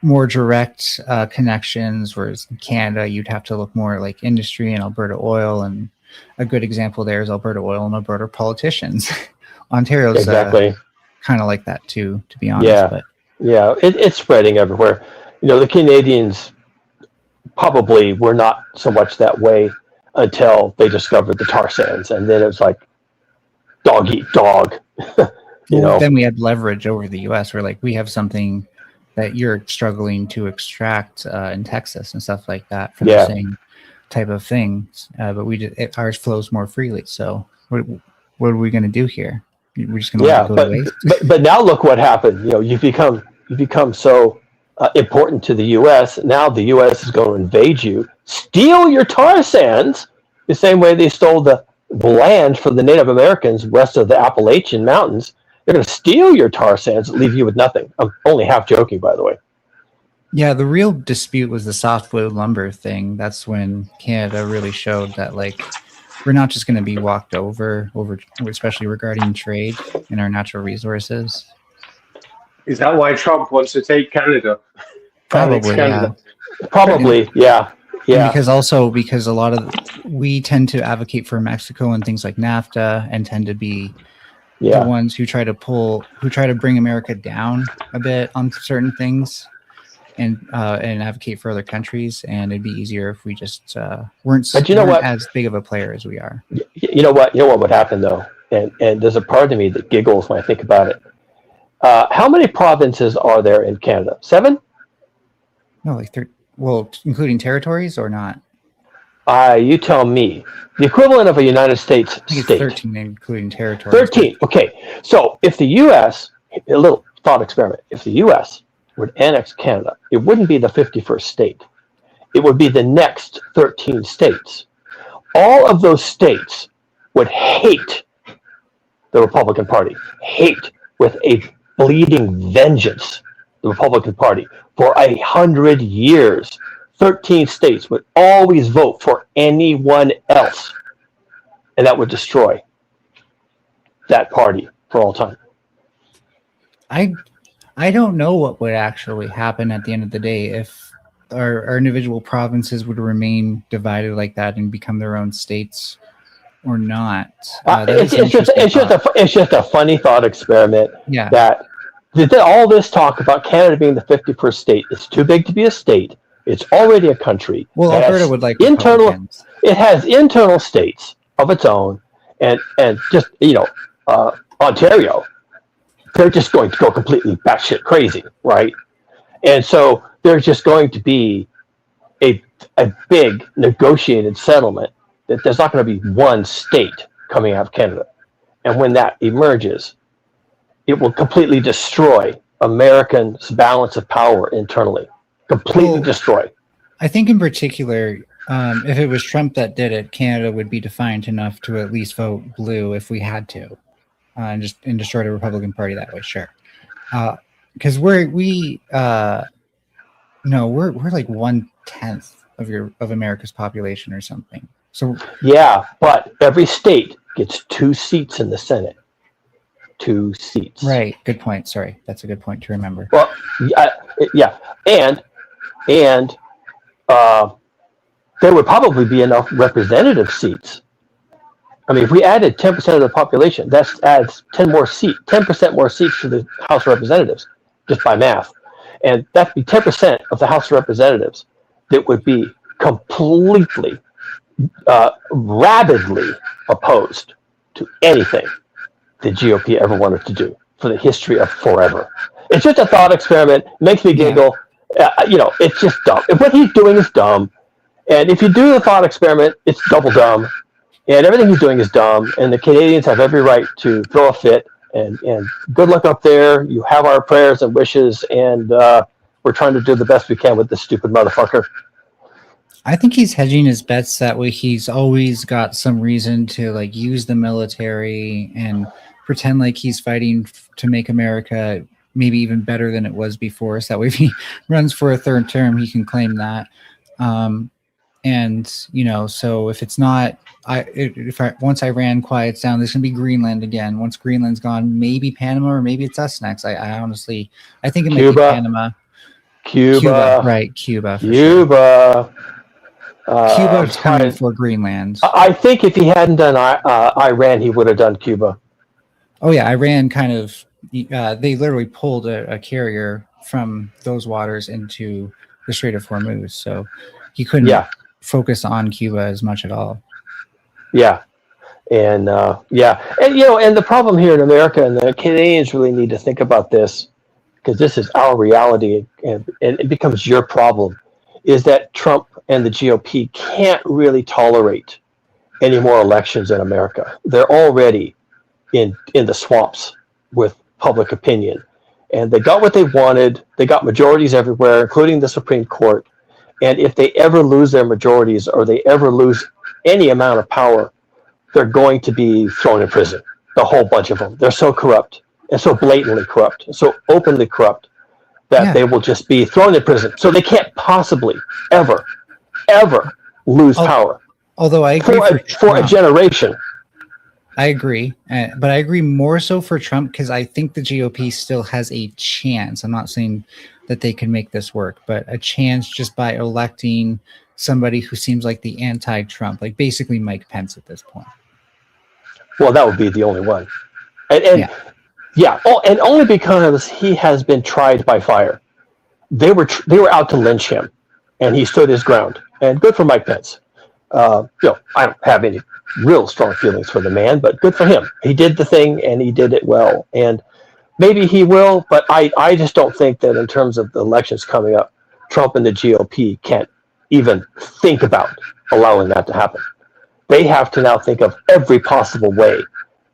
Q: more direct connections, whereas in Canada, you'd have to look more like industry and Alberta oil, and a good example there is Alberta oil and Alberta politicians. Ontario's
G: exactly
Q: kind of like that too, to be honest.
G: Yeah, it's spreading everywhere. The Canadians probably were not so much that way until they discovered the tar sands, and then it was like dog eat dog.
Q: Then we had leverage over the U.S. where like we have something that you're struggling to extract in Texas and stuff like that from the same type of things, but ours flows more freely. So what are we going to do here? We're just going to let it go to waste.
G: But now look what happened. You've become so important to the U.S. Now the U.S. is going to invade you, steal your tar sands, the same way they stole the land from the Native Americans west of the Appalachian Mountains. They're going to steal your tar sands and leave you with nothing. I'm only half joking, by the way.
Q: Yeah, the real dispute was the softwood lumber thing. That's when Canada really showed that, like, we're not just going to be walked over, especially regarding trade in our natural resources.
T: Is that why Trump wants to take Canada?
Q: Probably, Canada.
G: Yeah. Probably, yeah.
Q: And because a lot of we tend to advocate for Mexico and things like NAFTA, and tend to be the ones who try to bring America down a bit on certain things, and advocate for other countries. And it'd be easier if we just weren't as big of a player as we are.
G: You know what would happen though, and there's a part of me that giggles when I think about it. How many provinces are there in Canada? 7?
Q: No, like 3. Well, including territories or not?
G: You tell me. The equivalent of a United States state.
Q: 13, including territories.
G: 13. Okay. So if the U.S., a little thought experiment, if the U.S. would annex Canada, it wouldn't be the 51st state. It would be the next 13 states. All of those states would hate the Republican Party, hate with a bleeding vengeance the Republican Party. For 100 years, 13 states would always vote for anyone else, and that would destroy that party for all time.
Q: I don't know what would actually happen at the end of the day if our individual provinces would remain divided like that and become their own states or not.
G: It's just a funny thought experiment.
Q: Yeah.
G: That all this talk about Canada being the 51st state, it's too big to be a state. It's already a country.
Q: Well, Alberta would like
G: internal. It has internal states of its own, and just Ontario, they're just going to go completely batshit crazy, right? And so there's just going to be a big negotiated settlement that there's not going to be one state coming out of Canada, and when that emerges, it will completely destroy Americans' balance of power internally. Completely destroy.
Q: I think in particular, if it was Trump that did it, Canada would be defiant enough to at least vote blue if we had to, and destroy the Republican Party that way. Sure, because we're like 1/10 of America's population or something. So
G: yeah, but every state gets 2 seats in the Senate. 2 seats.
Q: Right. Good point. Sorry, that's a good point to remember.
G: Well, yeah, and there would probably be enough representative seats. I mean, if we added 10% of the population, that adds 10% more seats to the House of Representatives, just by math. And that'd be 10% of the House of Representatives that would be completely, rabidly opposed to anything the GOP ever wanted to do. for the history of forever. It's just a thought experiment. Makes me giggle. It's just dumb. What he's doing is dumb. And if you do the thought experiment, it's double dumb. And everything he's doing is dumb. And the Canadians have every right to throw a fit. And good luck up there. You have our prayers and wishes. And we're trying to do the best we can with this stupid motherfucker.
Q: I think he's hedging his bets that way. He's always got some reason to like use the military and pretend like he's fighting to make America maybe even better than it was before. So that way, if he runs for a third term, he can claim that. So if it's not, once Iran quiets down, there's gonna be Greenland again. Once Greenland's gone, maybe Panama, or maybe it's us next. I honestly, I think it might be Panama.
G: Cuba.
Q: Right? Cuba.
G: Cuba.
Q: Cuba's coming for Greenland.
G: I think if he hadn't done Iran, he would have done Cuba.
Q: Oh yeah, Iran kind of. They literally pulled a carrier from those waters into the Strait of Hormuz, so he couldn't focus on Cuba as much at all.
G: Yeah, and and the problem here in America, and the Canadians really need to think about this, because this is our reality, and it becomes your problem, is that Trump and the GOP can't really tolerate any more elections in America. They're already in the swamps with public opinion, and they got what they wanted. They got majorities everywhere, including the Supreme Court. And if they ever lose their majorities, or they ever lose any amount of power, they're going to be thrown in prison. The whole bunch of them. They're so corrupt, and so blatantly corrupt, and so openly corrupt, that they will just be thrown in prison. So they can't possibly ever lose power.
Q: Although I agree
G: for a generation.
Q: I agree, but I agree more so for Trump, because I think the GOP still has a chance. I'm not saying that they can make this work, but a chance just by electing somebody who seems like the anti-Trump, like basically Mike Pence at this point.
G: Well, that would be the only one. And only because he has been tried by fire. They were out to lynch him, and he stood his ground. And good for Mike Pence. I don't have any real strong feelings for the man, but good for him. He did the thing, and he did it well. And maybe he will, but I just don't think that in terms of the elections coming up, Trump and the GOP can't even think about allowing that to happen. They have to now think of every possible way: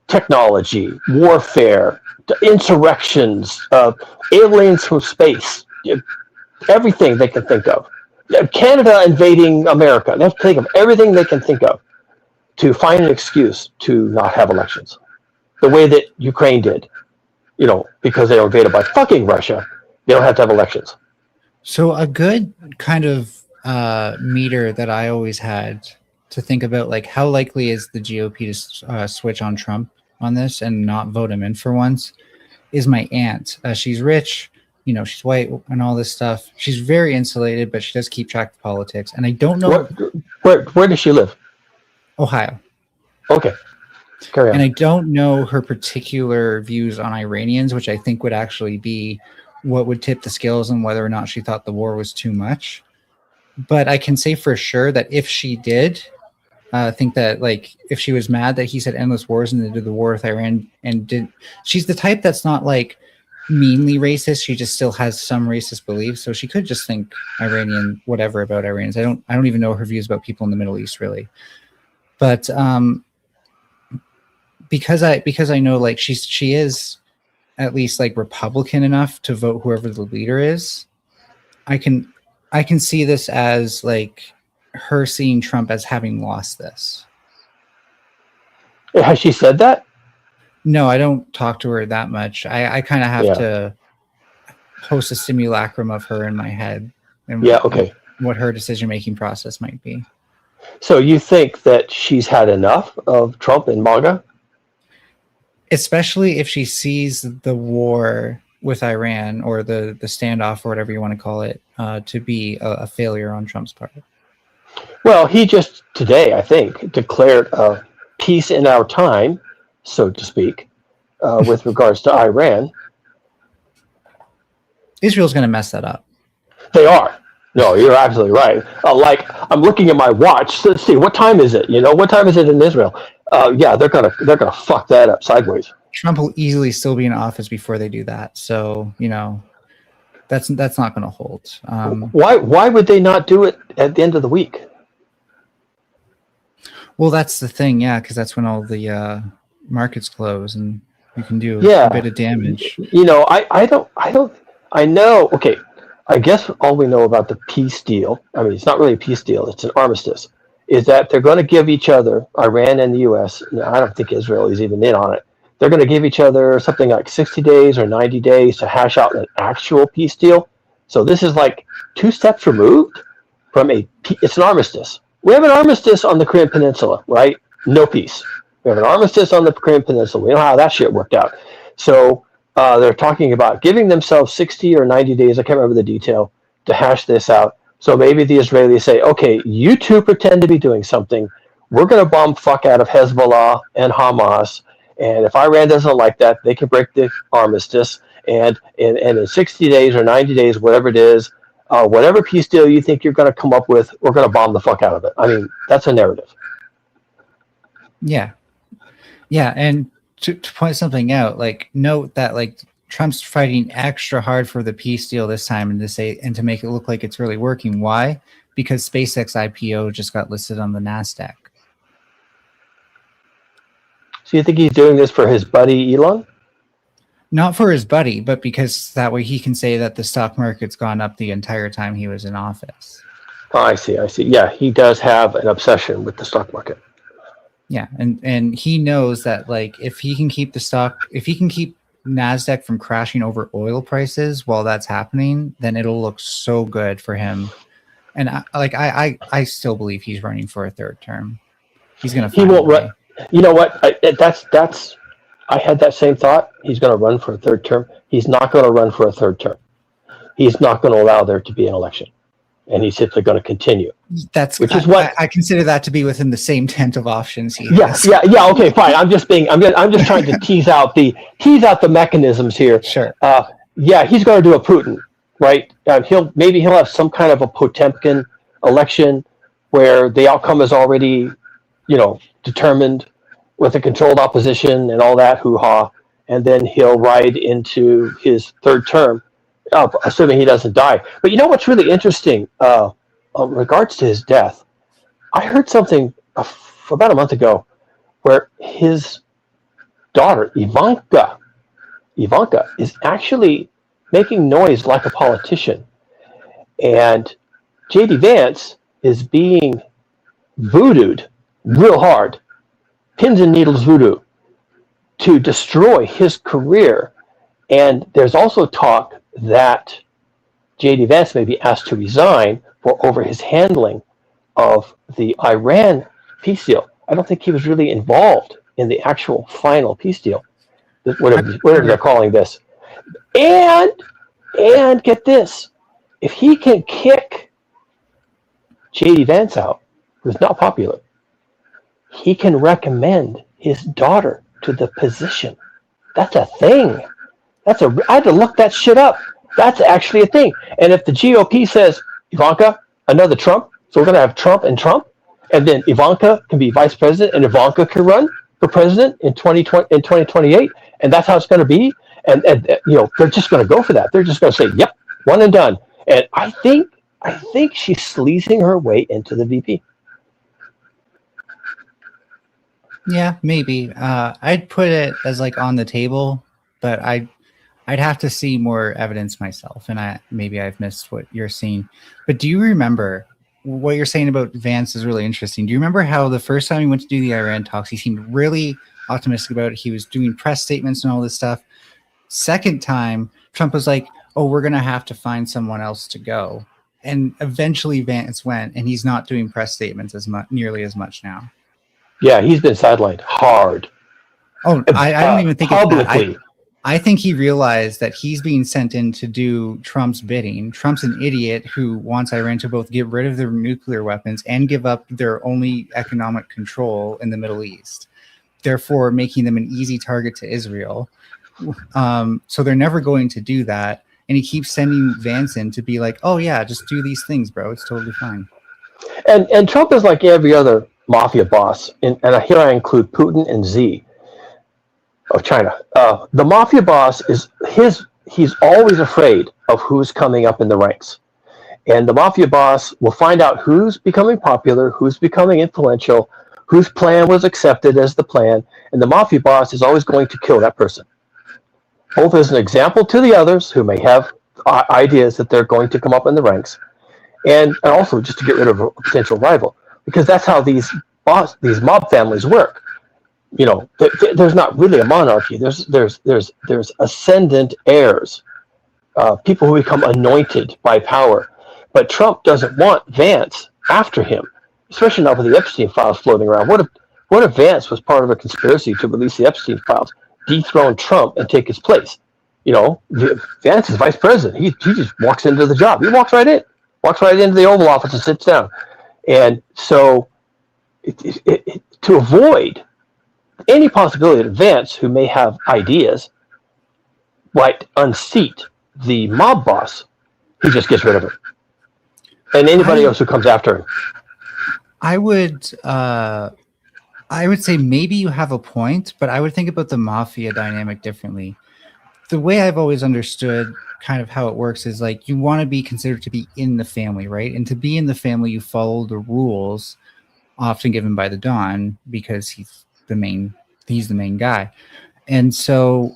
G: technology, warfare, insurrections, aliens from space, everything they can think of. Canada invading America. They have to think of everything they can think of to find an excuse to not have elections. The way that Ukraine did, because they were invaded by fucking Russia, they don't have to have elections.
Q: So a good kind of meter that I always had to think about, like, how likely is the GOP to switch on Trump on this and not vote him in for once, is my aunt. She's rich, she's white and all this stuff. She's very insulated, but she does keep track of politics. And I don't know
G: where does she live?
Q: Ohio.
G: Okay. Carry on.
Q: And I don't know her particular views on Iranians, which I think would actually be what would tip the scales on whether or not she thought the war was too much. But I can say for sure that if she did think that, like, if she was mad that he said endless wars and they did the war with Iran she's the type that's not like meanly racist. She just still has some racist beliefs. So she could just think Iranian, whatever about Iranians. I don't even know her views about people in the Middle East really. But because I know, like, she is at least like Republican enough to vote whoever the leader is, I can see this as like her seeing Trump as having lost this.
G: Has she said that?
Q: No, I don't talk to her that much. I kind of have to host a simulacrum of her in my head and what her decision-making process might be.
G: So you think that she's had enough of Trump and MAGA?
Q: Especially if she sees the war with Iran, or the standoff, or whatever you want to call it, to be a failure on Trump's part.
G: Well, he just today, I think, declared a peace in our time, so to speak, with regards to Iran.
Q: Israel's going to mess that up.
G: They are. No, you're absolutely right. Like, I'm looking at my watch. Let's see, what time is it? What time is it in Israel? They're gonna fuck that up sideways.
Q: Trump will easily still be in office before they do that. So that's not going to hold.
G: Why would they not do it at the end of the week?
Q: Well, that's the thing, yeah, because that's when all the markets close and you can do
G: Yeah.
Q: a bit of damage.
G: I know. Okay, I guess all we know about the peace deal, I mean, it's not really a peace deal, it's an armistice, is that they're going to give each other, Iran and the U.S., I don't think Israel is even in on it, they're going to give each other something like 60 days or 90 days to hash out an actual peace deal. So this is like 2 steps removed from it's an armistice. We have an armistice on the Korean Peninsula, right? No peace. We have an armistice on the Korean Peninsula. We know how that shit worked out. So they're talking about giving themselves 60 or 90 days, I can't remember the detail, to hash this out. So maybe the Israelis say, okay, you two pretend to be doing something. We're going to bomb fuck out of Hezbollah and Hamas. And if Iran doesn't like that, they can break the armistice. And in 60 days or 90 days, whatever it is, whatever peace deal you think you're going to come up with, we're going to bomb the fuck out of it. I mean, that's a narrative.
Q: Yeah. Yeah, and to point something out, like, note that, like, Trump's fighting extra hard for the peace deal this time and to make it look like it's really working. Why? Because SpaceX IPO just got listed on the NASDAQ.
G: So you think he's doing this for his buddy Elon?
Q: Not for his buddy, but because that way he can say that the stock market's gone up the entire time he was in office.
G: Oh, I see. Yeah, he does have an obsession with the stock market.
Q: Yeah, and he knows that, like, if he can keep NASDAQ from crashing over oil prices while that's happening, then it'll look so good for him. And I still believe he's running for a 3rd term. He's gonna.
G: He won't run. You know what? I had that same thought. He's going to run for a 3rd term. He's not going to run for a 3rd term. He's not going to allow there to be an election, and he's simply going to continue.
Q: Which is what I consider that to be within the same tent of options he has.
G: Yeah. Okay, fine. I'm just trying to tease out the mechanisms here.
Q: Sure.
G: Yeah, he's going to do a Putin, right? He'll have some kind of a Potemkin election where the outcome is already, determined, with a controlled opposition and all that hoo-ha, and then he'll ride into his 3rd term, assuming he doesn't die. But you know what's really interesting in regards to his death? I heard something about a month ago where his daughter, Ivanka, is actually making noise like a politician. And J.D. Vance is being voodooed real hard, pins and needles voodoo, to destroy his career. And there's also talk that J.D. Vance may be asked to resign over his handling of the Iran peace deal. I don't think he was really involved in the actual final peace deal, whatever they're calling this. And get this, if he can kick J.D. Vance out, who's not popular, he can recommend his daughter to the position. That's a thing. I had to look that shit up. That's actually a thing. And if the GOP says, Ivanka, another Trump, so we're going to have Trump, and then Ivanka can be vice president, and Ivanka can run for president in 2028, and that's how it's going to be. And they're just going to go for that. They're just going to say, yep, one and done. And I think she's sleazing her way into the VP.
Q: Yeah, maybe. I'd put it as like on the table, but I'd have to see more evidence myself, and maybe I've missed what you're seeing. But do you remember what you're saying about Vance is really interesting? Do you remember how the first time he went to do the Iran talks, he seemed really optimistic about it? He was doing press statements and all this stuff. Second time, Trump was like, "Oh, we're gonna have to find someone else to go," and eventually Vance went, and he's not doing press statements nearly as much now.
G: Yeah, he's been sidelined hard.
Q: Oh, I don't even think
G: publicly.
Q: It's that. I think he realized that he's being sent in to do Trump's bidding. Trump's an idiot who wants Iran to both get rid of their nuclear weapons and give up their only economic control in the Middle East, therefore making them an easy target to Israel. So they're never going to do that. And he keeps sending Vance in to be like, oh, yeah, just do these things, bro. It's totally fine.
G: And Trump is like every other mafia boss, and here I include Putin and Z. of China. The mafia boss he's always afraid of who's coming up in the ranks. And the mafia boss will find out who's becoming popular, who's becoming influential, whose plan was accepted as the plan, and the mafia boss is always going to kill that person. Both as an example to the others who may have ideas that they're going to come up in the ranks, and also just to get rid of a potential rival, because that's how these mob families work. You know, there's not really a monarchy. There's ascendant heirs, people who become anointed by power. But Trump doesn't want Vance after him, especially not with the Epstein files floating around. What if Vance was part of a conspiracy to release the Epstein files, dethrone Trump, and take his place? You know, Vance is vice president. He just walks into the job. He walks right into the Oval Office and sits down. And so, to avoid any possibility that Vance, who may have ideas, might unseat the mob boss, he just gets rid of him. And anybody else who comes after him.
Q: I would say maybe you have a point, but I would think about the mafia dynamic differently. The way I've always understood kind of how it works is like you want to be considered to be in the family, right? And to be in the family, you follow the rules often given by the Don because he's the main guy. And so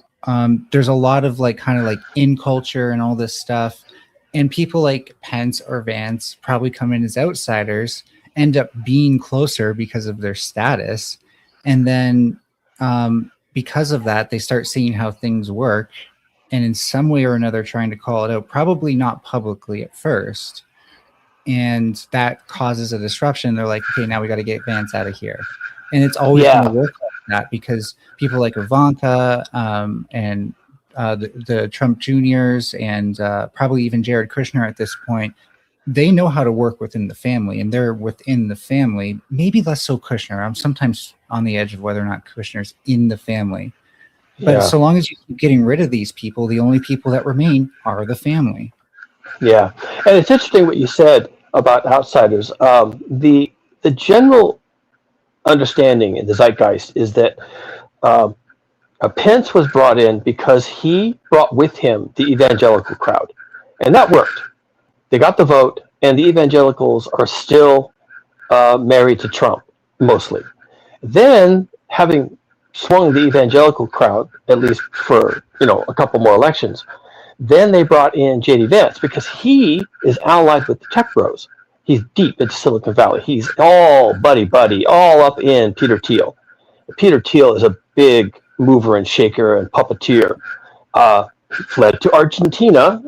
Q: there's a lot of like kind of like in culture and all this stuff. And people like Pence or Vance probably come in as outsiders, end up being closer because of their status. And then because of that, they start seeing how things work and in some way or another trying to call it out, probably not publicly at first. And that causes a disruption. They're like, okay, now we got to get Vance out of here. And it's always going to work like that because people like Ivanka and the Trump Juniors and probably even Jared Kushner at this point, they know how to work within the family, and they're within the family. Maybe less so Kushner. I'm sometimes on the edge of whether or not Kushner's in the family. But so long as you keep getting rid of these people, the only people that remain are the family. Yeah,
G: and it's interesting what you said about outsiders. The general understanding in the zeitgeist is that Pence was brought in because he brought with him the evangelical crowd, and that worked. They got the vote, and the evangelicals are still married to Trump, mostly. Then, having swung the evangelical crowd, at least for a couple more elections, then they brought in J.D. Vance because he is allied with the tech bros. He's deep into Silicon Valley. He's all buddy, all up in Peter Thiel. Peter Thiel is a big mover and shaker and puppeteer. Fled to Argentina.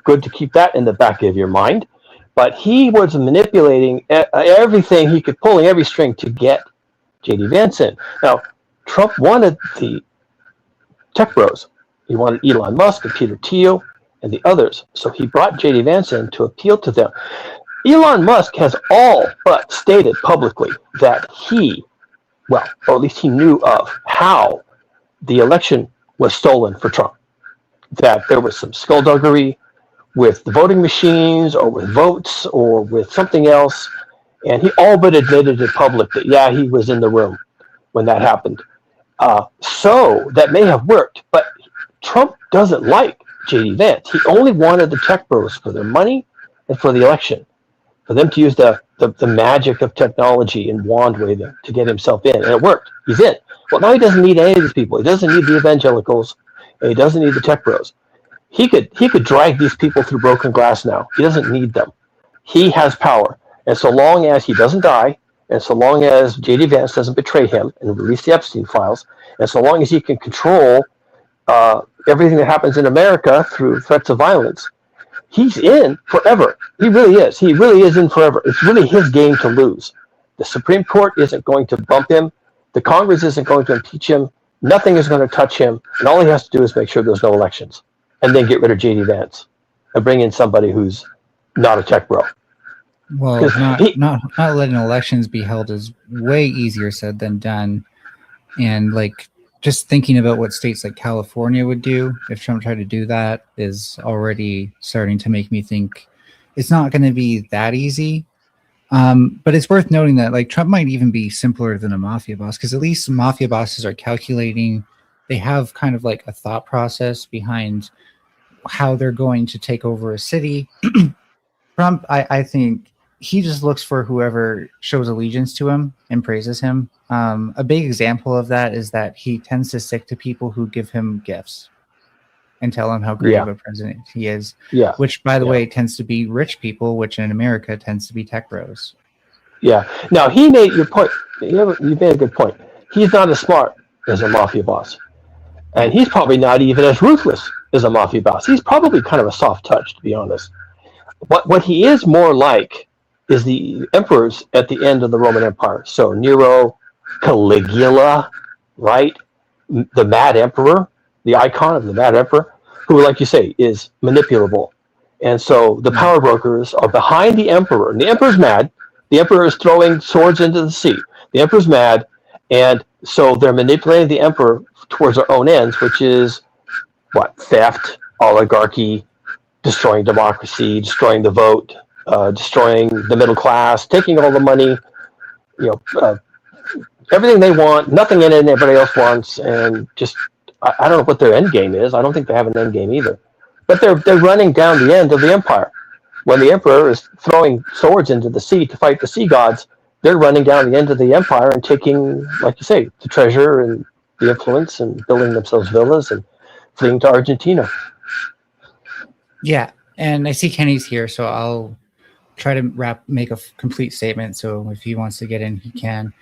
G: Good to keep that in the back of your mind. But he was manipulating everything he could, pulling every string to get J.D. Vance in. Now, Trump wanted the tech bros. He wanted Elon Musk and Peter Thiel and the others. So he brought J.D. Vance in to appeal to them. Elon Musk has all but stated publicly that or at least he knew of how the election was stolen for Trump. That there was some skullduggery with the voting machines or with votes or with something else. And he all but admitted in public that, he was in the room when that happened. So that may have worked, but Trump doesn't like J.D. Vance. He only wanted the tech bros for their money and for the election, for them to use the magic of technology and wand waving to get himself in. And it worked. He's in. Well, now he doesn't need any of these people. He doesn't need the evangelicals, and he doesn't need the tech bros. He could drag these people through broken glass now. He doesn't need them. He has power. And so long as he doesn't die, and so long as J.D. Vance doesn't betray him and release the Epstein files, and so long as he can control everything that happens in America through threats of violence, he's in forever. He really is. He really is in forever. It's really his game to lose. The Supreme Court isn't going to bump him. The Congress isn't going to impeach him. Nothing is going to touch him. And all he has to do is make sure there's no elections. And then get rid of J.D. Vance and bring in somebody who's not a tech bro.
Q: Well, not letting elections be held is way easier said than done. And like just thinking about what states like California would do if Trump tried to do that is already starting to make me think it's not going to be that easy. But it's worth noting that like Trump might even be simpler than a mafia boss, because at least mafia bosses are calculating they have kind of like a thought process behind how they're going to take over a city. Trump, I think he just looks for whoever shows allegiance to him and praises him. A big example of that is that he tends to stick to people who give him gifts and tell him how great of a president he is.
S: Yeah.
Q: Which, by the way, tends to be rich people, which in America tends to be tech bros.
S: Yeah. Now, he made your point. You made a good point. He's not as smart as a mafia boss. And he's probably not even as ruthless as a mafia boss. He's probably kind of a soft touch, to be honest. What he is more like is the emperors at the end of the Roman Empire. So Nero, Caligula, right? The Mad Emperor, the icon of the Mad Emperor, who, like you say, is manipulable. And so the power brokers are behind the emperor. And the emperor's mad. The emperor is throwing swords into the sea. The emperor's mad. And so they're manipulating the emperor towards their own ends, which is what? Theft, oligarchy, destroying democracy, destroying the vote, destroying the middle class, taking all the money, everything they want, nothing in it everybody else wants, and just, I don't know what their end game is. I don't think they have an end game either. But they're running down the end of the empire. When the emperor is throwing swords into the sea to fight the sea gods, they're running down the end of the empire and taking, like you say, the treasure and the influence and building themselves villas and fleeing to Argentina.
Q: Yeah, and I see Kenny's here, so I'll try to make a complete statement. So if he wants to get in, he can.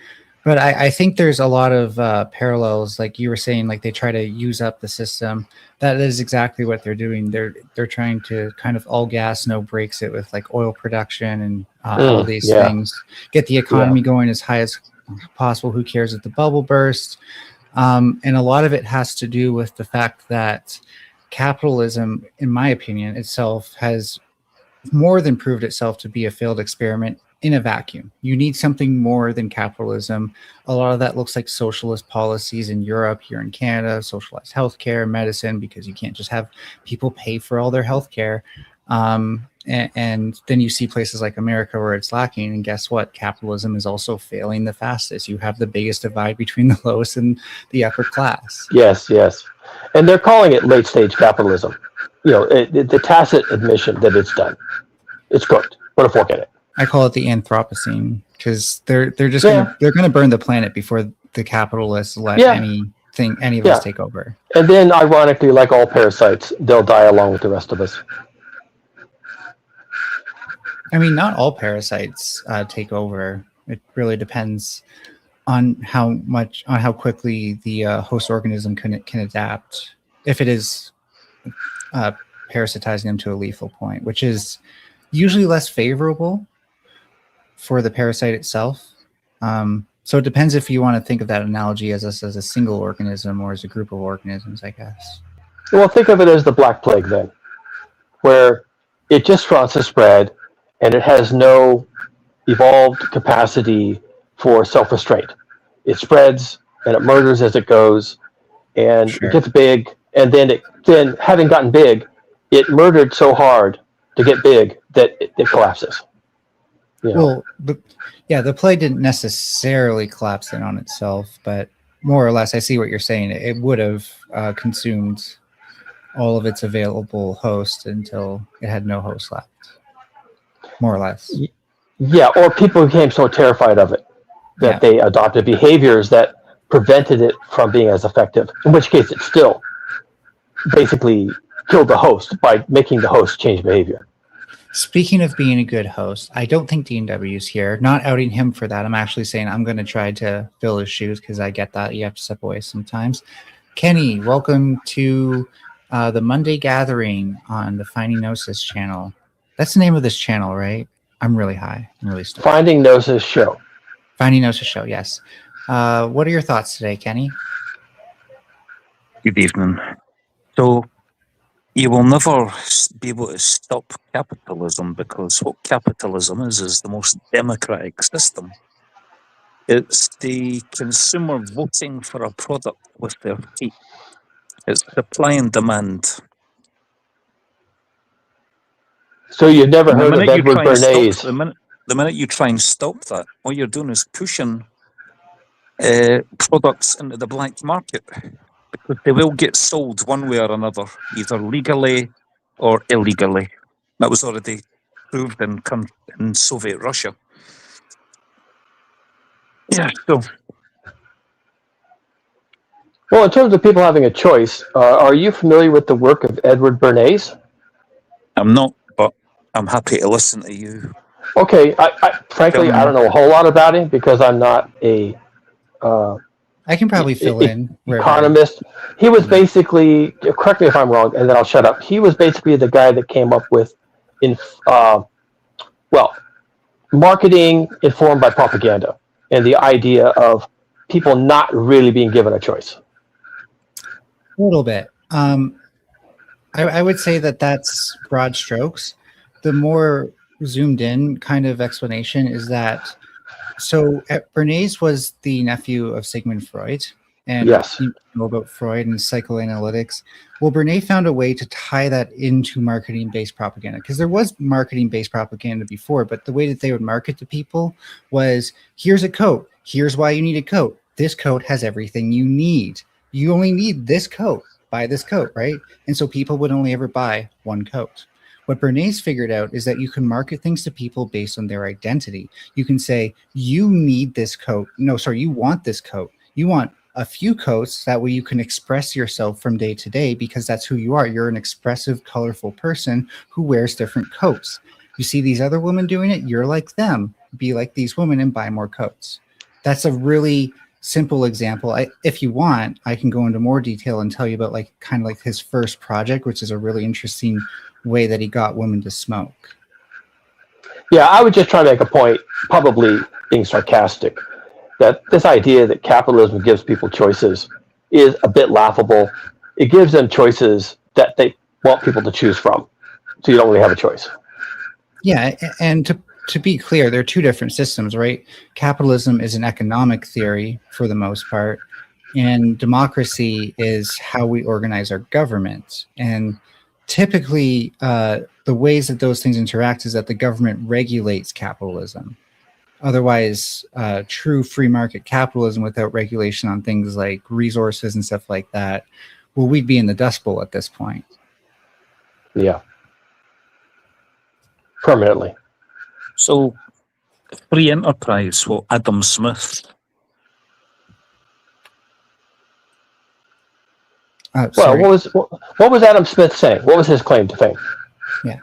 Q: But I think there's a lot of parallels, like you were saying, like they try to use up the system. That is exactly what they're doing. They're trying to kind of all gas, no brakes it with like oil production and all these things. Get the economy going as high as possible. Who cares if the bubble bursts? And a lot of it has to do with the fact that capitalism, in my opinion, itself has more than proved itself to be a failed experiment in a vacuum. You need something more than capitalism. A lot of that looks like socialist policies in Europe, here in Canada, socialized healthcare, medicine, because you can't just have people pay for all their healthcare. And then you see places like America where it's lacking. And guess what? Capitalism is also failing the fastest. You have the biggest divide between the lowest and the upper class.
S: Yes. And they're calling it late stage capitalism. The tacit admission that it's done. It's cooked. Put a fork in it.
Q: I call it the Anthropocene because they're just gonna burn the planet before the capitalists let any of us take over.
S: And then, ironically, like all parasites, they'll die along with the rest of us.
Q: I mean, not all parasites take over. It really depends on how quickly the host organism can adapt. If it is parasitizing them to a lethal point, which is usually less favorable for the parasite itself. So it depends if you want to think of that analogy as a single organism or as a group of organisms, I guess.
S: Well, think of it as the Black Plague then, where it just wants to spread and it has no evolved capacity for self-restraint. It spreads and it murders as it goes, and it gets big, and then having gotten big, it murdered so hard to get big that it collapses.
Q: Well, the plague didn't necessarily collapse in on itself, but more or less, I see what you're saying. It would have consumed all of its available hosts until it had no host left, more or less.
S: Yeah, or people became so terrified of it that they adopted behaviors that prevented it from being as effective, in which case it still basically killed the host by making the host change behavior.
Q: Speaking of being a good host, I don't think D&W is here. Not outing him for that. I'm actually saying I'm going to try to fill his shoes because I get that. You have to step away sometimes. Kenny, welcome to the Monday Gathering on the Finding Gnosis channel. That's the name of this channel, right? I'm really high. I'm really stoked.
S: Finding Gnosis Show.
Q: Finding Gnosis Show, yes. What are your thoughts today, Kenny?
U: Good evening. So, you will never be able to stop capitalism because what capitalism is the most democratic system. It's the consumer voting for a product with their feet. It's supply and demand.
S: So you've never heard of Edward Bernays?
U: The minute you try and stop that, all you're doing is pushing products into the black market. But they will get sold one way or another, either legally or illegally. That was already proved in Soviet Russia. Yeah, so.
S: Well, in terms of people having a choice, are you familiar with the work of Edward Bernays?
U: I'm not, but I'm happy to listen to you.
S: Okay, frankly, I don't know a whole lot about him because I'm not a
Q: I can probably fill in
S: economist. He was basically, correct me if I'm wrong, and then I'll shut up. He was basically the guy that came up with, marketing informed by propaganda and the idea of people not really being given a choice.
Q: A little bit. I would say that that's broad strokes. The more zoomed in kind of explanation is that, so Bernays was the nephew of Sigmund Freud, and
S: yes,
Q: you know about Freud and psychoanalytics. Well, Bernays found a way to tie that into marketing-based propaganda, because there was marketing-based propaganda before, but the way that they would market to people was, here's a coat, here's why you need a coat. This coat has everything you need. You only need this coat. Buy this coat, right? And so people would only ever buy one coat. What Bernays figured out is that you can market things to people based on their identity. You can say, you need this coat. No, sorry, you want this coat. You want a few coats. That way you can express yourself from day to day because that's who you are. You're an expressive, colorful person who wears different coats. You see these other women doing it, you're like them. Be like these women and buy more coats. That's a really simple example. If you want, I can go into more detail and tell you about kind of like his first project, which is a really interesting way that he got women to smoke.
S: Yeah, I would just try to make a point, probably being sarcastic, that this idea that capitalism gives people choices is a bit laughable. It gives them choices that they want people to choose from, so you don't really have a choice.
Q: Yeah, and to be clear, there are two different systems, right? Capitalism is an economic theory for the most part, and democracy is how we organize our government. And typically, the ways that those things interact is that the government regulates capitalism. Otherwise, true free market capitalism without regulation on things like resources and stuff like that, well, we'd be in the Dust Bowl at this point.
S: Yeah. Permanently.
U: So, free enterprise, well, Adam Smith.
S: Well, what was Adam Smith saying? What was his claim to fame?
Q: Yeah.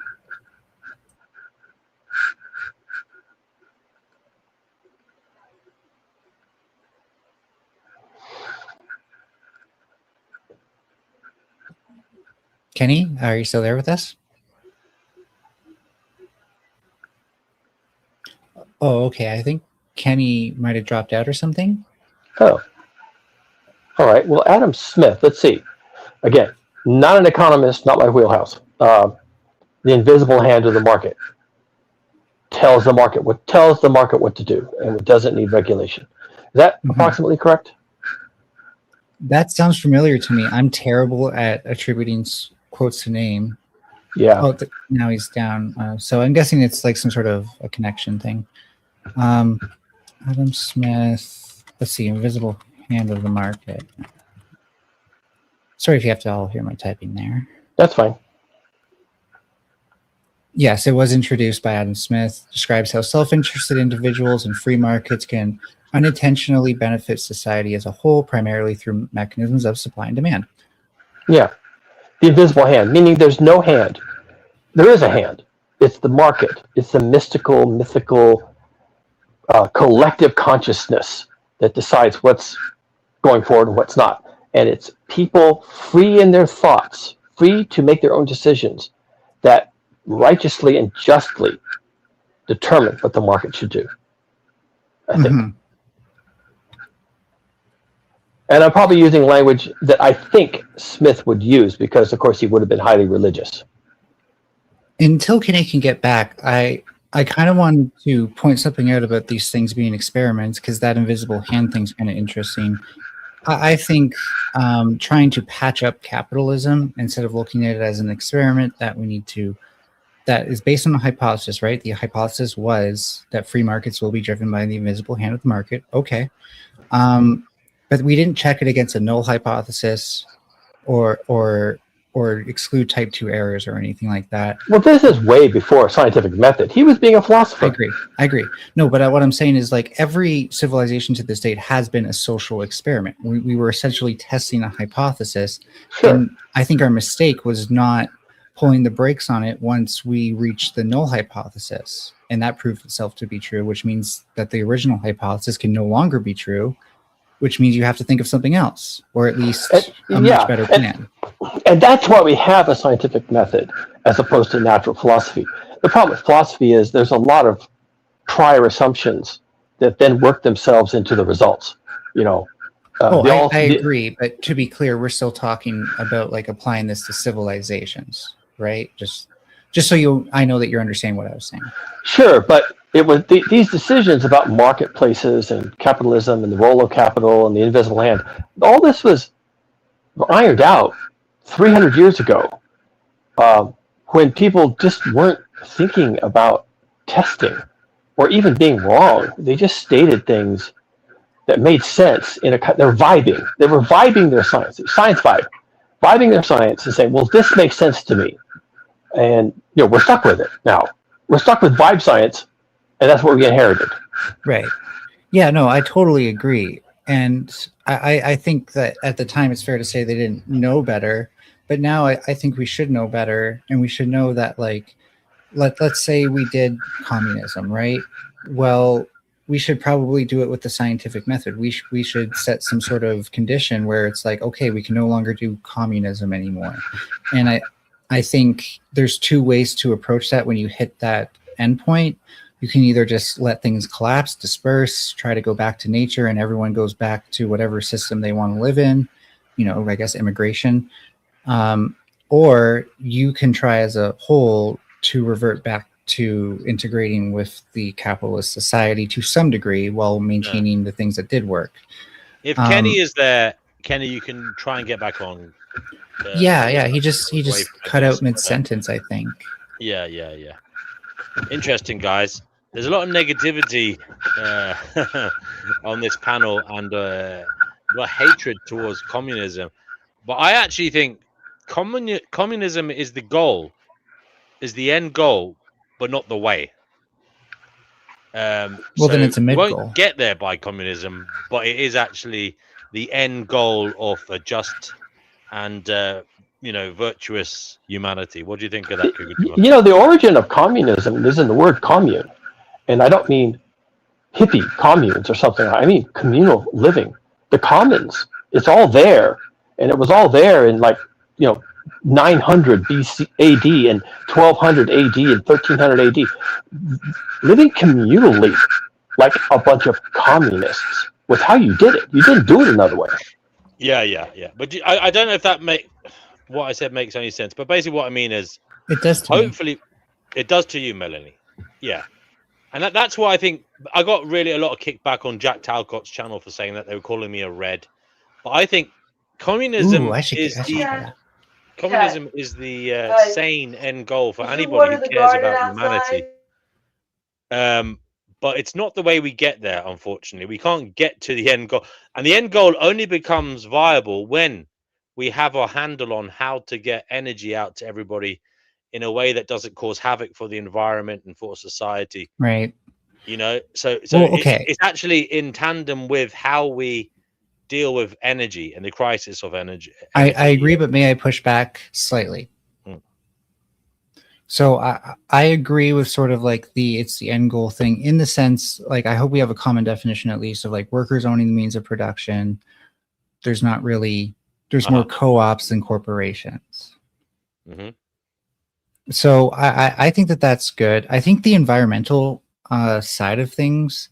Q: Kenny, are you still there with us? Oh, okay. I think Kenny might have dropped out or something.
S: Oh. All right. Well, Adam Smith, let's see. Again, not an economist, not my wheelhouse. The invisible hand of the market tells the market what to do, and it doesn't need regulation. Is that approximately correct?
Q: That sounds familiar to me. I'm terrible at attributing quotes to name.
S: Yeah.
Q: Oh, now he's down. So I'm guessing it's like some sort of a connection thing. Adam Smith. Let's see. Invisible hand of the market. Sorry if you have to all hear my typing there.
S: That's fine.
Q: Yes, it was introduced by Adam Smith. Describes how self-interested individuals and free markets can unintentionally benefit society as a whole, primarily through mechanisms of supply and demand.
S: Yeah. The invisible hand, meaning there's no hand. There is a hand. It's the market. It's the mythical, collective consciousness that decides what's going forward and what's not. And it's people free in their thoughts, free to make their own decisions that righteously and justly determine what the market should do, I think. And I'm probably using language that I think Smith would use because, of course, he would have been highly religious.
Q: Until Kenny can get back, I kind of wanted to point something out about these things being experiments, because that invisible hand thing's kind of interesting. I think trying to patch up capitalism instead of looking at it as an experiment that is based on a hypothesis, right? The hypothesis was that free markets will be driven by the invisible hand of the market. Okay. But we didn't check it against a null hypothesis. or exclude type 2 errors or anything like that.
S: Well, this is way before scientific method. He was being a philosopher.
Q: I agree. No, but what I'm saying is, like, every civilization to this date has been a social experiment. We were essentially testing a hypothesis.
S: Sure.
Q: And I think our mistake was not pulling the brakes on it once we reached the null hypothesis. And that proved itself to be true, which means that the original hypothesis can no longer be true, which means you have to think of something else, or at least a much better plan.
S: And that's why we have a scientific method as opposed to natural philosophy. The problem with philosophy is there's a lot of prior assumptions that then work themselves into the results. You know,
Q: I agree, but to be clear, we're still talking about like applying this to civilizations, right? Just so I know that you're understanding what I was saying.
S: Sure, but it was these decisions about marketplaces and capitalism and the role of capital and the invisible hand. All this was ironed out 300 years ago, when people just weren't thinking about testing or even being wrong. They just stated things that made sense. They're vibing. They were vibing their science vibe, vibing their science and saying, well, this makes sense to me. And we're stuck with it now. We're stuck with vibe science, and that's what we inherited.
Q: Right. Yeah, no, I totally agree. And I think that at the time it's fair to say they didn't know better. But now I think we should know better, and we should know that, like, let's say we did communism, right? Well, we should probably do it with the scientific method. We should set some sort of condition where it's like, okay, we can no longer do communism anymore. And I think there's two ways to approach that when you hit that endpoint. You can either just let things collapse, disperse, try to go back to nature, and everyone goes back to whatever system they want to live in, I guess immigration. Or you can try as a whole to revert back to integrating with the capitalist society to some degree while maintaining the things that did work.
E: If Kenny is there, Kenny, you can try and get back on.
Q: Yeah. He just cut out mid-sentence, I think.
E: Yeah. Interesting, guys. There's a lot of negativity on this panel and hatred towards communism. But I actually think communism is the goal, is the end goal, but not the way.
Q: Then it's a mid goal.
E: We won't get there by communism, but it is actually the end goal of a just and virtuous humanity. What do you think of that?
S: The origin of communism is in the word commune, and I don't mean hippie communes or something. I mean communal living. The commons. It's all there, and it was all there in 900 BC AD and 1200 AD and 1300 AD. Living communally, like a bunch of communists, was how you did it. You didn't do it another way.
E: Yeah. But I don't know if that what I said makes any sense. But basically, what I mean is,
Q: it does.
E: Hopefully, it does to you, Melanie. Yeah, and that's why I think I got really a lot of kickback on Jack Talcott's channel for saying that they were calling me a red. But I think communism is the sane end goal for anybody who cares about humanity. But it's not the way we get there, unfortunately. We can't get to the end goal. And the end goal only becomes viable when we have our handle on how to get energy out to everybody in a way that doesn't cause havoc for the environment and for society.
Q: Right.
E: So
Q: okay.
E: It's actually in tandem with how we deal with energy and the crisis of energy.
Q: I agree, but may I push back slightly? So I agree with sort of like it's the end goal thing, in the sense, like, I hope we have a common definition at least of like workers owning the means of production. There's more co-ops than corporations.
E: Mm-hmm.
Q: So I think that's good. I think the environmental side of things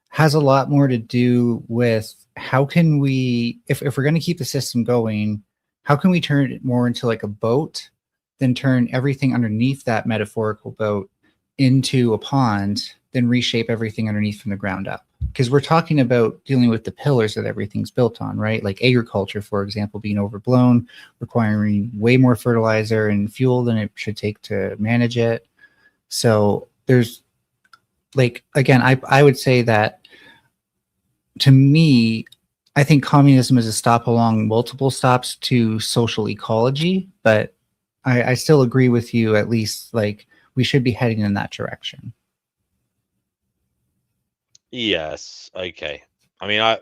Q: has a lot more to do with how can we, if we're going to keep the system going, how can we turn it more into like a boat, then turn everything underneath that metaphorical boat into a pond, then reshape everything underneath from the ground up. Because we're talking about dealing with the pillars that everything's built on, right? Like agriculture, for example, being overblown, requiring way more fertilizer and fuel than it should take to manage it. So there's, like, again, I would say that, to me, I think communism is a stop along multiple stops to social ecology, but I still agree with you. At least, like, we should be heading in that direction.
E: Yes. Okay. I mean,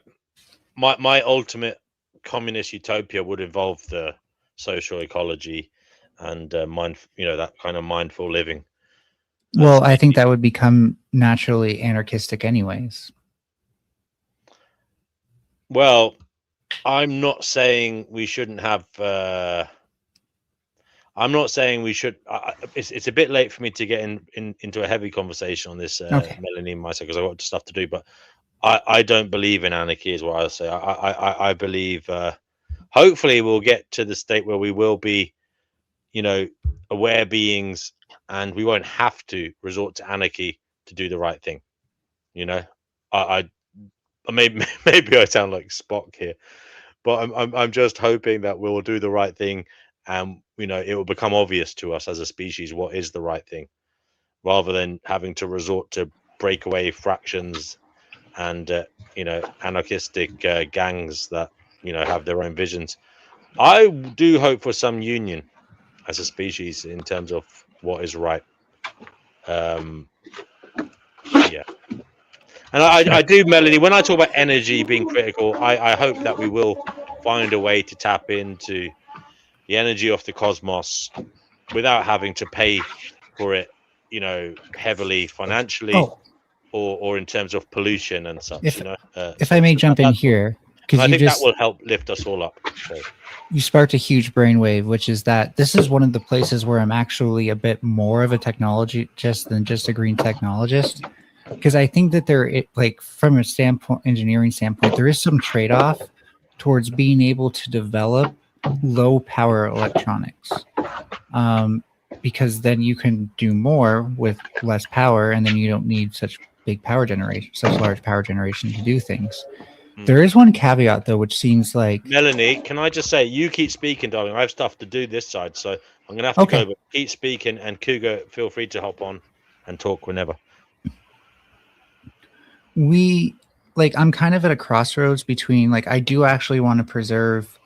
E: my ultimate communist utopia would involve the social ecology and that kind of mindful living.
Q: Well, I think that would become naturally anarchistic anyways.
E: Well, I'm not saying we shouldn't have. I'm not saying we should. It's a bit late for me to get into a heavy conversation on this,
Q: Okay.
E: Melanie and myself, because I've got stuff to do. But I don't believe in anarchy, is what I say. I believe. Hopefully, we'll get to the state where we will be, aware beings, and we won't have to resort to anarchy to do the right thing. I maybe I sound like Spock here, but I'm just hoping that we'll do the right thing, and it will become obvious to us as a species what is the right thing, rather than having to resort to breakaway fractions and anarchistic gangs that have their own visions. I do hope for some union as a species in terms of what is right. Yeah. And I do, Melanie, when I talk about energy being critical, I hope that we will find a way to tap into the energy of the cosmos without having to pay for it, heavily financially, or in terms of pollution and such.
Q: If I may jump in here, because
E: I
Q: you
E: think
Q: just
E: that will help lift us all up. So.
Q: you sparked a huge brainwave, which is that this is one of the places where I'm actually a bit more of a technologist than just a green technologist. Because I think that from a engineering standpoint, there is some trade-off towards being able to develop low power electronics. Because then you can do more with less power, and then you don't need such large power generation to do things. There is one caveat though, which seems like,
E: Melanie, can I just say, you keep speaking, darling. I have stuff to do this side, so I'm gonna have to go. But keep speaking, and Cougar, feel free to hop on and talk whenever.
Q: I'm kind of at a crossroads between, I do actually want to preserve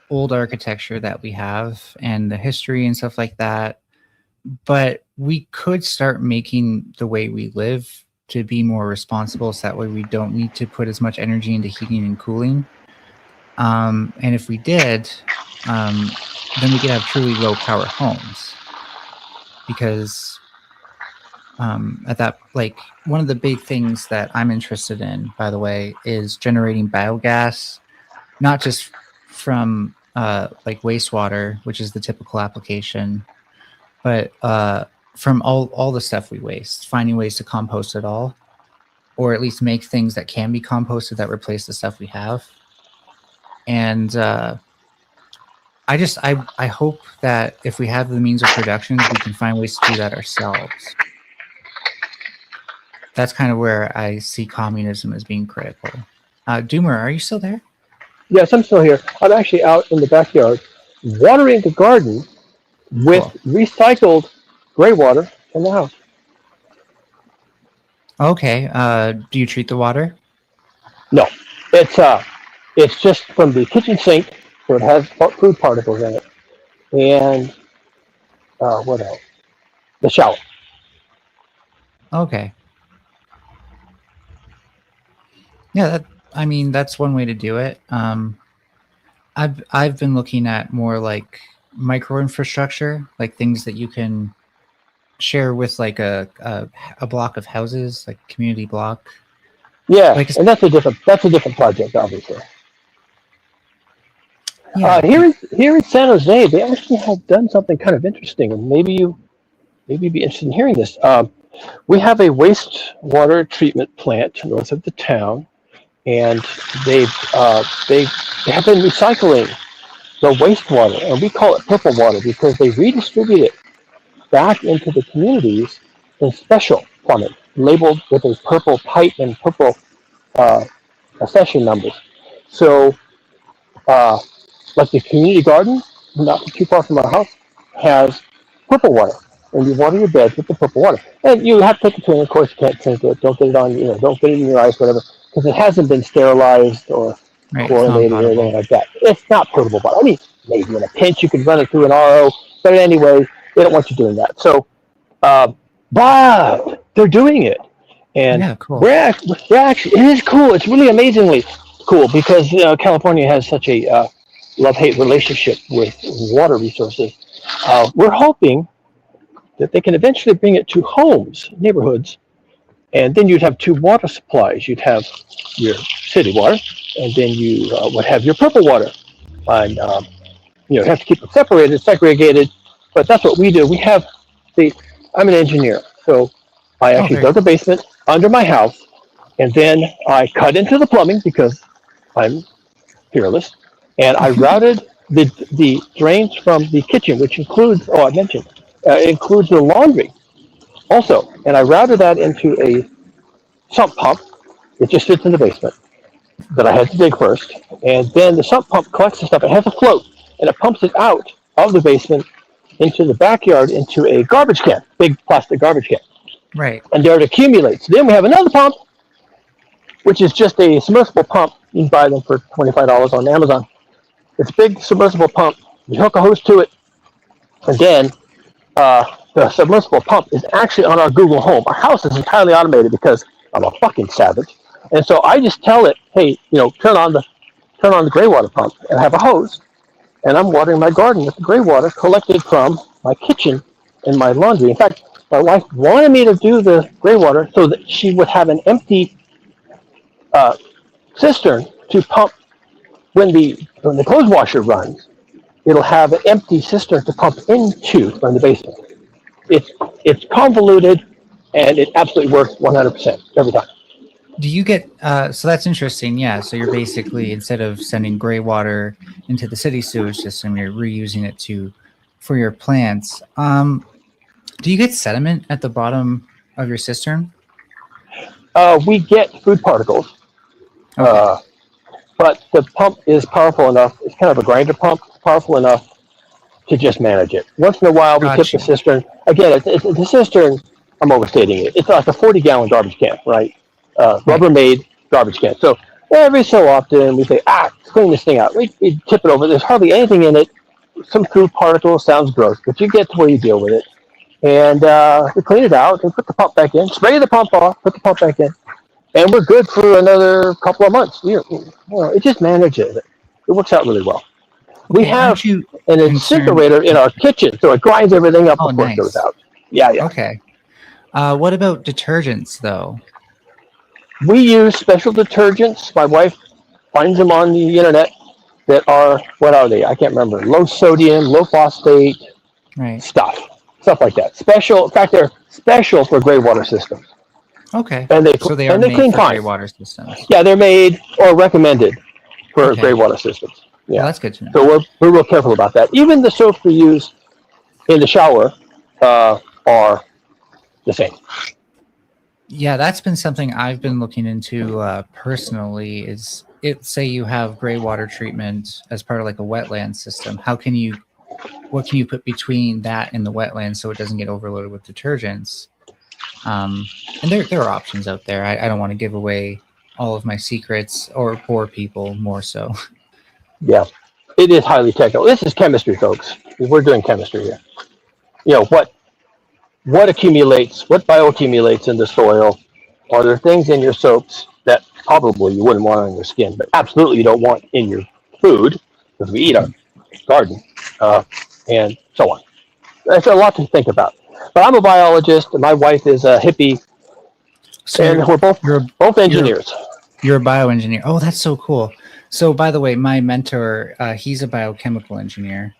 Q: old architecture that we have and the history and stuff like that, but we could start making the way we live to be more responsible, so that way we don't need to put as much energy into heating and cooling. And if we did, then we could have truly low power homes, because at that, one of the big things that I'm interested in, by the way, is generating biogas, not just from wastewater, which is the typical application, but from all the stuff we waste, finding ways to compost it all, or at least make things that can be composted that replace the stuff we have. And I hope that if we have the means of production, we can find ways to do that ourselves. That's kind of where I see communism as being critical. Doomer, are you still there?
S: Yes, I'm still here. I'm actually out in the backyard watering the garden with recycled gray water from the house.
Q: Okay. Do you treat the water?
S: No, it's just from the kitchen sink, so it has food particles in it, and what else? The shower.
Q: Okay. Yeah, that's one way to do it. I've been looking at more like micro infrastructure, like things that you can share with a block of houses, like community block.
S: Yeah, and that's a different project, obviously.
Q: Yeah.
S: Here in San Jose, they actually have done something kind of interesting, and maybe you'd be interested in hearing this. We have a wastewater treatment plant north of the town, and they have been recycling the wastewater, and we call it purple water because they redistribute it back into the communities in special plumbing, labeled with a purple pipe and purple accession numbers. So, like the community garden, not too far from our house, has purple water, and you water your beds with the purple water. And you have to take it to, of course, you can't drink it. Don't get it on, don't get it in your eyes, whatever, because it hasn't been sterilized or
Q: Right, it's
S: chlorinated or anything
Q: non-potable.
S: like that. It's not potable water. I mean, maybe in a pinch you could run it through an RO, but anyway, they don't want you doing that. So, but they're doing it, and
Q: Yeah, cool.
S: we're actually it is cool. It's really amazingly cool because California has such a love-hate relationship with water resources. We're hoping that they can eventually bring it to homes, neighborhoods, and then you'd have two water supplies. You'd have your city water, and then you would have your purple water. And you have to keep them separated, segregated. But that's what we do. We have I'm an engineer, so I actually dug a basement under my house, and then I cut into the plumbing because I'm fearless, and I routed the drains from the kitchen, which includes I mentioned includes the laundry also, and I routed that into a sump pump. It just sits in the basement that I had to dig first. And then the sump pump collects the stuff. It has a float, and it pumps it out of the basement into the backyard into a garbage can, big plastic garbage can.
Q: Right.
S: And there it accumulates. Then we have another pump, which is just a submersible pump. You can buy them for $25 on Amazon. It's a big submersible pump. You hook a hose to it, and then the submersible pump is actually on our Google Home. Our house is entirely automated because I'm a fucking savage. And so I just tell it, hey, turn on the gray water pump, and I have a hose, and I'm watering my garden with the gray water collected from my kitchen and my laundry. In fact, my wife wanted me to do the gray water so that she would have an empty cistern to pump when the clothes washer runs. It'll have an empty cistern to pump into from the basement. It's convoluted, and it absolutely works 100% every time.
Q: Do you get so that's interesting, yeah. So you're basically, instead of sending gray water into the city sewage system, you're reusing it for your plants. Do you get sediment at the bottom of your cistern?
S: We get food particles, but the pump is powerful enough. It's kind of a grinder pump, powerful enough to just manage it. Once in a while, we tip the cistern. Again, it's the cistern. I'm overstating it. It's like a 40-gallon garbage can, right? Rubber-made garbage can. So every so often we say, let's clean this thing out. We tip it over. There's hardly anything in it. Some food particles, sounds gross, but you get to where you deal with it. And we clean it out and put the pump back in, spray the pump off, put the pump back in, and we're good for another couple of months. It just manages it. It works out really well. We have an incinerator in our kitchen, so it grinds everything up before it goes out. Yeah.
Q: Okay. What about detergents, though?
S: We use special detergents. My wife finds them on the internet that are, what are they? I can't remember. Low sodium, low phosphate stuff like that. Special, in fact, they're special for gray water systems.
Q: Okay.
S: And they
Q: are made
S: clean
Q: for
S: fine.
Q: gray water systems.
S: Yeah, they're made or recommended for gray water systems. Yeah,
Q: well, that's good to know.
S: So we're real careful about that. Even the soaps we use in the shower are the same.
Q: Yeah, that's been something I've been looking into personally. Is say you have gray water treatment as part of like a wetland system. What can you put between that and the wetland so it doesn't get overloaded with detergents? And there are options out there. I don't want to give away all of my secrets or bore people more so.
S: Yeah, it is highly technical. This is chemistry, folks. We're doing chemistry here. What accumulates, what bioaccumulates in the soil? Are there things in your soaps that probably you wouldn't want on your skin, but absolutely you don't want in your food, because we eat our garden, and so on. There's a lot to think about. But I'm a biologist, and my wife is a hippie, and we're both engineers.
Q: You're a bioengineer. Oh, that's so cool. So, by the way, my mentor, he's a biochemical engineer.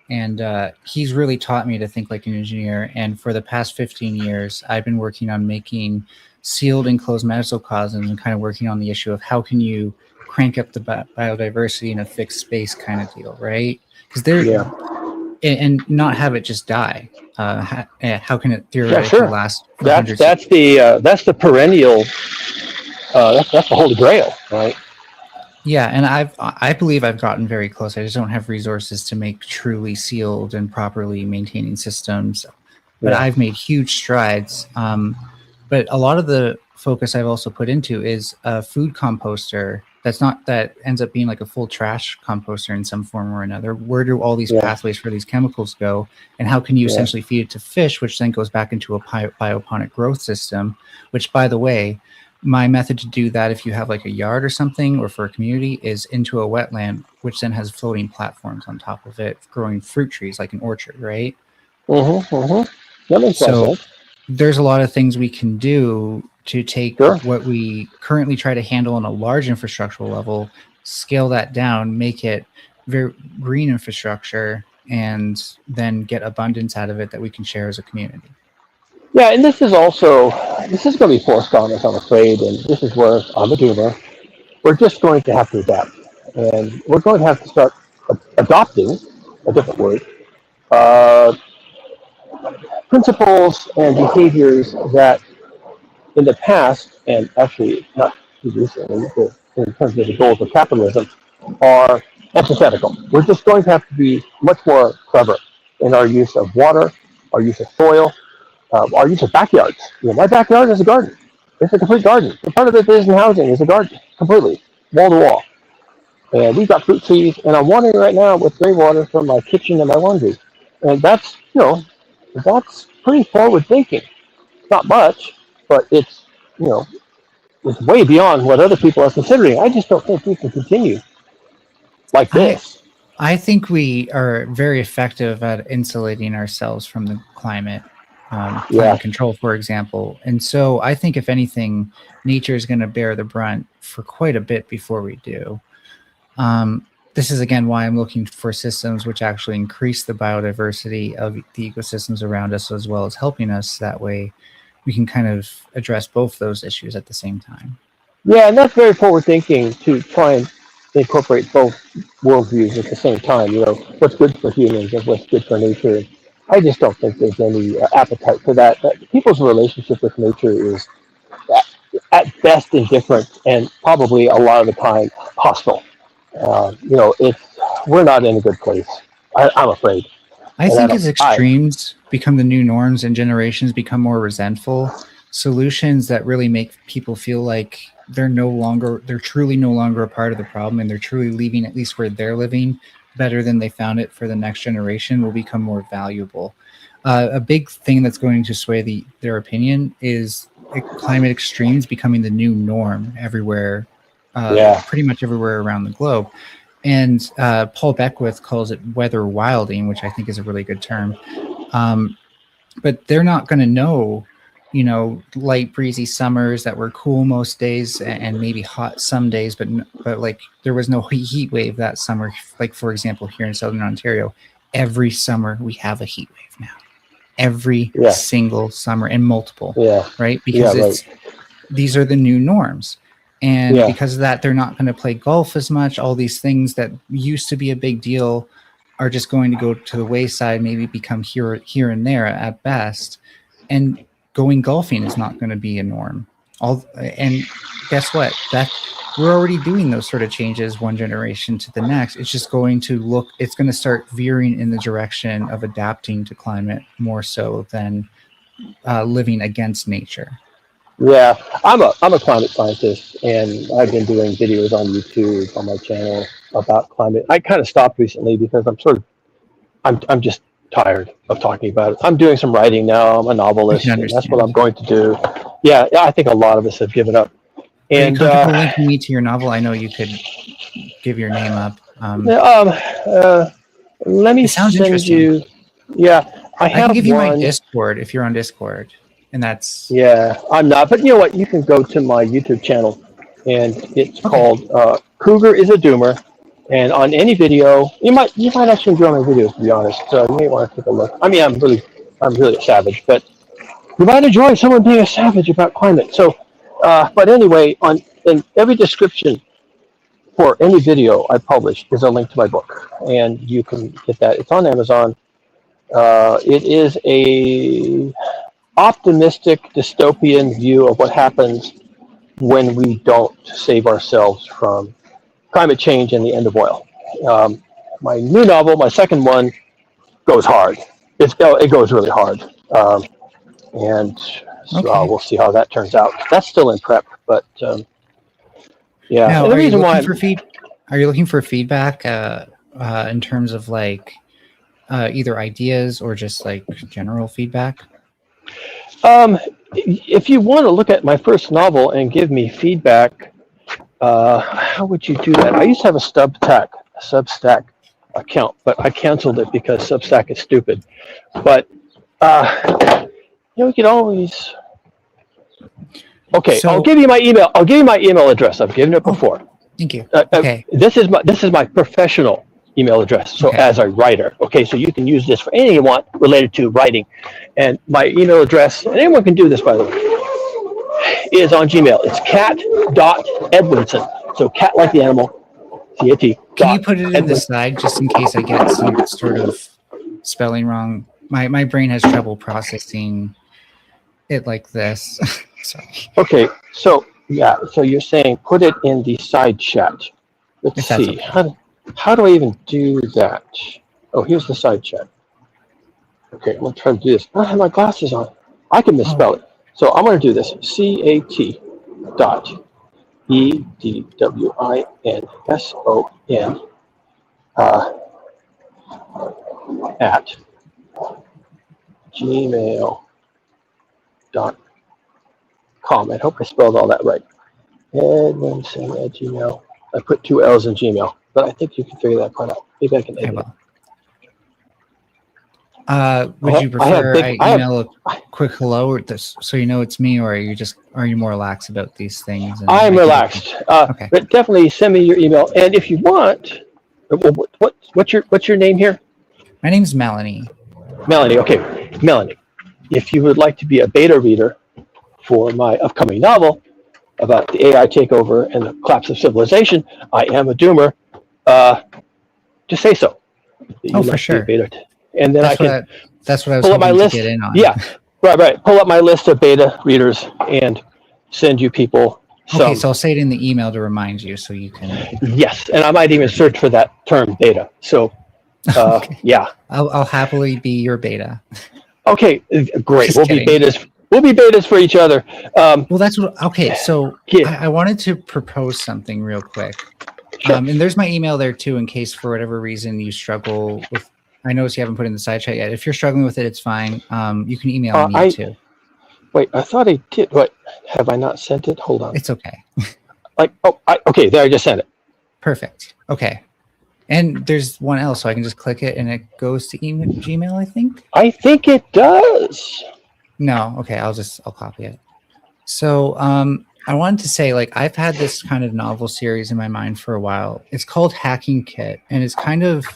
Q: And he's really taught me to think like an engineer. And for the past 15 years, I've been working on making sealed enclosed mesocosms and kind of working on the issue of how can you crank up the biodiversity in a fixed space kind of deal, right? Because and not have it just die. How can it theoretically last?
S: That's the perennial. That's the holy grail, right?
Q: Yeah, and I believe I've gotten very close. I just don't have resources to make truly sealed and properly maintaining systems. But I've made huge strides. But a lot of the focus I've also put into is a food composter that ends up being like a full trash composter in some form or another. Where do all these pathways for these chemicals go, and how can you essentially feed it to fish, which then goes back into a bioponic growth system, which, by the way, my method to do that, if you have like a yard or something, or for a community, is into a wetland, which then has floating platforms on top of it, growing fruit trees like an orchard, right?
S: That makes
Q: So
S: sense.
Q: there's a lot of things we can do to take what we currently try to handle on a large infrastructural level, scale that down, make it very green infrastructure, and then get abundance out of it that we can share as a community.
S: Yeah, and this is going to be forced on us, I'm afraid, and this is where I'm a doomer. We're just going to have to adapt, and we're going to have to start adopting, a different word, principles and behaviors that in the past, and actually not too recently, in terms of the goals of capitalism, are antithetical. We're just going to have to be much more clever in our use of water, our use of soil, our use of backyards. My backyard is a garden. It's a complete garden. And part of it isn't housing, it's a garden, completely, wall to wall. And we've got fruit trees, and I'm watering right now with gray water from my kitchen and my laundry. And that's pretty forward thinking. Not much, but it's way beyond what other people are considering. I just don't think we can continue like this.
Q: I think we are very effective at insulating ourselves from the climate control, for example. And so I think, if anything, nature is going to bear the brunt for quite a bit before we do. This is, again, why I'm looking for systems which actually increase the biodiversity of the ecosystems around us, as well as helping us. That way we can kind of address both those issues at the same time.
S: Yeah, and that's very forward thinking, to try and incorporate both worldviews at the same time. What's good for humans and what's good for nature. I just don't think there's any appetite for that. People's relationship with nature is at best indifferent, and probably a lot of the time hostile. We're not in a good place, I'm afraid.
Q: I think as extremes become the new norms and generations become more resentful, solutions that really make people feel like they're truly no longer a part of the problem, and they're truly leaving, at least where they're living, better than they found it for the next generation, will become more valuable. A big thing that's going to sway their opinion is climate extremes becoming the new norm everywhere, pretty much everywhere around the globe. And Paul Beckwith calls it weather wilding, which I think is a really good term. But they're not going to know, light breezy summers that were cool most days and maybe hot some days, but like there was no heat wave that summer. Like, for example, here in Southern Ontario, every summer we have a heat wave now. Every single summer, and multiple, right? Because these are the new norms. And because of that, they're not going to play golf as much. All these things that used to be a big deal are just going to go to the wayside, maybe become here and there at best. And going golfing is not going to be a norm. And guess what? We're already doing those sort of changes one generation to the next. It's just going to start veering in the direction of adapting to climate more so than living against nature.
S: Yeah, I'm a climate scientist, and I've been doing videos on YouTube on my channel about climate. I kind of stopped recently because I'm just tired of talking about it. I'm doing some writing now. I'm a novelist, and that's what I'm going to do. Yeah, I think a lot of us have given up. And
Q: are you comfortable linking me to your novel? I know you could give your name up.
S: Let me send you. Yeah, I
Q: can give you my Discord if you're on Discord. And that's
S: I'm not, but you know what? You can go to my YouTube channel, and it's called Cougar is a Doomer. And on any video, you might actually enjoy my videos, to be honest. So you may want to take a look. I mean, I'm really a savage, but you might enjoy someone being a savage about climate. So, but anyway, in every description for any video I publish is a link to my book, and you can get that. It's on Amazon. It is a optimistic dystopian view of what happens when we don't save ourselves from climate change and the end of oil. My new novel, my second one, goes hard. It goes really hard, and so we'll see how that turns out. That's still in prep, but Yeah.
Q: Now,
S: And the
Q: are you
S: reason
Q: looking
S: why
Q: for Are you looking for feedback in terms of like either ideas or just like general feedback?
S: if you want to look at my first novel and give me feedback, how would you do that? I used to have a Substack account, but I canceled it because Substack is stupid. But you could always. Okay,
Q: So-
S: I'll give you my email. I'll give you my email address. I've given it before.
Q: Thank you.
S: Okay. This is my professional email address. So as a writer, okay, so you can use this for anything you want related to writing. And my email address, and anyone can do this, by the way, is on Gmail. It's cat.edwinson. So cat like the animal, C-A-T.
Q: Can you put it in the slide just in case I get some sort of spelling wrong? My brain has trouble processing it like this. Sorry.
S: Okay, so yeah, so you're saying put it in the side chat. Let's see. Okay. How do I even do that? Oh, here's the side chat. Okay, I'm gonna try to do this. I don't have my glasses on. I can misspell it. So I'm gonna do this. CAT.EDWINSON at gmail.com. I hope I spelled all that right. Edwinson at Gmail. I put 2 L's in Gmail, but I think you can figure that part out. Maybe I can edit it.
Q: Would you prefer I email a quick hello, or this, so you know it's me, or are you more relaxed about these things?
S: I'm relaxed. Okay. But definitely send me your email, and if you want, what's your name here?
Q: My name's Melanie.
S: Melanie. Okay, Melanie. If you would like to be a beta reader for my upcoming novel about the AI takeover and the collapse of civilization, I am a doomer. Just say so.
Q: Oh, for sure.
S: And then
Q: that's what I was
S: pull up my
Q: hoping
S: list.
Q: to get in on.
S: Yeah, right. Pull up my list of beta readers and send you people.
Q: Okay, so I'll say it in the email to remind you, so you can.
S: Yes, and I might even search for that term beta. So, yeah,
Q: I'll happily be your beta.
S: Okay, great.
Q: Just
S: We'll
Q: kidding.
S: be betas. We'll be betas for each other.
Q: Well, that's what. Okay, so I wanted to propose something real quick.
S: Sure.
Q: And there's my email there too, in case for whatever reason you struggle with. I noticed you haven't put it in the side chat yet. If you're struggling with it, it's fine. You can email me too.
S: Wait, I thought I did. What? Have I not sent it? Hold on.
Q: It's okay.
S: Okay, there, I just sent it.
Q: Perfect. Okay. And there's one else, so I can just click it and it goes to Gmail, I think?
S: I think it does.
Q: No, okay, I'll copy it. So I wanted to say, like, I've had this kind of novel series in my mind for a while. It's called Hacking Kit, and it's kind of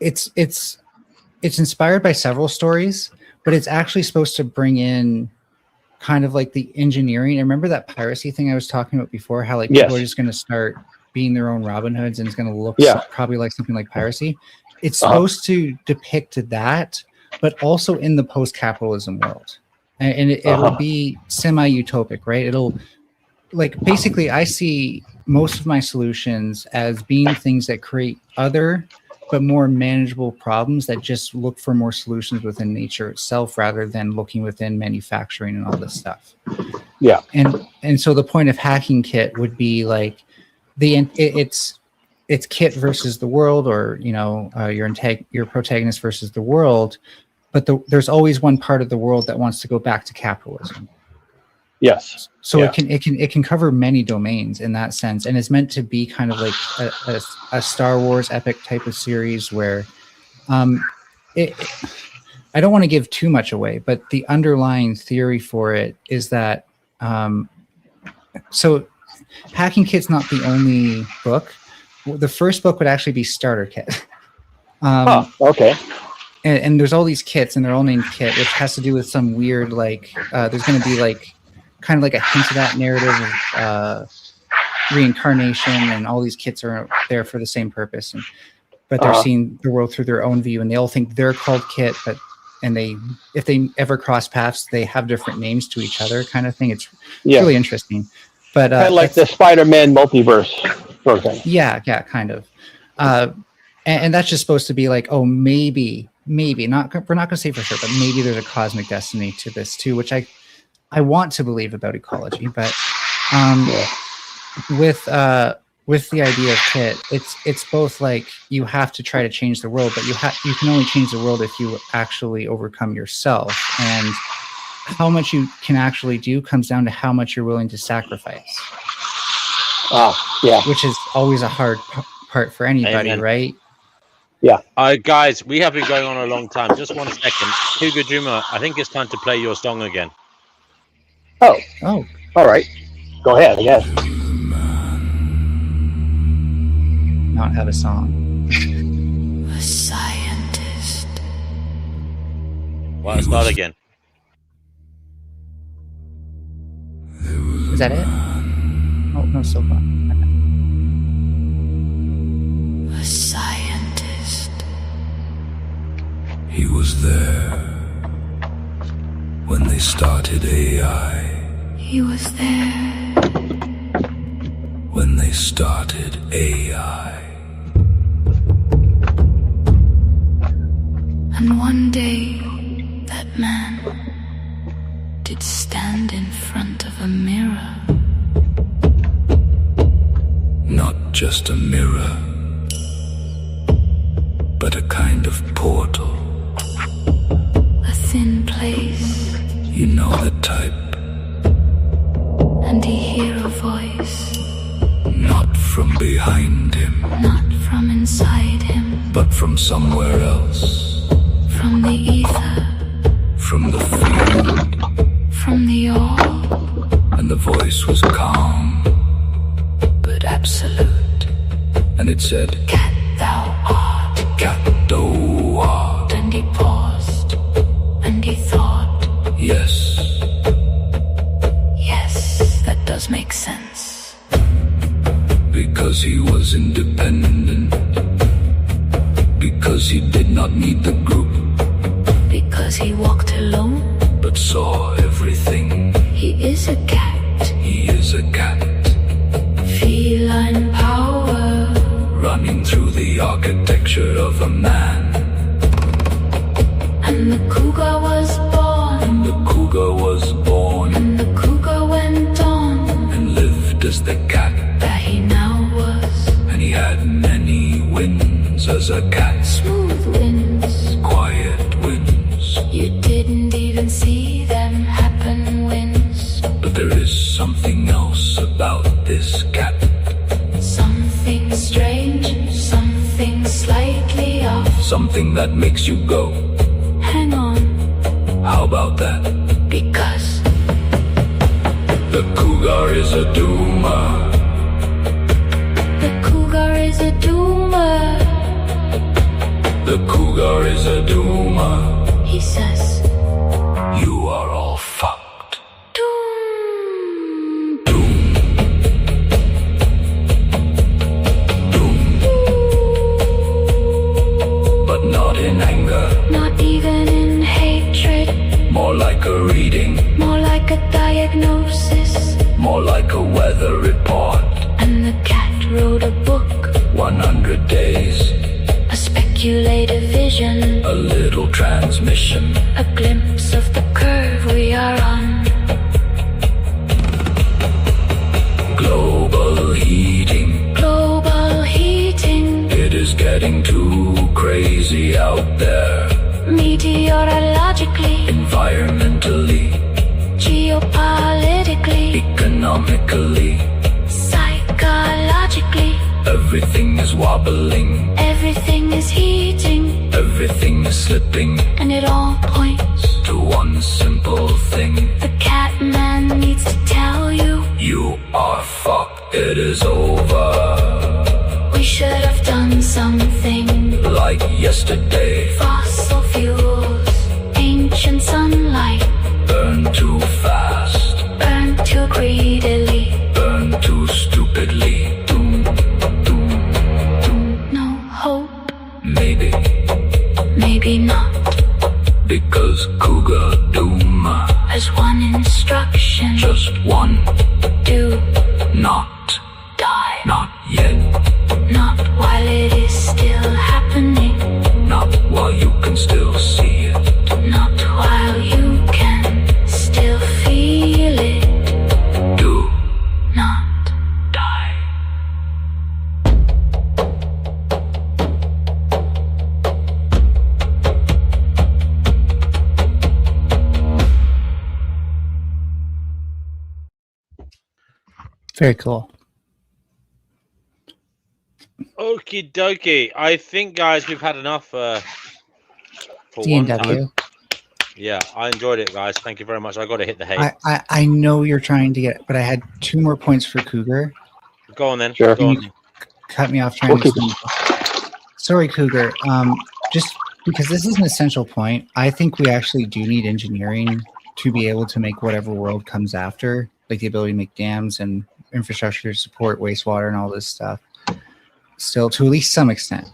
Q: it's inspired by several stories, but it's actually supposed to bring in kind of like the engineering. I remember that piracy thing I was talking about before, how like people are just going to start being their own Robin Hoods, and it's going to look probably like something like piracy. It's supposed to depict that, but also in the post-capitalism world. And it'll be semi-utopic, right? It'll, like, basically I see most of my solutions as being things that create other but more manageable problems that just look for more solutions within nature itself rather than looking within manufacturing and all this stuff.
S: Yeah.
Q: And so the point of Hacking Kit would be like it's Kit versus the world, or your protagonist versus the world, but there's always one part of the world that wants to go back to capitalism.
S: Yes.
Q: So it can cover many domains in that sense, and it's meant to be kind of like a Star Wars epic type of series where I don't want to give too much away, but the underlying theory for it is that so Hacking Kit's not the only book. The first book would actually be Starter Kit.
S: Okay.
Q: And there's all these kits, and they're all named Kit, which has to do with some weird, like, there's going to be like kind of like a hint of that narrative of reincarnation, and all these kits are there for the same purpose, but they're seeing the world through their own view, and they all think they're called Kit, and if they ever cross paths, they have different names to each other, kind of thing. It's really interesting. But
S: kind of like the Spider-Man multiverse program.
Q: Yeah, kind of. And that's just supposed to be like, oh, maybe not. We're not going to say for sure, but maybe there's a cosmic destiny to this too, which I want to believe about ecology. But with the idea of Kit, it's both like you have to try to change the world, but you can only change the world if you actually overcome yourself. And how much you can actually do comes down to how much you're willing to sacrifice.
S: Yeah.
Q: Which is always a hard part for anybody,
E: Amen.
Q: right?
S: Yeah.
E: Guys, we have been going on a long time. Just 1 second. Hugo Juma, I think it's time to play your song again.
S: Oh.
Q: Oh.
S: All right. Go ahead, I guess.
Q: Not have a song.
A: A scientist.
E: Well, start again.
Q: Is that it? Oh, no, still fun.
A: A scientist.
H: He was there when they started AI.
A: He was there.
H: When they started AI.
A: And one day, that man did stand in front of a mirror.
H: Not just a mirror, but a kind of portal.
A: A thin place.
H: You know the type.
A: And he hear a voice.
H: Not from behind him.
A: Not from inside him.
H: But from somewhere else.
A: From the ether.
H: From the field.
A: From the all.
H: And the voice was calm.
A: But absolute.
H: And it said,
A: Cat thou art.
H: Cat thou art.
A: And he paused. And he thought.
H: Yes.
A: Yes, that does make sense.
H: Because he was independent. Because he did not need the group.
A: Because he walked alone.
H: But saw everything.
A: He is a cat.
H: He is a cat.
A: Feline power.
H: Running through the architecture of a man.
A: And the cougar was born.
H: And the cougar was born.
A: And the cougar went on.
H: And lived as the cat
A: that he now was.
H: And he had many wins as a cat.
A: Smooth winds.
H: Quiet wins.
A: You didn't even see them happen wins.
H: But there is something else about this cat.
A: Something strange. Something slightly off.
H: Something that makes you go.
A: Hang on.
H: How about that?
A: Because
H: the cougar is a doomer.
A: The cougar is a doomer.
H: The cougar is a doomer.
A: He says,
H: you are all fucked.
A: Doom.
H: Doom. Doom. But not in anger.
A: Not even in hatred.
H: More like a reading.
A: More like a diagnosis.
H: More like a weather report.
A: And the cat wrote a book.
H: 100 days.
A: A speculative vision.
H: A little transmission.
A: A glimpse of the curve we are on.
H: Global heating.
A: Global heating.
H: It is getting too crazy out there.
A: Meteorologically.
H: Environmentally.
A: Geopolitically.
H: Economically.
A: Psychologically.
H: Everything is wobbling.
A: Everything is heating.
H: Everything is slipping.
A: And it all points
H: to one simple thing.
A: The cat man needs to tell you.
H: You are fucked. It is over.
A: We should have done something.
H: Like yesterday.
A: Fossil fuels. Ancient sunlight.
H: Burn too fast.
A: Burn too greedily.
H: Burn too stupidly.
A: No hope.
H: Maybe.
A: Maybe not.
H: Because Cougar Doom
A: has one instruction.
H: Just one.
A: Do
H: not
A: die.
H: Not yet.
A: Not while it is still happening.
H: Not while you can still see it.
A: Not while you can still feel it.
H: Do
A: not die.
Q: Very cool.
E: Okie dokie. I think, guys, we've had enough for one time.
Q: D&W.
E: Yeah, I enjoyed it, guys. Thank you very much. I got to hit the hay.
Q: I know you're trying to get, but I had 2 more points for Cougar.
E: Go on then.
Q: Sure.
E: Go on then.
Q: Cut me off trying to. Sorry, Cougar. Just because this is an essential point, I think we actually do need engineering to be able to make whatever world comes after, like the ability to make dams and infrastructure to support wastewater and all this stuff. Still, to at least some extent.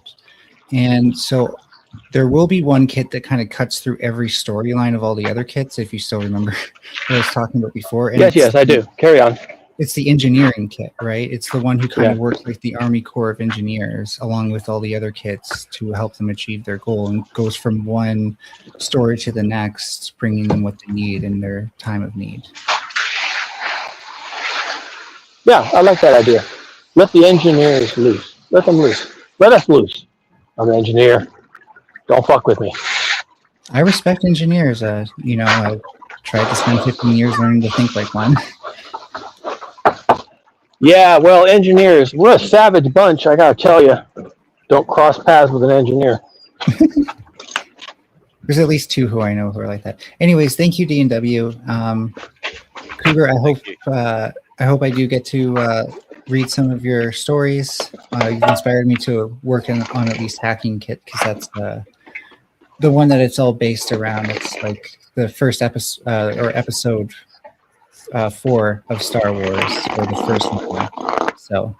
Q: And so there will be one kit that kind of cuts through every storyline of all the other kits, if you still remember what I was talking about before. And
S: Yes, I do. Carry on.
Q: It's the engineering kit, right? It's the one who kind of works like the Army Corps of Engineers, along with all the other kits to help them achieve their goal, and goes from one story to the next, bringing them what they need in their time of need.
S: Yeah, I like that idea. Let the engineers loose. Let them loose. Let us loose. I'm an engineer. Don't fuck with me.
Q: I respect engineers. I tried to spend 15 years learning to think like one.
S: Yeah, well, engineers, we're a savage bunch, I gotta tell you. Don't cross paths with an engineer.
Q: There's at least 2 who I know who are like that. Anyways, thank you, D&W. Cougar, I hope I do get to read some of your stories. You've inspired me to work on at least Hacking Kit, because that's the one that it's all based around. It's like the first episode, or episode 4 of Star Wars, or the first one. So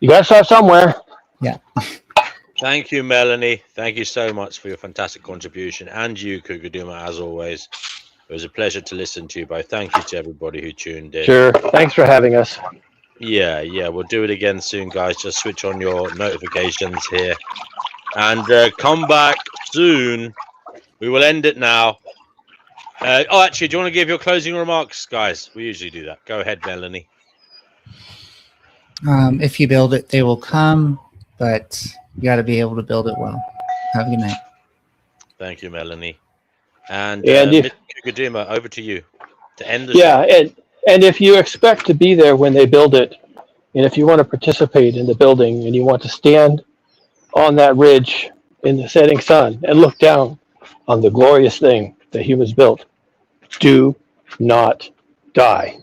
S: you gotta start somewhere.
Q: Yeah.
E: Thank you, Melanie. Thank you so much for your fantastic contribution, and you, Cougar Duma, as always. It was a pleasure to listen to you both. Thank you to everybody who tuned in.
S: Sure. Thanks for having us.
E: Yeah, we'll do it again soon, guys. Just switch on your notifications here, and come back soon. We will end it now. Actually, do you want to give your closing remarks, guys? We usually do that. Go ahead, Melanie.
Q: If you build it, they will come, but you got to be able to build it well. Have a good night.
E: Thank you, Melanie. And
S: if,
E: Cougar Duma, over to you to end the
S: show.
E: Yeah,
S: and if you expect to be there when they build it, and if you want to participate in the building, and you want to stand on that ridge in the setting sun and look down on the glorious thing that humans built, do not die.